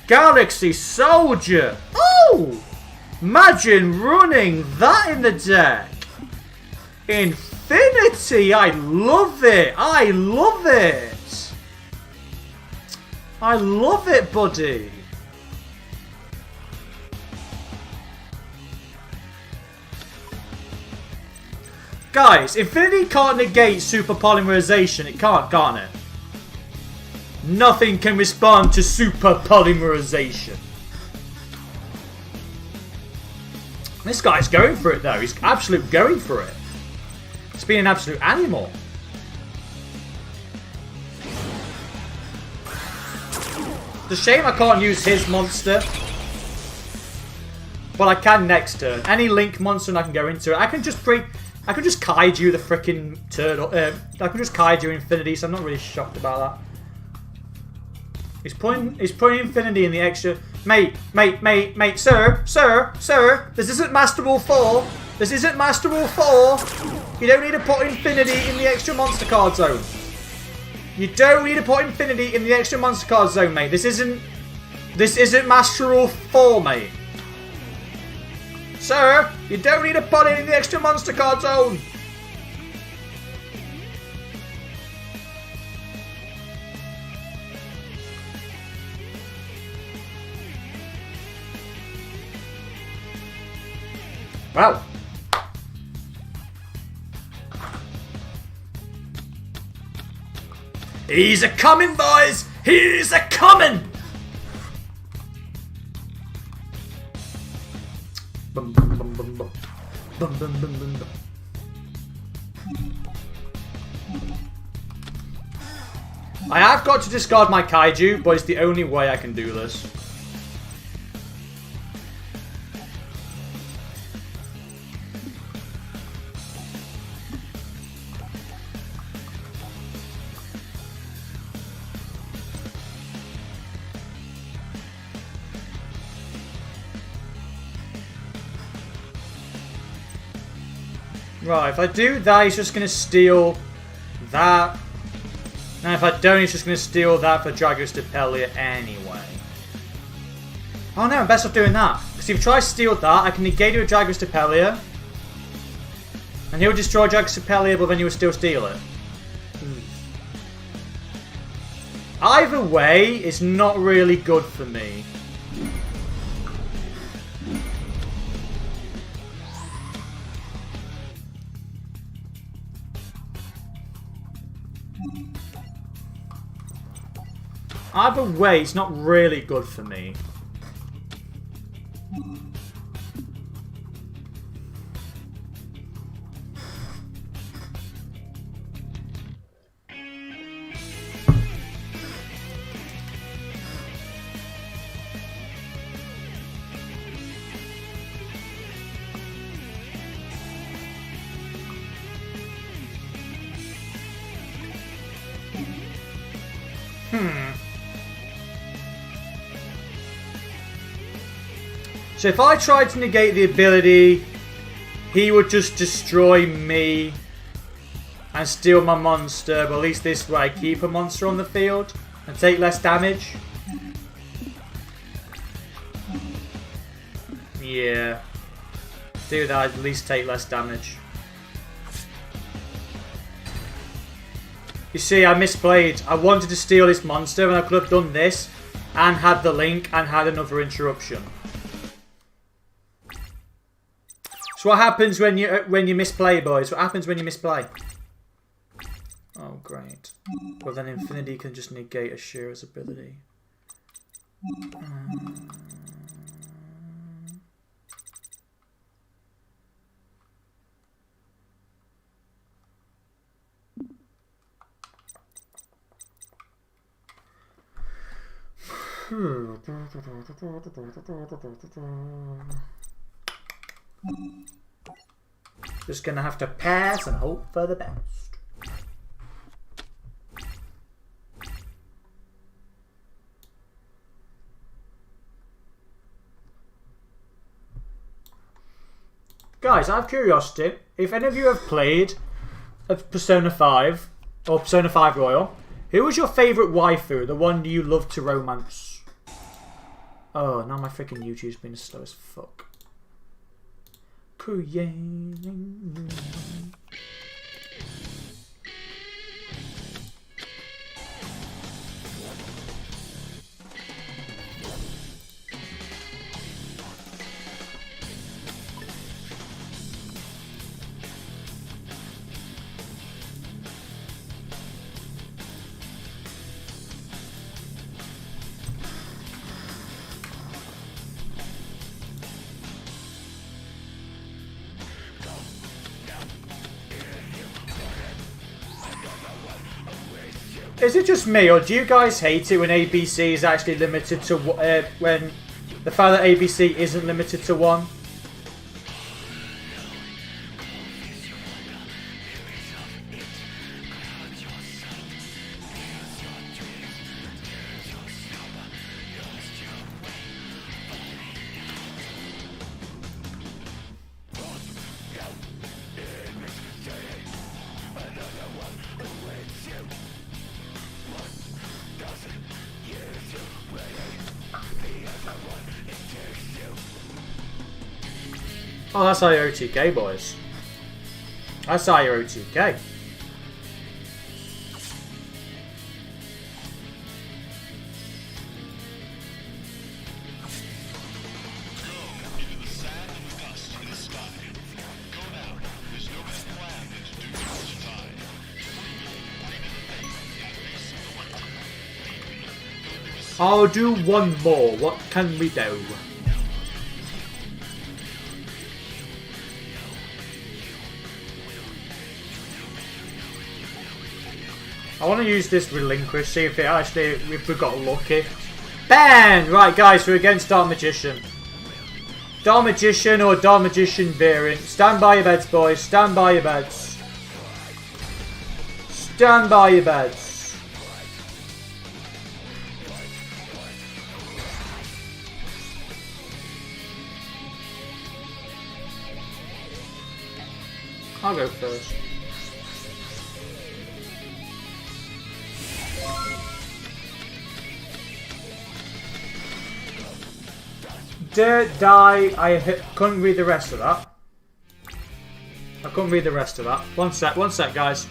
Galaxy Soldier. Oh! Imagine running that in the deck. Infinity. I love it. I love it. I love it, buddy. Guys, Infinity can't negate super polymerization. It can't it? Nothing can respond to super polymerization. This guy's going for it, though. He's absolutely going for it. He's being an absolute animal. It's a shame I can't use his monster. But I can next turn. Any Link monster and I can go into it. I can just kaiju the freaking turtle. I can just kaiju Infinity, so I'm not really shocked about that. He's putting Infinity in the extra. Mate, sir, this isn't Master Rule 4. This isn't Master Rule 4. You don't need to put Infinity in the extra monster card zone. You don't need to put Infinity in the extra monster card zone, mate. This isn't Master Rule 4, mate. Sir, you don't need to put it in the extra monster card zone. Wow. He's a-coming, boys! He's a-coming! Bum, bum, bum, bum, bum. Bum, bum, bum, bum, bum. I have got to discard my kaiju, but it's the only way I can do this. Right, if I do that, he's just going to steal that. And if I don't, he's just going to steal that for Dragostapelia anyway. Oh no, I'm best off doing that. Because if he tries to steal that, I can negate it with Dragostapelia. And he'll destroy Dragostapelia, but then he will still steal it. Either way, it's not really good for me. Either way, it's not really good for me. So if I tried to negate the ability, he would just destroy me and steal my monster, but at least this way I keep a monster on the field and take less damage. Yeah. Do that, at least take less damage. You see, I misplayed. I wanted to steal this monster and I could have done this and had the link and had another interruption. So what happens when you misplay, boys? What happens when you misplay? Oh, great. Well, then Infinity can just negate Ashura's ability. Just gonna have to pass and hope for the best. Guys, out of curiosity, if any of you have played Persona 5 or Persona 5 Royal, who was your favourite waifu? The one you loved to romance? Oh, now my freaking YouTube's been slow as fuck. Is it just me, or do you guys hate it when ABC is actually limited to when the fact that ABC isn't limited to one? Oh, that's IOTK, boys. That's IOTK. I'll do one more. What can we do? I want to use this Relinquish, see if if we got lucky. Bang! Right, guys, we're against Dark Magician. Dark Magician or Dark Magician variant. Stand by your beds, boys. Stand by your beds. Stand by your beds. I'll go first. Die. I couldn't read the rest of that. I couldn't read the rest of that. One sec, guys.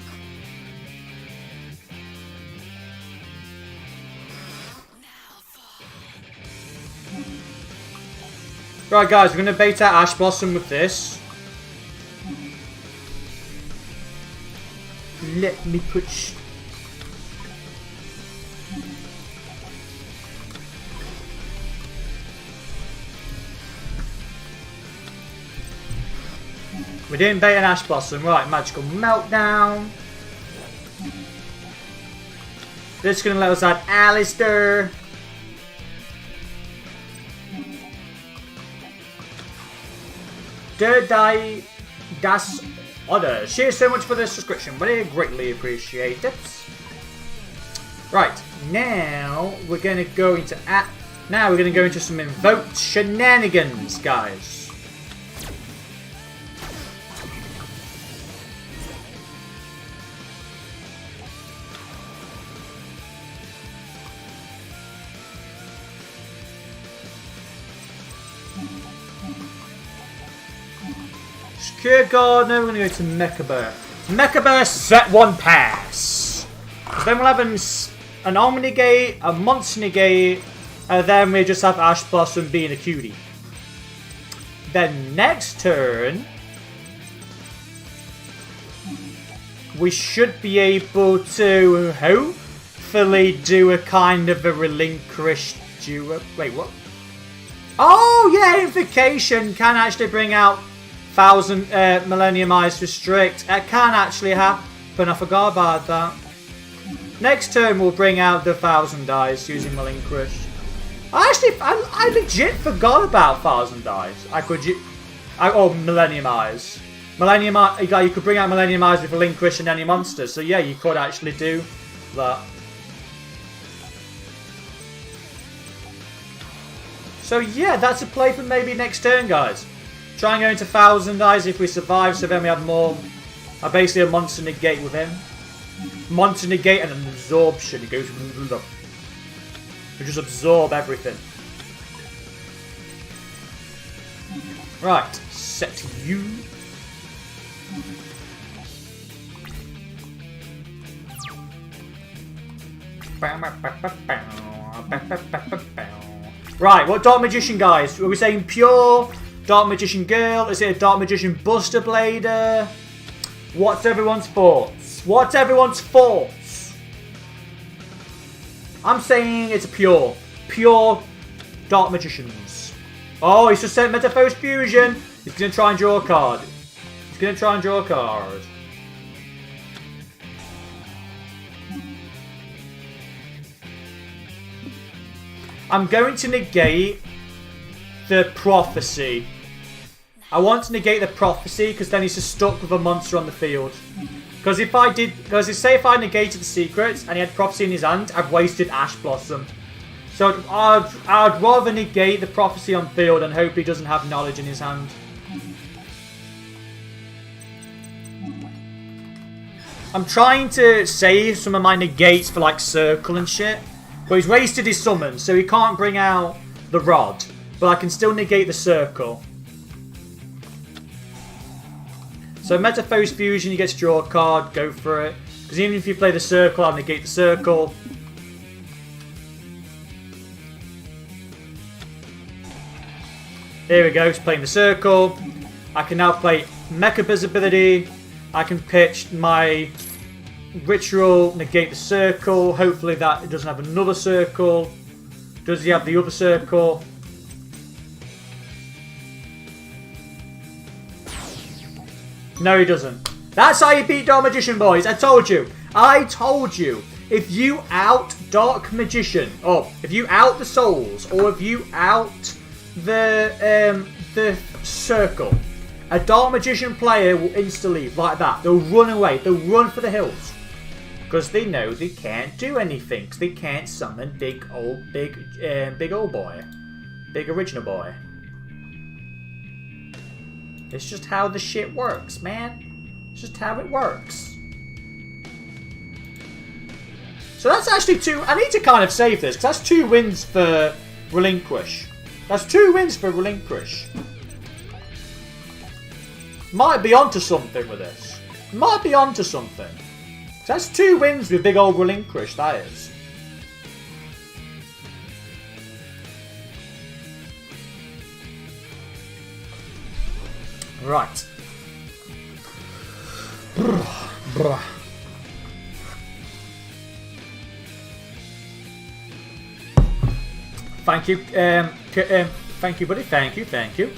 Right, guys, we're going to bait out Ash Blossom with this. Let me put... We didn't bait an Ash Blossom. Right, Magical Meltdown. This is going to let us add Alistair. Der Die Das Oder. Cheers so much for the subscription, buddy. Greatly appreciate it. Right, Now we're going to go into some invoked shenanigans, guys. Secure Gardener, we're going to go to Mechabur. Mechabur, set 1 pass. So then we'll have an Omnigate, a Monster Negate, and then we just have Ash Blossom being a cutie. Then next turn, we should be able to hopefully do a kind of a Relinquish duel. Wait, what? Oh yeah, Invocation can actually bring out 1000 Millennium Eyes Restrict. It can actually happen. I forgot about that. Next turn we'll bring out the 1000 Eyes using Relinquish. I legit forgot about 1000 Eyes. Millennium Eyes. Millennium Eyes. You could bring out Millennium Eyes with Relinquish and any monsters. So yeah, you could actually do that. So yeah, that's a play for maybe next turn, guys. Try and go into 1000 Eyes if we survive, so then we have more. Basically a Monster Negate with him. Monster Negate and an Absorption. It goes. We just absorb everything. Right, set you. Right, what Dark Magician, guys? Are we saying pure? Dark Magician girl? Is it a Dark Magician Buster Blader? What's everyone's thoughts? What's everyone's thoughts? I'm saying it's a pure Dark Magicians. Oh, he's just sent Metaphose Fusion. He's going to try and draw a card. He's going to try and draw a card. I'm going to negate the Prophecy. I want to negate the Prophecy because then he's just stuck with a monster on the field. Because if I negated the secrets and he had Prophecy in his hand, I've wasted Ash Blossom. So I'd rather negate the Prophecy on field and hope he doesn't have knowledge in his hand. I'm trying to save some of my negates for like Circle and shit. But he's wasted his summon, so he can't bring out the Rod. But I can still negate the Circle. So Metaphose Fusion, you get to draw a card, go for it. Because even if you play the Circle, I'll negate the Circle. Here we go, he's playing the Circle. I can now play Mechabur's ability. I can pitch my Ritual, negate the Circle. Hopefully that it doesn't have another Circle. Does he have the other Circle? No, he doesn't. That's how you beat Dark Magician, boys. I told you. I told you. If you out Dark Magician, or if you out the Souls, or if you out the Circle, a Dark Magician player will instantly leave like that. They'll run away. They'll run for the hills. Because they know they can't do anything. Because they can't summon big old boy. Big original boy. It's just how the shit works, man. It's just how it works. So that's actually 2... I need to kind of save this. Because that's 2 wins for Relinquish. That's 2 wins for Relinquish. Might be onto something with this. Might be onto something. That's 2 wins with big old Relinquish, that is. Right. Thank you. Thank you, buddy. Thank you.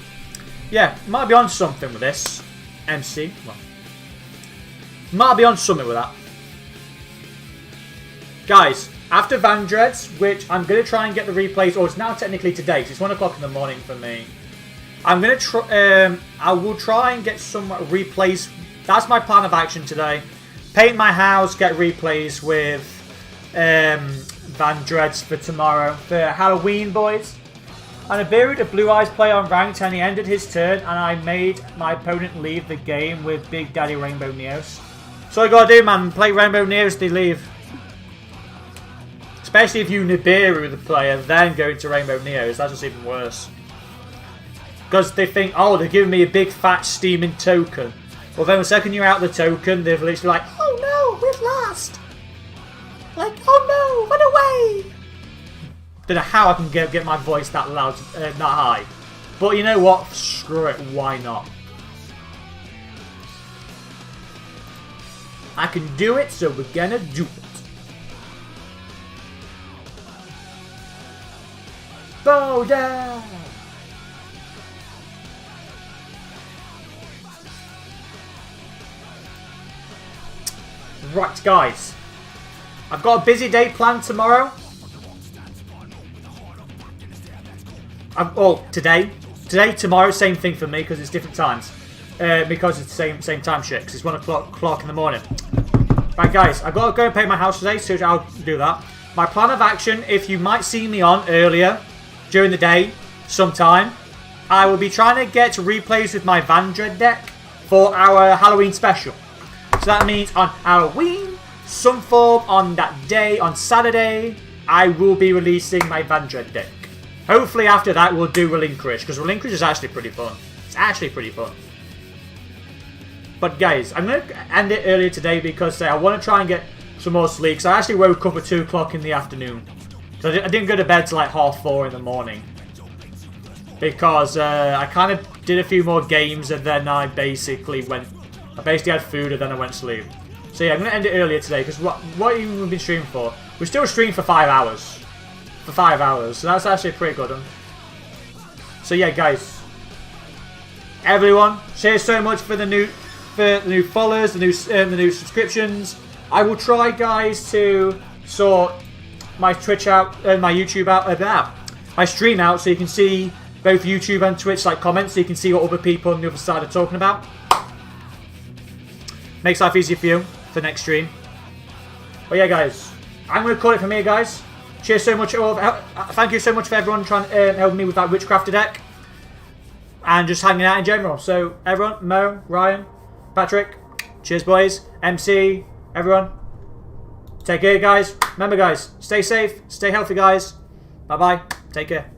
Yeah, might be on something with this. MC. Well, might be on something with that. Guys, after Vandreads, which I'm going to try and get the replays, or it's now technically today, because it's 1 o'clock in the morning for me. I'm going to try, I will try and get some replays. That's my plan of action today. Paint my house, get replays with Van Dreads for tomorrow for Halloween, boys. On a buried a Blue Eyes player on ranked and he ended his turn and I made my opponent leave the game with Big Daddy Rainbow Neos. So all you gotta do, man, play Rainbow Neos, they leave. Especially if you Nibiru the player, then go into Rainbow Neos, that's just even worse. Because they think, oh, they're giving me a big fat steaming token. Well then the second you're out the token, they're literally like, oh no, we've lost. Like, oh no, run away. Don't know how I can get my voice that loud, that high. But you know what? Screw it, why not? I can do it, so we're gonna do it. Bow down! Right, guys. I've got a busy day planned tomorrow. Today, tomorrow, same thing for me because it's different times. Because it's the same time shit. Because it's 1 o'clock in the morning. Right, guys, I've got to go and paint my house today, so I'll do that. My plan of action, if you might see me on earlier during the day, sometime, I will be trying to get replays with my Vandred deck for our Halloween special. So that means on Halloween, some form on that day, on Saturday, I will be releasing my Vandred deck. Hopefully after that we'll do Relinquish, because Relinquish is actually pretty fun. It's actually pretty fun. But guys, I'm going to end it earlier today because I want to try and get some more sleep. So I actually woke up at 2 o'clock in the afternoon. So I didn't go to bed till like 4:30 in the morning. Because I kind of did a few more games and then I basically had food and then I went to sleep. So yeah, I'm going to end it earlier today because what have we been streaming for? We still stream for 5 hours. For 5 hours, so that's actually pretty good. So yeah, guys, everyone, cheers so much for the new followers, the new subscriptions. I will try, guys, to sort my Twitch out and my YouTube out, my stream out, so you can see both YouTube and Twitch like comments, so you can see what other people on the other side are talking about. Makes life easier for you for next stream. But yeah, guys, I'm going to call it from here, guys. Cheers so much. Thank you so much for everyone trying to help me with that Witchcrafter deck. And just hanging out in general. So, everyone, Mo, Ryan, Patrick, cheers, boys. MC, everyone. Take care, guys. Remember, guys, stay safe, stay healthy, guys. Bye-bye. Take care.